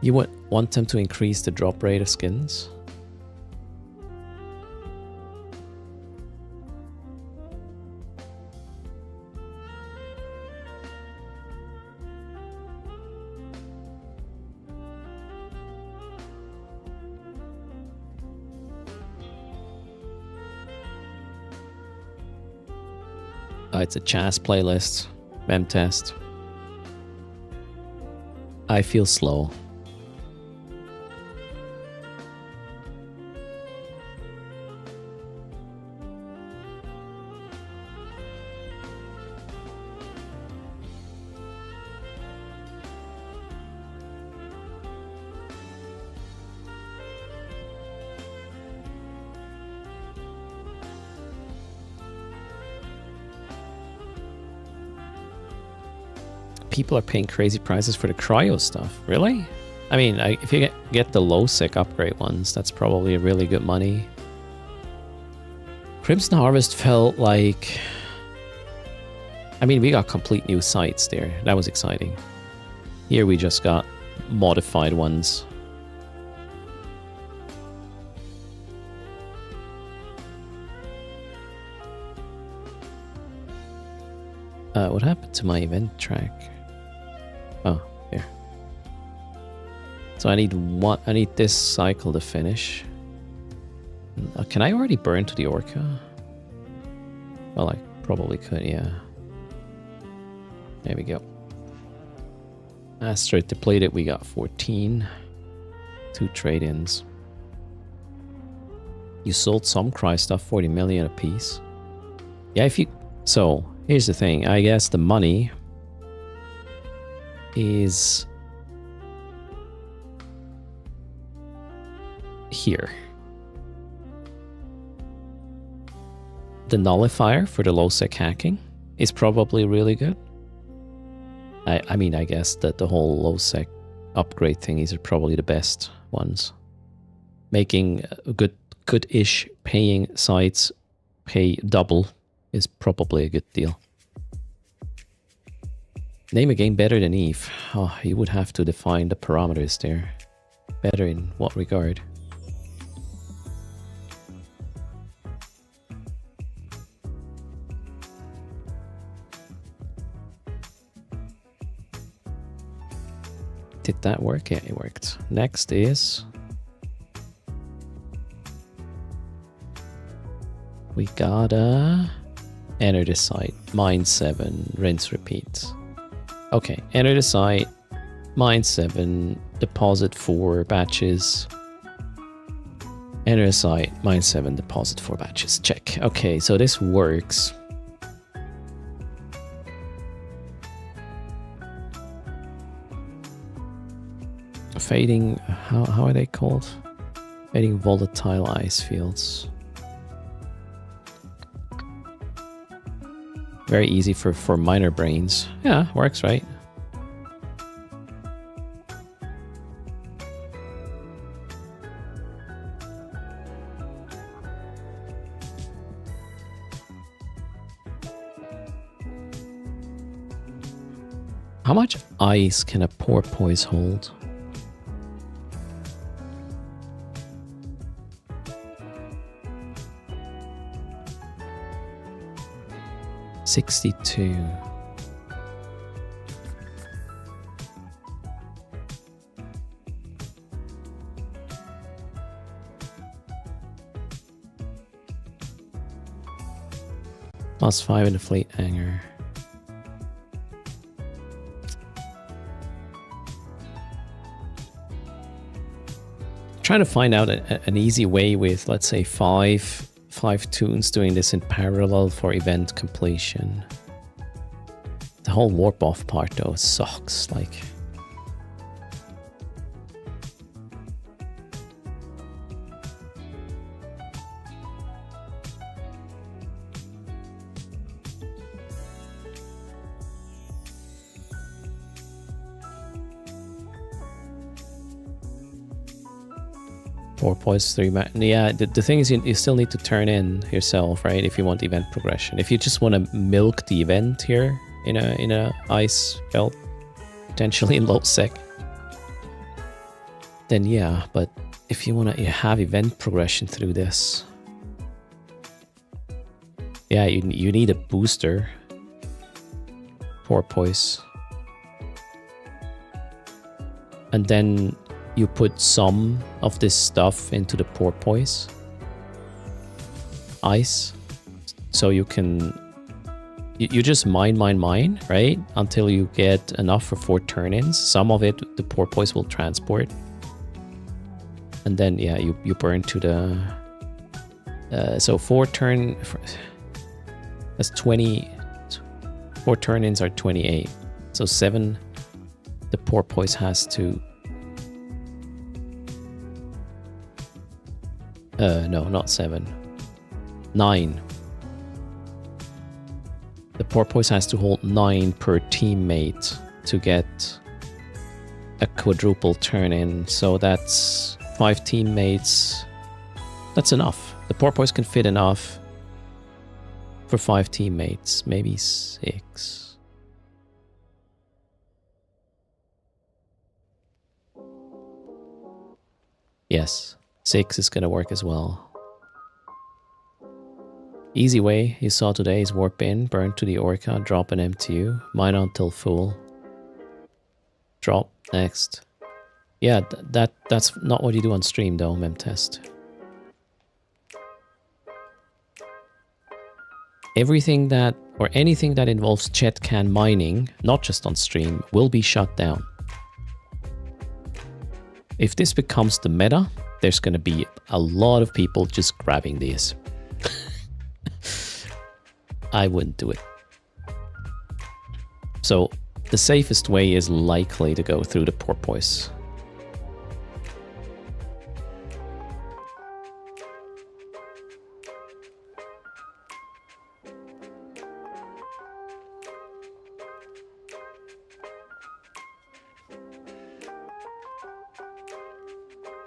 you would want them to increase the drop rate of skins. It's a Chas playlist. Mem test. I feel slow. People are paying crazy prices for the cryo stuff. Really? I mean, if you get the low sec upgrade ones, that's probably really good money. Crimson Harvest felt like... I mean, we got complete new sites there. That was exciting. Here we just got modified ones. What happened to my event track? Oh, here. So I need this cycle to finish. Can I already burn to the Orca? Well, I probably could, yeah. There we go. Asteroid depleted, we got 14. 2 trade-ins. You sold some Cry stuff, 40 million a piece. Yeah, if you... So, here's the thing. I guess the money is here. The nullifier for the low sec hacking is probably really good. I mean, I guess that the whole low sec upgrade thingies are probably the best ones. Making good-ish paying sites pay double is probably a good deal. Name a game better than Eve. Oh, you would have to define the parameters there. Better in what regard? Did that work? Yeah, it worked. Next is... we gotta enter the site. Mine 7, rinse, repeat. Okay, enter the site. Mine 7, deposit 4 batches. Enter the site. Mine 7, deposit 4 batches. Check. Okay, so this works. Fading, how are they called? Fading volatile ice fields. Very easy for minor brains. Yeah, works, right? How much ice can a porpoise hold? 62. +5 in the fleet hangar. Trying to find out an easy way with, let's say, five tunes doing this in parallel for event completion. The whole warp off part though sucks. Like, .3 yeah, the thing is you still need to turn in yourself, right? If you want event progression. If you just want to milk the event here in a ice belt, potentially in low sec, then yeah. But if you want to have event progression through this, yeah, you need a booster. Porpoise. And then you put some of this stuff into the porpoise ice, so you can you just mine, right, until you get enough for 4 turn-ins. Some of it the porpoise will transport, and then yeah, you burn to the so 4 that's 20. 4 turn-ins are 28, so 7 the porpoise has to no, not 7. 9. The porpoise has to hold 9 per teammate to get a quadruple turn-in. So that's 5 teammates. That's enough. The porpoise can fit enough for 5 teammates, maybe 6. Yes. 6 is going to work as well. Easy way you saw today is warp in, burn to the Orca, drop an MTU, mine until full. Drop, next. Yeah, that's not what you do on stream though, memtest. Everything that, or anything that involves chet can mining, not just on stream, will be shut down. If this becomes the meta, there's going to be a lot of people just grabbing these. I wouldn't do it. So the safest way is likely to go through the porpoise.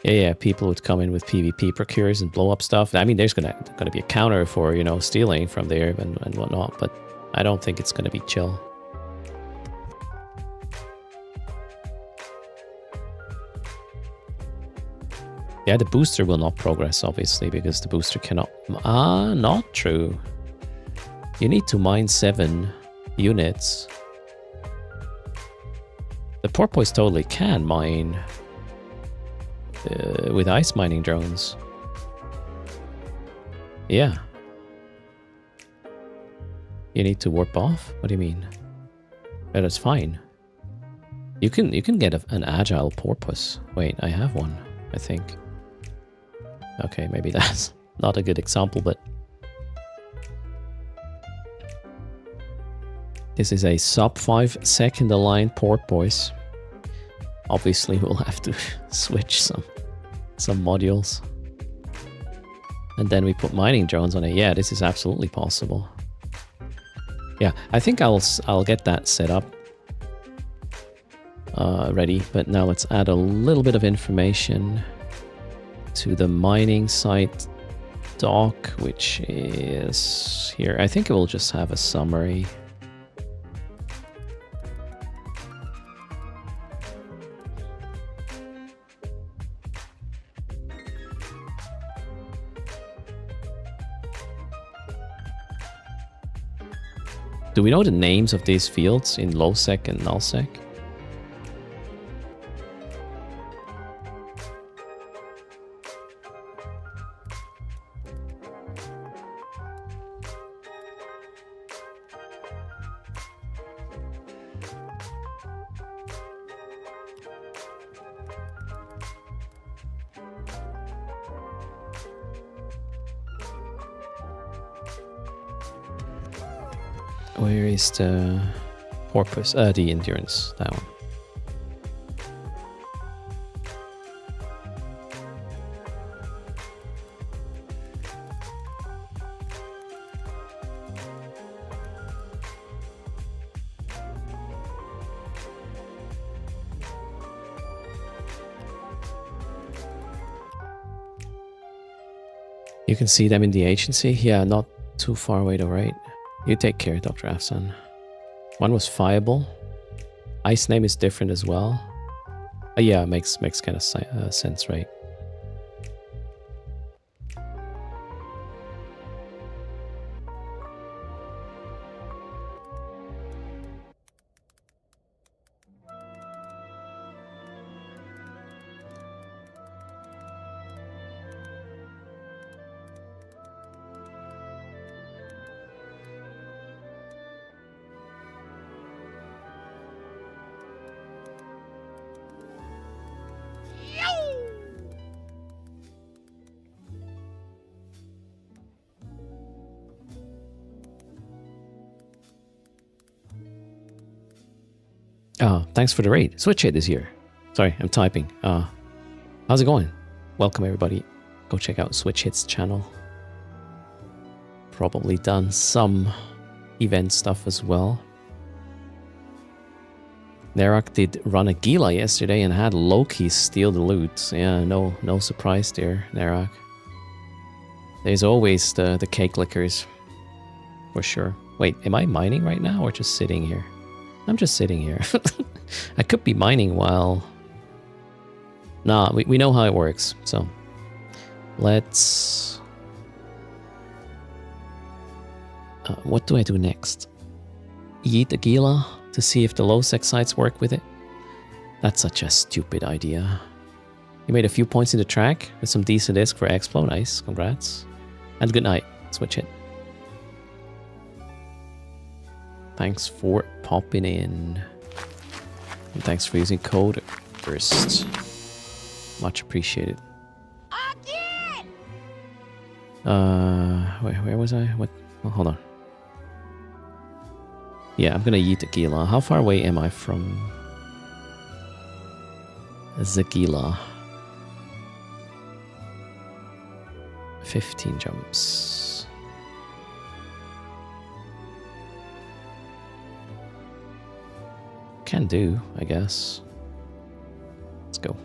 Yeah, people would come in with PvP procures and blow up stuff. I mean, there's gonna be a counter for, you know, stealing from there and whatnot, but I don't think it's gonna be chill. Yeah, the booster will not progress, obviously, because the booster cannot... not true. You need to mine 7 units. The porpoise totally can mine... with ice mining drones. Yeah. You need to warp off? What do you mean? Yeah, that's fine. You can get an agile porpoise. Wait, I have one, I think. Okay, maybe that's not a good example, but... This is a sub 5 second align porpoise. Obviously, we'll have to switch some modules. And then we put mining drones on it. Yeah, this is absolutely possible. Yeah, I think I'll get that set up ready. But now let's add a little bit of information to the mining site doc, which is here. I think it will just have a summary. Do we know the names of these fields in low sec and null sec? Where is the porpoise? The endurance, that one. You can see them in the agency. Yeah, not too far away though, right? You take care, Dr. Afsan. One was Fireball. Ice name is different as well. Yeah, makes kind of sense, right? Thanks for the raid. Switch Hit this year. Sorry, I'm typing. How's it going? Welcome everybody. Go check out Switch Hit's channel. Probably done some event stuff as well. Nerak did run a Gila yesterday and had Loki steal the loot. Yeah, no surprise there, Nerak. There's always the cake lickers. For sure. Wait, am I mining right now or just sitting here? I'm just sitting here. I could be mining while... Nah, we know how it works, so... Let's... what do I do next? Eat the Gila to see if the low sec sites work with it? That's such a stupid idea. You made a few points in the track with some decent disc for Explo. Nice, congrats. And good night. Switch Hit. Thanks for popping in. And thanks for using code ERST. Much appreciated. Again! Where was I? What? Oh, hold on. Yeah, I'm gonna eat the Gila. How far away am I from Zagila? 15 jumps. Can do, I guess. Let's go.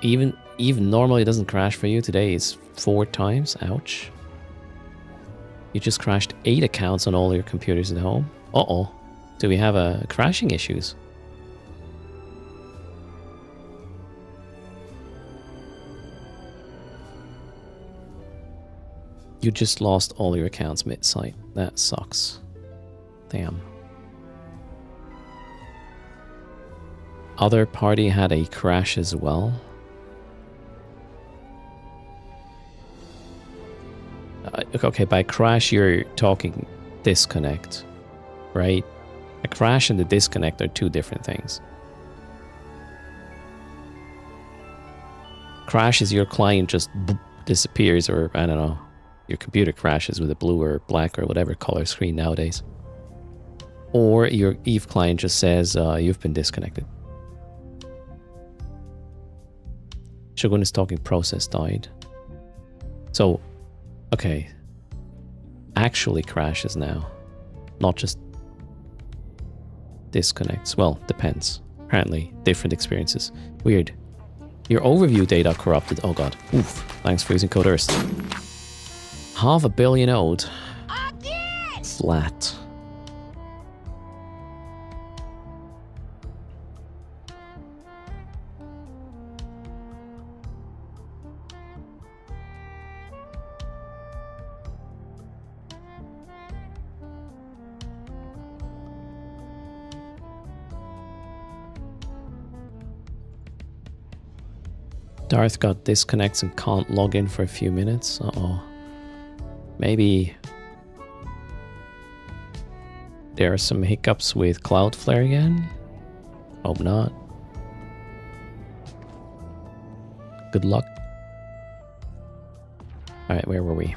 Even normally it doesn't crash for you. Today is 4 times. Ouch. You just crashed 8 accounts on all your computers at home. Uh-oh. Do we have crashing issues? You just lost all your accounts mid-site. That sucks. Damn. Other party had a crash as well. Okay, by crash you're talking disconnect, right? A crash and the disconnect are 2 different things. Crash is your client just disappears, or I don't know, your computer crashes with a blue or black or whatever color screen nowadays. Or your Eve client just says you've been disconnected. Shogun is talking process died. So, okay. Actually crashes now. Not just disconnects. Well, depends. Apparently, different experiences. Weird. Your overview data corrupted. Oh god. Oof. Thanks for using code ERST. 500 million old. Again! Flat. Darth got disconnects and can't log in for a few minutes. Uh-oh. Maybe there are some hiccups with Cloudflare again? Hope not. Good luck. Alright, where were we?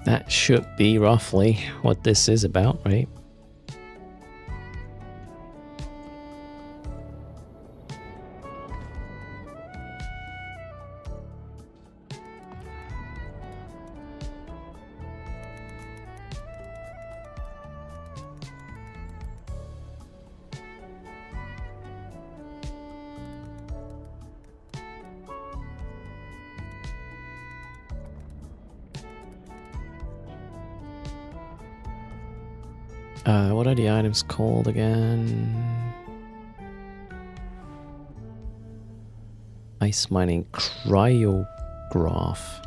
That should be roughly what this is about, right? What are the items called again? Ice mining cryograph.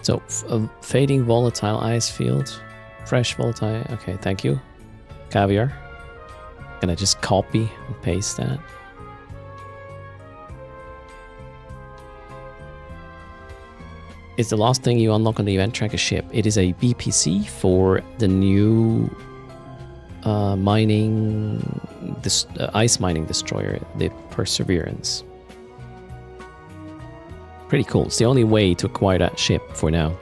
So, fading volatile ice field, fresh volatile. Okay, thank you. Caviar. Gonna just copy and paste that. It's the last thing you unlock on the event tracker ship. It is a BPC for the new ice mining destroyer, the Perseverance. Pretty cool. It's the only way to acquire that ship for now.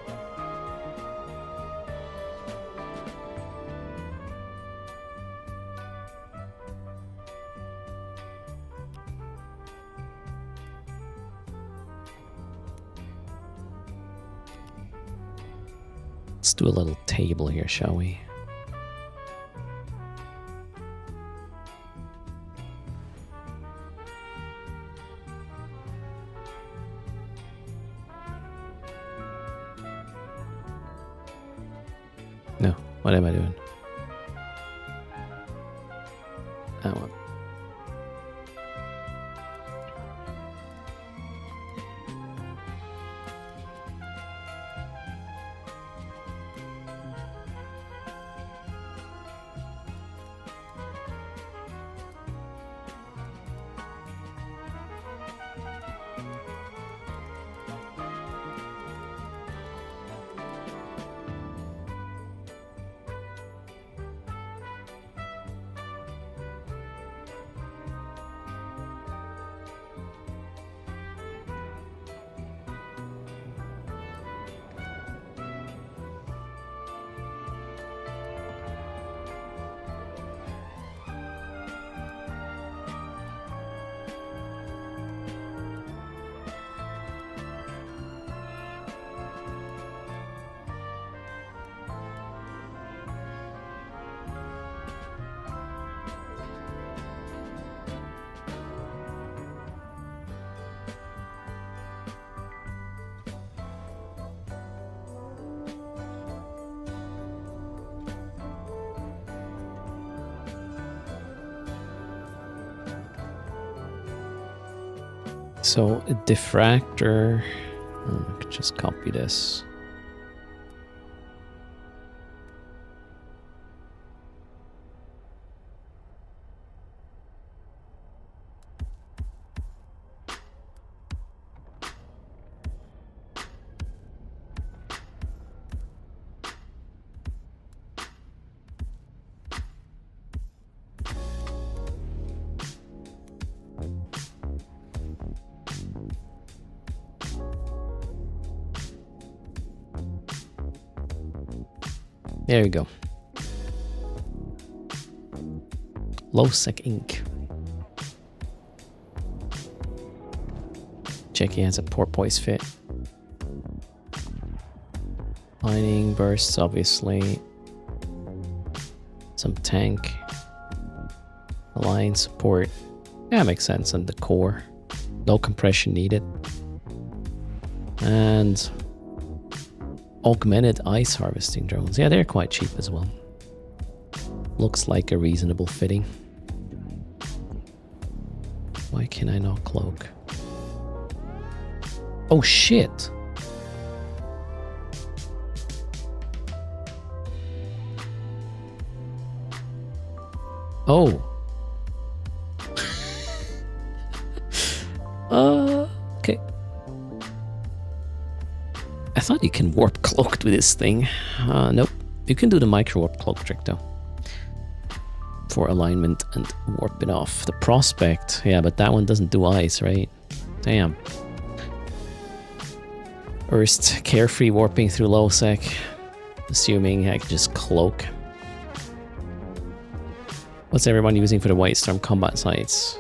Let's do a little table here, shall we? No, what am I doing? That one. So a diffractor, I could just copy this. There you go. Low-sec ink. check he has a porpoise fit. Lightning bursts, obviously. Some tank. Line support. Yeah, makes sense. And the core. No compression needed. And augmented ice harvesting drones. Yeah, they're quite cheap as well. Looks like a reasonable fitting. Why can I not cloak? Oh shit! Oh. Okay. I thought you can warp cloaked with this thing. Nope. You can do the micro warp cloak trick though. For alignment and warp it off. The prospect, yeah, but that one doesn't do ice, right? Damn. Erst carefree warping through low sec. Assuming I can just cloak. What's everyone using for the White Storm combat sites?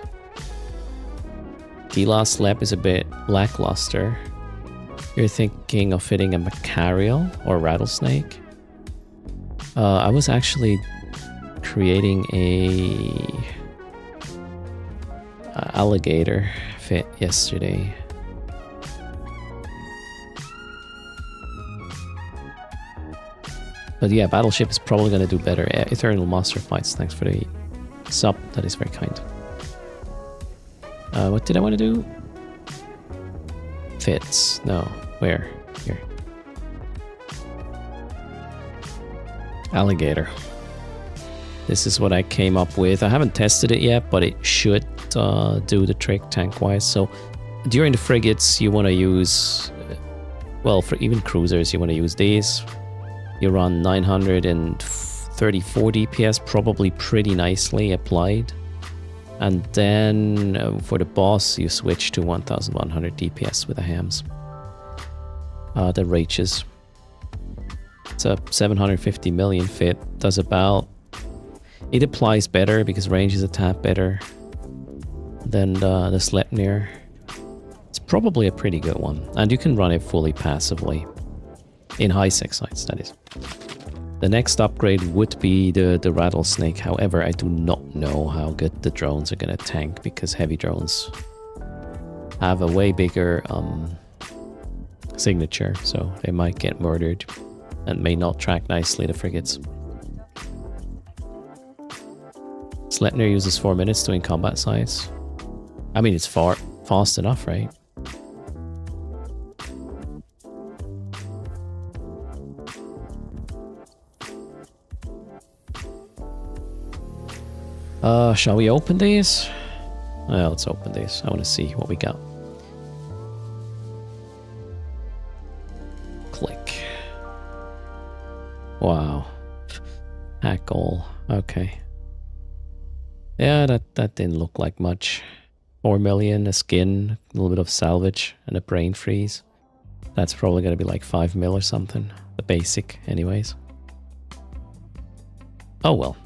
D-Last Lep is a bit lackluster. You're thinking of fitting a Macarial or Rattlesnake? I was actually creating a alligator fit yesterday. But yeah, Battleship is probably going to do better. Eternal Monster Fights, thanks for the sub. That is very kind. What did I want to do? Fits. No. Where? Here. Alligator. This is what I came up with. I haven't tested it yet, but it should do the trick tank-wise. So during the frigates, you want to use... well, for even cruisers, you want to use these. You run 934 DPS, probably pretty nicely applied. And then for the boss, you switch to 1100 DPS with the hams. The Raches. It's a 750 million fit. Does about... it applies better because range is a tad better than the Sleipnir. It's probably a pretty good one. And you can run it fully passively. In high sec sites, that is. The next upgrade would be the Rattlesnake. However, I do not know how good the drones are going to tank because heavy drones have a way bigger signature, so they might get murdered and may not track nicely the frigates. Sleipnir uses 4 minutes doing combat sites. I mean, it's fast enough, right? Shall we open these? Well, let's open these. I want to see what we got. Click. Wow. Hack all. Okay. Yeah, that didn't look like much. 4 million, a skin, a little bit of salvage, and a brain freeze. That's probably going to be like 5 mil or something. The basic, anyways. Oh well.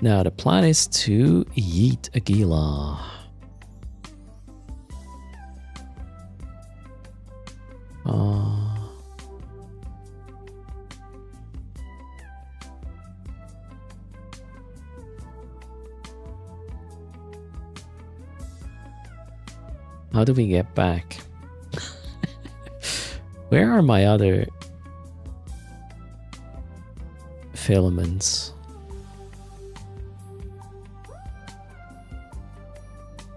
Now the plan is to yeet Aguila. How do we get back? Where are my other filaments?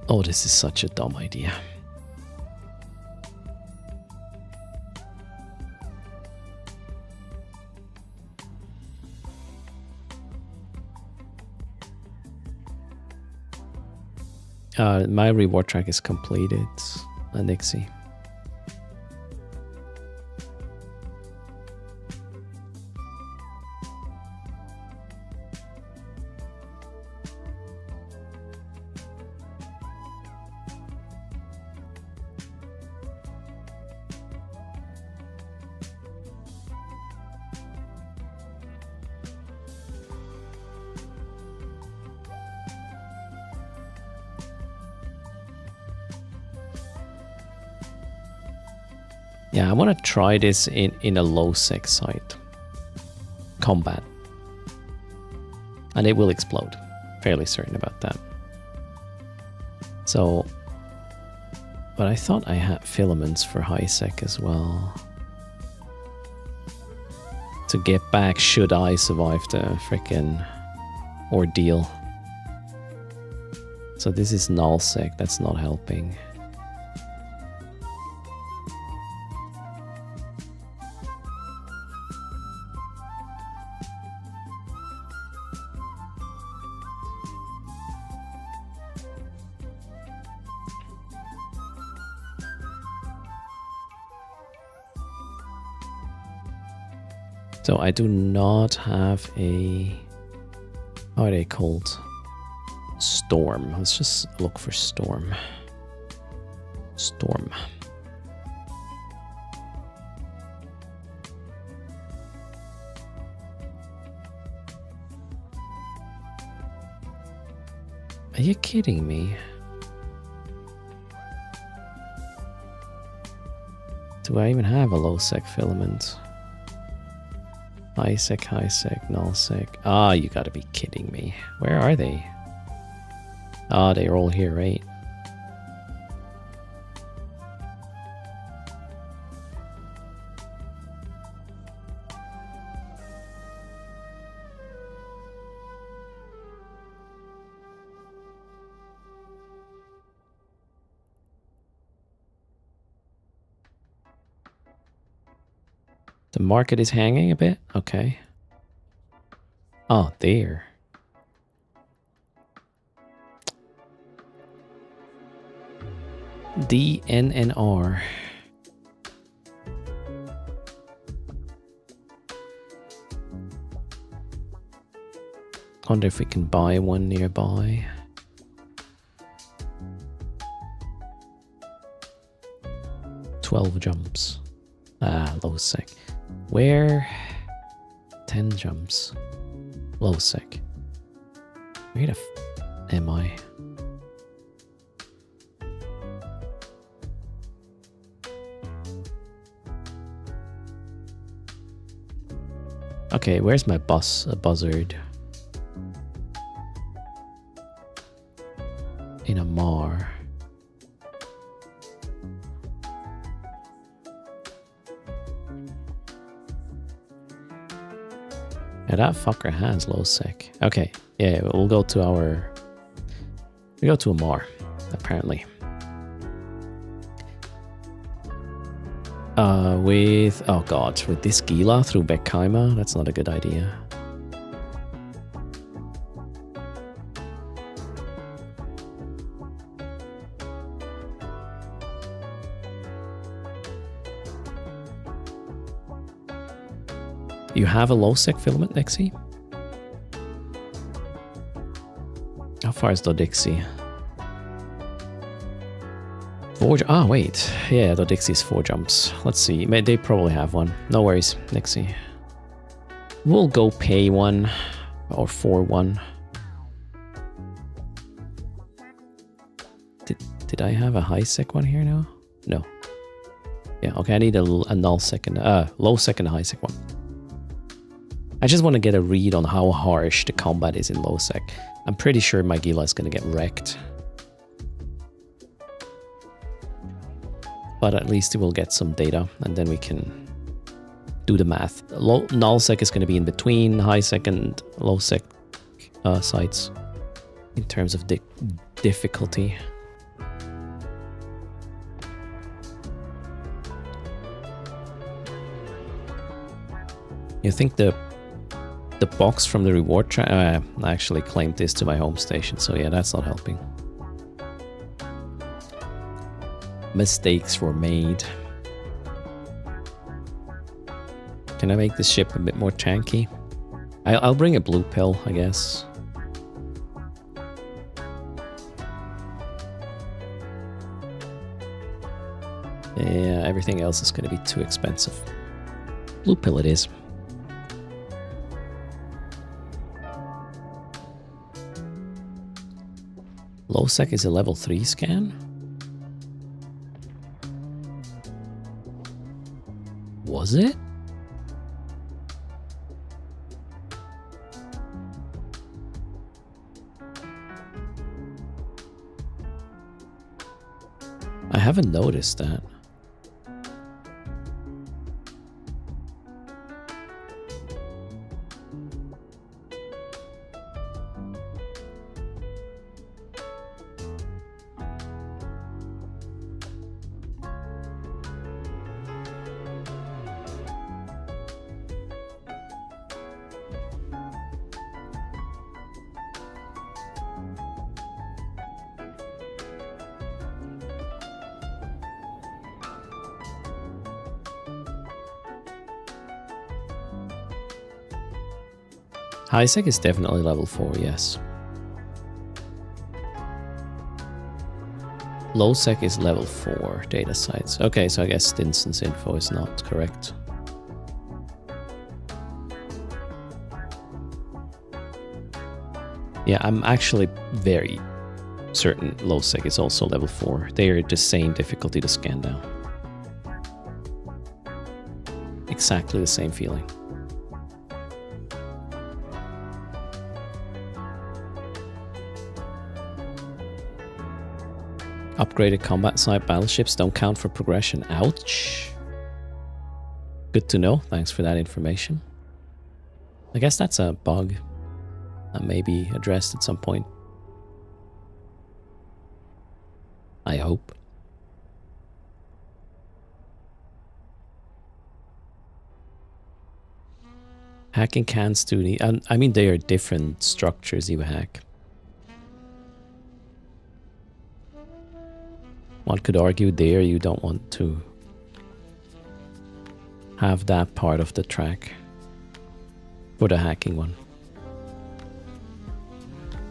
Oh, this is such a dumb idea. My reward track is completed, Nixie. Yeah, I want to try this in a low sec site. Combat. And it will explode. Fairly certain about that. So, but I thought I had filaments for high sec as well. To get back should I survive the frickin' ordeal. So this is null sec, that's not helping. So I do not have a... How are they called? Storm. Let's just look for storm. Storm. Are you kidding me? Do I even have a low sec filament? High sec, null sec. Ah, you gotta be kidding me. Where are they? Ah, they're all here, right? The market is hanging a bit? Okay. Oh, there. DNNR. Wonder if we can buy one nearby. $12 jumps. Ah, low sec. Where? 10 jumps. Low sec. Where the f am I? Okay, where's my buzzard? In a mar. Yeah, that fucker has low sec. Okay, yeah, we'll go to our... We go to a mar, apparently. With... Oh god, with this Gila through Bekkaima? That's not a good idea. You have a low sec filament, Nexi? How far is Dodixie? Ah, wait. Yeah, Dodixie's 4 jumps. Let's see. They probably have one. No worries, Nexi. We'll go pay one. Or for one. Did I have a high sec one here now? No. Yeah, okay, I need a null sec and low sec and a high sec one. I just want to get a read on how harsh the combat is in low sec. I'm pretty sure my Gila is going to get wrecked. But at least we'll get some data and then we can do the math. Null sec is going to be in between high sec and low sec sites in terms of difficulty. You think the box from the reward I actually claimed this to my home station, so yeah, that's not helping. Mistakes were made. Can I make this ship a bit more tanky? I'll bring a blue pill, I guess. Yeah, everything else is going to be too expensive. Blue pill it is. Low sec is a level 3 scan? Was it? I haven't noticed that. High sec is definitely level 4, yes. Low sec is level 4, data sites. Okay, so I guess instance info is not correct. Yeah, I'm actually very certain low sec is also level 4. They are the same difficulty to scan down. Exactly the same feeling. Upgraded combat site battleships don't count for progression. Ouch. Good to know. Thanks for that information. I guess that's a bug that may be addressed at some point. I hope. Hacking cans do need... I mean, they are different structures you hack. One could argue there you don't want to have that part of the track for the hacking one.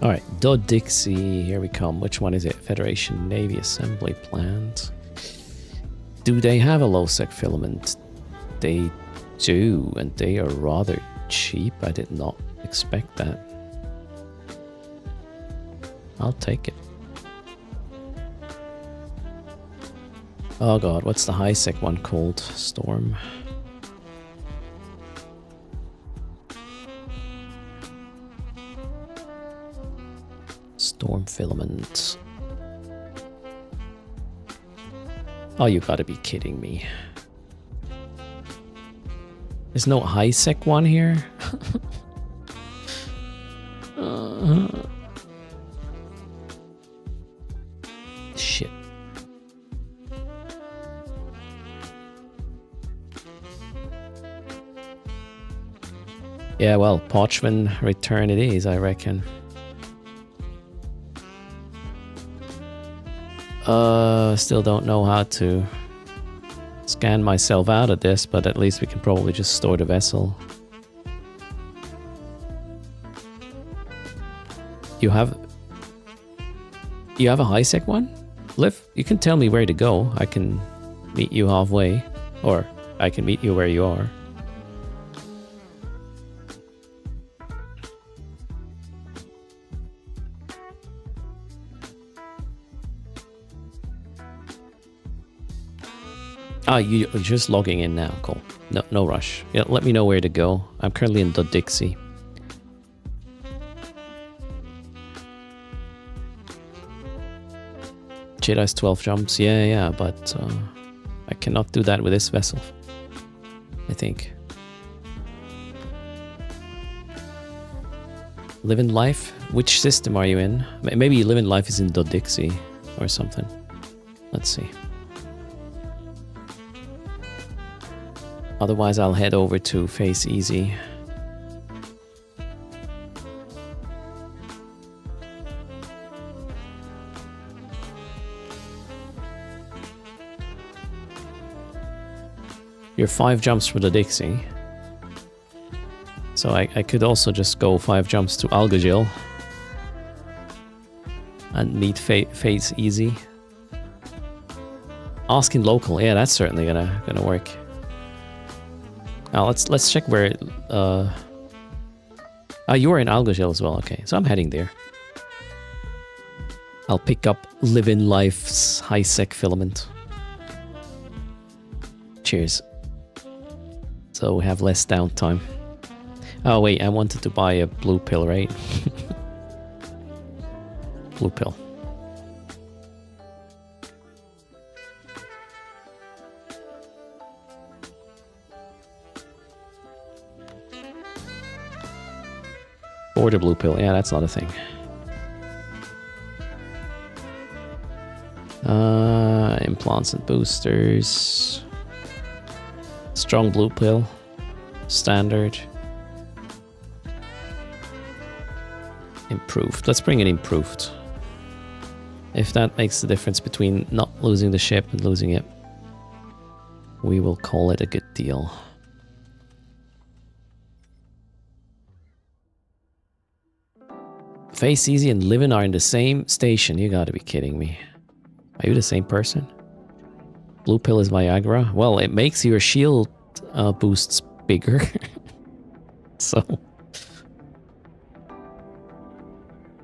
Alright, Dixie, here we come. Which one is it? Federation Navy Assembly Plant. Do they have a low sec filament? They do, and they are rather cheap. I did not expect that. I'll take it. Oh god, what's the high sec one called? Storm. Storm filament. Oh, you gotta be kidding me. There's no high sec one here? Shit. Yeah, well, Parchman return it is, I reckon. Still don't know how to scan myself out of this, but at least we can probably just store the vessel. You have a high sec one? Liv, you can tell me where to go. I can meet you halfway, or I can meet you where you are. Ah, you're just logging in now. Cool. No rush. Yeah, let me know where to go. I'm currently in Dixie. Jedi's 12 jumps. Yeah, but I cannot do that with this vessel, I think. Live in Life? Which system are you in? Maybe Live in Life is in Dixie or something. Let's see. Otherwise, I'll head over to Face Easy. You're 5 jumps for the Dixie. So I could also just go 5 jumps to Algagil and meet Face Easy. Asking local, yeah, that's certainly gonna work. Now let's check where. You are in Algagil as well. Okay, so I'm heading there. I'll pick up Live in Life's high sec filament. Cheers. so we have less downtime. Oh wait, I wanted to buy a blue pill, right? Blue pill. Or the blue pill. Yeah, that's not a thing. Implants and boosters. Strong blue pill. Standard. Improved. Let's bring it improved. If that makes the difference between not losing the ship and losing it, we will call it a good deal. Face Easy and Livin are in the same station. You gotta be kidding me. Are you the same person? Blue pill is Viagra. Well, it makes your shield boosts bigger. So.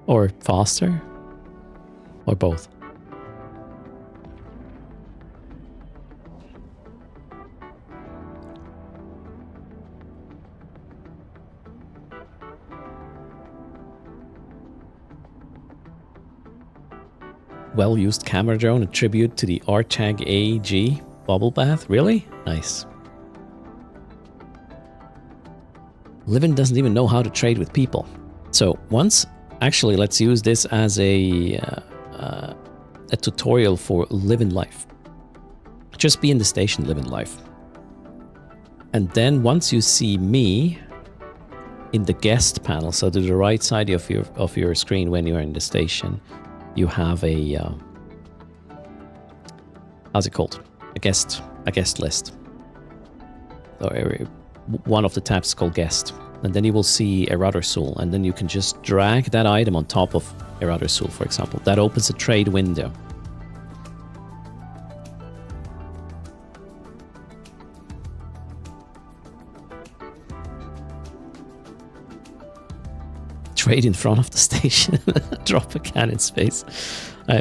Or faster. Or both. Well-used camera drone, a tribute to the Artag AG bubble bath. Really? Nice. Livin doesn't even know how to trade with people. So once, actually, let's use this as a tutorial for Livin Life. Just be in the station, Livin Life. And then once you see me in the guest panel, so to the right side of your screen when you are in the station, you have a how's it called? A guest list. So one of the tabs is called guest, and then you will see Erradasul, and then you can just drag that item on top of Erradasul, for example. That opens a trade window. Trade in front of the station. Drop a can in space.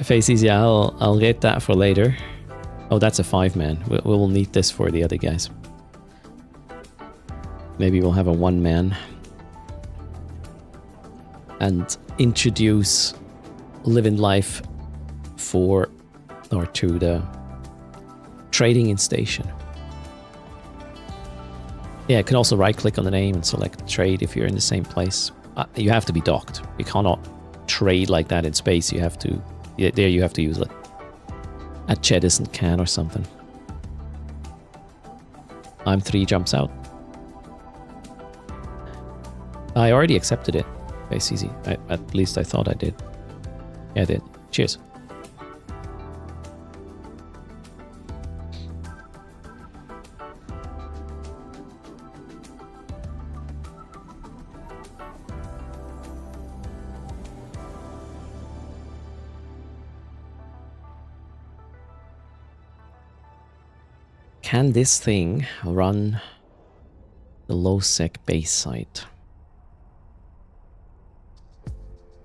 Face Easy, I'll get that for later. Oh, that's a 5-man. We will need this for the other guys. Maybe we'll have a 1-man. And introduce Livin Life for or to the trading in station. Yeah, you can also right click on the name and select trade if you're in the same place. You have to be docked. You cannot trade like that in space. You have to, there you have to use it. A Jettison can or something. I'm 3 jumps out. I already accepted it. Face Easy. At least I thought I did. Yeah, I did. Cheers. Can this thing run the low sec base site?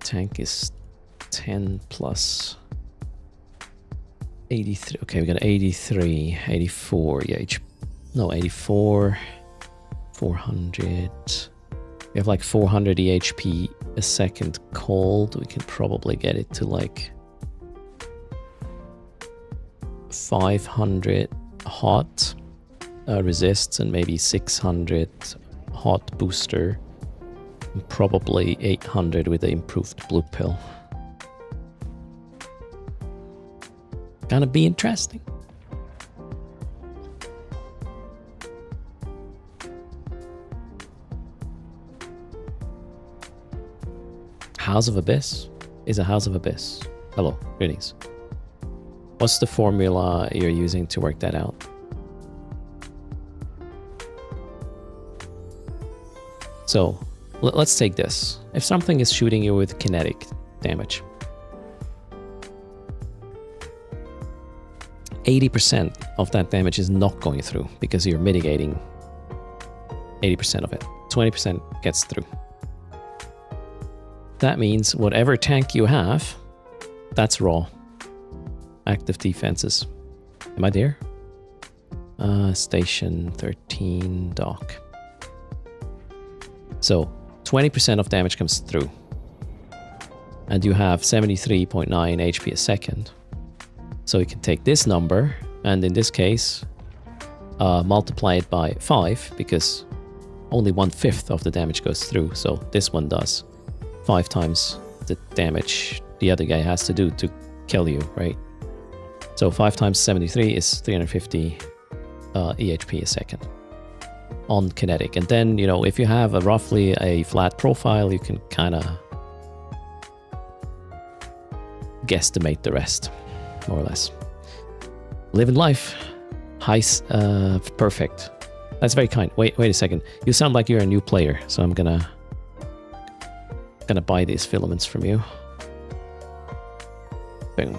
Tank is 10 plus 83. Okay, we got 83, 84. Yeah, no, 84, 400. We have like 400 EHP a second cold. We can probably get it to like 500 hot resists and maybe 600 hot booster. And probably 800 with the improved blue pill. Gonna be interesting. House of Abyss is a House of Abyss. Hello, greetings. What's the formula you're using to work that out? So, let's take this. If something is shooting you with kinetic damage, 80% of that damage is not going through because you're mitigating 80% of it. 20% gets through. That means whatever tank you have, that's raw. Active defenses. Am I there? Station 13 dock. So 20% of damage comes through. And you have 73.9 HP a second. So you can take this number, and in this case, multiply it by 5, because only 1/5 of the damage goes through. So this one does 5 times the damage the other guy has to do to kill you, right? So 5 times 73 is 350 EHP a second on kinetic. And then, you know, if you have a roughly a flat profile, you can kind of guesstimate the rest, more or less. Living life. Perfect. That's very kind. Wait a second. You sound like you're a new player, so I'm gonna buy these filaments from you. Boom.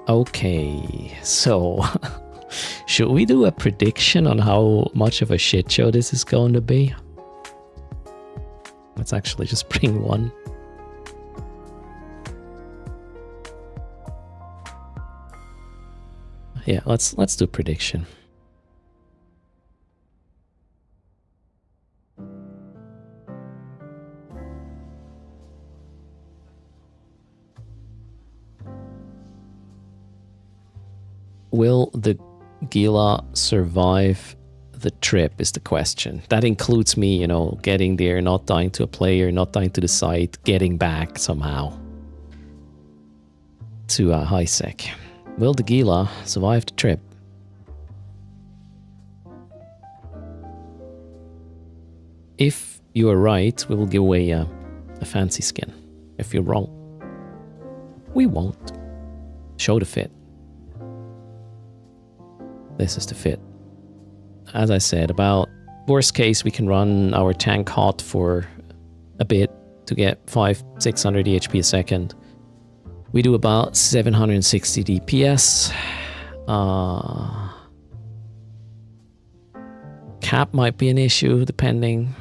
Okay, so should we do a prediction on how much of a shit show this is going to be? Let's actually just bring one. Yeah, let's do prediction. Will the Gila survive the trip is the question. That includes me, you know, getting there, not dying to a player, not dying to the site, getting back somehow to high sec. Will the Gila survive the trip? If you are right, we will give away a fancy skin. If you're wrong, we won't. Show the fit. This is the fit. As I said, about worst case, we can run our tank hot for a bit to get 500-600 EHP a second. We do about 760 DPS. Cap might be an issue, depending.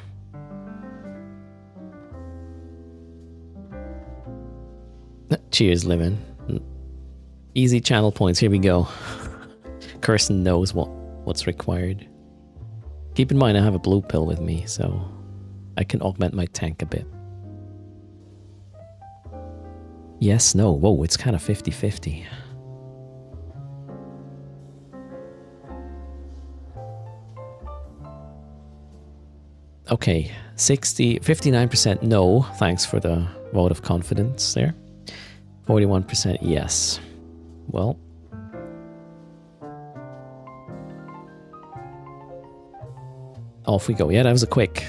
Cheers, Livin. Easy channel points, here we go. Kirsten knows what's required. Keep in mind I have a blue pill with me, so I can augment my tank a bit. Yes, no. Whoa, it's kind of 50-50. Okay, 59% no. Thanks for the vote of confidence there. 41% yes. Well, off we go. Yeah, that was a quick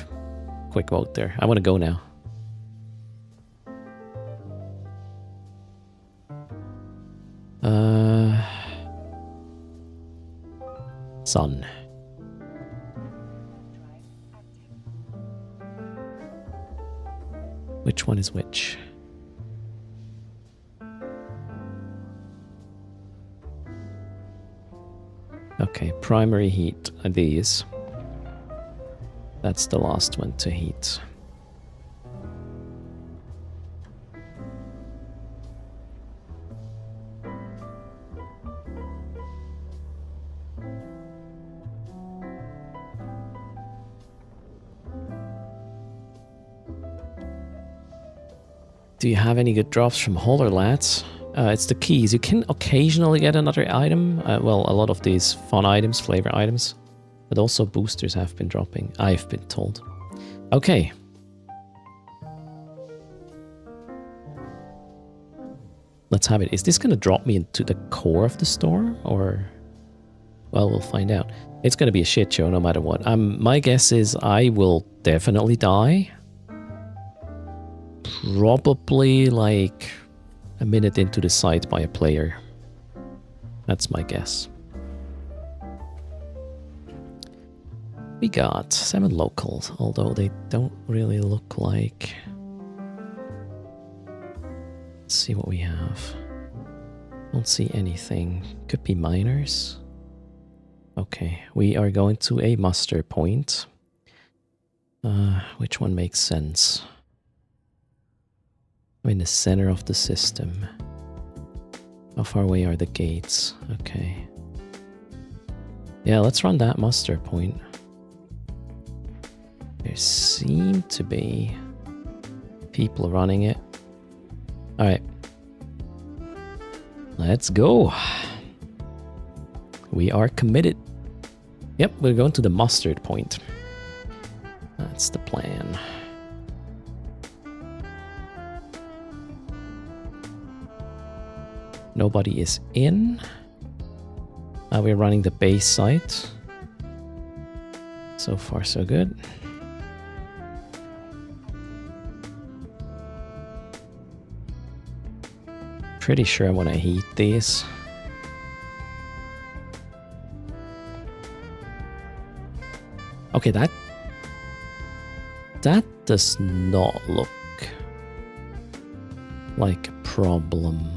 vote there. I want to go now. Sun. Which one is which? Okay, primary heat are these. That's the last one to heat. Do you have any good drops from Holler Lads? It's the keys. You can occasionally get another item. Well, a lot of these fun items, flavor items. But also boosters have been dropping, I've been told. Okay. Let's have it. Is this going to drop me into the core of the storm? Or... well, we'll find out. It's going to be a shit show no matter what. My guess is I will definitely die. Probably like a minute into the site by a player. That's my guess. We got 7 locals, although they don't really look like... Let's see what we have. Don't see anything. Could be miners. Okay, we are going to a muster point. Which one makes sense? I'm in the center of the system. How far away are the gates? Okay. Yeah, let's run that muster point. There seem to be people running it. Alright. Let's go. We are committed. Yep, we're going to the mustard point. That's the plan. Nobody is in. We're running the base site. So far, so good. Pretty sure I want to heat these. Okay, that does not look like a problem.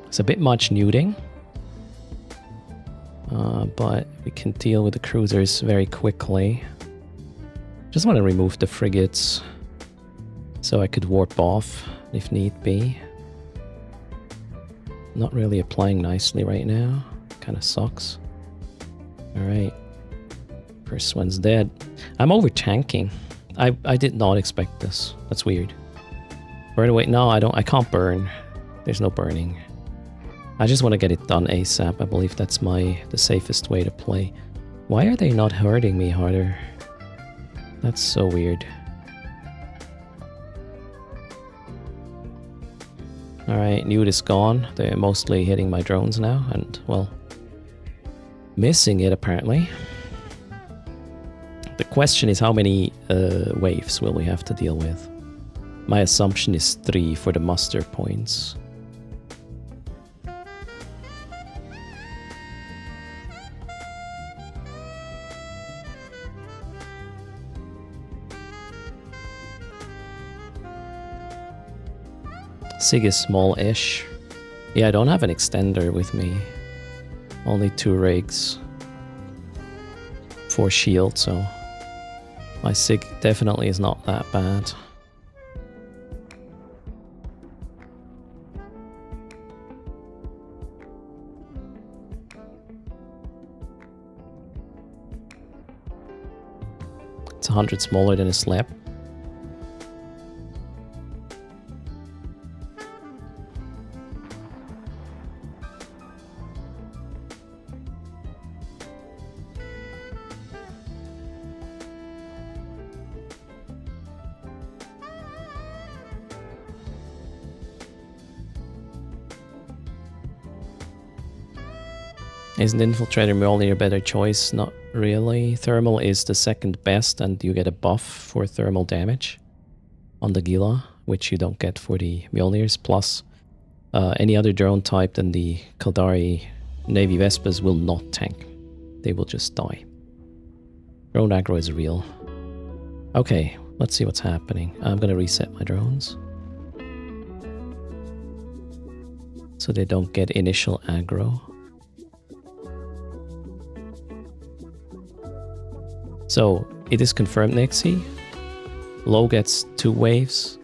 It's a bit much nuding, but we can deal with the cruisers very quickly. Just want to remove the frigates so I could warp off if need be. Not really applying nicely right now. Kind of sucks. Alright. First one's dead. I'm over tanking. I did not expect this. That's weird. Burn away. No, I can't burn. There's no burning. I just want to get it done ASAP. I believe that's the safest way to play. Why are they not hurting me harder? That's so weird. Alright, Newt is gone. They're mostly hitting my drones now and, well, missing it apparently. The question is how many waves will we have to deal with? My assumption is 3 for the muster points. Sig is small-ish. Yeah, I don't have an extender with me. Only 2 rigs. 4 shield, so my Sig definitely is not that bad. It's 100 smaller than a slab. Isn't Infiltrator Mjolnir a better choice? Not really. Thermal is the second best and you get a buff for thermal damage on the Gila, which you don't get for the Mjolnirs. Plus, any other drone type than the Kaldari Navy Vespas will not tank. They will just die. Drone aggro is real. Okay, let's see what's happening. I'm gonna reset my drones, so they don't get initial aggro. So, it is confirmed Nexi. Low gets 2 waves.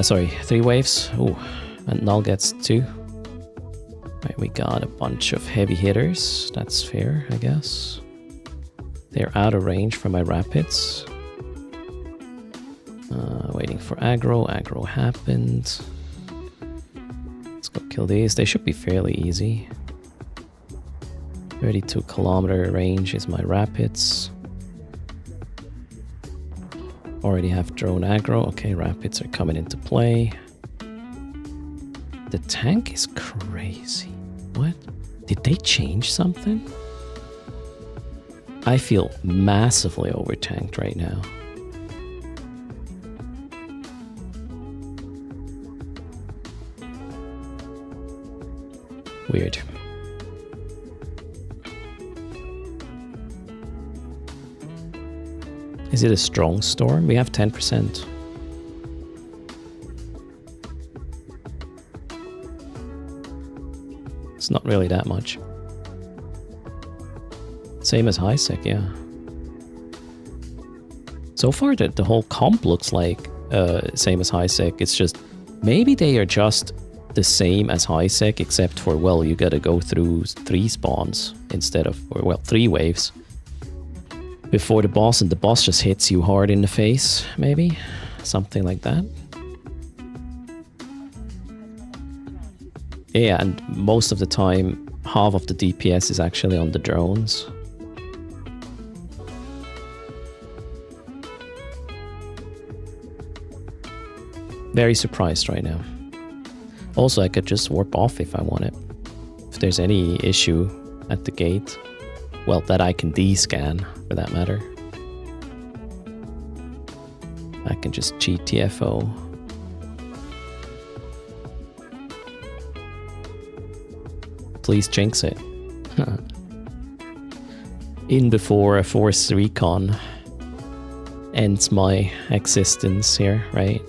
Sorry, 3 waves. Ooh, and Null gets 2. Right, we got a bunch of heavy hitters. That's fair, I guess. They're out of range for my rapids. Waiting for aggro. Aggro happened. Let's go kill these. They should be fairly easy. 32 kilometer range is my rapids. Already have drone aggro. Okay, rapids are coming into play. The tank is crazy. What? Did they change something? I feel massively over-tanked right now. Weird. Is it a strong storm? We have 10%. It's not really that much. Same as high-sec, yeah. So far, the whole comp looks like same as high-sec. It's just, maybe they are just the same as high-sec, except for, well, you gotta go through 3 spawns instead of, or well, 3 waves before the boss, and the boss just hits you hard in the face, maybe? Something like that. Yeah, and most of the time, half of the DPS is actually on the drones. Very surprised right now. Also, I could just warp off if I want it. If there's any issue at the gate, well, that I can descan, for that matter. I can just cheat TFO. Please jinx it. In before a Force Recon ends my existence here, right?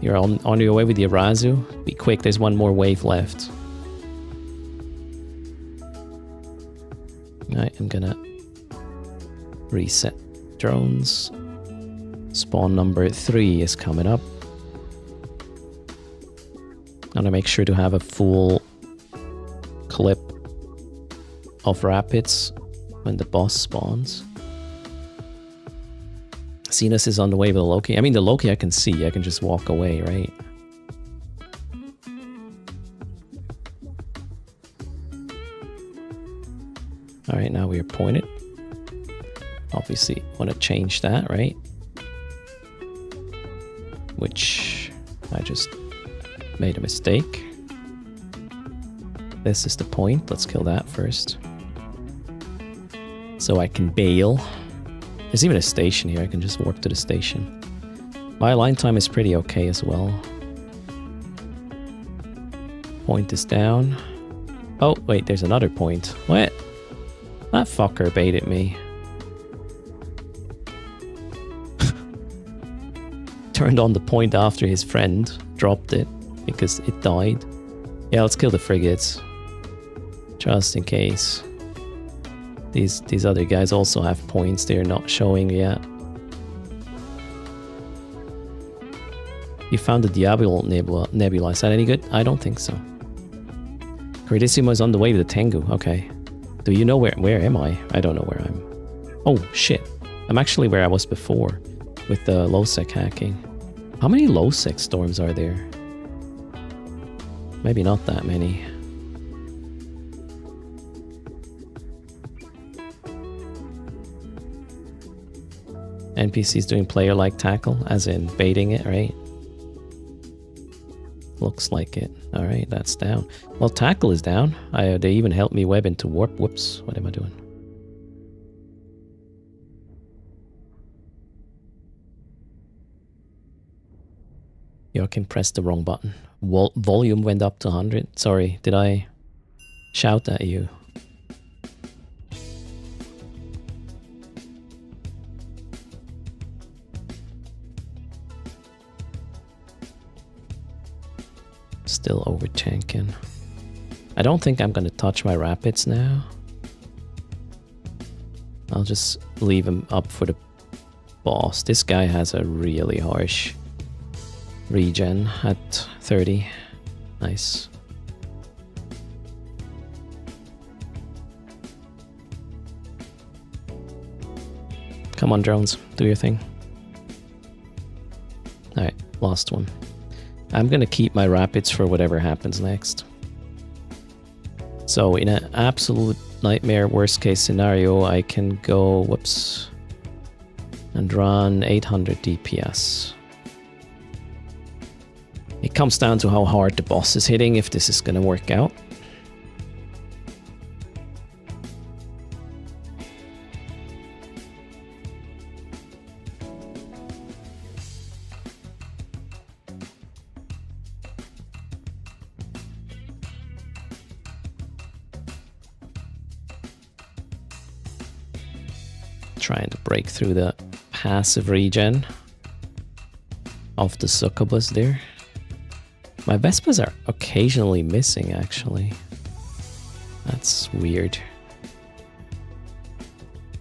You're on your way with the Arazu. Be quick, there's one more wave left. Alright, I'm gonna reset drones. Spawn number 3 is coming up. I'm gonna make sure to have a full clip of rapids when the boss spawns. Cenas is on the way with the Loki. I mean, the Loki I can see. I can just walk away, right? Alright, now we are pointed. Obviously, want to change that, right? Which I just made a mistake. This is the point. Let's kill that first. So I can bail. There's even a station here. I can just warp to the station. My line time is pretty okay as well. Point is down. Oh, wait, there's another point. What? That fucker baited me. Turned on the point after his friend dropped it because it died. Yeah, let's kill the frigates. Just in case. These other guys also have points they're not showing yet. You found the Diablo Nebula. Is that any good? I don't think so. Credissimo is on the way to the Tengu. Okay. Do you know where am I? I don't know where I'm. Oh, shit. I'm actually where I was before with the low-sec hacking. How many low-sec storms are there? Maybe not that many. NPC's doing player-like tackle, as in baiting it, right? Looks like it. Alright, that's down. Well, tackle is down. They even helped me web into warp. Whoops, what am I doing? Joachim pressed the wrong button. Volume went up to 100. Sorry, did I shout at you? Still over tanking. I don't think I'm gonna touch my rapids now. I'll just leave him up for the boss. This guy has a really harsh regen at 30. Nice. Come on, drones, do your thing. Alright, lost one. I'm gonna keep my rapids for whatever happens next. So in an absolute nightmare worst case scenario, I can go, whoops, and run 800 DPS. It comes down to how hard the boss is hitting, if this is gonna work out. Trying to break through the passive regen of the succubus there. My Vespas are occasionally missing, actually. That's weird.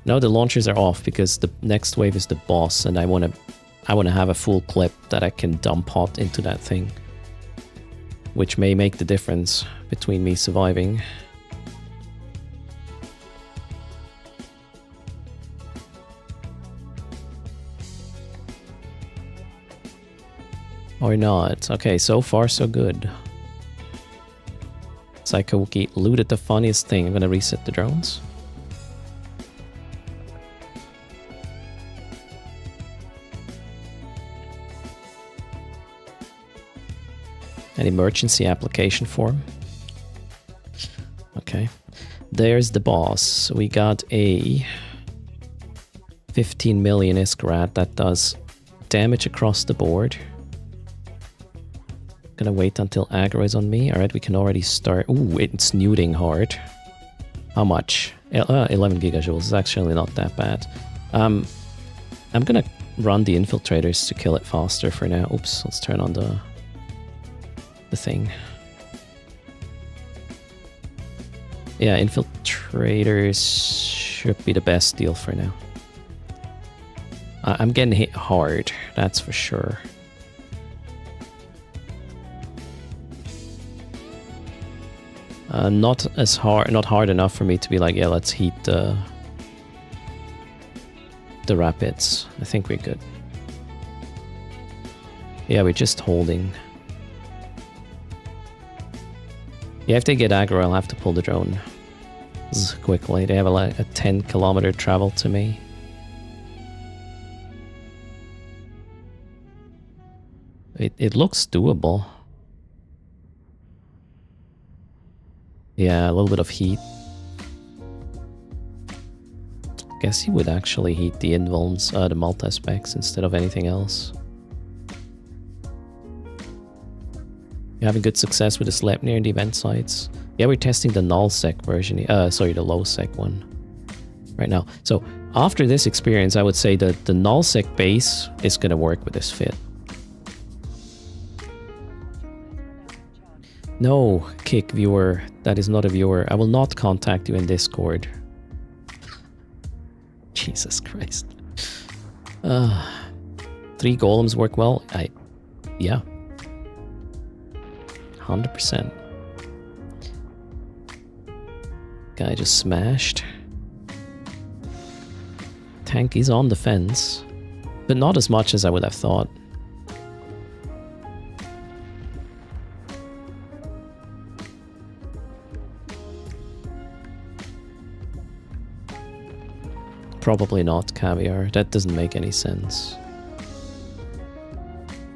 No, the launchers are off because the next wave is the boss, and I want to have a full clip that I can dump hot into that thing, which may make the difference between me surviving. Or not. Okay, so far so good. Psycho Wookie looted the funniest thing. I'm gonna reset the drones. An emergency application form. Okay. There's the boss. We got a 15 million Iskrat that does damage across the board. Gonna wait until aggro is on me. Alright, we can already start. Ooh, it's nuding hard. How much? 11 gigajoules is actually not that bad. I'm gonna run the infiltrators to kill it faster for now. Oops, let's turn on the thing. Yeah, infiltrators should be the best deal for now. I'm getting hit hard, that's for sure. Not hard enough for me to be like, yeah, let's heat the rapids. I think we're good. Yeah, we're just holding. Yeah, if they get aggro, I'll have to pull the drone quickly. They have a 10-kilometer travel to me. It looks doable. Yeah, a little bit of heat. Guess he would actually heat the invulns, the multi-specs instead of anything else. You having good success with the Sleipnir and the event sites? Yeah, we're testing the null-sec version. Sorry, the low-sec one right now. So after this experience, I would say that the null-sec base is going to work with this fit. No, kick viewer. That is not a viewer. I will not contact you in Discord. Jesus Christ. 3 golems work well? Yeah. 100%. Guy just smashed. Tank is on the fence, but not as much as I would have thought. Probably not, Caviar. That doesn't make any sense.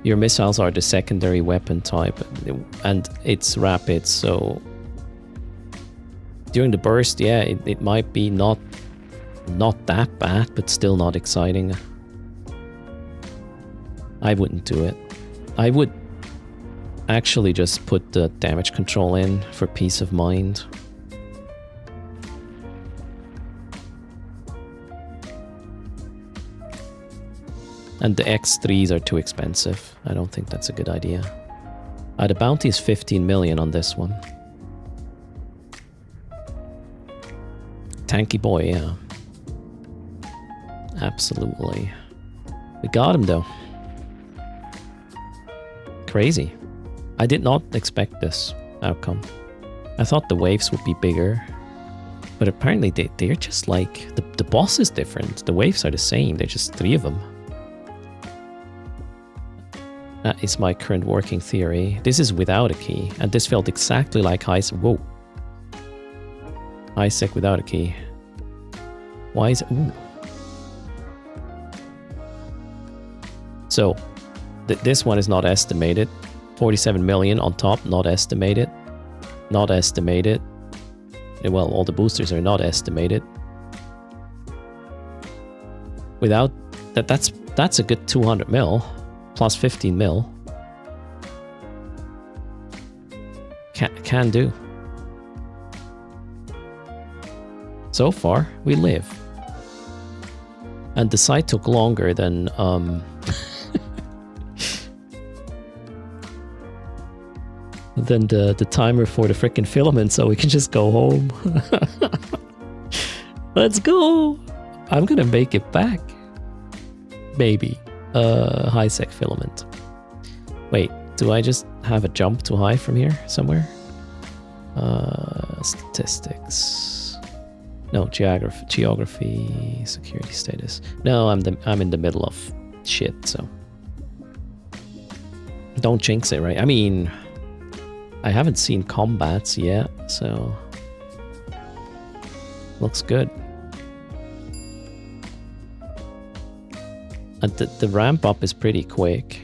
Your missiles are the secondary weapon type, and it's rapid, so during the burst, yeah, it might be not that bad, but still not exciting. I wouldn't do it. I would actually just put the damage control in for peace of mind. And the X3s are too expensive. I don't think that's a good idea. The bounty is 15 million on this one. Tanky boy, yeah. Absolutely. We got him though. Crazy. I did not expect this outcome. I thought the waves would be bigger. But apparently they're just like... The boss is different. The waves are the same. They're just 3 of them. That is my current working theory. This is without a key, and this felt exactly like ISEC. Whoa. ISEC without a key. Why is it? Ooh. So, this one is not estimated. 47 million on top, not estimated. Not estimated. Well, all the boosters are not estimated. Without that's a good 200 mil. Plus 15 mil. Can do. So far, we live. And the site took longer than than the timer for the freaking filament, so we can just go home. Let's go! I'm gonna make it back. Maybe. High sec filament. Wait, do I just have a jump to high from here somewhere? Statistics. No, geography, security status. No, I'm in the middle of shit, so don't jinx it, right? I mean, I haven't seen combats yet, so looks good. And the ramp up is pretty quick.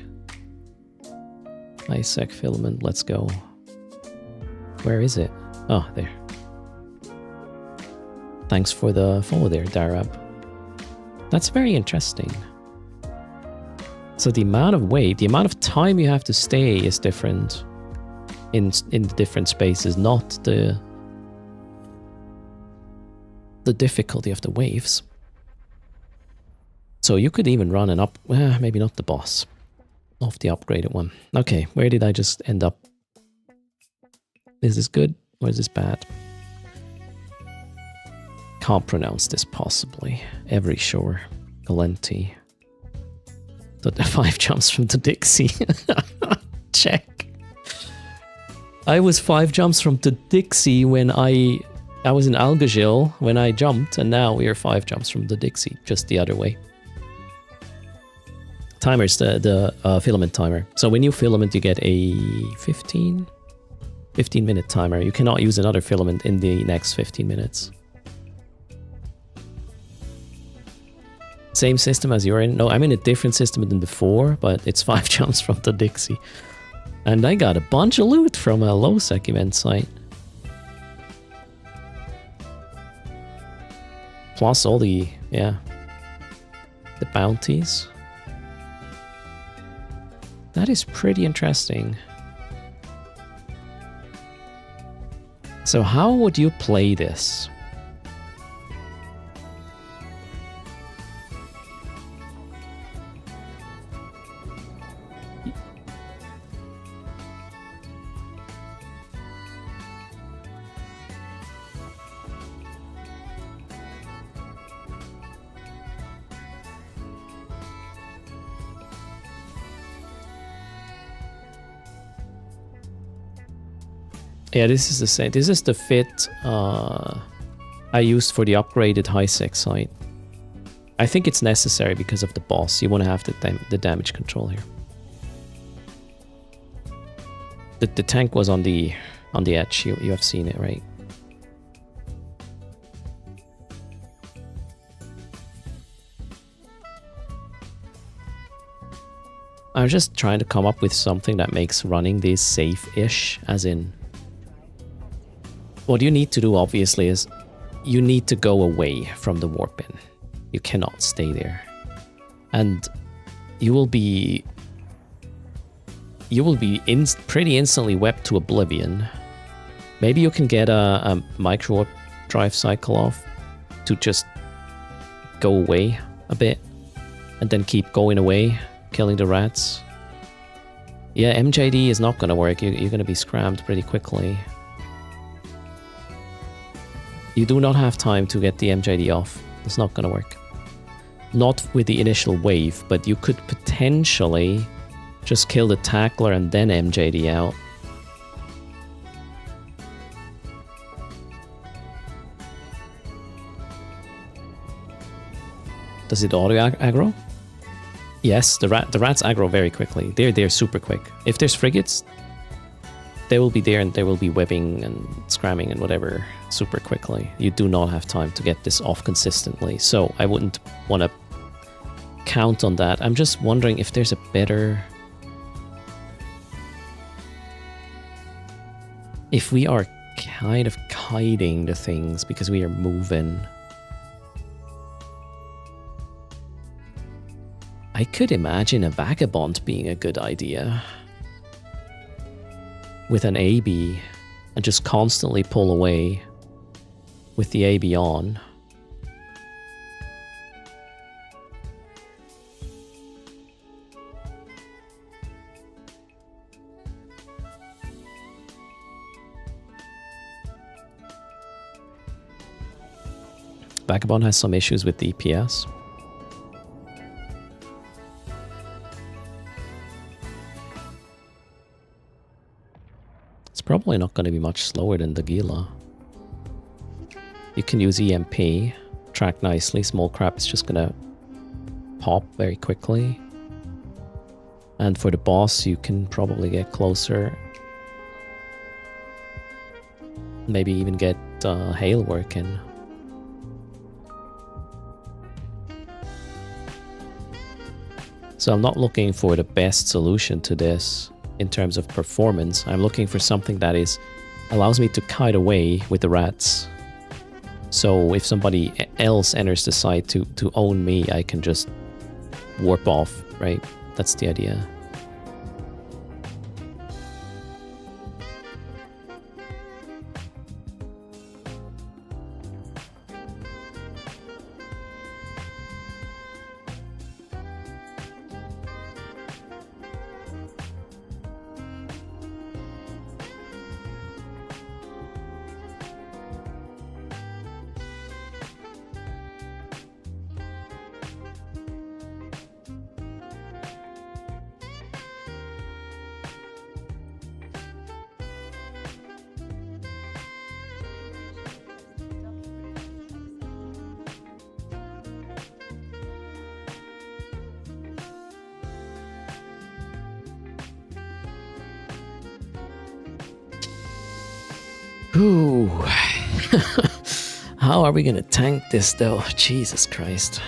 ISEC filament, let's go. Where is it? Oh, there. Thanks for the follow there, Darab. That's very interesting. So the amount of weight, the amount of time you have to stay is different in the different spaces, not the difficulty of the waves. So you could even run an up, maybe not the boss of the upgraded one. Okay, where did I just end up? Is this good or is this bad? Can't pronounce this possibly. Every shore. Galenti. The 5 jumps from the Dixie. Check. I was 5 jumps from the Dixie when I was in Algagil when I jumped, and now we are 5 jumps from the Dixie, just the other way. Timer's the filament timer. So when you filament, you get a 15-minute timer. You cannot use another filament in the next 15 minutes. Same system as you're in? No, I'm in a different system than before, but it's 5 jumps from the Dixie. And I got a bunch of loot from a low-sec event site. Plus all the, the bounties. That is pretty interesting. So how would you play this? Yeah, this is the same. This is the fit I used for the upgraded high-sec site. I think it's necessary because of the boss. You want to have the damage control here. The tank was on the edge. You have seen it, right? I'm just trying to come up with something that makes running this safe-ish, as in... What you need to do, obviously, is you need to go away from the warp bin. You cannot stay there. And you will be pretty instantly wept to oblivion. Maybe you can get a micro warp drive cycle off to just go away a bit and then keep going away, killing the rats. Yeah, MJD is not going to work. You're going to be scrammed pretty quickly. You do not have time to get the MJD off. It's not going to work. Not with the initial wave, but you could potentially just kill the tackler and then MJD out. Does it auto aggro? Yes, the rats aggro very quickly. They're super quick. If there's frigates, they will be there and they will be webbing and scramming and whatever super quickly. You do not have time to get this off consistently, so I wouldn't want to count on that. I'm just wondering if there's a better... If we are kind of kiting the things because we are moving... I could imagine a vagabond being a good idea. With an AB and just constantly pull away with the AB on. Vagabond has some issues with DPS. It's probably not going to be much slower than the Gila. You can use EMP, track nicely. Small crab is just going to pop very quickly. And for the boss, you can probably get closer. Maybe even get hail working. So I'm not looking for the best solution to this in terms of performance. I'm looking for something that allows me to kite away with the rats. So if somebody else enters the site to own me, I can just warp off, right? That's the idea. Ooh. How are we gonna tank this though? Jesus Christ.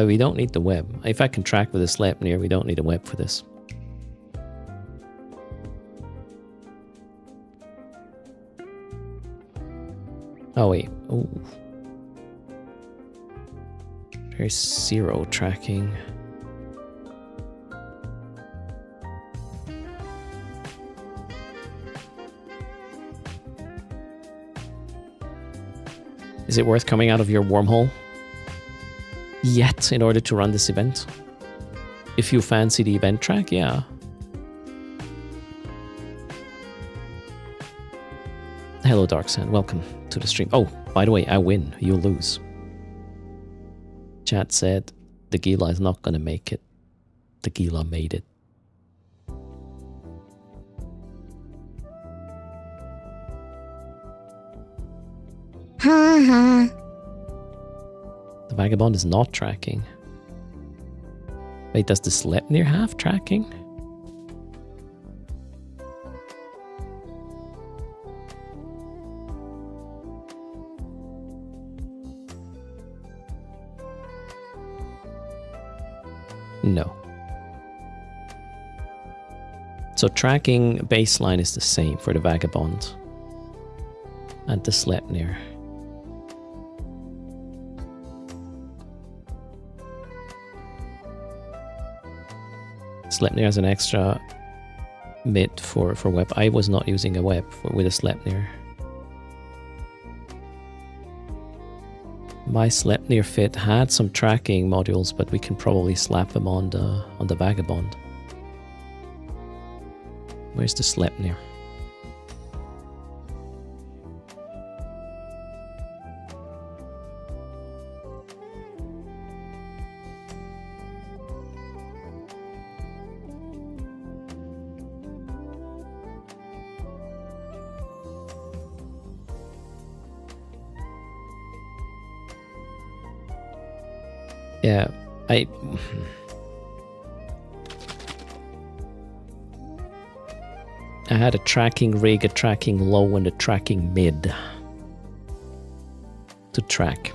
We don't need the web. If I can track with a Sleipnir, we don't need a web for this. Oh wait, oh. There's 0 tracking. Is it worth coming out of your wormhole yet in order to run this event? If you fancy the event track, yeah. Hello Darksan, welcome to the stream. Oh, by the way, I win, you lose. Chat said the Gila is not gonna make it. The Gila made it. The Vagabond is not tracking. Wait, does the Sleipnir have tracking? No. So tracking baseline is the same for the Vagabond and the Sleipnir. Sleipnir has an extra mid for web. I was not using a web with a Sleipnir. My Sleipnir fit had some tracking modules, but we can probably slap them on the Vagabond. Where's the Sleipnir? Yeah, I had a tracking rig, a tracking low, and a tracking mid to track.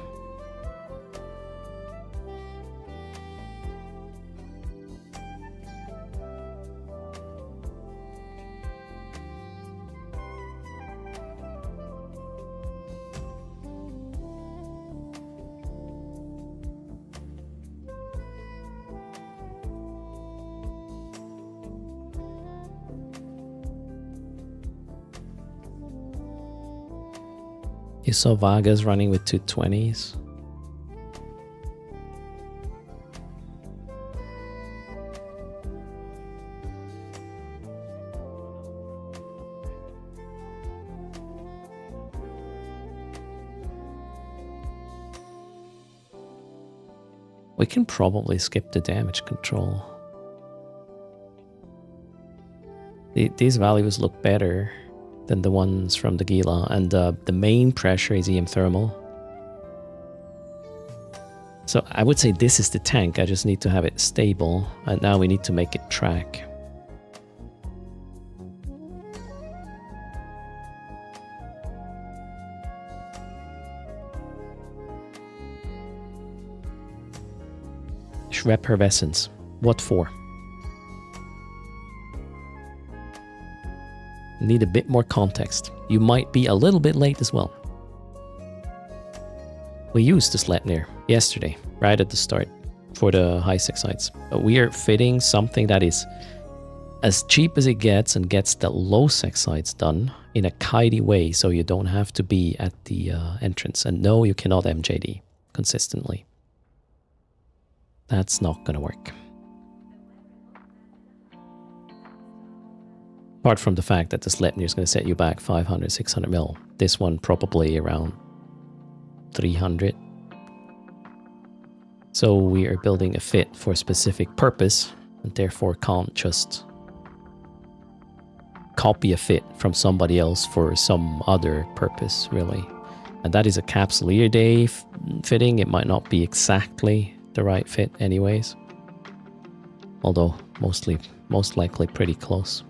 You saw Vagas running with 220s. We can probably skip the damage control. These values look better than the ones from the Gila, and the main pressure is EM thermal. So I would say this is the tank, I just need to have it stable, and now we need to make it track. Effervescence, what for? Need a bit more context. You might be a little bit late as well. We used the Sleipnir yesterday, right at the start, for the high six sites. But we are fitting something that is as cheap as it gets and gets the low sex sites done in a kitey way, so you don't have to be at the entrance. And no, you cannot MJD consistently. That's not gonna work. Apart from the fact that the Sleipnir is going to set you back 500, 600 mil. This one probably around 300. So we are building a fit for a specific purpose, and therefore can't just copy a fit from somebody else for some other purpose, really. And that is a capsuleer day fitting. It might not be exactly the right fit anyways. Although most likely pretty close.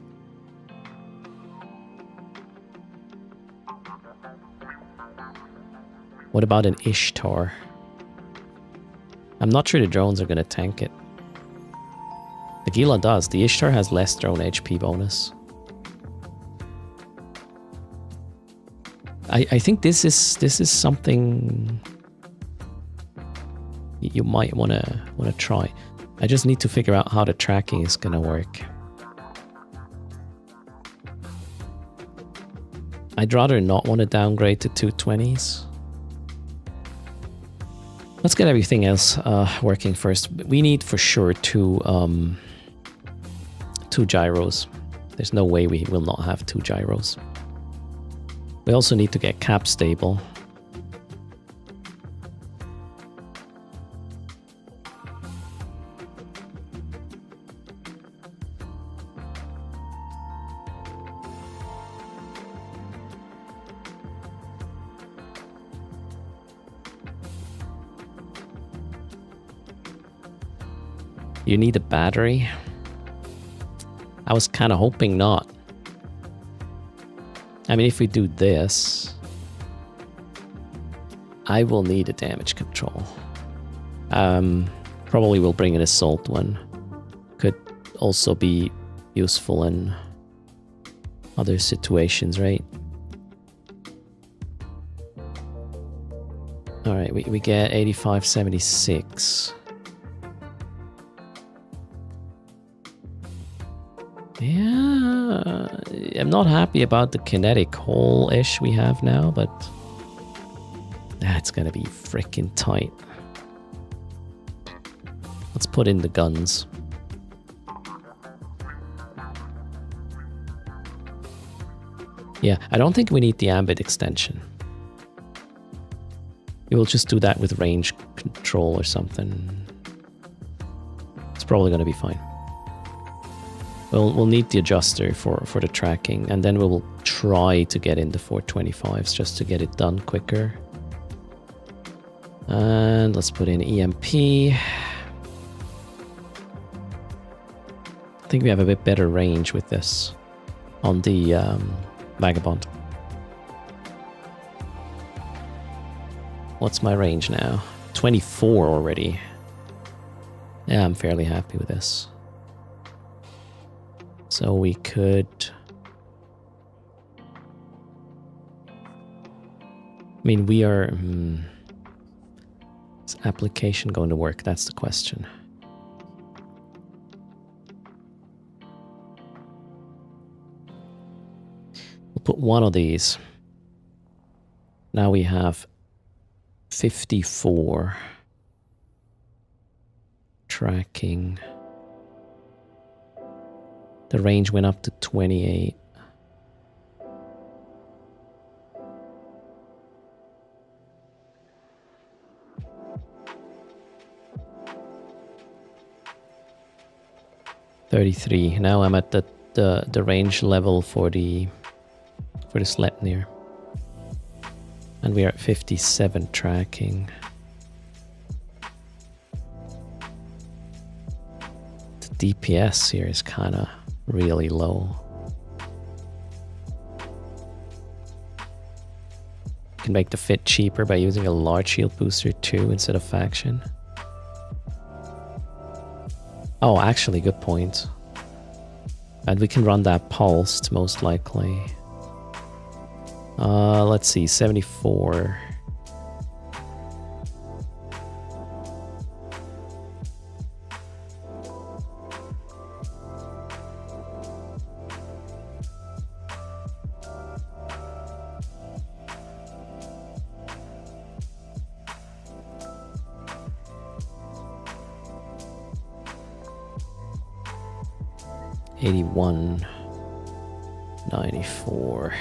What about an Ishtar? I'm not sure the drones are going to tank it. The Gila does. The Ishtar has less drone HP bonus. I think this is something you might wanna try. I just need to figure out how the tracking is gonna work. I'd rather not want to downgrade to 220s. Let's get everything else working first. We need for sure two gyros. There's no way we will not have 2 gyros. We also need to get cap stable. You need a battery? I was kind of hoping not. I mean, if we do this, I will need a damage control. Probably will bring an assault one. Could also be useful in other situations, right? Alright, we get 8576. Yeah, I'm not happy about the kinetic hole-ish we have now, but that's gonna be freaking tight. Let's put in the guns. Yeah, I don't think we need the ambit extension. We will just do that with range control or something. It's probably going to be fine. We'll need the adjuster for the tracking, and then we will try to get in the 425s just to get it done quicker. And let's put in EMP. I think we have a bit better range with this on the Vagabond. What's my range now? 24 already. Yeah, I'm fairly happy with this. So we could... I mean, we are... Is application going to work? That's the question. We'll put one of these. Now we have 54 tracking. The range went up to 28. $33. Now I'm at the range level for the Sleipnir. And we are at 57 tracking. The DPS here is kind of really low. You can make the fit cheaper by using a large shield booster too instead of faction. Oh, actually, good point. And we can run that pulsed most likely. Let's see, 74. $81. 94.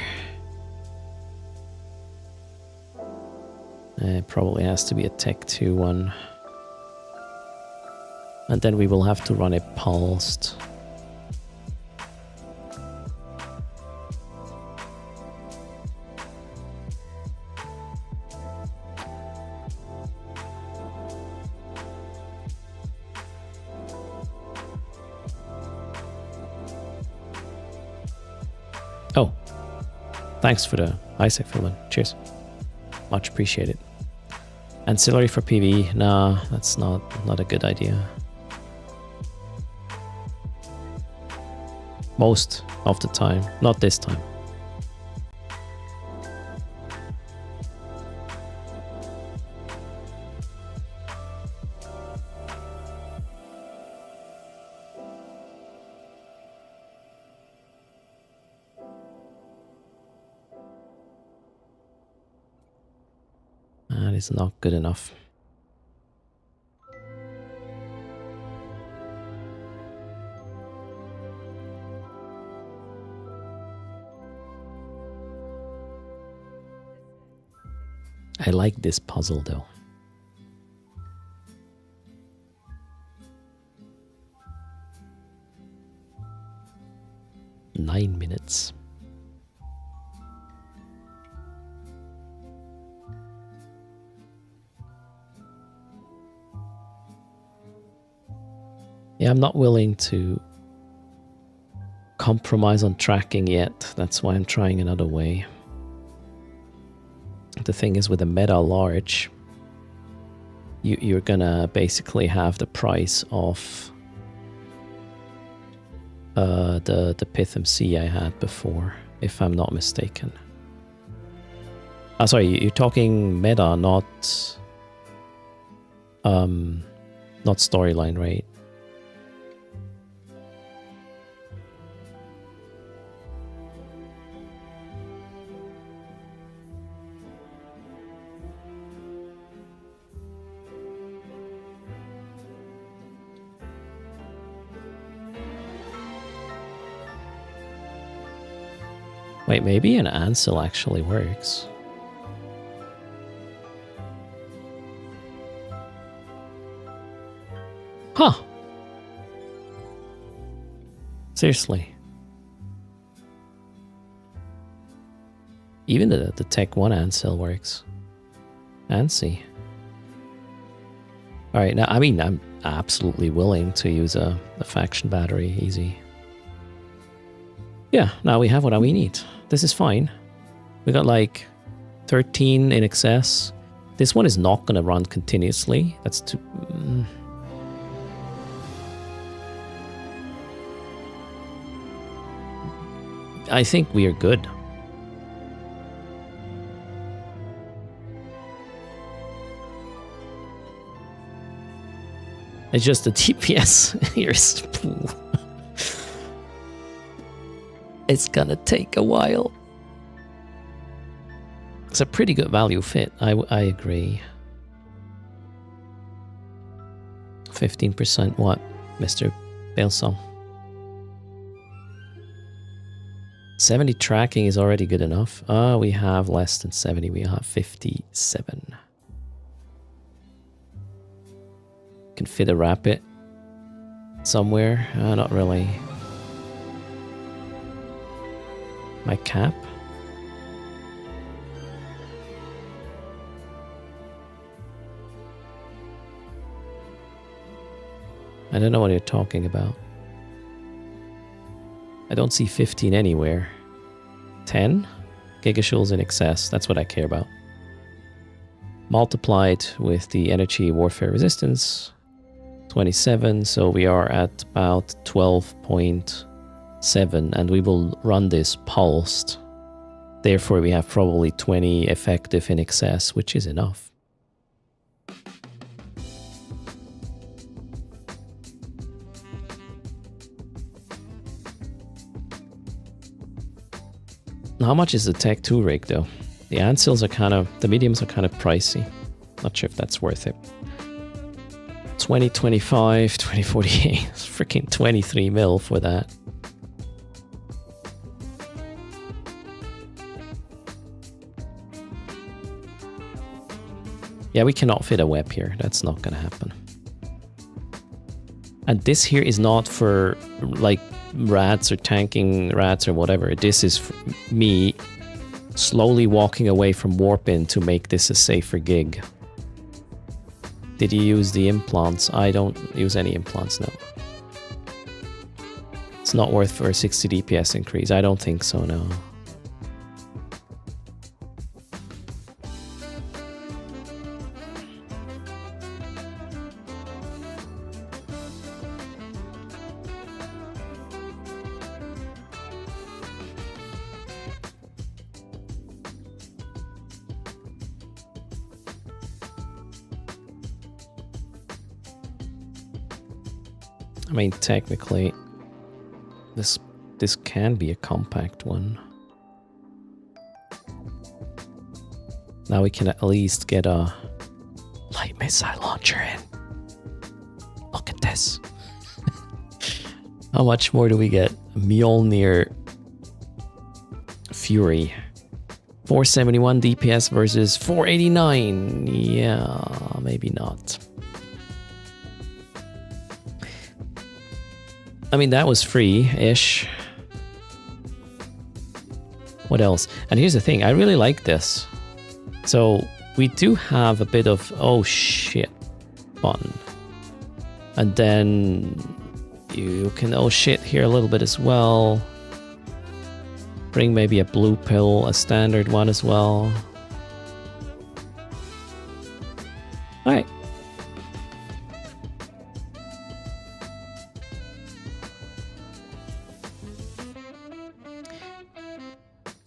It probably has to be a Tech 2 one. And then we will have to run it pulsed. Oh, thanks for the Isaac filling. Cheers. Much appreciated. Ancillary for PvE? Nah, that's not a good idea. Most of the time, not this time. That is not good enough. I like this puzzle though. Nine minutes. Yeah, I'm not willing to compromise on tracking yet. That's why I'm trying another way. The thing is, with a meta large, you're gonna basically have the price of the Pith MC I had before, if I'm not mistaken. Oh, sorry, you're talking meta, not storyline, right? Wait, maybe an Ansel actually works. Huh. Seriously. Even the Tech 1 Ansel works. Fancy. Alright, now, I mean, I'm absolutely willing to use a faction battery, easy. Yeah, now we have what we need. This is fine. We got like 13 in excess. This one is not going to run continuously. That's too... I think we are good. It's just the DPS here is... It's gonna take a while. It's a pretty good value fit, I agree. 15% what, Mr. Balesong? 70 tracking is already good enough. We have less than 70, we have 57. Can fit a rapid somewhere? Not really. My cap? I don't know what you're talking about. I don't see 15 anywhere. 10? Gigajoules in excess, that's what I care about. Multiplied with the energy warfare resistance. 27, so we are at about 12.7, and we will run this pulsed. Therefore, we have probably 20 effective in excess, which is enough. How much is the Tech 2 rig, though? The Ansels are kind of... the mediums are kind of pricey. Not sure if that's worth it. 2025, 2048. It's freaking 23 mil for that. Yeah, we cannot fit a web here. That's not gonna happen. And this here is not for, like, rats or tanking rats or whatever. This is for me slowly walking away from Warpin to make this a safer gig. Did you use the implants? I don't use any implants, no. It's not worth for a 60 DPS increase. I don't think so, no. I mean, technically, this can be a compact one. Now we can at least get a light missile launcher in. Look at this. How much more do we get? Mjolnir Fury. 471 DPS versus 489. Yeah, maybe not. I mean, that was free-ish. What else? And here's the thing, I really like this. So, we do have a bit of, oh shit, button. And then you can, oh shit, here a little bit as well. Bring maybe a blue pill, a standard one as well. Alright.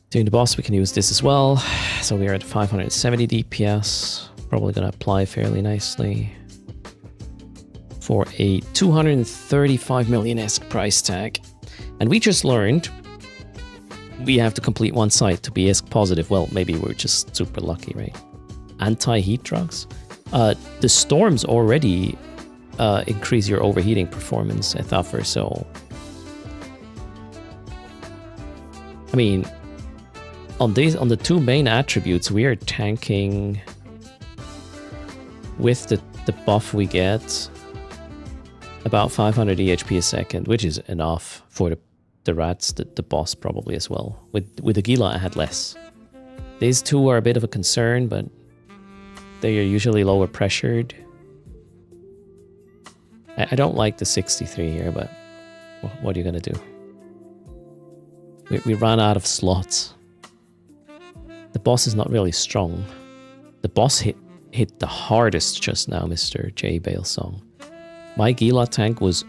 Doing the boss, we can use this as well. So we are at 570 DPS. Probably gonna apply fairly nicely. For a 235 million-esque price tag. And we just learned we have to complete one site to be ESC positive. Well, maybe we're just super lucky, right? Anti-heat drugs. The storms already increase your overheating performance at Thuffer, so... I mean... on the two main attributes, we are tanking with the buff we get about 500 EHP a second, which is enough for the rats, the boss probably as well. With the Gila, I had less. These two are a bit of a concern, but they are usually lower pressured. I don't like the 63 here, but what are you gonna do? We ran out of slots. The boss is not really strong. The boss hit the hardest just now, Mr. J. Balesong. My Gila tank was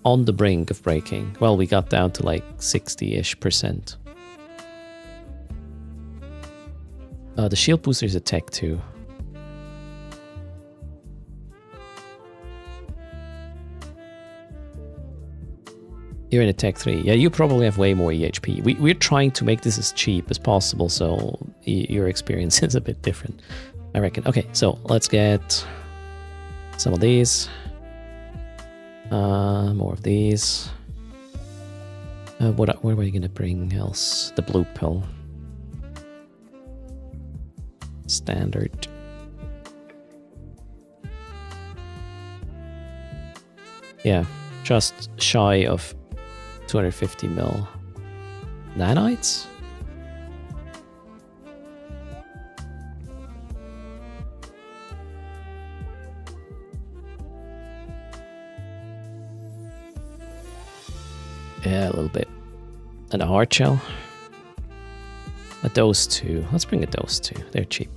on the brink of breaking. Well, we got down to like 60-ish%. The shield booster is a tech 2. You're in a tech 3. Yeah, you probably have way more EHP. We're trying to make this as cheap as possible, so your experience is a bit different, I reckon. Okay, so let's get some of these. More of these. What were we gonna bring else? The blue pill. Standard. Yeah, just shy of 250 mil. Nanites? Yeah, a little bit. And a hard shell. A dose 2. Let's bring a dose 2. They're cheap.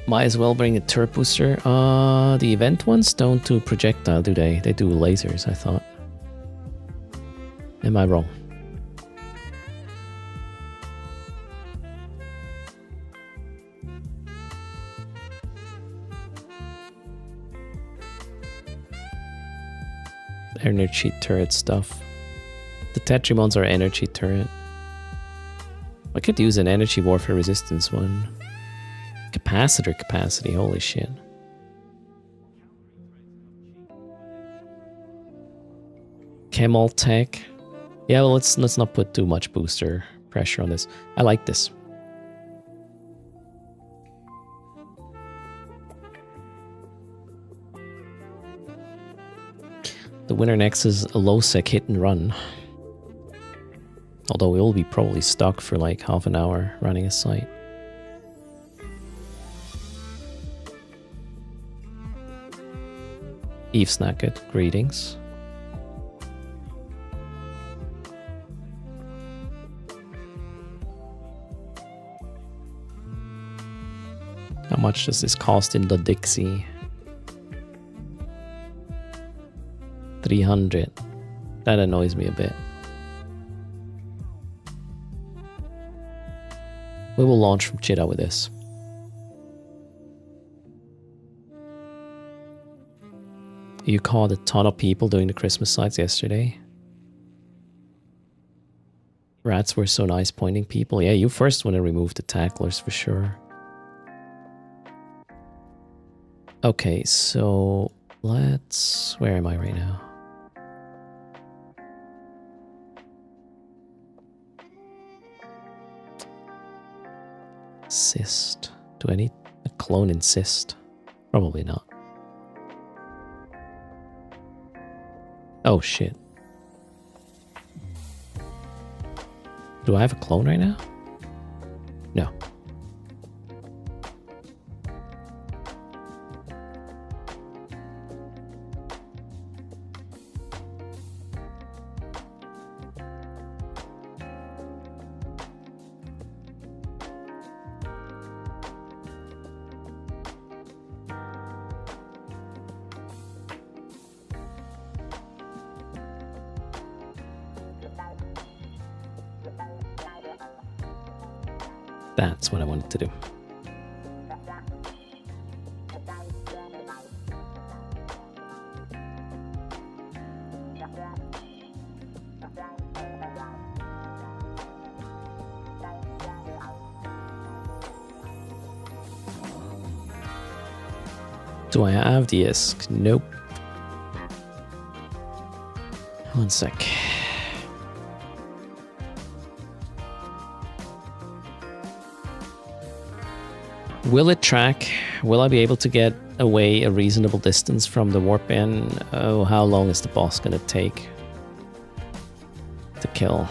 Might as well bring a turret booster. The event ones don't do projectile, do they? They do lasers, I thought. Am I wrong? Energy turret stuff. The Tetrimons are energy turret. I could use an energy warfare resistance one. Capacitor capacity, holy shit. Chemal tech. Yeah, well, let's not put too much booster pressure on this. I like this. The winner next is a low sec hit and run. Although we will be probably stuck for like half an hour running a site. Eve Snacket, greetings. How much does this cost in the Dixie? 300. That annoys me a bit. We will launch from Cheetah with this. You caught a ton of people doing the Christmas sites yesterday. Rats were so nice pointing people. Yeah, you first want to remove the tacklers for sure. Okay, so let's... Where am I right now? Cyst. Do I need a clone in Cyst? Probably not. Oh shit. Do I have a clone right now? No. That's what I wanted to do. Do I have the ISK? Nope. One sec. Will it track? Will I be able to get away a reasonable distance from the warp in? Oh, how long is the boss gonna take to kill?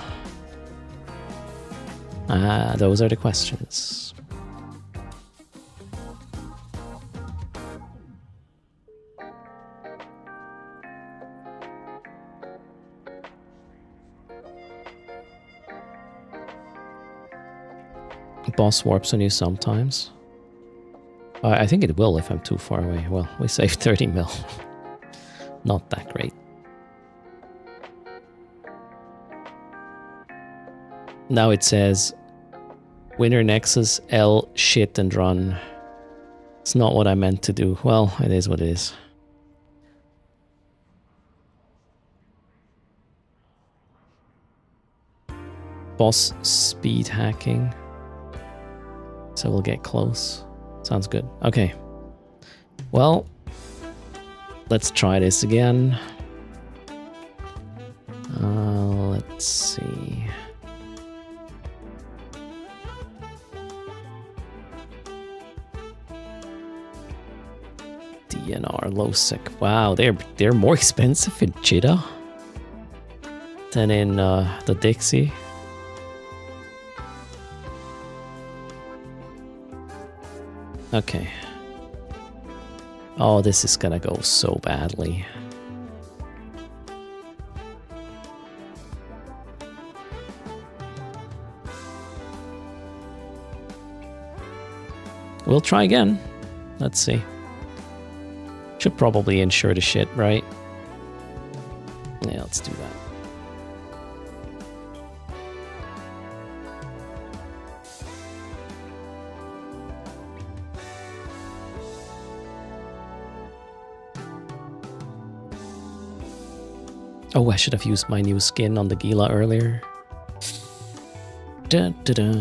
Those are the questions. Boss warps on you sometimes. I think it will if I'm too far away. Well, we saved 30 mil. Not that great. Now it says, winner Nexus, L, shit and run. It's not what I meant to do. Well, it is what it is. Boss speed hacking. So we'll get close. Sounds good. Okay. Well, let's try this again. Let's see. DNR low sec. Wow, they're more expensive in Cheetah than in the Dixie. Okay. Oh, this is gonna go so badly. We'll try again. Let's see. Should probably insure the shit, right? Yeah, let's do that. Oh, I should have used my new skin on the Gila earlier. Da, da, da.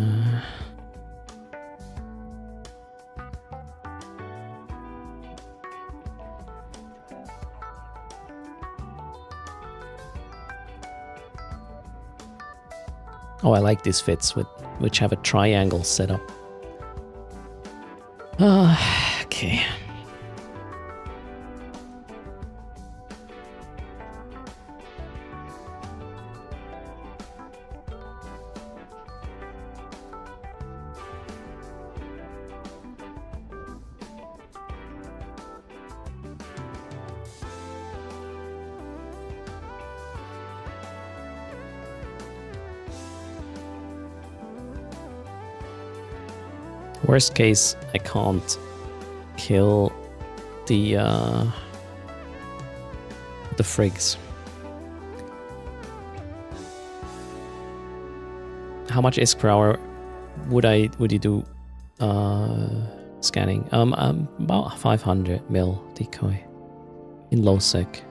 Oh, I like these fits which have a triangle set up. Okay. Worst case, I can't kill the frigs. How much ISK per hour would you do scanning? About 500 mil decoy in low sec.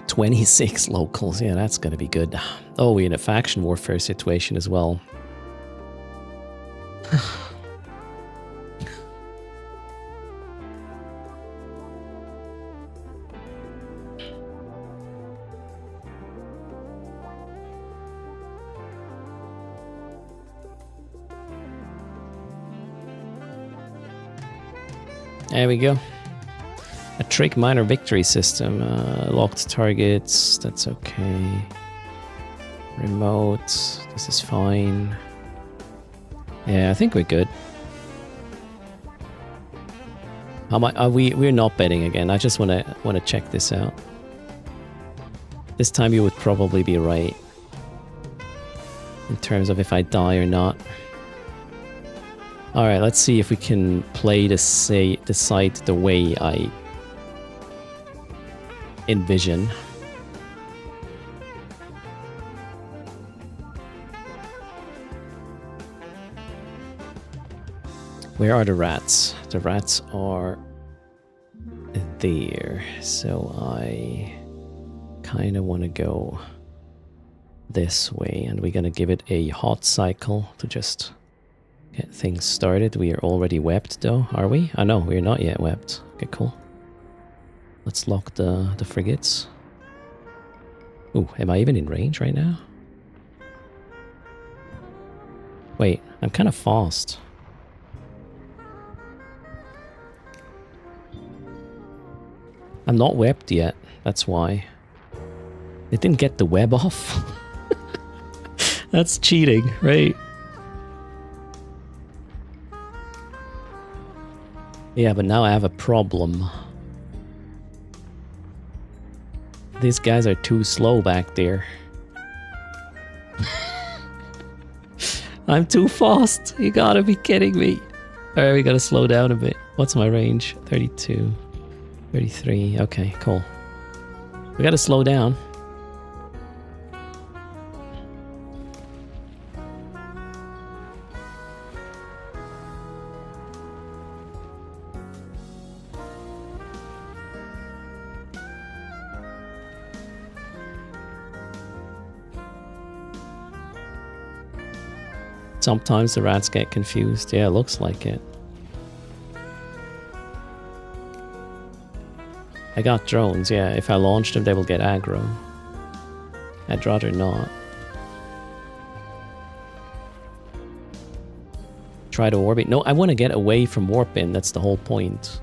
$26 locals, yeah, that's gonna be good. Oh, we're in a faction warfare situation as well. There we go. A trick minor victory system. Locked targets, that's okay. Remote, this is fine. Yeah, I think we're good. How much are we're not betting again. I just wanna check this out. This time you would probably be right. In terms of if I die or not. Alright, let's see if we can play the site the way I envision. Where are the rats? The rats are there. So I kind of want to go this way, and we're going to give it a hot cycle to just get things started. We are already webbed though, are we? Oh no, we're not yet webbed. Okay, cool. Let's lock the frigates. Ooh, am I even in range right now? Wait, I'm kind of fast. I'm not webbed yet, that's why. It didn't get the web off. That's cheating, right? Yeah, but now I have a problem. These guys are too slow back there. I'm too fast. You gotta be kidding me. Alright, we gotta slow down a bit. What's my range? 32. 33. Okay, cool. We gotta slow down. Sometimes the rats get confused. Yeah, it looks like it. I got drones, yeah. If I launch them, they will get aggro. I'd rather not. Try to orbit. No, I want to get away from warp-in. That's the whole point.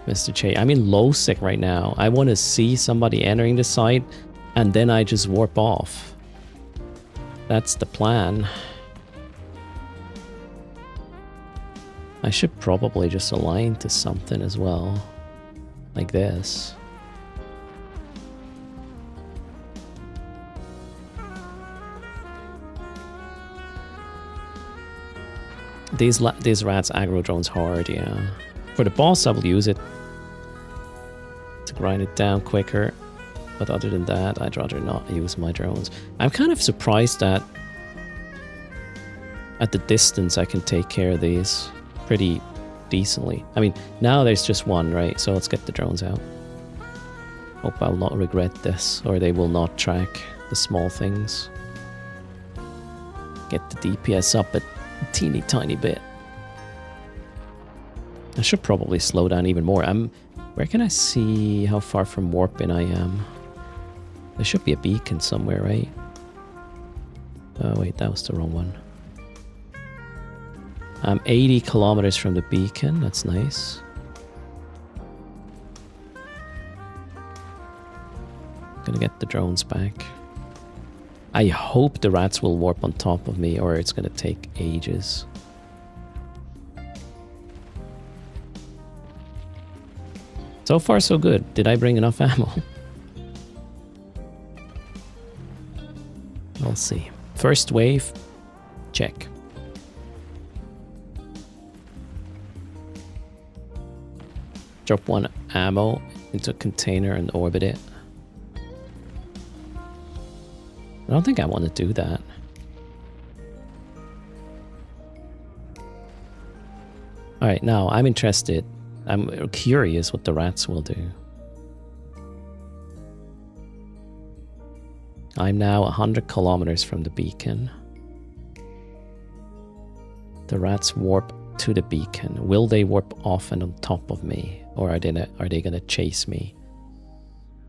Mr. Che. I'm in low sec right now. I want to see somebody entering the site, and then I just warp off. That's the plan. I should probably just align to something as well. Like this. These rats aggro drones hard, yeah. For the boss, I will use it to grind it down quicker. But other than that, I'd rather not use my drones. I'm kind of surprised that at the distance I can take care of these pretty decently. I mean, now there's just one, right? So let's get the drones out. Hope I'll not regret this, or they will not track the small things. Get the DPS up a teeny tiny bit. I should probably slow down even more. Where can I see how far from warp-in I am? There should be a beacon somewhere, right? Oh wait, that was the wrong one. I'm 80 kilometers from the beacon. That's nice. Gonna get the drones back. I hope the rats will warp on top of me, or it's gonna take ages. So far so good. Did I bring enough ammo? We'll see. First wave, check. Drop one ammo into a container and orbit it. I don't think I want to do that. Alright, now I'm interested. I'm curious what the rats will do. I'm now 100 kilometers from the beacon. The rats warp to the beacon. Will they warp off and on top of me? Or are they gonna chase me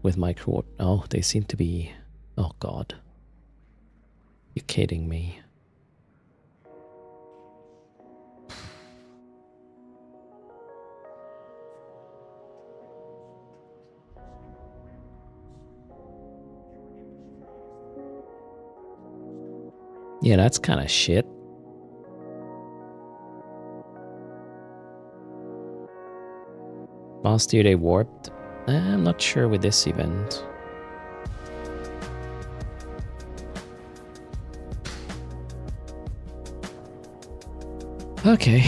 with my crew? Oh, they seem to be... Oh god. You're kidding me. Yeah, that's kind of shit. Last year they warped. I'm not sure with this event. Okay.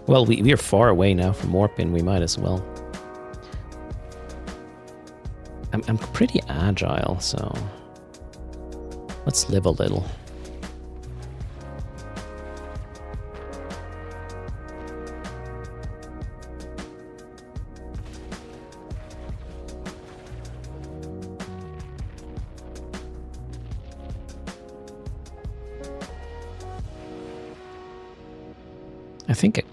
Well, we are far away now from warp-in. We might as well. I'm pretty agile, so let's live a little. I think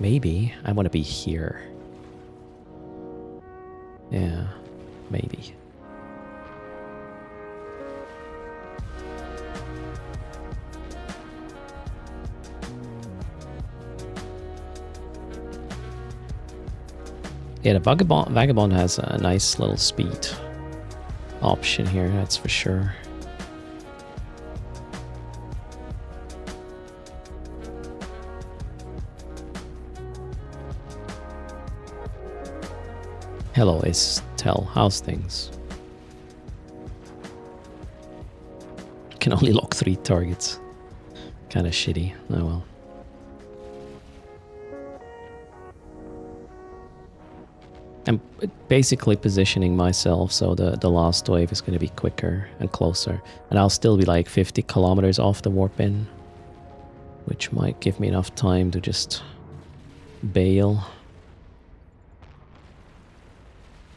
maybe I want to be here. Yeah, maybe. Yeah, the Vagabond has a nice little speed option here, that's for sure. Hello, Estelle. How's things? Can only lock 3 targets. Kind of shitty. Oh well. I'm basically positioning myself so the last wave is going to be quicker and closer. And I'll still be like 50 kilometers off the warp in, which might give me enough time to just bail.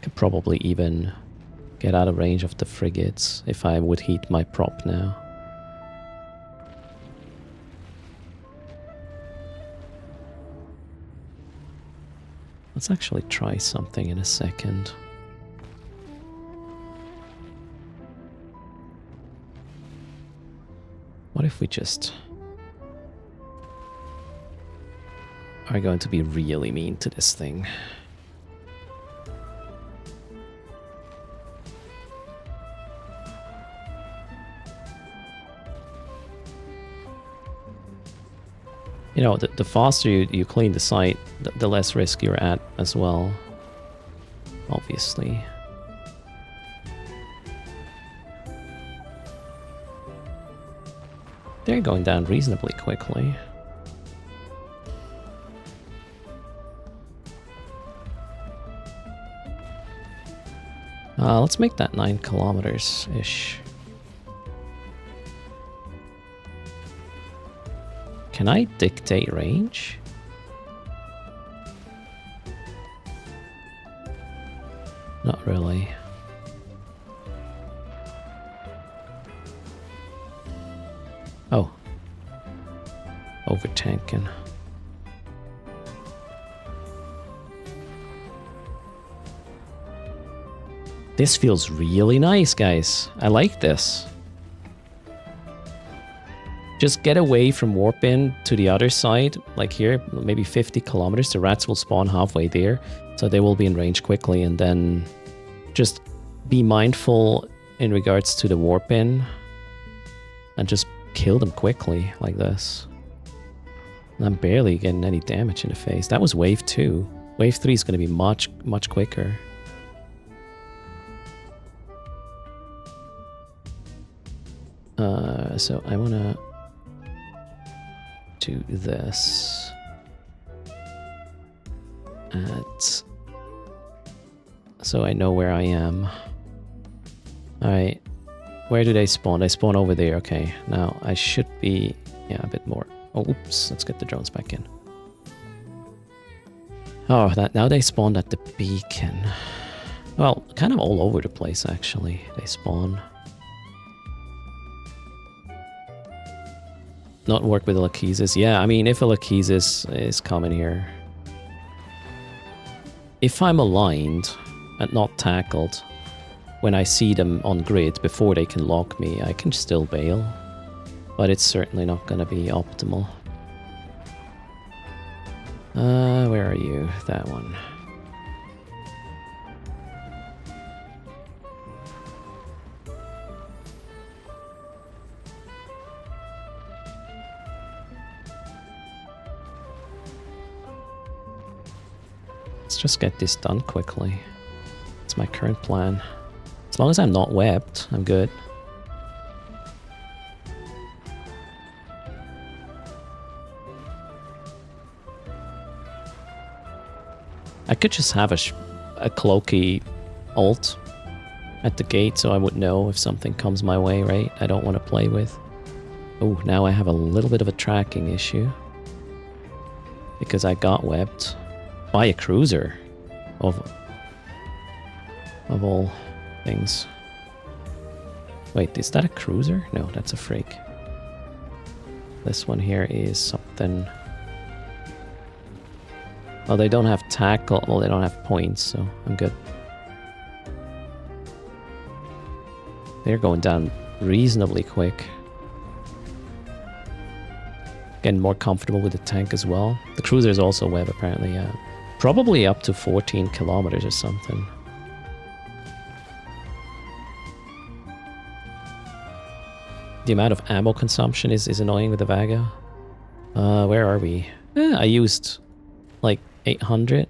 Could probably even get out of range of the frigates if I would heat my prop now. Let's actually try something in a second. What if we just are going to be really mean to this thing? You know, the faster you clean the site, the less risk you're at as well. Obviously. They're going down reasonably quickly. Let's make that 9 kilometers-ish. Can I dictate range? Not really. Oh. Over-tanking. This feels really nice, guys. I like this. Just get away from warp in to the other side, like here, maybe 50 kilometers. The rats will spawn halfway there, so they will be in range quickly, and then just be mindful in regards to the warp in and just kill them quickly like this. And I'm barely getting any damage in the face. That was wave 2. Wave 3 is going to be much, much quicker. So I want to do this so I know where I am. Alright, where do they spawn? They spawn over there. Okay, now I should be, yeah, a bit more. Oh, oops, let's get the drones back in. Oh, now they spawned at the beacon. Well, kind of all over the place actually, they spawn. Not work with the Lachesis. Yeah, I mean, if a Lachesis is coming here, if I'm aligned and not tackled, when I see them on grid before they can lock me, I can still bail. But it's certainly not going to be optimal. Where are you? That one. Let's just get this done quickly. It's my current plan. As long as I'm not webbed, I'm good. I could just have a cloaky ult at the gate so I would know if something comes my way, right? I don't want to play with. Oh, now I have a little bit of a tracking issue. Because I got webbed. By a cruiser of all things. Wait, is that a cruiser? No, that's a frig. This one here is something Oh, they don't have tackle. Well, they don't have points, so I'm good. They're going down reasonably quick. Getting more comfortable with the tank as well. The cruiser is also web, apparently, yeah. Probably up to 14 kilometers or something. The amount of ammo consumption is annoying with the Vaga. Where are we? I used like 800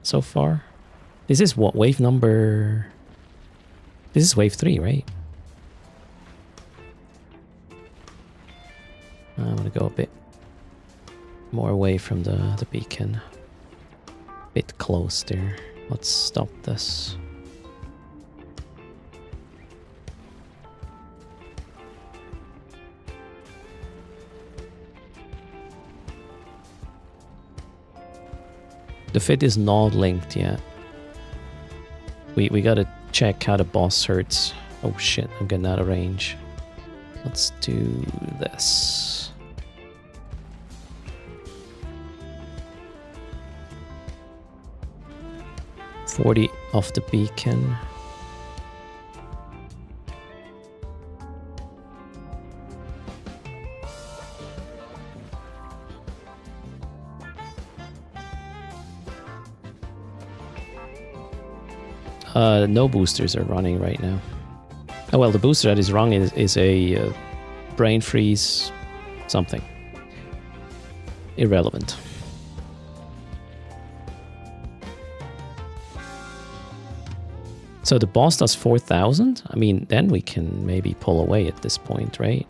so far. This is what, wave number... This is wave 3, right? I'm gonna go a bit more away from the beacon. Bit close there. Let's stop this. The fit is not linked yet. We gotta check how the boss hurts. Oh shit, I'm getting out of range. Let's do this. $40 off the beacon. No boosters are running right now. Oh well, the booster that is wrong is a brain freeze something. Irrelevant. So the boss does 4,000? I mean, then we can maybe pull away at this point, right?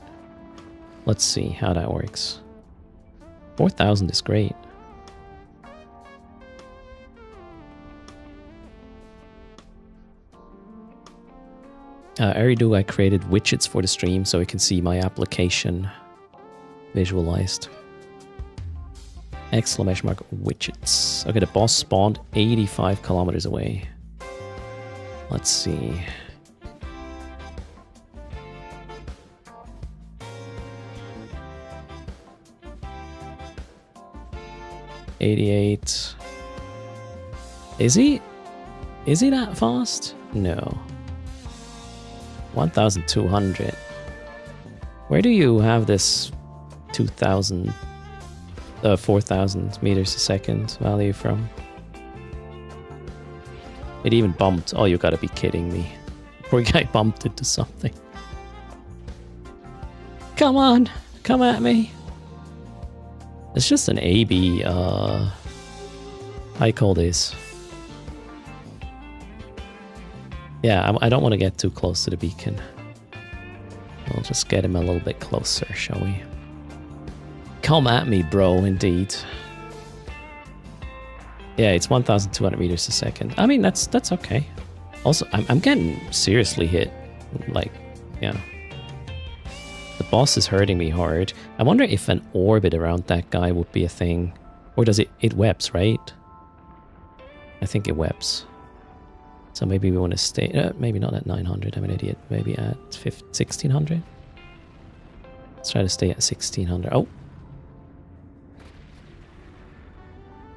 Let's see how that works. 4,000 is great. Aridu, I created widgets for the stream so I can see my application visualized. Exclamation mark widgets. Okay, the boss spawned 85 kilometers away. Let's see. $88. Is he? Is he that fast? No. 1,200. Where do you have this 2,000, 4,000 meters a second value from? It even bumped. Oh, you gotta be kidding me. Poor guy bumped into something. Come on, come at me. It's just an AB, I call this. Yeah, I don't want to get too close to the beacon. We'll just get him a little bit closer, shall we? Come at me, bro, indeed. Yeah, it's 1,200 meters a second. I mean, that's okay. Also, I'm getting seriously hit. Like, yeah. The boss is hurting me hard. I wonder if an orbit around that guy would be a thing. Or does it webs, right? I think it webs. So maybe we want to stay, maybe not at 900, I'm an idiot. Maybe at 1,600? Let's try to stay at 1,600. Oh!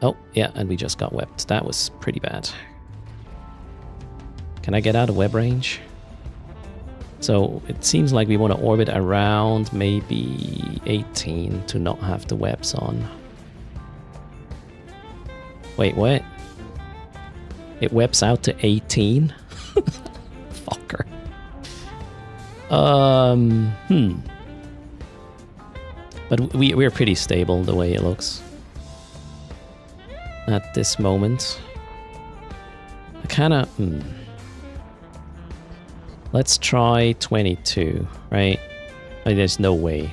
Oh, yeah, and we just got webbed. That was pretty bad. Can I get out of web range? So it seems like we want to orbit around maybe 18 to not have the webs on. Wait, what? It webs out to 18? Fucker. But we're pretty stable the way it looks. At this moment. I kinda... Let's try 22, right? Like, there's no way.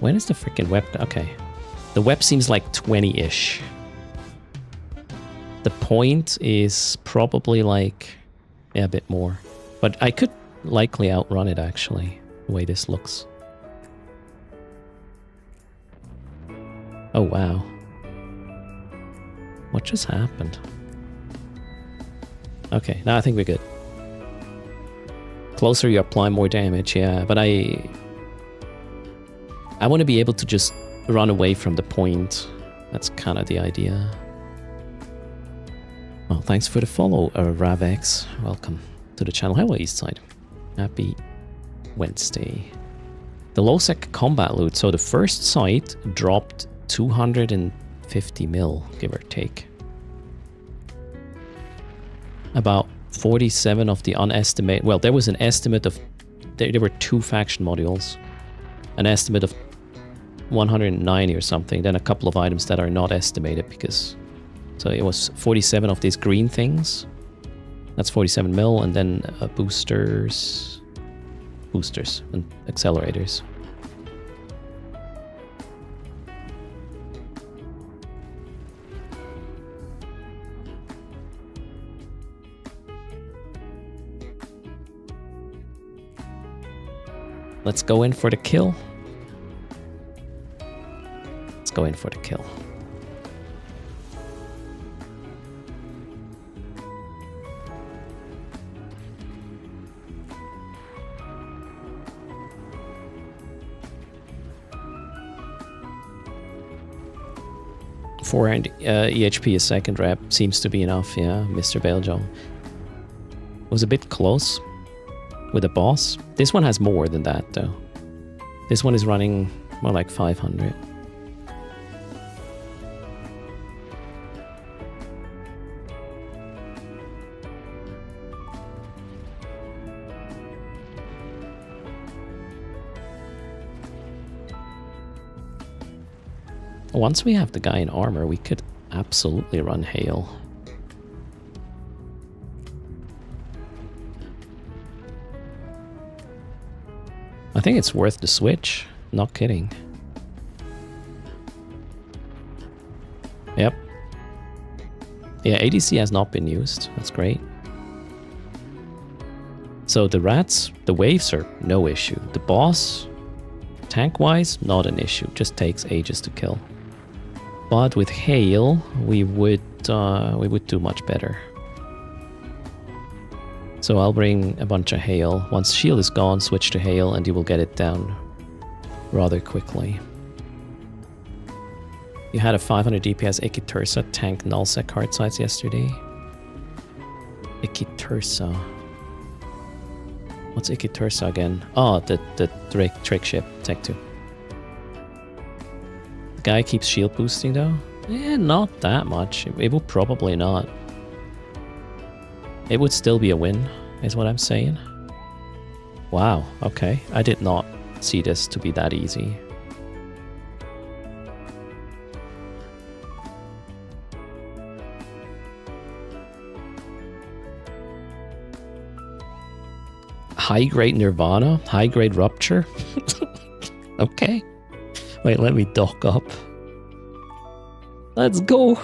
When is the freaking web? Okay. The web seems like 20-ish. The point is probably like... Yeah, a bit more. But I could likely outrun it, actually, the way this looks. Oh, wow. What just happened? Okay, now I think we're good. Closer you apply more damage, yeah. But I want to be able to just run away from the point. That's kind of the idea. Well, thanks for the follow, Ravex. Welcome to the channel. Hello, Eastside. Happy Wednesday. The low-sec combat loot. So the first site dropped 250 mil, give or take. About 47 of the unestimated... Well, there was an estimate of... There were 2 faction modules. An estimate of 190 or something. Then a couple of items that are not estimated because... So it was 47 of these green things. That's 47 mil. And then boosters and accelerators. Let's go in for the kill. Let's go in for the kill. EHP a second rep seems to be enough, yeah, Mr. Bailjon. Was a bit close with the boss. This one has more than that, though. This one is running more like 500. Once we have the guy in armor, we could absolutely run Hail. I think it's worth the switch. Not kidding. Yep. Yeah, ADC has not been used. That's great. So the rats, the waves are no issue. The boss, tank-wise, not an issue. Just takes ages to kill. But with Hail, we would do much better. So I'll bring a bunch of Hail. Once shield is gone, switch to Hail and you will get it down rather quickly. You had a 500 DPS Ikitursa tank nullsec hard sites yesterday. Ikitursa. What's Ikitursa again? Oh, the trick ship, Tech 2. The guy keeps shield boosting though? Eh, not that much. It will probably not. It would still be a win, is what I'm saying. Wow, okay. I did not see this to be that easy. High-grade Nirvana? High-grade Rupture? Okay. Wait, let me dock up. Let's go!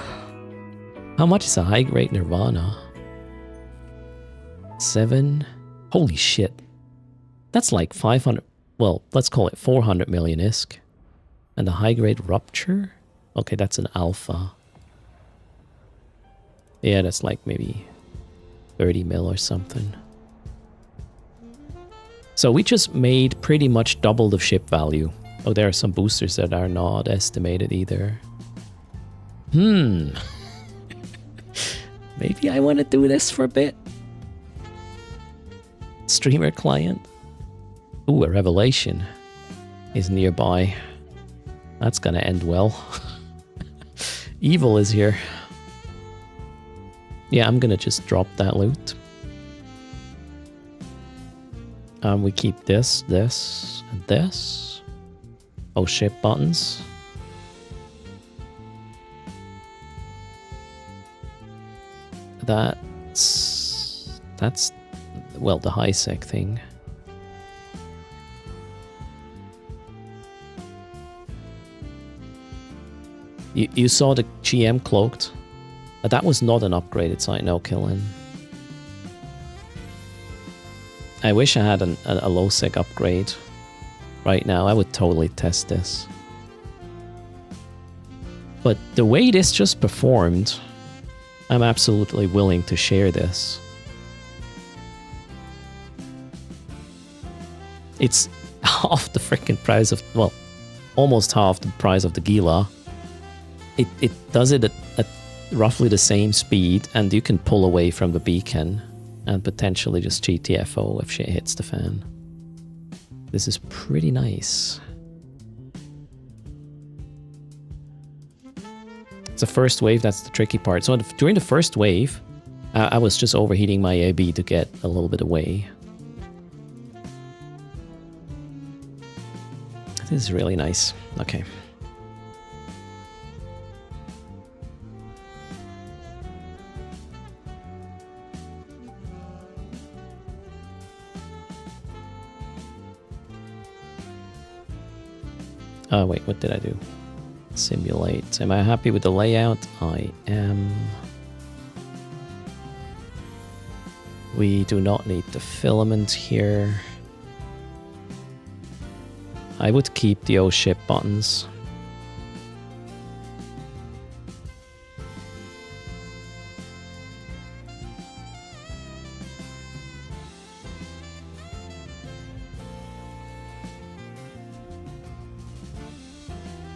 How much is a high-grade Nirvana? 7? Holy shit. That's like 500... Well, let's call it 400 million ISK. And the high-grade Rupture? Okay, that's an alpha. Yeah, that's like maybe 30 mil or something. So we just made pretty much double the ship value. Oh, there are some boosters that are not estimated either. Maybe I want to do this for a bit. Streamer client. Ooh, a revelation is nearby. That's gonna end well. Evil is here. Yeah, I'm gonna just drop that loot. We keep this, this, and this. Oh, ship buttons. That's well, the high sec thing. You saw the GM cloaked. That was not an upgraded site, no killing. I wish I had a low sec upgrade right now. I would totally test this. But the way this just performed, I'm absolutely willing to share this. It's half the freaking price of, well, almost half the price of the Gila. It does it at roughly the same speed, and you can pull away from the beacon and potentially just GTFO if shit hits the fan. This is pretty nice. It's the first wave, that's the tricky part. So during the first wave, I was just overheating my AB to get a little bit away. This is really nice. Okay. Wait, what did I do? Simulate. Am I happy with the layout? I am. We do not need the filament here. I would keep the O ship buttons.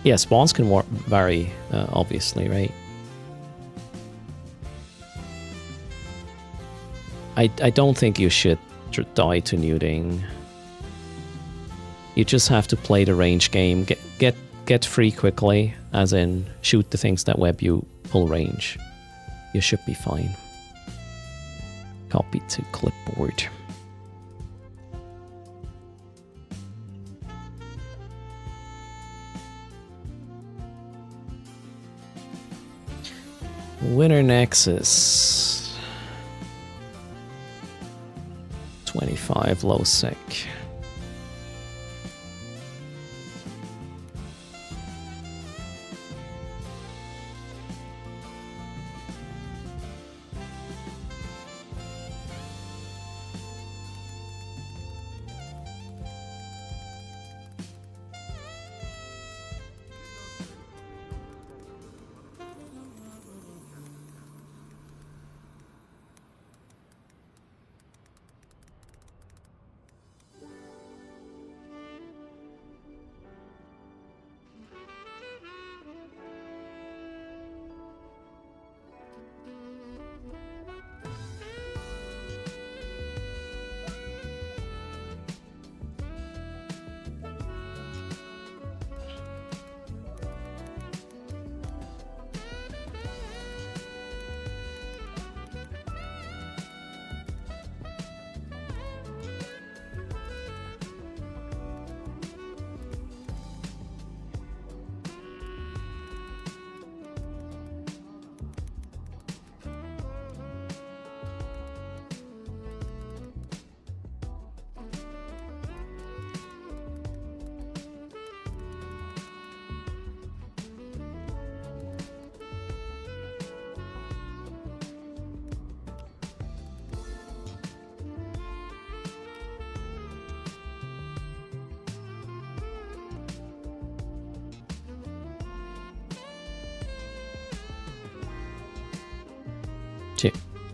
Yeah, spawns can vary, obviously, right? I don't think you should die to neuting. You just have to play the range game. Get free quickly, as in shoot the things that web you, pull range. You should be fine. Copy to clipboard. Winter Nexus. 25 low sec.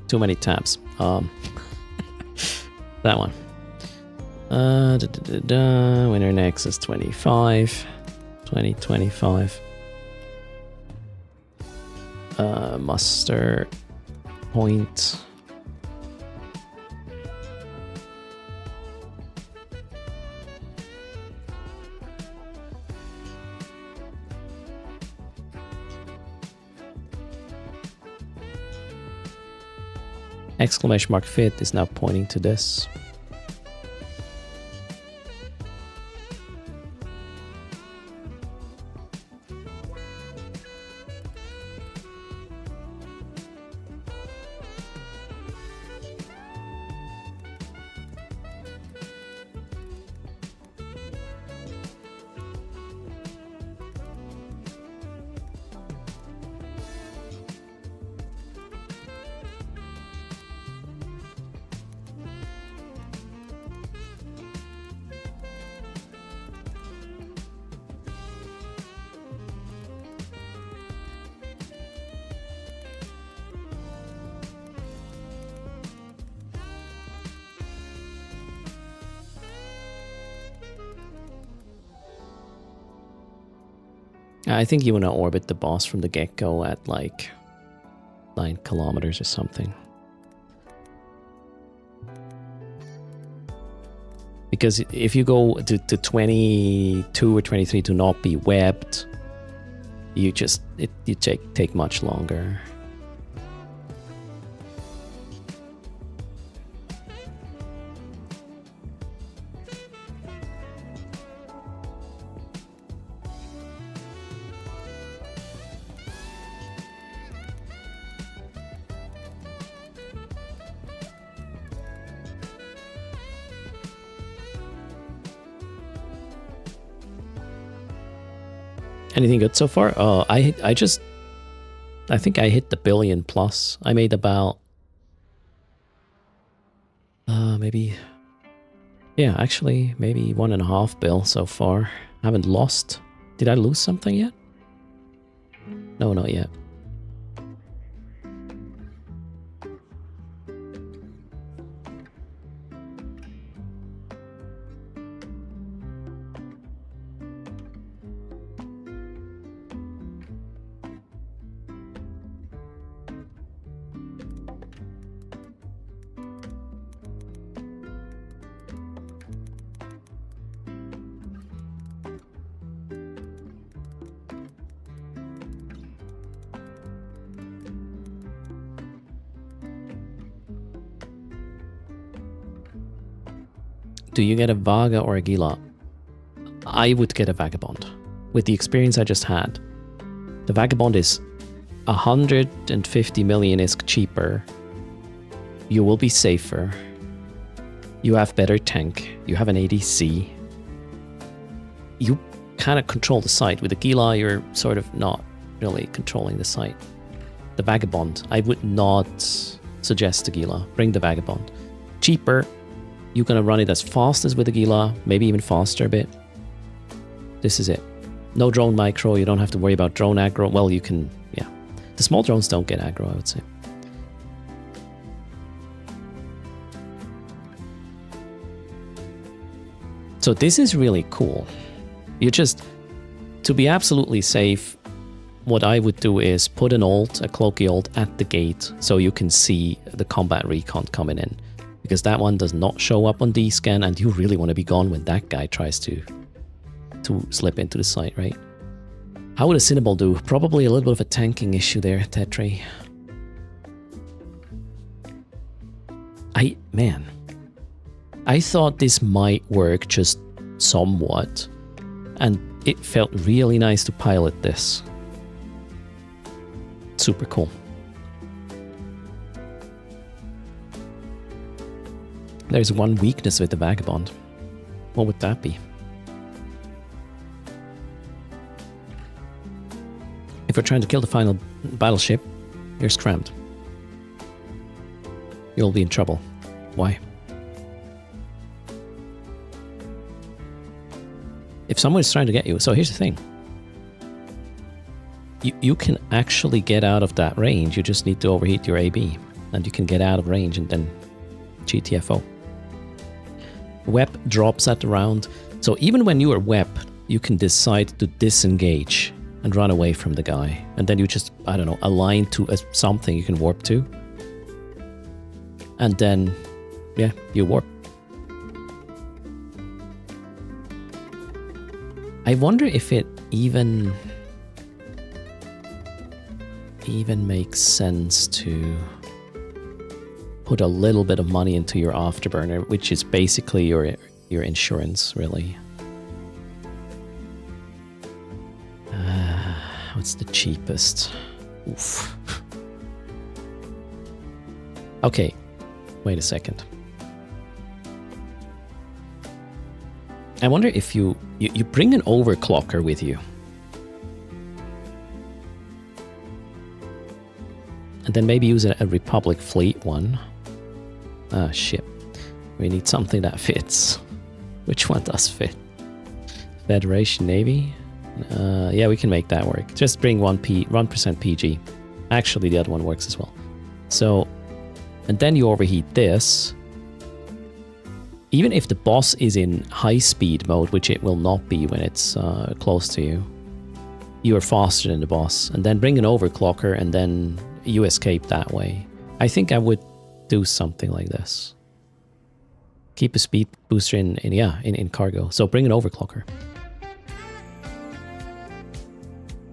Too many tabs. That one. Winter Nexus 25. 2025. Muster point. Exclamation mark fit is now pointing to this. I think you want to orbit the boss from the get-go at like 9 kilometers or something. Because if you go to 22 or 23 to not be webbed, you take much longer. Anything good so far? I think I hit the billion plus. I made about maybe maybe 1.5 bill so far. I haven't lost. Did I lose something yet? No, not yet. Do you get a Vaga or a Gila? I would get a Vagabond. With the experience I just had, the Vagabond is 150 million ISK cheaper. You will be safer. You have better tank. You have an ADC. You kind of control the site. With the Gila, you're sort of not really controlling the site. The Vagabond, I would not suggest the Gila. Bring the Vagabond. Cheaper. You're going to run it as fast as with the Gila, maybe even faster a bit. This is it. No drone micro, you don't have to worry about drone aggro. Well, you can, yeah. The small drones don't get aggro, I would say. So this is really cool. You just, to be absolutely safe, what I would do is put an ult, a cloaky ult at the gate so you can see the combat recon coming in. Because that one does not show up on D-scan, and you really want to be gone when that guy tries to slip into the site, right? How would a Cinnaball do? Probably a little bit of a tanking issue there, Tetri. I thought this might work just somewhat, and it felt really nice to pilot this. Super cool. There's one weakness with the Vagabond. What would that be? If we're trying to kill the final battleship, you're scrammed. You'll be in trouble. Why? If someone's trying to get you, so here's the thing. You can actually get out of that range, you just need to overheat your AB. And you can get out of range and then GTFO. Web drops at the round, so even when you are web, you can decide to disengage and run away from the guy. And then you just, I don't know, align to something you can warp to. And then, yeah, you warp. I wonder if it even makes sense to put a little bit of money into your afterburner, which is basically your insurance, really. What's the cheapest? Oof. Okay, wait a second. I wonder if you bring an overclocker with you. And then maybe use a Republic fleet one. Ah, shit. We need something that fits. Which one does fit? Federation Navy? Yeah, we can make that work. Just bring 1% PG. Actually, the other one works as well. So, and then you overheat this. Even if the boss is in high speed mode, which it will not be when it's close to you, you are faster than the boss, and then bring an overclocker, and then you escape that way. I think I would do something like this. Keep a speed booster in cargo. So bring an overclocker.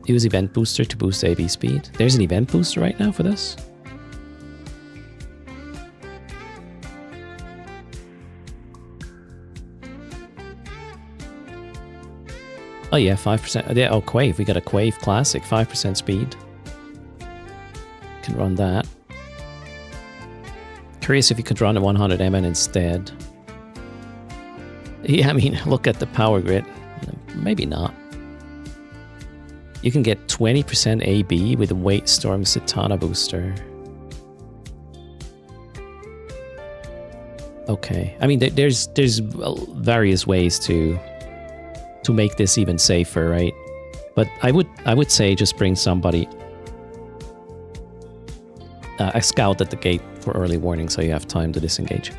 Use event booster to boost AB speed. There's an event booster right now for this. Oh yeah, 5%. Yeah, oh, Quave. We got a Quave Classic, 5% speed. Can run that. Curious if you could run a 100 MN instead. Yeah, I mean, look at the power grid. Maybe not. You can get 20% AB with a Weight Storm Zatanna booster. Okay. I mean, there's various ways to make this even safer, right? But I would say just bring somebody, a scout at the gate for early warning, so you have time to disengage.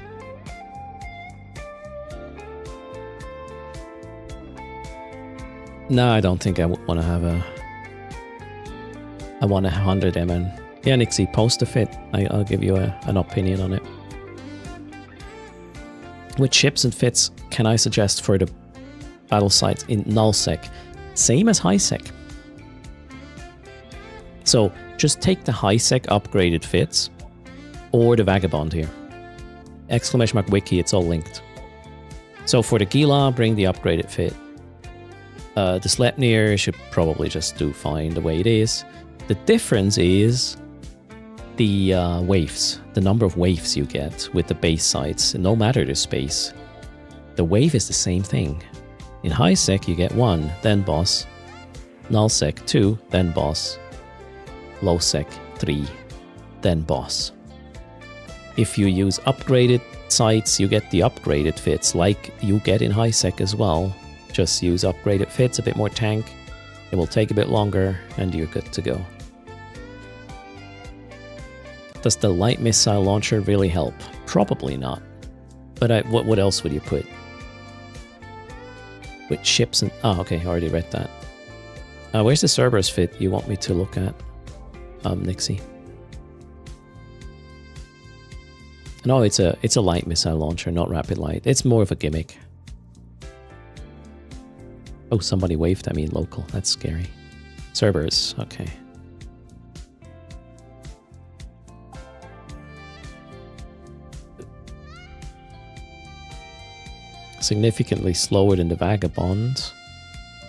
No, I don't think I would want to have a. I want 100 MN. Yeah, Nixie, post a fit. I'll give you an opinion on it. Which ships and fits can I suggest for the battle sites in nullsec? Same as highsec. So just take the highsec upgraded fits or the vagabond here. Exclamation mark wiki, it's all linked. So for the Gila, bring the upgraded fit. The Sleipnir should probably just do fine the way it is. The difference is the waves, the number of waves you get with the base sites, no matter the space. The wave is the same thing. In highsec, you get 1, then boss. Nullsec, 2, then boss. Lowsec, 3, then boss. If you use upgraded sites, you get the upgraded fits, like you get in highsec as well. Just use upgraded fits, a bit more tank. It will take a bit longer, and you're good to go. Does the light missile launcher really help? Probably not. But what else would you put? With ships and... Oh, okay, I already read that. Where's the Cerberus fit you want me to look at, Nixie? No, it's a light missile launcher, not rapid light. It's more of a gimmick. Oh, somebody waved at me local. That's scary. Cerberus, okay. Significantly slower than the Vagabond.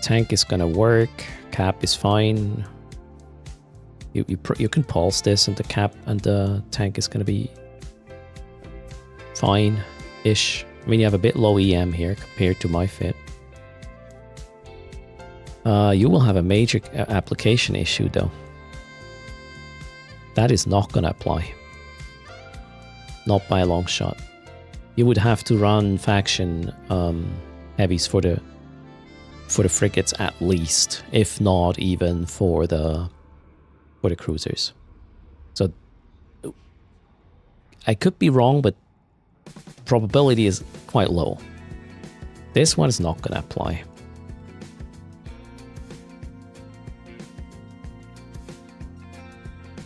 Tank is gonna work. Cap is fine. You can pulse this, and the cap and the tank is gonna be fine-ish. I mean, you have a bit low EM here compared to my fit. You will have a major application issue, though. That is not gonna apply. Not by a long shot. You would have to run faction heavies for the frigates at least, if not even for the cruisers. So I could be wrong, but probability is quite low. This one is not going to apply.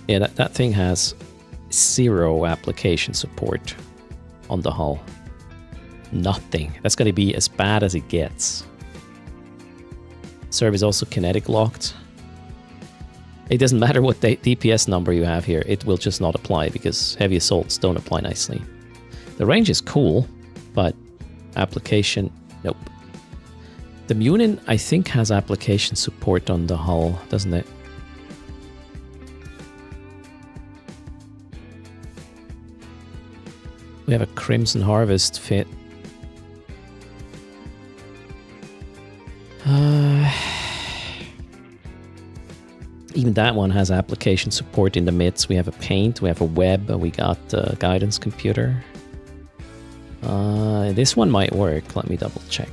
Yeah, that thing has 0 application support on the hull. Nothing. That's going to be as bad as it gets. Serve is also kinetic locked. It doesn't matter what DPS number you have here, it will just not apply because heavy assaults don't apply nicely. The range is cool, but application, nope. The Munin, I think, has application support on the hull, doesn't it? We have a Crimson Harvest fit. Even that one has application support in the mids. We have a paint, we have a web, and we got a guidance computer. This one might work. Let me double check.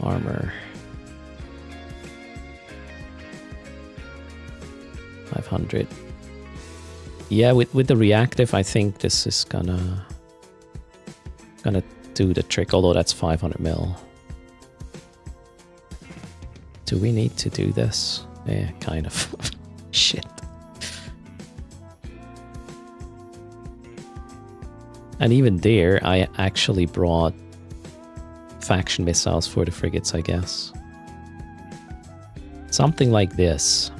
Armor. 500. Yeah, with the reactive, I think this is gonna do the trick, although that's 500 mil. Do we need to do this? Yeah, kind of. Shit. And even there, I actually brought faction missiles for the frigates, I guess. Something like this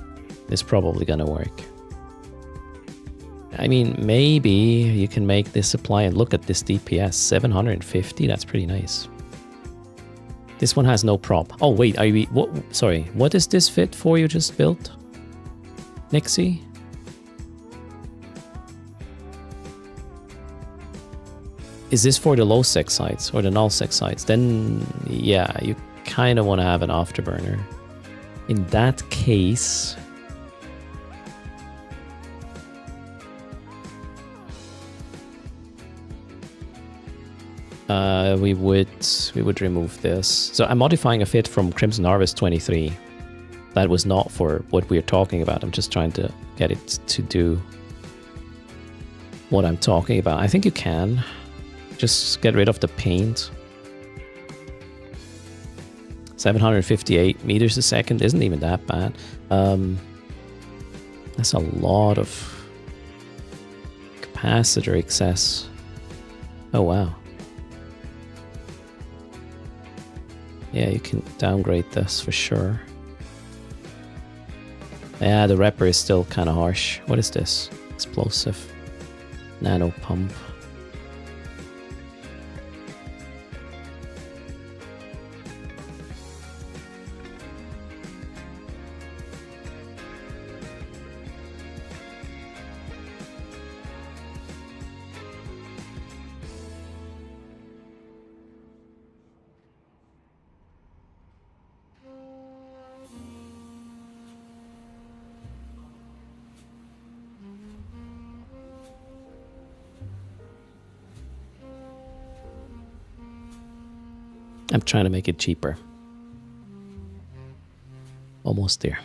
is probably gonna work. I mean, maybe you can make this apply and look at this DPS, 750, that's pretty nice. This one has no prop. Oh wait, what is this fit for you just built? Nixie? Is this for the low sec sites or the null sec sites? Then yeah, you kind of want to have an afterburner. In that case, we would remove this. So I'm modifying a fit from Crimson Harvest 23. That was not for what we're talking about. I'm just trying to get it to do what I'm talking about. I think you can just get rid of the paint. 758 meters a second isn't even that bad. That's a lot of capacitor excess. Oh wow. Yeah, you can downgrade this for sure. Yeah, the repper is still kind of harsh. What is this? Explosive. Nano pump. I'm trying to make it cheaper. Almost there.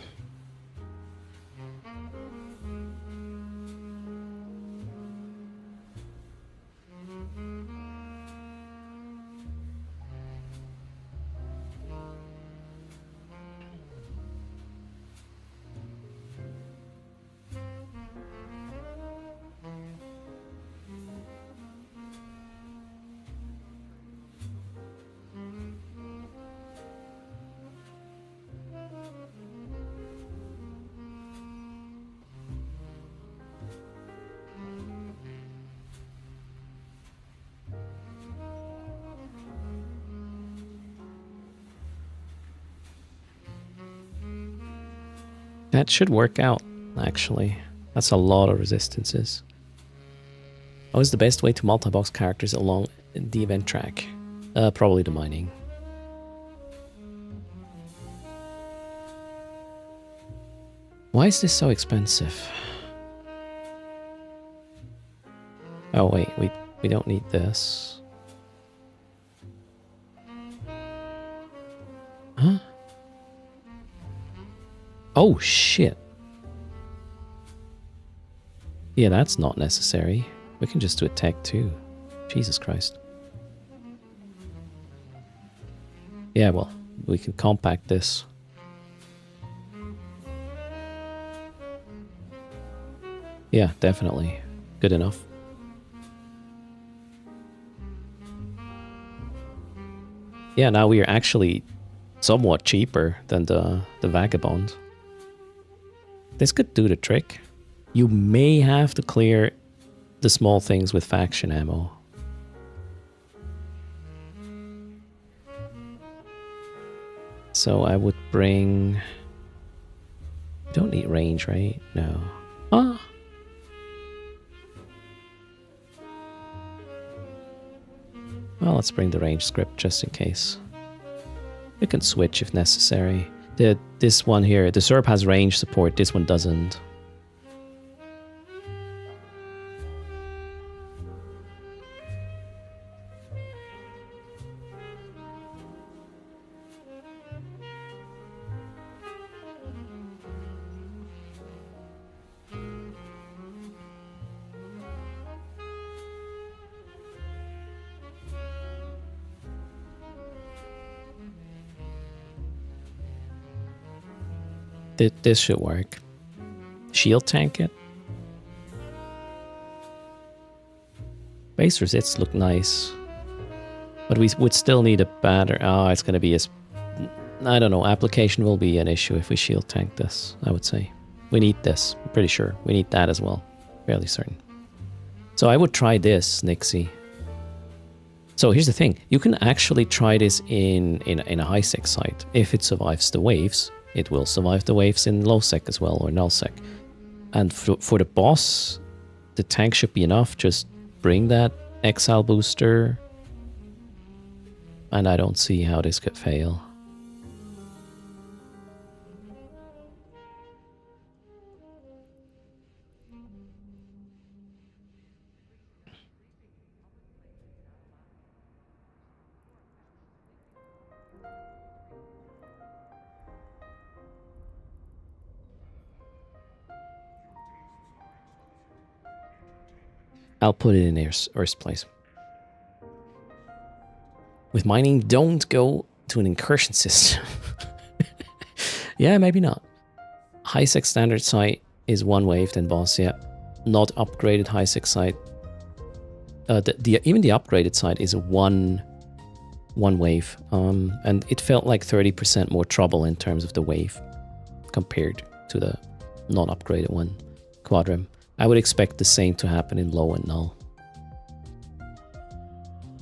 That should work out, actually. That's a lot of resistances. What is the best way to multi-box characters along the event track? Probably the mining. Why is this so expensive? Oh wait, we don't need this. Huh? Oh shit. Yeah, that's not necessary. We can just do a tech too. Jesus Christ. Yeah, well, we can compact this. Yeah, definitely. Good enough. Yeah, now we are actually somewhat cheaper than the Vagabond. This could do the trick. You may have to clear the small things with faction ammo. So I would bring... Don't need range, right? No. Ah! Well, let's bring the range script just in case. We can switch if necessary. This one here, the SERP has range support, this one doesn't. This should work. Shield tank it. Base resists look nice. But we would still need a better... Oh, it's going to be a... I don't know. Application will be an issue if we shield tank this, I would say. We need this. I'm pretty sure. We need that as well. Fairly certain. So I would try this, Nixie. So here's the thing. You can actually try this in a high sec site. If it survives the waves, it will survive the waves in low sec as well, or null sec. And for the boss, the tank should be enough. Just bring that exile booster. And I don't see how this could fail. I'll put it in erst place. With mining, don't go to an incursion system. Yeah, maybe not. High sec standard site is one wave, then boss, yeah. Not upgraded high sec site. Even the upgraded site is one wave. And it felt like 30% more trouble in terms of the wave compared to the non-upgraded one, Quadrim. I would expect the same to happen in low and null.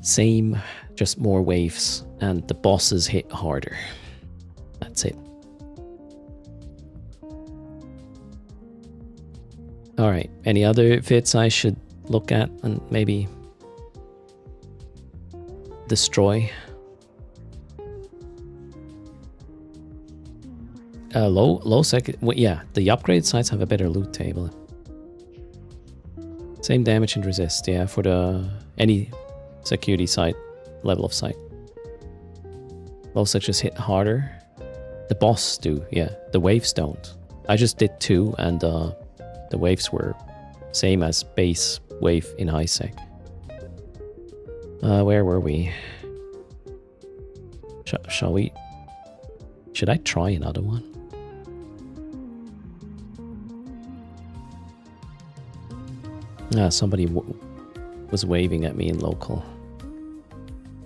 Same, just more waves, and the bosses hit harder. That's it. Alright, any other fits I should look at and maybe destroy? Low sec, well, yeah, the upgrade sites have a better loot table. Same damage and resist, yeah, for the any security site, level of site. Low sec just hit harder. The boss do, yeah. The waves don't. I just did 2 and the waves were same as base wave in high sec. Where were we? Shall we? Should I try another one? Somebody was waving at me in local.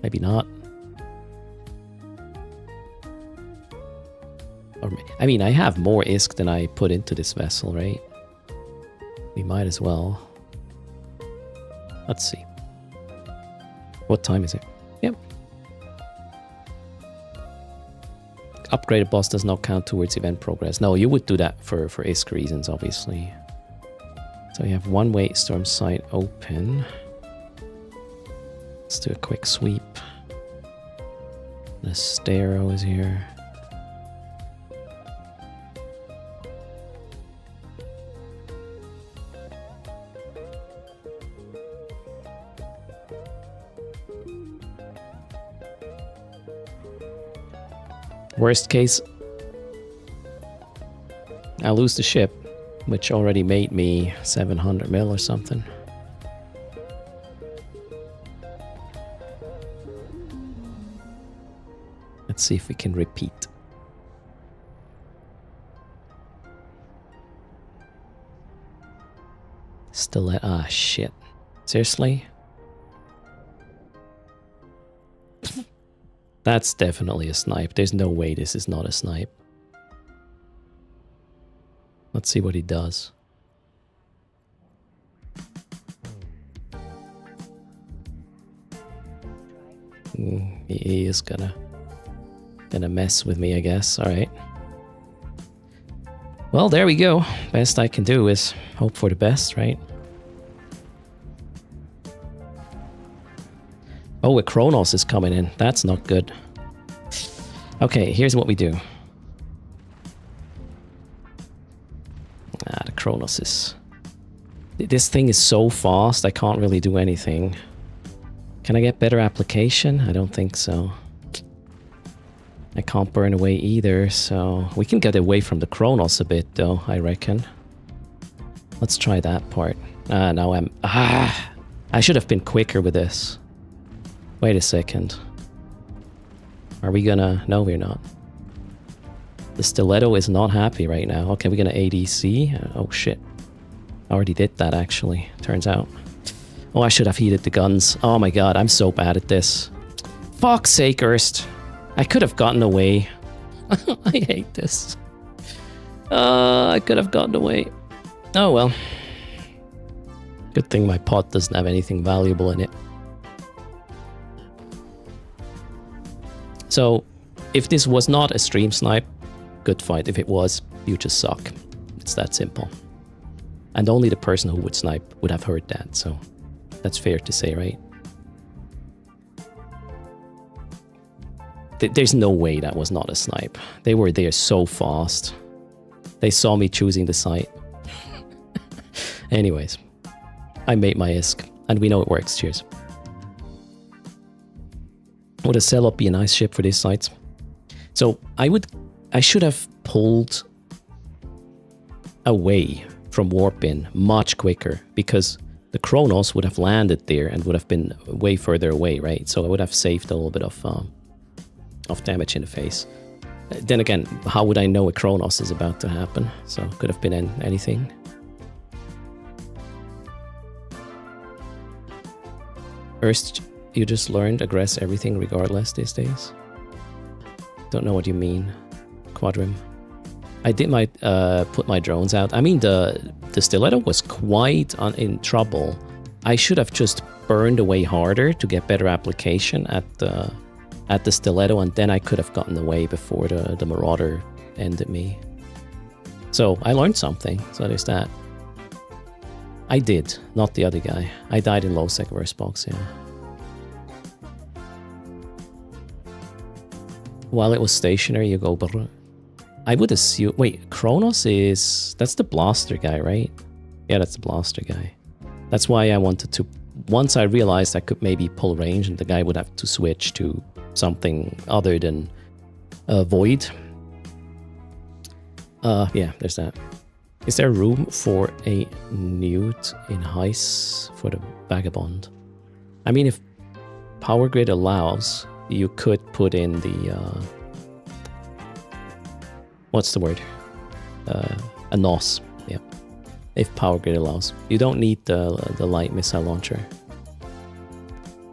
Maybe not. Or, I mean, I have more ISK than I put into this vessel, right? We might as well. Let's see. What time is it? Yep. Upgraded boss does not count towards event progress. No, you would do that for ISK reasons, obviously. So we have one weight storm site open. Let's do a quick sweep. The Stero is here. Worst case, I'll lose the ship, which already made me 700 mil or something. Let's see if we can repeat. Still at... Ah, shit. Seriously? That's definitely a snipe. There's no way this is not a snipe. Let's see what he does. He is gonna mess with me, I guess. Alright. Well, there we go. Best I can do is hope for the best, right? Oh, a Kronos is coming in. That's not good. Okay, here's what we do. The Kronos is... This thing is so fast, I can't really do anything. Can I get better application? I don't think so. I can't burn away either, so... We can get away from the Kronos a bit, though, I reckon. Let's try that part. Now I'm... I should have been quicker with this. Wait a second. Are we gonna... No, we're not. The stiletto is not happy right now. Okay, we're gonna ADC. Oh shit. I already did that actually, turns out. Oh, I should have heated the guns. Oh my god, I'm so bad at this. Fuck's sake, Erst. I could have gotten away. I hate this. I could have gotten away. Oh well. Good thing my pot doesn't have anything valuable in it. So, if this was not a stream snipe, good fight. If it was, you just suck. It's that simple. And only the person who would snipe would have heard that, so that's fair to say, right? There's no way that was not a snipe. They were there so fast. They saw me choosing the site. Anyways, I made my ISK, and we know it works. Cheers. Would a sell-up be a nice ship for this site? So I should have pulled away from warp-in much quicker, because the Kronos would have landed there and would have been way further away, right? So I would have saved a little bit of damage in the face. Then again, how would I know a Kronos is about to happen? So it could have been anything. Erst, you just learned aggress everything regardless these days? Don't know what you mean, Quadrim. I did my put my drones out. I mean, the stiletto was quite in trouble. I should have just burned away harder to get better application at the stiletto, and then I could have gotten away before the marauder ended me. So I learned something. So there's that. I did, not the other guy. I died in low sec verse box, yeah. While it was stationary, you go, brr. I would assume... Wait, Kronos is... That's the blaster guy, right? Yeah, that's the blaster guy. That's why I wanted to... Once I realized I could maybe pull range and the guy would have to switch to something other than Void. Yeah, there's that. Is there room for a newt in Heis for the Vagabond? I mean, if Power Grid allows, you could put in the... what's the word? A NOS, yeah. If Power Grid allows. You don't need the light missile launcher.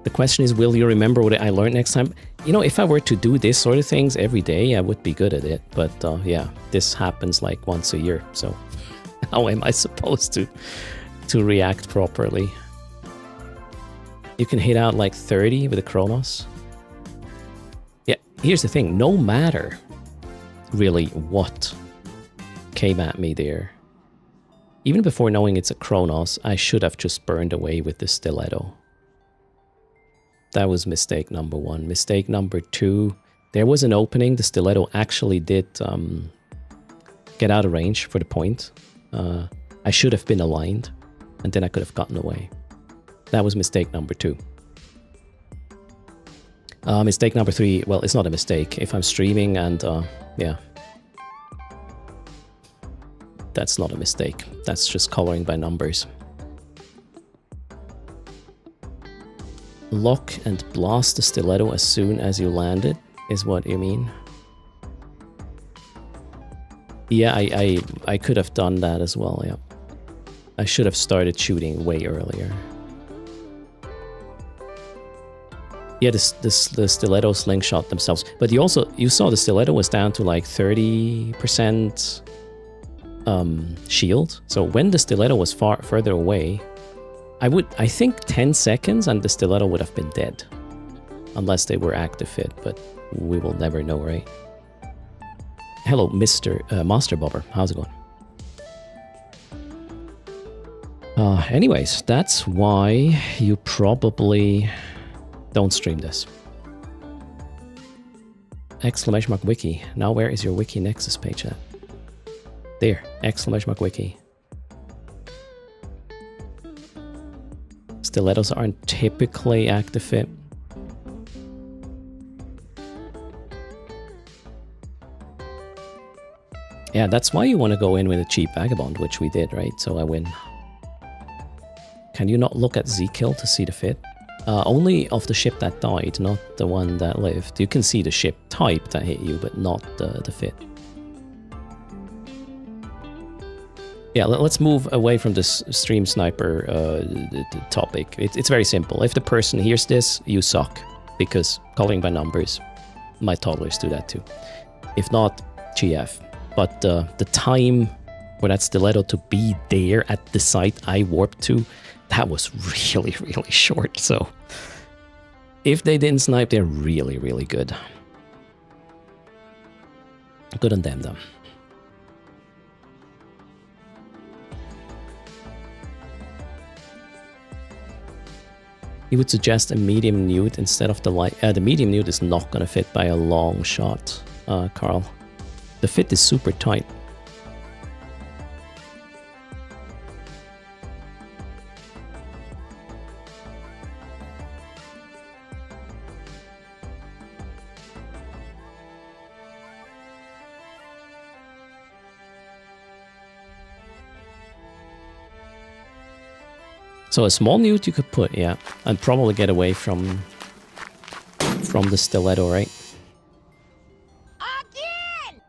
The question is, will you remember what I learned next time? You know, if I were to do this sort of things every day, I would be good at it. But yeah, this happens like once a year, so how am I supposed to react properly? You can hit out like 30 with a Kronos. Yeah, here's the thing. No matter really what came at me there, even before knowing it's a Kronos, I should have just burned away with the stiletto. That was mistake number one. Mistake number two, there was an opening. The stiletto actually did get out of range for the point. I should have been aligned, and then I could have gotten away. That was mistake number two. Mistake number three, well, it's not a mistake. If I'm streaming and, yeah. That's not a mistake. That's just coloring by numbers. Lock and blast the stiletto as soon as you land it, is what you mean? Yeah, I could have done that as well, yeah. I should have started shooting way earlier. Yeah, the stiletto slingshot themselves. But you saw the stiletto was down to like 30% shield. So when the stiletto was further away, I think 10 seconds and the stiletto would have been dead. Unless they were active fit, but we will never know, right? Hello, Mr. Master Bobber. How's it going? Anyways, that's why you probably don't stream this. Exclamation mark wiki. Now where is your wiki Nexus page at? There. Exclamation mark wiki. Stilettos aren't typically active fit. Yeah, that's why you want to go in with a cheap Vagabond, which we did, right? So I win. Can you not look at Z-Kill to see the fit? Only of the ship that died, not the one that lived. You can see the ship type that hit you, but not the fit. Yeah, let's move away from this stream sniper topic. It's very simple. If the person hears this, you suck. Because calling by numbers, my toddlers do that too. If not, GF. But the time for that stiletto to be there at the site I warped to, that was really, really short. So if they didn't snipe, they're really, really good. Good on them, though. He would suggest a medium nude instead of the light. The medium nude is not going to fit by a long shot, Carl. The fit is super tight. So a small nude you could put, yeah, and probably get away from the stiletto, right? Again!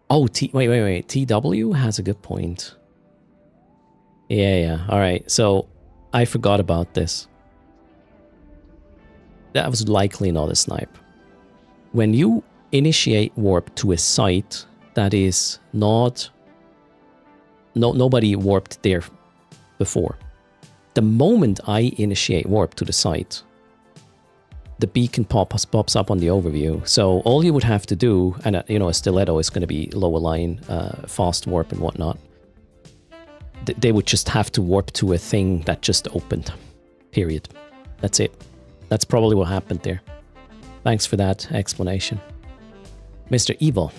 Oh, wait. TW has a good point. Yeah. All right. So I forgot about this. That was likely not a snipe. When you initiate warp to a site that is not... nobody warped there before. The moment I initiate warp to the site, the beacon pops up on the overview. So all you would have to do, and you know, a stiletto is going to be lower line, fast warp and whatnot. They would just have to warp to a thing that just opened. Period. That's it. That's probably what happened there. Thanks for that explanation, Mr. Evil.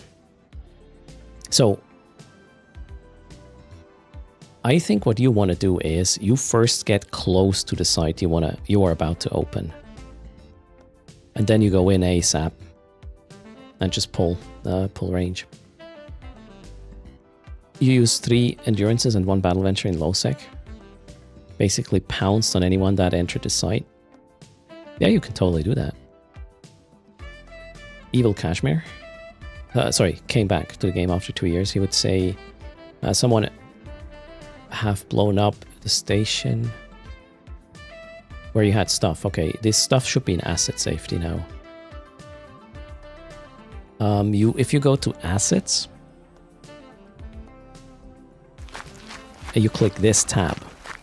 So I think what you want to do is you first get close to the site you are about to open, and then you go in ASAP and just pull range. You use 3 endurances and 1 battle venture in low sec. Basically pounced on anyone that entered the site. Yeah, you can totally do that. Evil Kashmir. Came back to the game after 2 years. He would say someone have blown up the station where you had stuff. Okay, this stuff should be in asset safety now. If you go to assets, and you click this tab.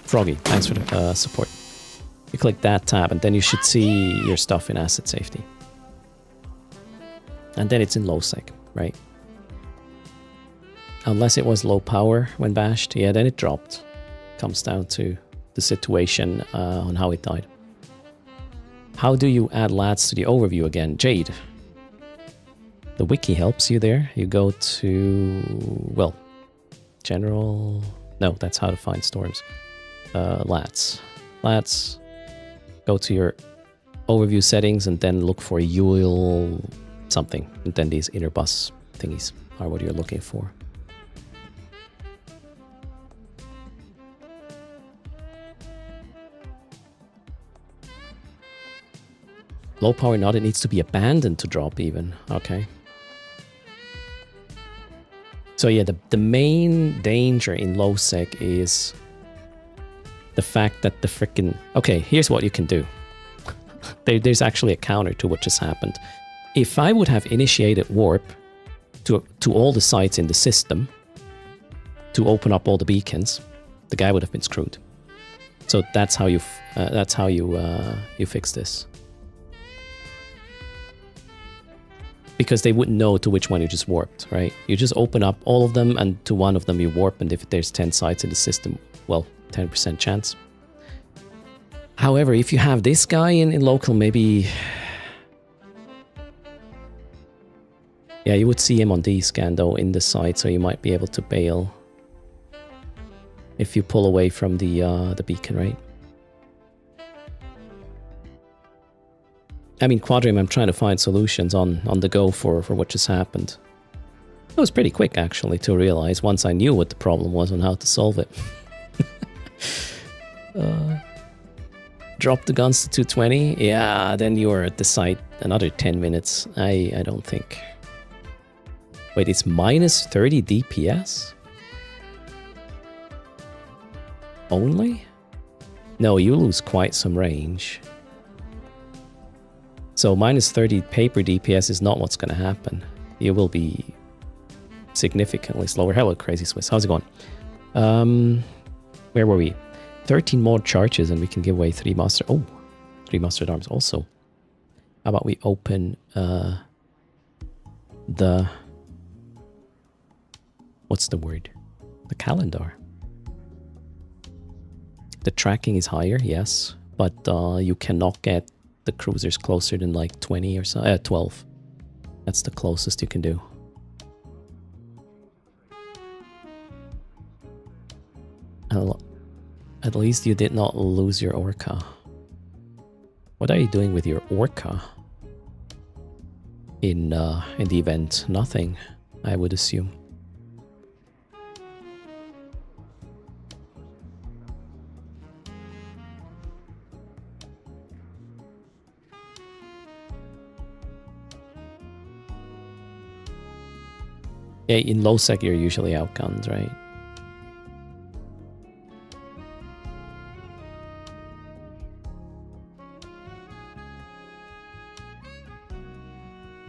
Froggy, thanks for the support. You click that tab and then you should see your stuff in asset safety. And then it's in low sec, right? Unless it was low power when bashed, yeah, then it dropped. Comes down to the situation on how it died. How do you add LADs to the overview again? Jade. The wiki helps you there. You go to, well, general... No, that's how to find storms. LADs. LADs. Go to your overview settings and then look for UL something. And then these inner bus thingies are what you're looking for. Low power not, it needs to be abandoned to drop even. Okay. So yeah, the main danger in low sec is the fact that the frickin'... Okay, here's what you can do. There's actually a counter to what just happened. If I would have initiated warp to all the sites in the system to open up all the beacons, the guy would have been screwed. So that's how you fix this. Because they wouldn't know to which one you just warped, right? You just open up all of them and to one of them you warp, and if there's 10 sites in the system, well, 10% chance. However, if you have this guy in local, maybe... Yeah, you would see him on D-scan though in the site, so you might be able to bail if you pull away from the beacon, right? I mean, Quadrim, I'm trying to find solutions on the go for what just happened. It was pretty quick, actually, to realize once I knew what the problem was and how to solve it. Drop the guns to 220? Yeah, then you were at the site another 10 minutes. I don't think. Wait, it's minus 30 DPS? Only? No, you lose quite some range. So minus 30 paper DPS is not what's going to happen. You will be significantly slower. Hello, Crazy Swiss. How's it going? Where were we? 13 more charges and we can give away 3 master... Oh, 3 mastered arms also. How about we open the... What's the word? The calendar. The tracking is higher, yes. But you cannot get the cruisers closer than like 20 or so. 12. That's the closest you can do. At least you did not lose your Orca. What are you doing with your Orca? In the event? Nothing, I would assume. Yeah, in low sec you're usually outgunned, right?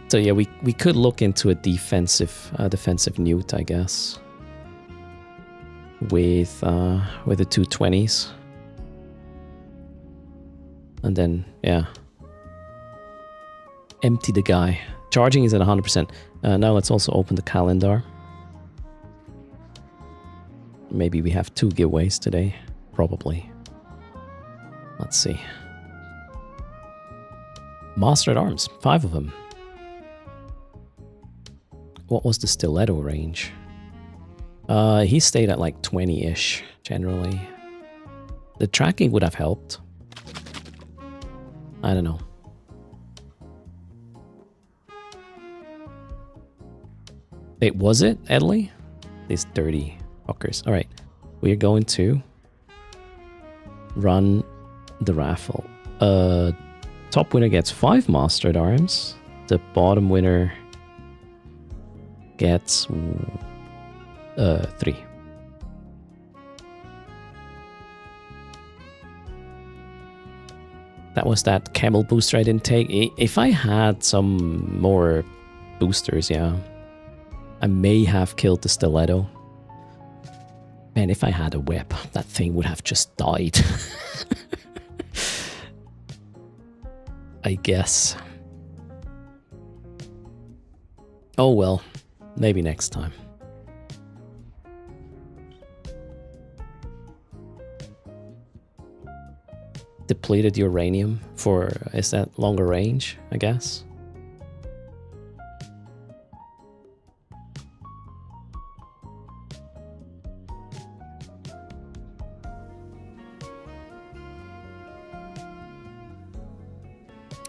So yeah, we could look into a defensive newt, I guess, with the 220s, and then yeah, empty the guy. Charging is at 100%. Now let's also open the calendar. Maybe we have 2 giveaways today, probably. Let's see. Master at Arms, 5 of them. What was the stiletto range? He stayed at like 20-ish, generally. The tracking would have helped. I don't know. Wait, was it, Edley? These dirty fuckers. Alright, we are going to run the raffle. Top winner gets 5 Master at Arms. The bottom winner gets 3. That was that camel booster I didn't take. If I had some more boosters, yeah, I may have killed the stiletto. Man, if I had a whip, that thing would have just died. I guess. Oh well, maybe next time. Depleted uranium for, is that longer range, I guess?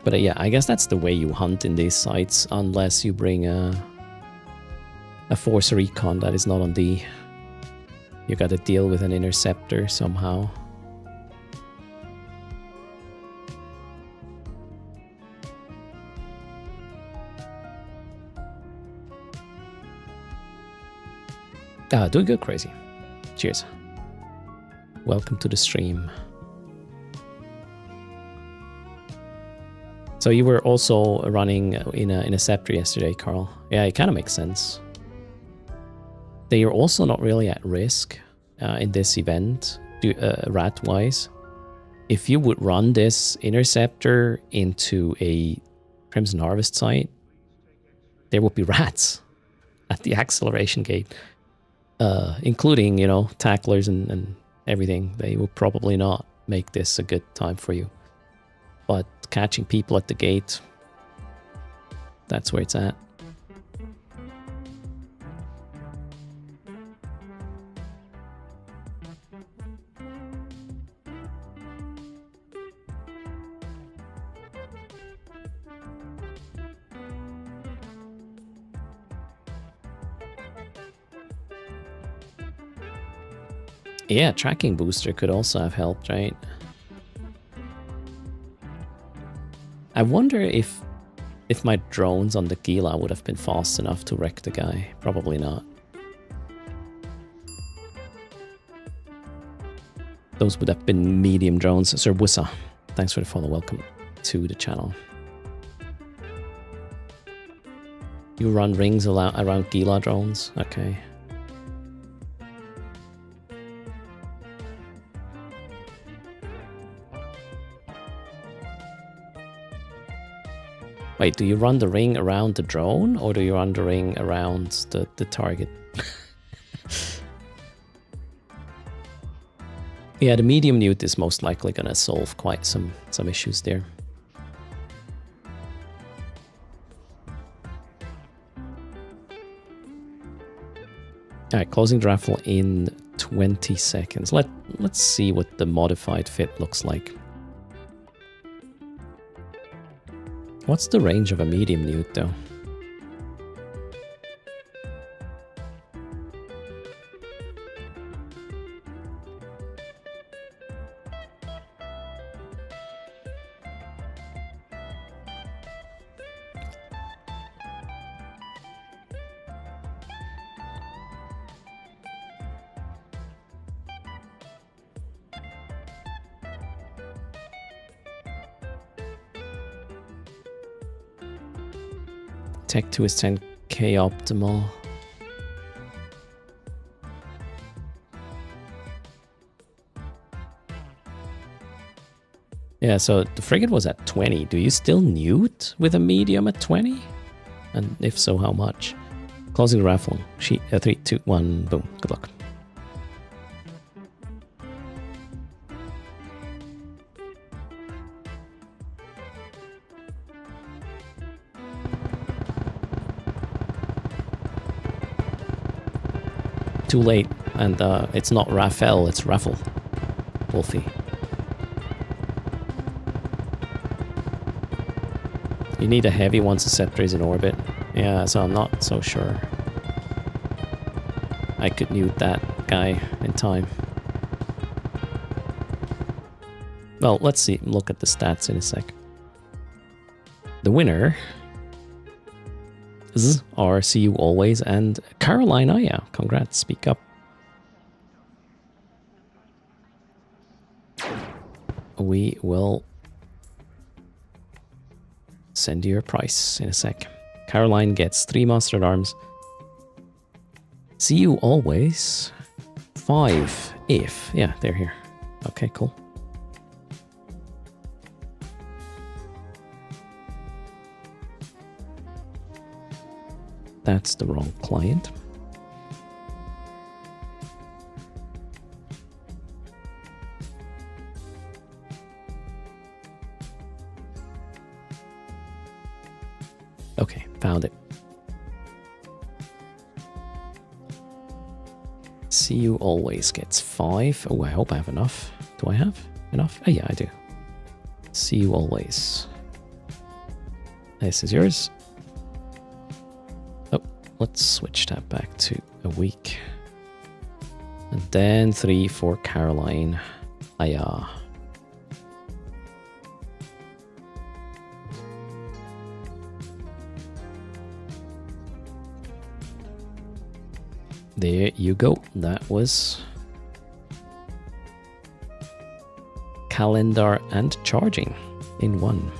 But yeah, I guess that's the way you hunt in these sites, unless you bring a Force Recon that is not on D. You gotta deal with an interceptor somehow. Doing good, Crazy. Cheers. Welcome to the stream. So you were also running in a scepter yesterday, Carl. Yeah, it kind of makes sense. They are also not really at risk in this event, rat-wise. If you would run this interceptor into a Crimson Harvest site, there would be rats at the acceleration gate, including, you know, tacklers and everything. They will probably not make this a good time for you. But catching people at the gate, that's where it's at. Yeah, tracking booster could also have helped, right? I wonder if if my drones on the Gila would have been fast enough to wreck the guy. Probably not. Those would have been medium drones. Sir Wussa, thanks for the follow. Welcome to the channel. You run rings around Gila drones? Okay. Wait, do you run the ring around the drone or do you run the ring around the target? Yeah, the medium newt is most likely gonna solve quite some issues there. Alright, closing the raffle in 20 seconds. Let's see what the modified fit looks like. What's the range of a medium newt though? Tech 2 is 10k optimal. Yeah, so the frigate was at 20. Do you still newt with a medium at 20? And if so, how much? Closing the raffle. Sheet 3, 2, 1, boom. Good luck. Too late, and it's not Raphael, it's Raffle. Wolfie. You need a heavy once the scepter is in orbit. Yeah, so I'm not so sure I could newt that guy in time. Well, let's see. Look at the stats in a sec. The winner are See You Always and Caroline Aya. Congrats, speak up. We will send you your price in a sec. Caroline gets 3 Master Arms. See You Always 5 if. Yeah, they're here. Okay, cool. That's the wrong client. Okay, found it. See You Always gets 5. Oh, I hope I have enough. Do I have enough? Oh, yeah, I do. See You Always. This is yours. Let's switch that back to a week. And then 3 for Caroline. Aya. There you go. That was calendar and charging in one.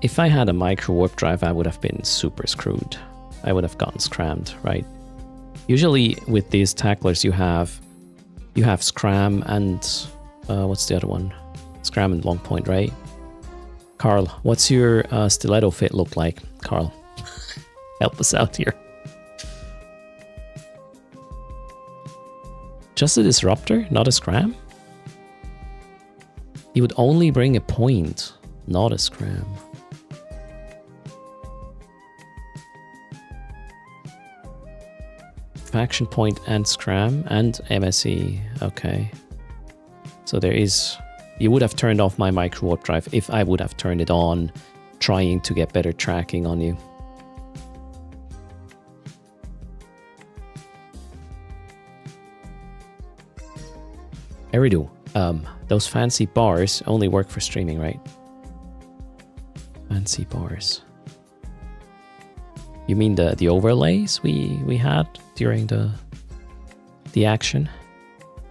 If I had a micro warp drive, I would have been super screwed. I would have gotten scrammed, right? Usually with these tacklers, you have scram and what's the other one? Scram and long point, right? Carl, what's your stiletto fit look like? Carl, help us out here. Just a disruptor, not a scram? You would only bring a point, not a scram. Faction point and scram and MSE. Okay. So there is... You would have turned off my micro warp drive if I would have turned it on, trying to get better tracking on you. Eridu, those fancy bars only work for streaming, right? Fancy bars. You mean the overlays we had during the action?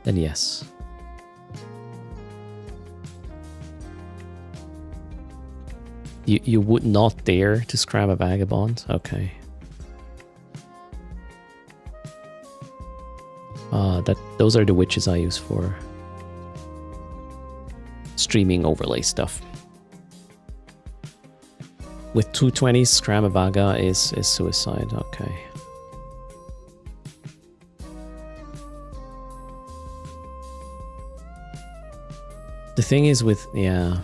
Then yes. You would not dare to scram a vagabond? Okay. Those are the witches I use for streaming overlay stuff. With 220s, scram a vaga is suicide. Okay. The thing is with, yeah,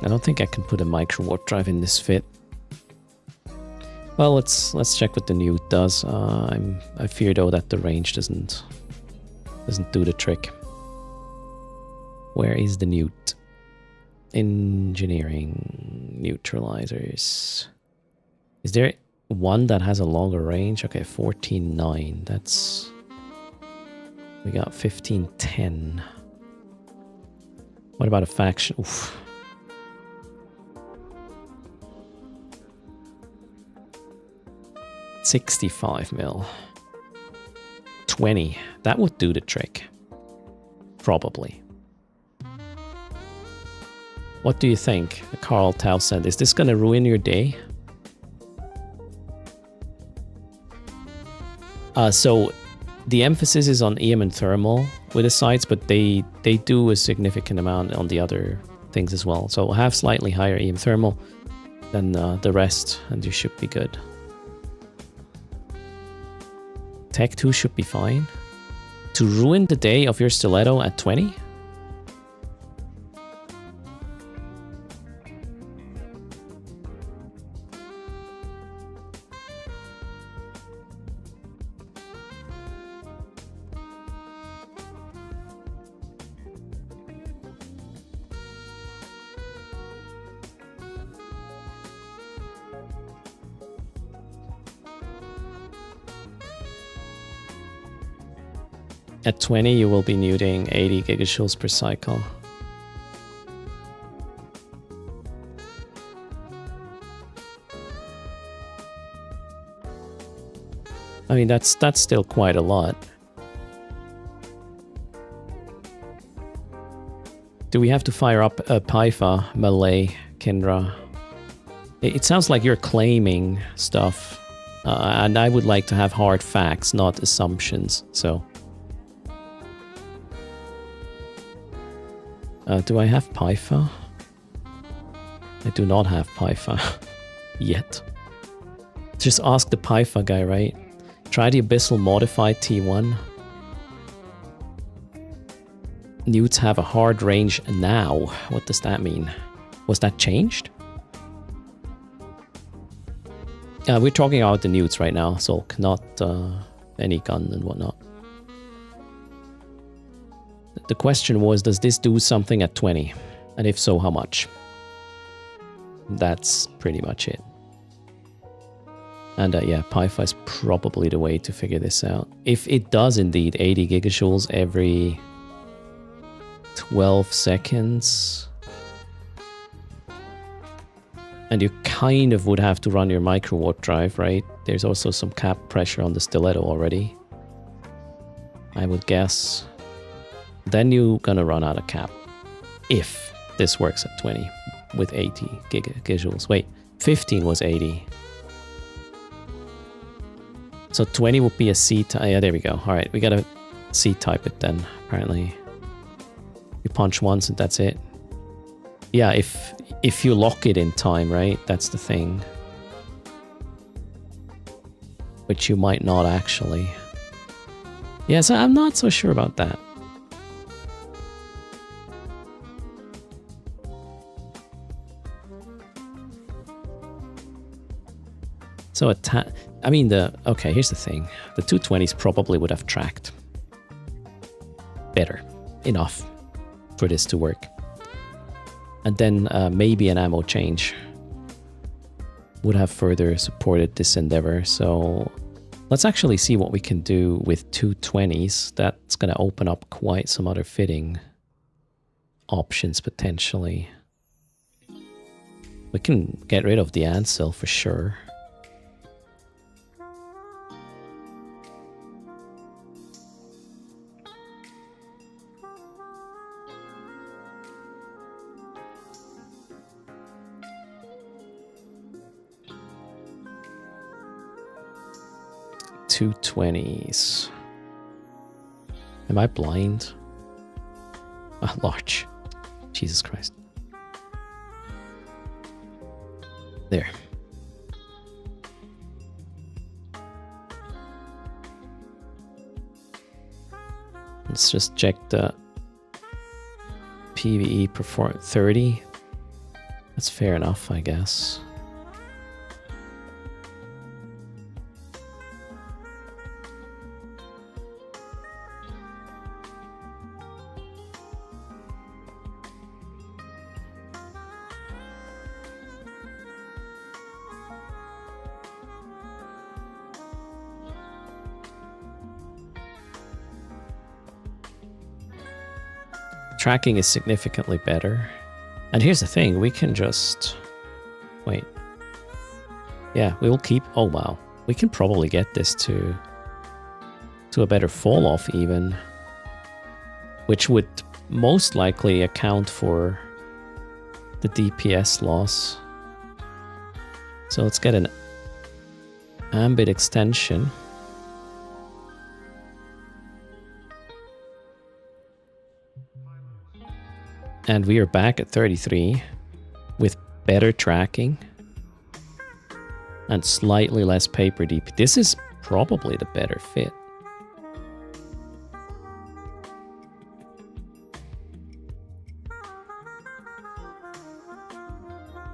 I don't think I can put a micro warp drive in this fit. Well, let's check what the newt does. I fear though that the range doesn't do the trick. Where is the newt? Engineering neutralizers. Is there one that has a longer range? Okay, 14.9. That's, we got 15.10. What about a faction? Oof. $65 mil. 20. That would do the trick. Probably. What do you think, Carl Townsend? Is this gonna ruin your day? So the emphasis is on EM and thermal with the sites, but they do a significant amount on the other things as well. So have slightly higher EM thermal than the rest, and you should be good. Tech 2 should be fine. To ruin the day of your stiletto at 20? At 20, you will be neuting 80 gigajoules per cycle. I mean, that's still quite a lot. Do we have to fire up a Paifa, Malay, Kendra? It sounds like you're claiming stuff, and I would like to have hard facts, not assumptions, so... do I have Paifa? I do not have Paifa yet. Just ask the Paifa guy, right? Try the Abyssal Modified T1. Newts have a hard range now. What does that mean? Was that changed? We're talking about the newts right now, so not any gun and whatnot. The question was, does this do something at 20? And if so, how much? That's pretty much it. And yeah, Paifa is probably the way to figure this out. If it does indeed 80 gigajoules every 12 seconds, and you kind of would have to run your micro warp drive, right? There's also some cap pressure on the stiletto already, I would guess. Then you're gonna run out of cap if this works at 20 with 80 gigajoules. Wait, 15 was 80. So 20 would be a C-type. Yeah, there we go. All right, we gotta C-type it then, apparently. You punch once and that's it. Yeah, if you lock it in time, right? That's the thing. Which you might not actually. Yeah, so I'm not so sure about that. So I mean okay, here's the thing. The 220s probably would have tracked better enough for this to work. And then maybe an ammo change would have further supported this endeavor. So Let's actually see what we can do with 220s. That's going to open up quite some other fitting options potentially. We can get rid of the Ansel for sure. $220s. Am I blind? Ah, large. Jesus Christ. There. Let's just check the PvE perform 30. That's fair enough, I guess. Tracking is significantly better. And here's the thing, we can just... Wait. Yeah, we will keep... Oh, wow. We can probably get this to a better fall-off even. Which would most likely account for the DPS loss. So let's get an ambit extension. And we are back at 33 with better tracking and slightly less paper DP. This is probably the better fit.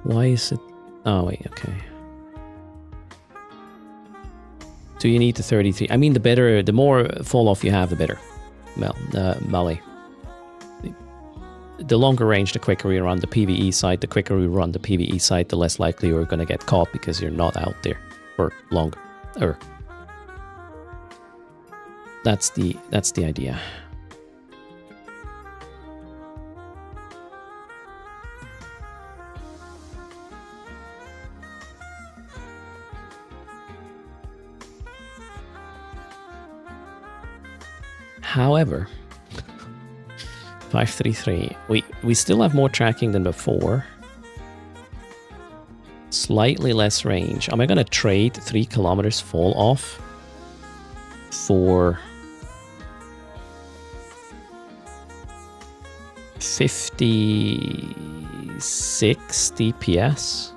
Why is it? Oh, wait, okay. Do you need the 33? I mean, the more fall off you have, the better. Well, melee. The longer range, the quicker we run the PvE side. The quicker we run the PvE side, the less likely you're going to get caught because you're not out there for longer. That's the idea. However, 533. We still have more tracking than before. Slightly less range. Am I going to trade 3 kilometers fall off for 56 DPS?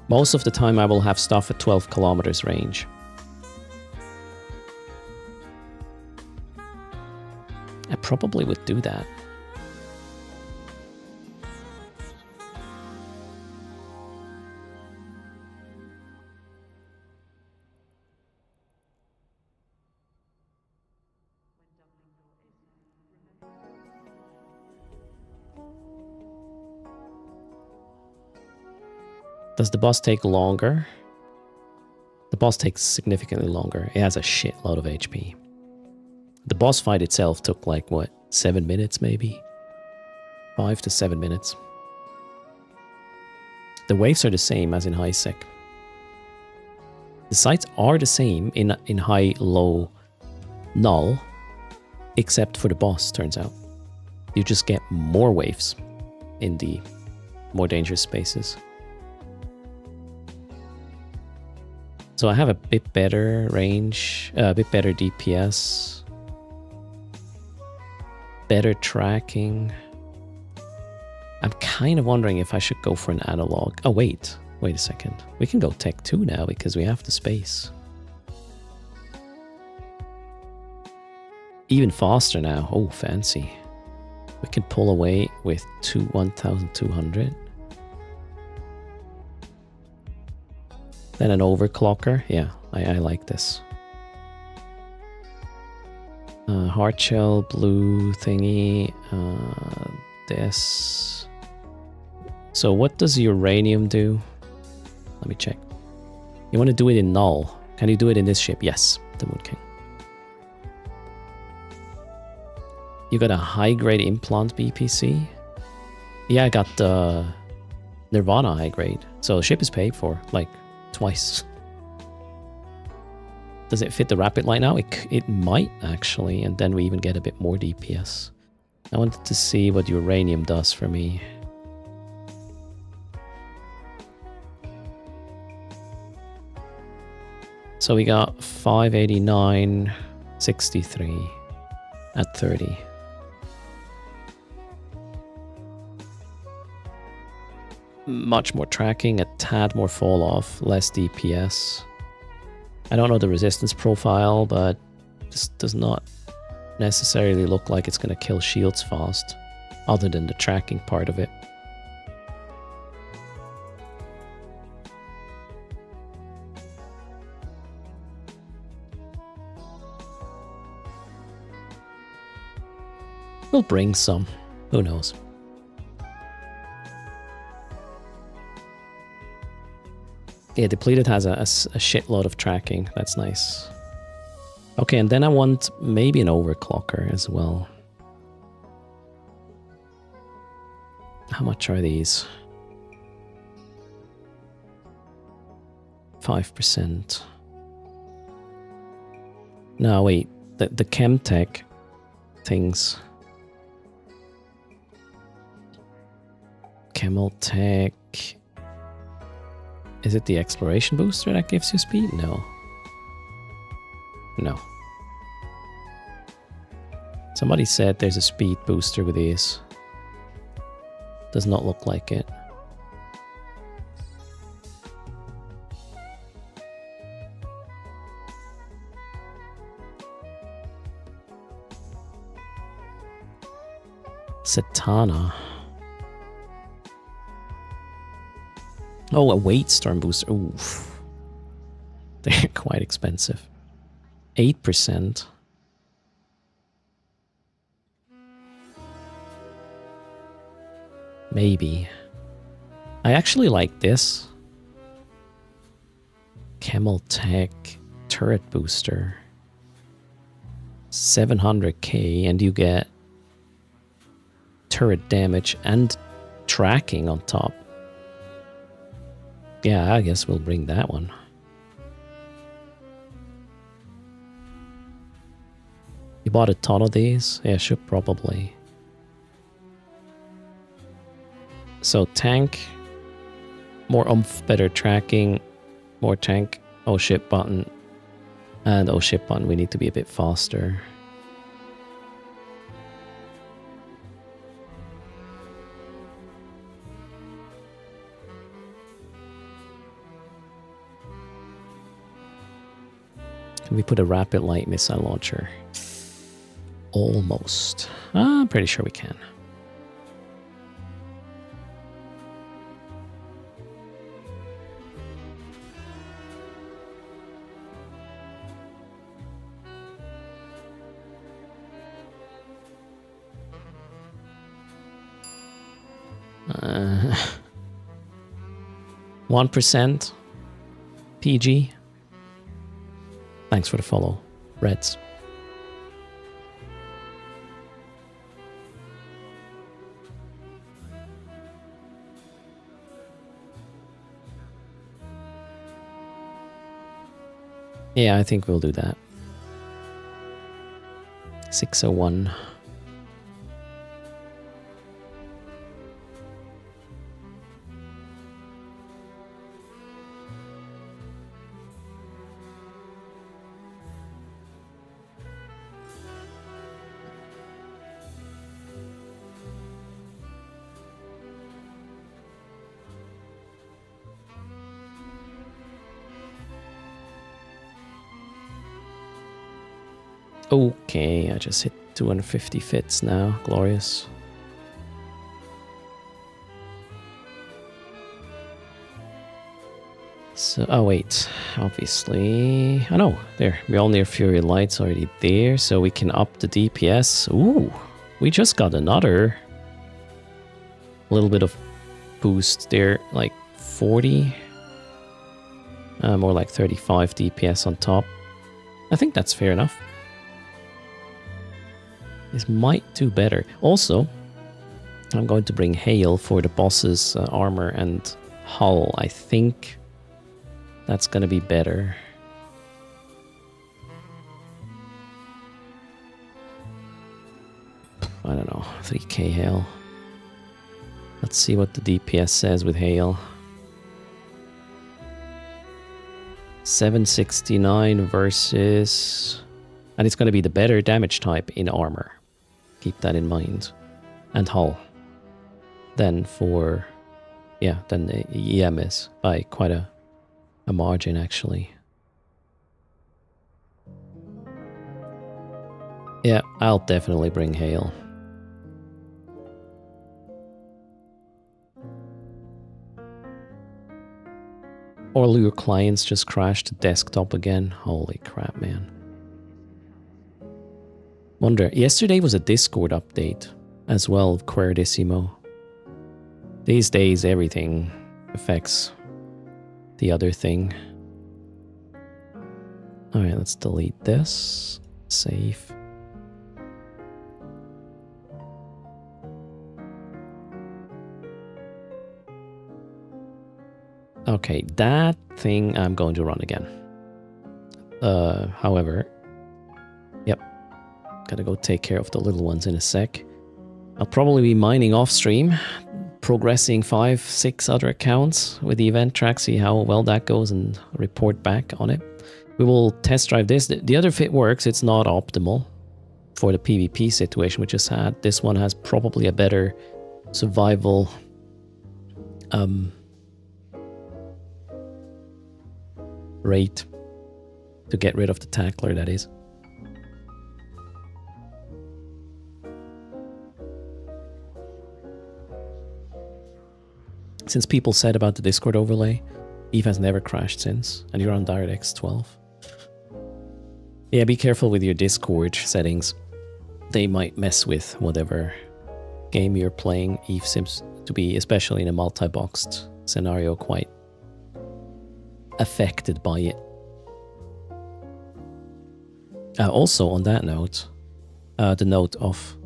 Most of the time I will have stuff at 12 kilometers range. I probably would do that. Does the boss take longer? The boss takes significantly longer. It has a shitload of HP. The boss fight itself took like, what, 7 minutes maybe? 5 to 7 minutes. The waves are the same as in high sec. The sights are the same in high, low, null, except for the boss, turns out. You just get more waves in the more dangerous spaces. So I have a bit better range, a bit better DPS. Better tracking. I'm kind of wondering if I should go for an analog. Oh, wait a second. We can go Tech 2 now because we have the space. Even faster now. Oh, fancy. We can pull away with 1,200. Then an overclocker. Yeah, I like this. Hard shell, blue thingy, this. So what does uranium do? Let me check. You want to do it in null. Can you do it in this ship? Yes, the Moon King. You got a high-grade implant BPC? Yeah, I got the Nirvana high-grade. So the ship is paid for, like, twice. Does it fit the rapid light now? It might, actually, and then we even get a bit more DPS. I wanted to see what uranium does for me. So we got 589, 63 at 30. Much more tracking, a tad more fall off, less DPS. I don't know the resistance profile, but this does not necessarily look like it's going to kill shields fast, other than the tracking part of it. We'll bring some, who knows. Yeah, depleted has a shitload of tracking. That's nice. Okay, and then I want maybe an overclocker as well. How much are these? 5%. No, wait. The Chemtech things. Chemeltech. Is it the exploration booster that gives you speed? No. No. Somebody said there's a speed booster with these. Does not look like it. Satana. Oh, a weight storm booster. Oof. They're quite expensive. 8%. Maybe. I actually like this. Chemeltech turret booster. 700k, and you get turret damage and tracking on top. Yeah, I guess we'll bring that one. You bought a ton of these? Yeah, should probably. So tank, more oomph, better tracking, more tank, oh shit button, and oh shit button, we need to be a bit faster. Can we put a rapid light missile launcher? Almost. I'm pretty sure we can. Uh, 1% PG. Thanks for the follow, Reds. Yeah, I think we'll do that. 601. Okay, I just hit 250 fits now. Glorious. So, oh wait, obviously, oh no, there, Mjolnir Fury Light's already there, so we can up the DPS. Ooh, we just got another little bit of boost there, like 40. More like 35 DPS on top. I think that's fair enough. This might do better. Also, I'm going to bring Hail for the boss's armor and hull. I think that's going to be better. I don't know, 3k Hail. Let's see what the DPS says with Hail. 769 versus... And it's going to be the better damage type in armor. Keep that in mind. And hull. Then for... Yeah, then the EM is by quite a margin actually. Yeah, I'll definitely bring Hail. All your clients just crashed to desktop again. Holy crap, man. Wonder, yesterday was a Discord update as well, Queridissimo. These days, everything affects the other thing. Alright, let's delete this. Save. Okay, that thing I'm going to run again. However, yep, gotta go take care of the little ones in a sec. I'll probably be mining off stream, progressing 5-6 other accounts with the event track, see how well that goes and report back on it. We will test drive this. The other fit works, it's not optimal for the PvP situation we just had. This one has probably a better survival rate to get rid of the tackler, that is. Since people said about the Discord overlay, Eve has never crashed since, and you're on DirectX 12. Yeah, be careful with your Discord settings. They might mess with whatever game you're playing. Eve seems to be, especially in a multi-boxed scenario, quite affected by it. Also, on that note, the note of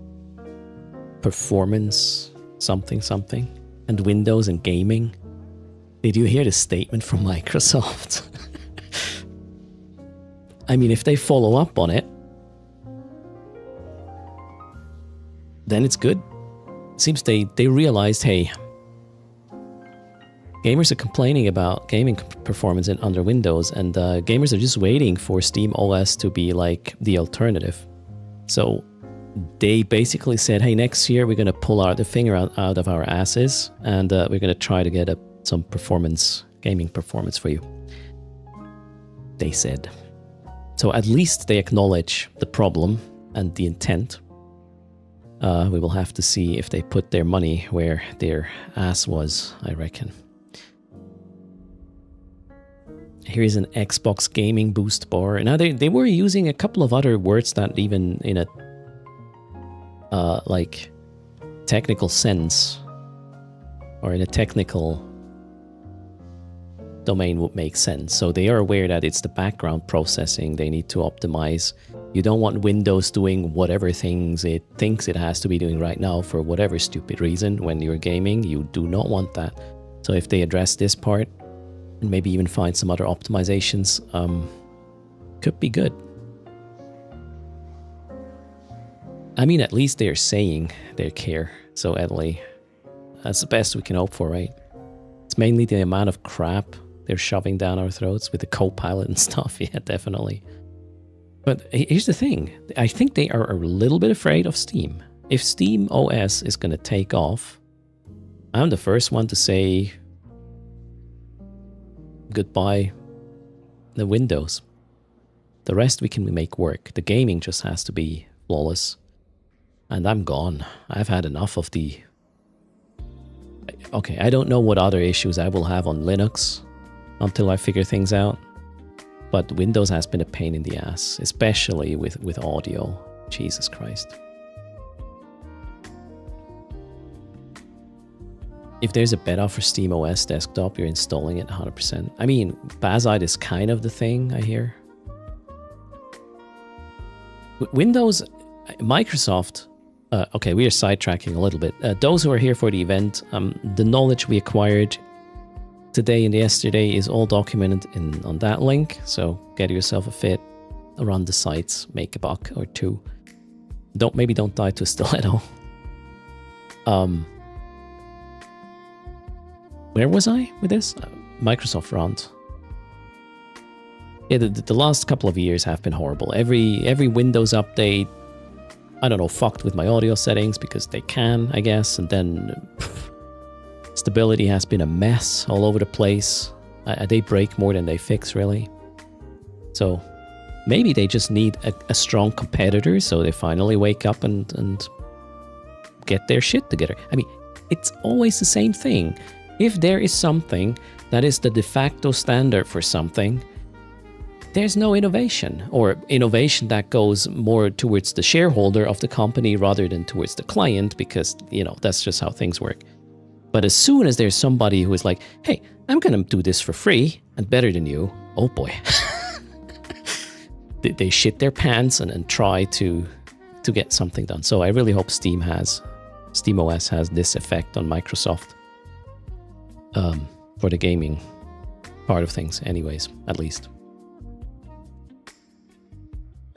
performance something something and Windows and gaming. Did you hear the statement from Microsoft? I mean, if they follow up on it, then it's good. Seems they realized, hey, gamers are complaining about gaming performance under Windows, and gamers are just waiting for Steam OS to be like the alternative. So they basically said, hey, next year we're going to pull the finger out of our asses, and we're going to try to get some gaming performance for you. They said. So at least they acknowledge the problem and the intent. We will have to see if they put their money where their ass was, I reckon. Here's an Xbox gaming boost bar. Now they were using a couple of other words that even in a like technical sense or in a technical domain would make sense. So they are aware that it's the background processing they need to optimize. You don't want Windows doing whatever things it thinks it has to be doing right now for whatever stupid reason when you're gaming. You do not want that. So if they address this part and maybe even find some other optimizations, could be good. I mean, at least they're saying they care. So Edley, that's the best we can hope for, right? It's mainly the amount of crap they're shoving down our throats with the Copilot and stuff. Yeah, definitely. But here's the thing. I think they are a little bit afraid of Steam. If Steam OS is going to take off, I'm the first one to say goodbye the Windows. The rest we can make work. The gaming just has to be flawless. And I'm gone. I've had enough of the... Okay, I don't know what other issues I will have on Linux until I figure things out. But Windows has been a pain in the ass, especially with audio. Jesus Christ. if there's a beta for SteamOS desktop, you're installing it 100%. I mean, Bazzite is kind of the thing, I hear. Windows, Microsoft, okay, we are sidetracking a little bit. Those who are here for the event, the knowledge we acquired today and yesterday is all documented on that link. So get yourself a fit, run the sites, make a buck or two. Maybe don't die to a stiletto. Where was I with this? Microsoft rant. Yeah, the last couple of years have been horrible. Every Windows update, I don't know, fucked with my audio settings because they can, I guess, and then stability has been a mess all over the place. They break more than they fix, really. So maybe they just need a strong competitor, so they finally wake up and get their shit together. I mean, it's always the same thing. If there is something that is the de facto standard for something, there's no innovation, or innovation that goes more towards the shareholder of the company rather than towards the client, because, you know, that's just how things work. But as soon as there's somebody who is like, hey, I'm going to do this for free and better than you, oh boy. They shit their pants and try to get something done. So I really hope SteamOS has this effect on Microsoft. For the gaming part of things anyways, at least.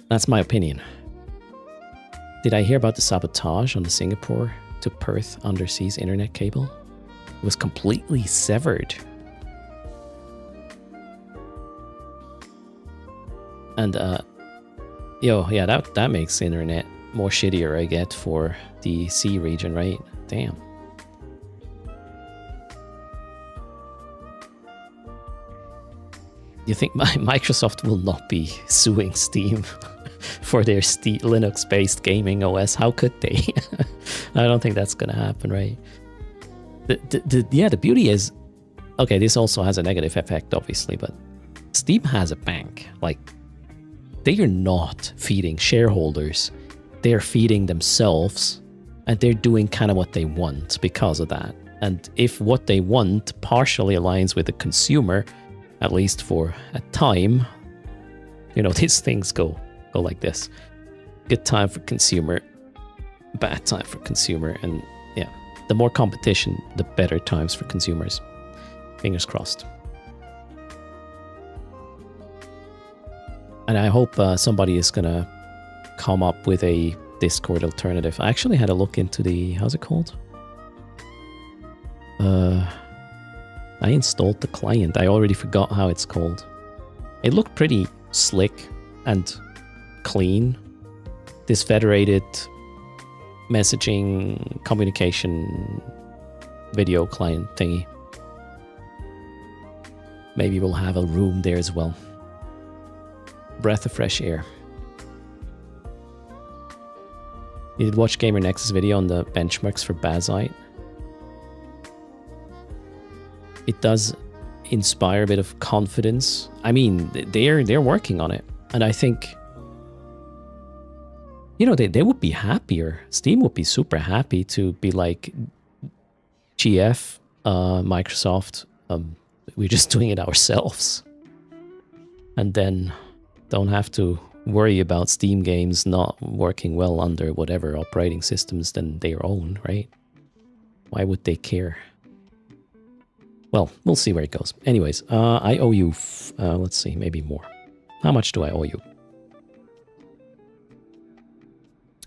That's my opinion. Did I hear about the sabotage on the Singapore to Perth underseas internet cable? It was completely severed. And, yeah, that makes the internet more shittier, I get, for the C region, right? Damn. You think Microsoft will not be suing Steam for their Linux-based gaming OS? How could they? I don't think that's going to happen, right? The beauty is, okay, this also has a negative effect, obviously, but Steam has a bank. Like, they are not feeding shareholders. They're feeding themselves, and they're doing kind of what they want because of that. And if what they want partially aligns with the consumer, at least for a time, you know, these things go like this. Good time for consumer, bad time for consumer, and yeah, the more competition, the better times for consumers. Fingers crossed. And I hope somebody is gonna come up with a Discord alternative. I actually had a look into the, how's it called? I installed the client. I already forgot how it's called. It looked pretty slick and clean. This federated messaging communication video client thingy. Maybe we'll have a room there as well. Breath of fresh air. You did watch Gamer Nexus video on the benchmarks for Bazzite. It does inspire a bit of confidence. I mean, they're working on it, and I think, you know, they would be happier. Steam would be super happy to be like, GF, Microsoft, we're just doing it ourselves, and then don't have to worry about Steam games not working well under whatever operating systems than their own, right? Why would they care? Well, we'll see where it goes. Anyways, I owe you, let's see, maybe more. How much do I owe you?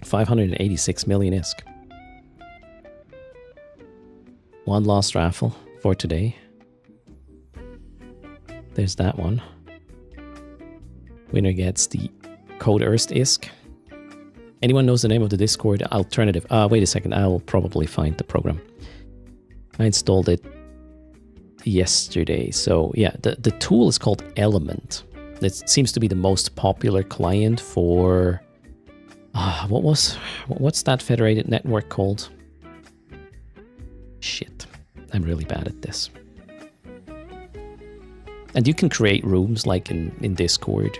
586 million ISK. One last raffle for today. There's that one. Winner gets the code erst ISK. Anyone knows the name of the Discord alternative? Wait a second, I'll probably find the program. I installed it yesterday. So yeah, the tool is called Element. It seems to be the most popular client for what's that federated network called? Shit, I'm really bad at this. And you can create rooms like in Discord,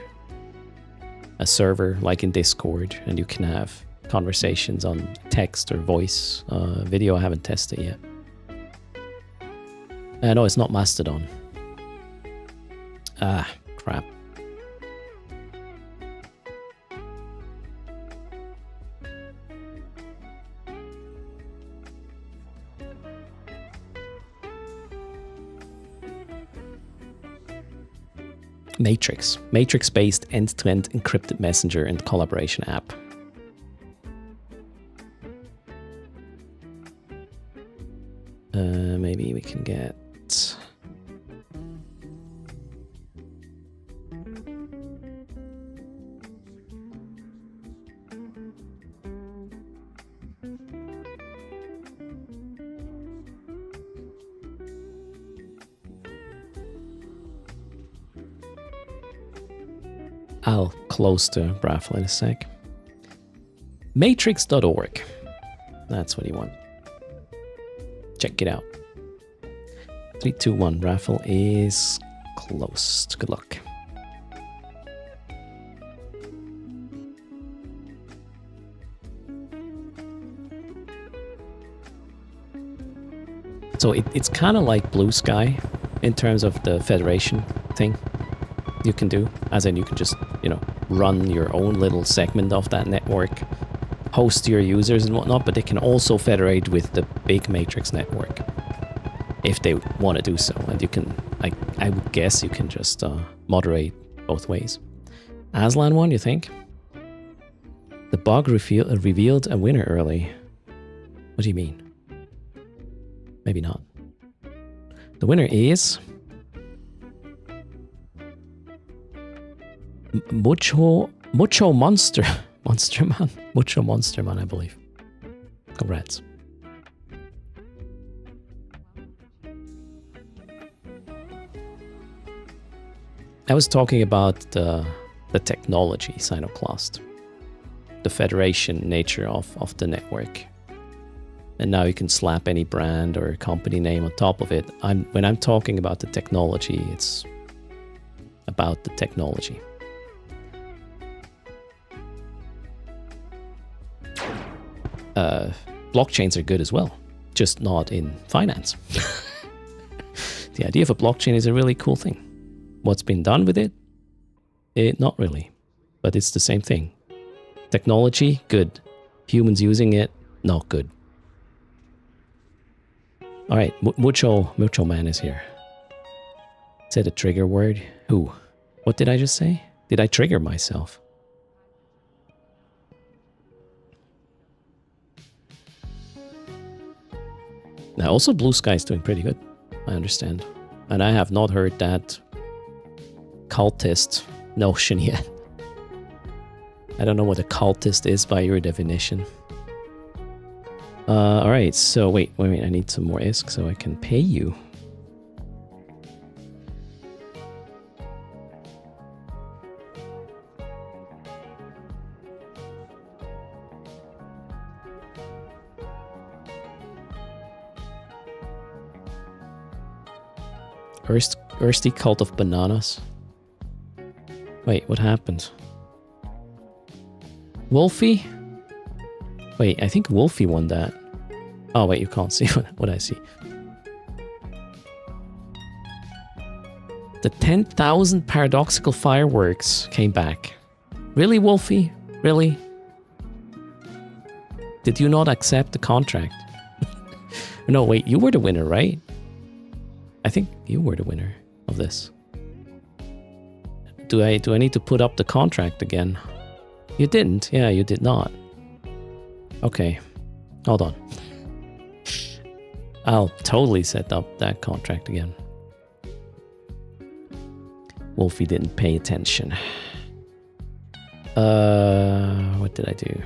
a server like in Discord, and you can have conversations on text or voice. Video I haven't tested yet. No, it's not Mastodon. Ah, crap. Matrix. Matrix-based end-to-end encrypted messenger and collaboration app. Maybe we can get... I'll close the raffle in a sec. Matrix.org. That's what you want. Check it out. 3, 2, 1. Raffle is closed. Good luck. So it's kind of like Blue Sky in terms of the federation thing you can do. As in, you can just, you know, run your own little segment of that network, host your users and whatnot, but they can also federate with the big Matrix network if they want to do so. And you can, I would guess you can just moderate both ways. Aslan one, you think? The bug revealed a winner early. What do you mean? Maybe not. The winner is... Mucho Monster Man. Mucho Monster Man, I believe. Congrats. I was talking about the technology, Sinoclast. The federation nature of the network. And now you can slap any brand or company name on top of it. When I'm talking about the technology, it's about the technology. Blockchains are good as well, just not in finance. The idea of a blockchain is a really cool thing. What's been done with it? Not really, but it's the same thing. Technology, good. Humans using it, not good. All right, Mucho Man is here. Said a trigger word. Who? What did I just say? Did I trigger myself? Now, also Blue Sky is doing pretty good, I understand. And I have not heard that cultist notion yet. I don't know what a cultist is by your definition. Alright, so wait, I need some more ISK so I can pay you. Ersty Cult of Bananas. Wait, what happened? Wolfie? Wait, I think Wolfie won that. Oh wait, you can't see what I see. The 10,000 paradoxical fireworks came back. Really, Wolfie? Really? Did you not accept the contract? No, wait, you were the winner, right? I think you were the winner of this. Do I need to put up the contract again? You didn't. Yeah, you did not. Okay. Hold on. I'll totally set up that contract again. Wolfie didn't pay attention. What did I do?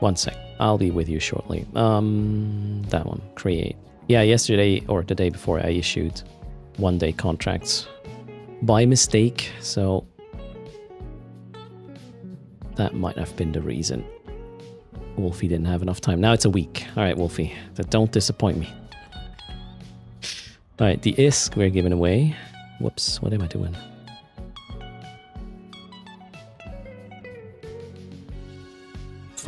One sec. I'll be with you shortly. That one. Create. Yeah, yesterday or the day before I issued one-day contracts by mistake, so that might have been the reason. Wolfie didn't have enough time. Now it's a week. All right, Wolfie. Don't disappoint me. All right, the ISK we're giving away. Whoops, what am I doing?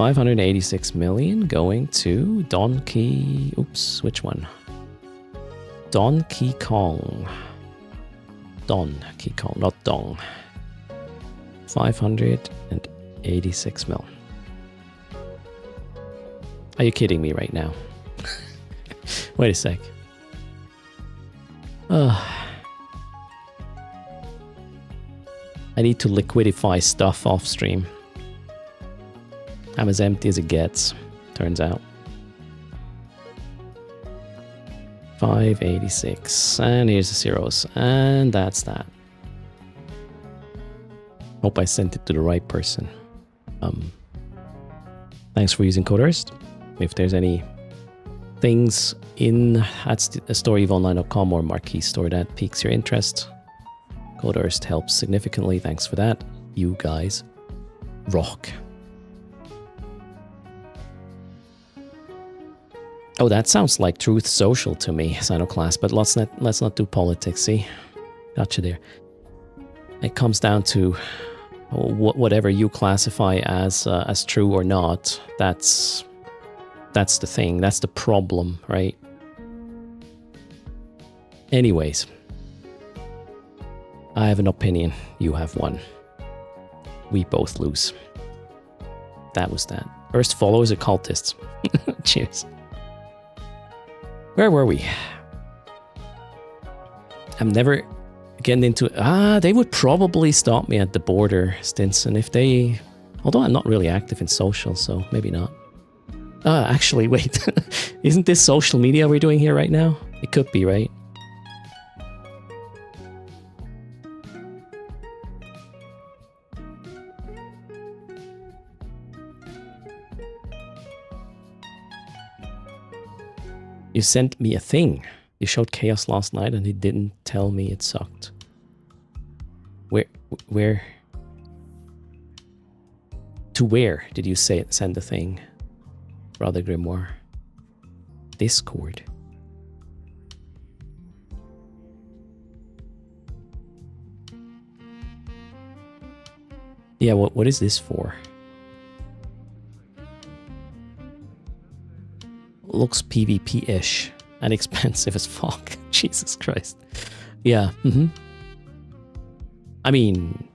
586 million going to Donkey... Oops, which one? Donkey Kong. Donkey Kong, not Dong. 586 mil. Are you kidding me right now? Wait a sec. I need to liquidify stuff off stream. I'm as empty as it gets, turns out. 586. And here's the zeros. And that's that. Hope I sent it to the right person. Thanks for using code erst. If there's any things in at storyeveonline.com or Marquee Store that piques your interest, code erst helps significantly. Thanks for that. You guys rock. Oh, that sounds like Truth Social to me, Sinoclass, but let's not do politics, see? Gotcha there. It comes down to whatever you classify as true or not. That's the thing. That's the problem, right? Anyways, I have an opinion. You have one. We both lose. That was that. Erst followers are cultists. Cheers. Where were we? I'm never getting into... they would probably stop me at the border, Stinson, if they... Although I'm not really active in social, so maybe not. Actually, wait. Isn't this social media we're doing here right now? It could be, right? You sent me a thing. You showed Chaos last night and he didn't tell me it sucked. Where? To where did you send the thing? Brother Grimoire. Discord. Yeah, what is this for? Looks PvP-ish and expensive as fuck. Jesus Christ. Yeah, I mean,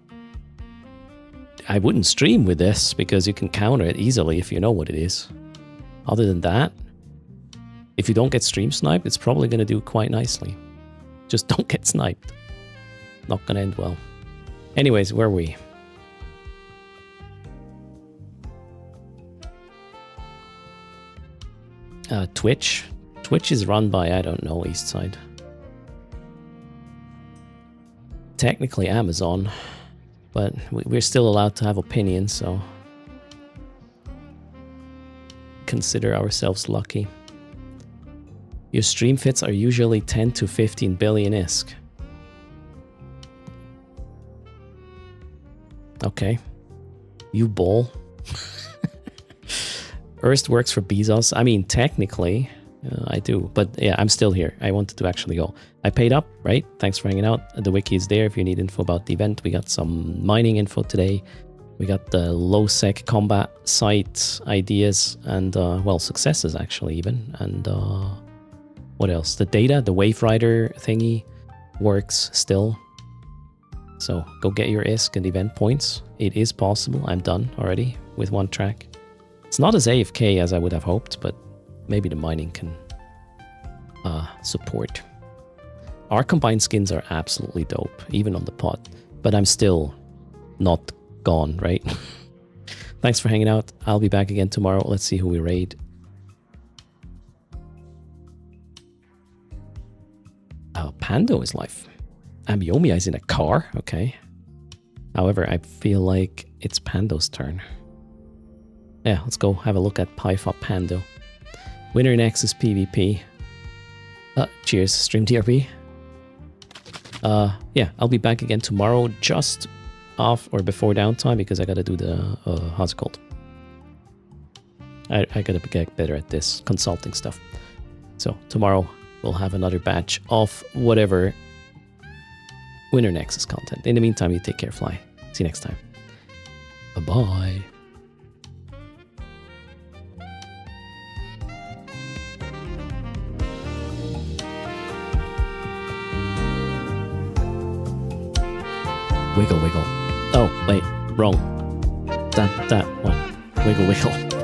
I wouldn't stream with this because you can counter it easily if you know what it is. Other than that, if you don't get stream sniped, it's probably going to do quite nicely. Just don't get sniped. Not going to end well. Anyways, where are we? Twitch. Twitch is run by, I don't know, Eastside. Technically Amazon, but we're still allowed to have opinions, so consider ourselves lucky. Your stream fits are usually 10 to 15 billion ISK. Okay. You bull. Erst works for Bezos. I mean, technically, I do. But yeah, I'm still here. I wanted to actually go. I paid up, right? Thanks for hanging out. The wiki is there if you need info about the event. We got some mining info today. We got the low-sec combat site ideas and, well, successes actually even. And what else? The data, the Wave Rider thingy works still. So go get your ISK and event points. It is possible. I'm done already with one track. It's not as AFK as I would have hoped, but maybe the mining can support. Our combined skins are absolutely dope, even on the pot. But I'm still not gone, right? Thanks for hanging out. I'll be back again tomorrow. Let's see who we raid. Pando is live. Ambiomia is in a car. Okay. However, I feel like it's Pando's turn. Yeah, let's go have a look at Pyfop Pando. Winner Nexus PvP. Cheers, stream TRP. Yeah, I'll be back again tomorrow, just off or before downtime, because I gotta do the, how's it called? I gotta get better at this consulting stuff. So tomorrow we'll have another batch of whatever Winner Nexus content. In the meantime, you take care, Fly. See you next time. Bye-bye. Wiggle, wiggle. Oh, wait, wrong. That one. Wiggle, wiggle.